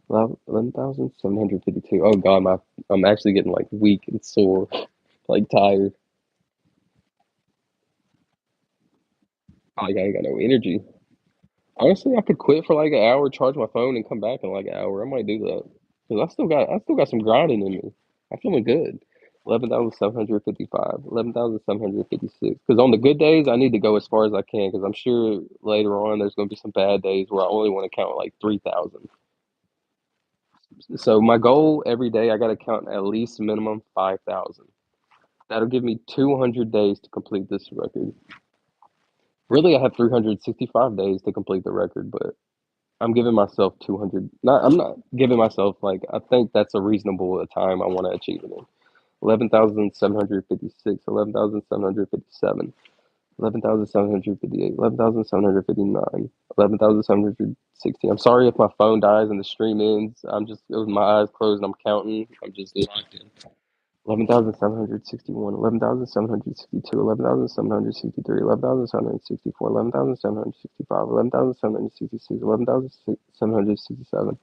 11,752. Oh God, I'm actually getting like weak and sore, like tired. Like I ain't got no energy. Honestly, I could quit for like an hour, charge my phone, and come back in like an hour. I might do that because I still got some grinding in me. I'm feeling good. 11,755, 11,756. Because on the good days, I need to go as far as I can. Because I'm sure later on there's going to be some bad days where I only want to count like 3,000. So my goal every day, I got to count at least minimum 5,000. That'll give me 200 days to complete this record. Really, I have 365 days to complete the record, but I'm giving myself 200. I'm not giving myself like I think that's a reasonable time I want to achieve it in. 11,756, 11,757, 11,758, 11,759, 11,760. I'm sorry if my phone dies and the stream ends. I'm just with my eyes closed and I'm counting. I'm just locked in. 11,761, 11,762, 11,763, 11,764, 11,765, 11,766, 11,767,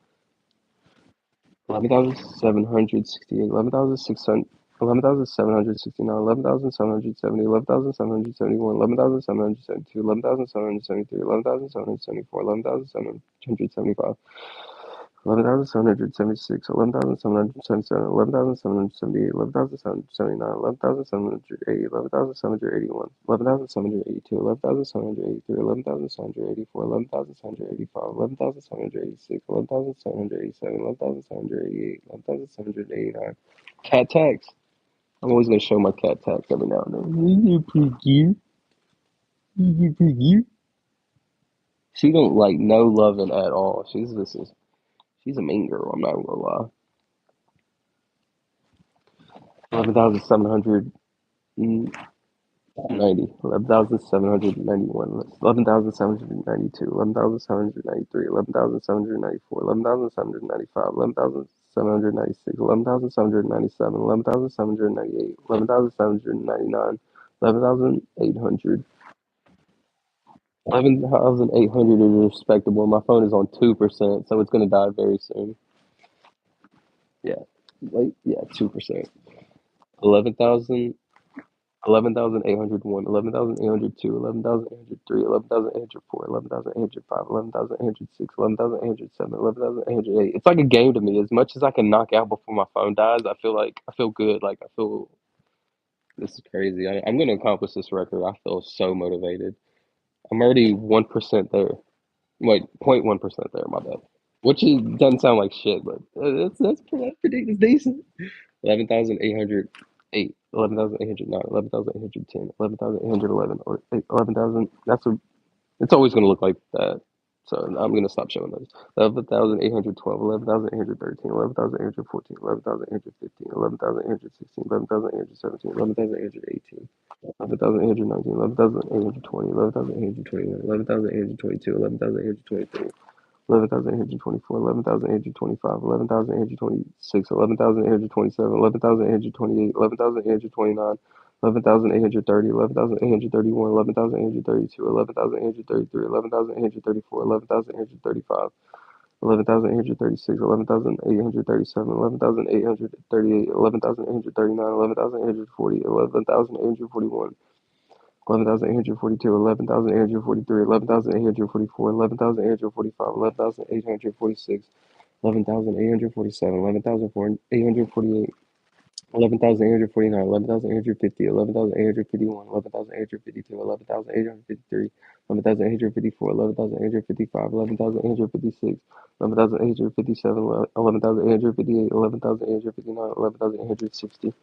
11,768, 11,600, 11,769, 11,770, 11,771, 11,772, 11,773, 11,774, 11,775. 11,776, 11,777, 11,778, 11,779, 11,780, 11,781, 11,782, 11,783, 11,784, 11,785, 11,786, 11,787, 11,788, 11,789. Cat tags. I'm always going to show my cat tags every now and then. You're pretty cute. You're pretty cute. She don't like no loving at all. She's a mean girl, I'm not gonna lie. 11,790, 11,791, 11,792, 11,793, 11,794, 11,795, 11,796, 11,797, 11,798, 11,799, 11,800. 11,800 is respectable. My phone is on 2%, so it's going to die very soon. Yeah, like, yeah, 2%. 11,000, 11,801, 11,802, 11,803, 11,804, 11,805, 11,806, 11,807, 11,808. It's like a game to me. As much as I can knock out before my phone dies, I feel good. Like I feel this is crazy. I'm going to accomplish this record. I feel so motivated. I'm already 1% there. Wait, 0.1% there. My bad. Which doesn't sound like shit, but that's pretty that's decent. 11,808, 11,809, 11,810, 11,811, 11,000. It's always going to look like that. So I'm going to stop showing those. 11,812, 11,813, 11,814, 11,815, 11,816, 11,817, 11,818, 11,819, 11,820, 11,821, 11,822, 11,823. 11,824, 11,825, 11,826, 11,827, 11,828, 11,829, 11,830, 11,831, 11,832, 11,833, 11,834, 11,835, 11,836, 11,837, 11,838, 11,839, 11,840, 11,841. 11,842, 11,843, 11,844, 11,845, 11,846, 11,847, 11,848, 11,849, 11,850, 11,851, 11,852, 11,853, 11,854, 11,855, 11,856, 11,857, 11,858, 11,859, 11,860,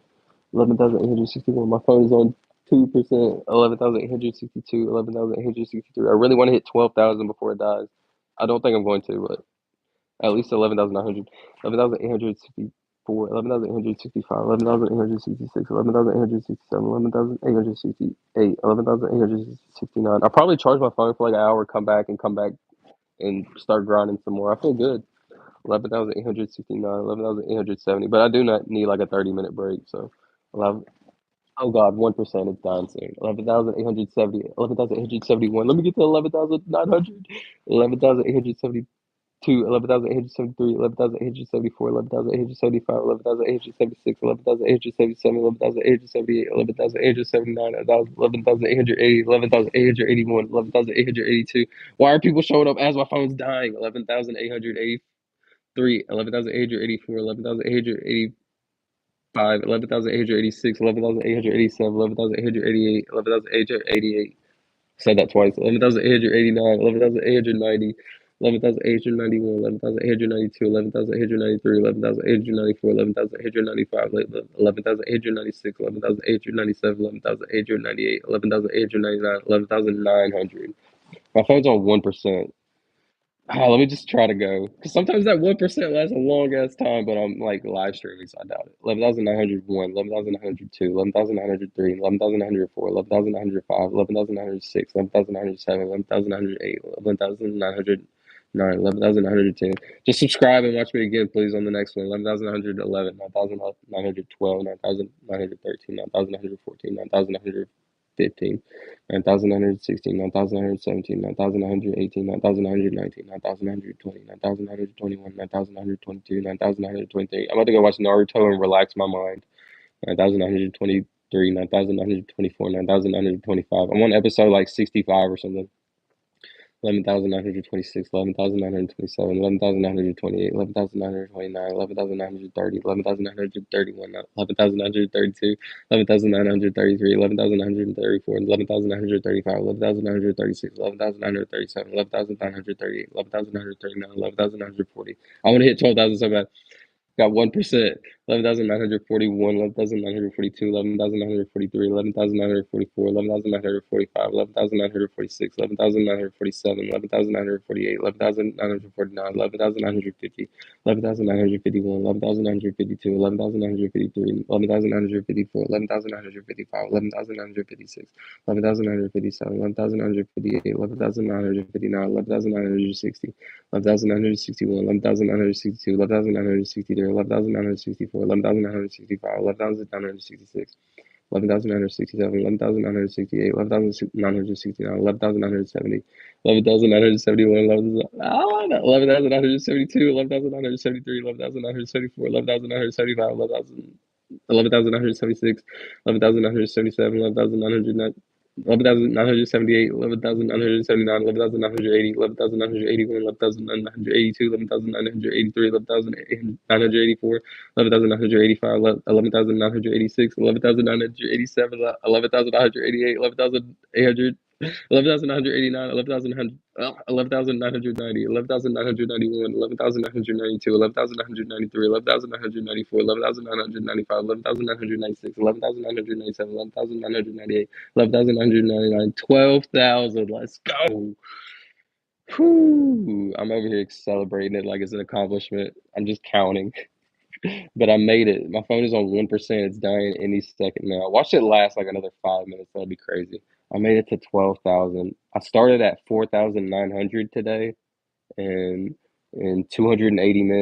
11,861. My phone is on 2%. 11,862, 11,863. I really want to hit 12,000 before it dies. I don't think I'm going to, but at least 11,900, 11,864, 11,865, 11,866, 11,867, 11,868, 11,869. I'll probably charge my phone for like an hour, come back and start grinding some more. I feel good. 11,869, 11,870. But I do not need like a 30-minute break. So 11, oh God, 1%. It's dying soon. 11,870, 11,871. Let me get to 11,900. 11,870. 11,873, 11,874, 11,875, 11,876, 11,877, 11,878, 11,879, 11,880, 11,881, 11,882. Why are people showing up as my phone's dying? 11,883, 11,884, 11,885, 11,886, 11,887, 11,888, 11,888. Said that twice. 11,889, 11,890, 11,891, 11,892, 11,893, 11,894, 11,895, 11,896, 11,897, 11,898, 11,899, 11,900. My phone's on 1%. Let me just try to go. Because sometimes that 1% lasts a long ass time, but I'm like live streaming, so I doubt it. 11,901, 11,902, 11,903, 11,904, 11,905, 11,906, 11,907, 11,908, 11,909, 11,910. Just subscribe and watch me again, please, on the next one. 11,911, 9,912, 9,913, 9,914, 9,915. 9,916, 9,917, 9,918, 9,919, 9,920, 9,921, 9,922, 9,923. I'm about to go watch Naruto and relax my mind. 9,923, 9,924, 9,925. I'm on episode like 65 or something. 11,926, 11,927, 11,928, 11,929, 11,930, 11,931, 11,932, 11,933, 11,934, 11,935, 11,936, 11,937, 11,938, 11,939, 11,940. I want to hit 12,000 so bad. Got 1%. 11,941, 11,942, 11,943, 11,944, 11,945, 11,946, 11,947, 11,948, 11,949, 11,950, 11,951, 11,952, 11,953, 11,954, 11,955, 11,956, 11,957, 11,958, 11,959, 11,960. 11,961, 11,962, 11,963, 11,964, 11,965, 11,966, 11,967, 11,968, 11,969, 11,970, 11,971, 11,972, 11,973, 11,974, 11,975, 11,976, 11,977, 11,978, 11,979, 11,980, 11,981, 11,982, 11,983, 11,984, 11,985, 11,986, 11,987, 11,988, 11,800. 11,989, 11,990, 11,991, 11,992, 11,993, 11,994, 11,995, 11,996, 11,997, 11,998, 11,999, 12,000. Let's go. Whew. I'm over here celebrating it like it's an accomplishment. I'm just counting. But I made it. My phone is on 1%. It's dying any second now. Watch it last like another 5 minutes. That'd be crazy. I made it to 12,000. I started at 4,900 today and in 280 minutes.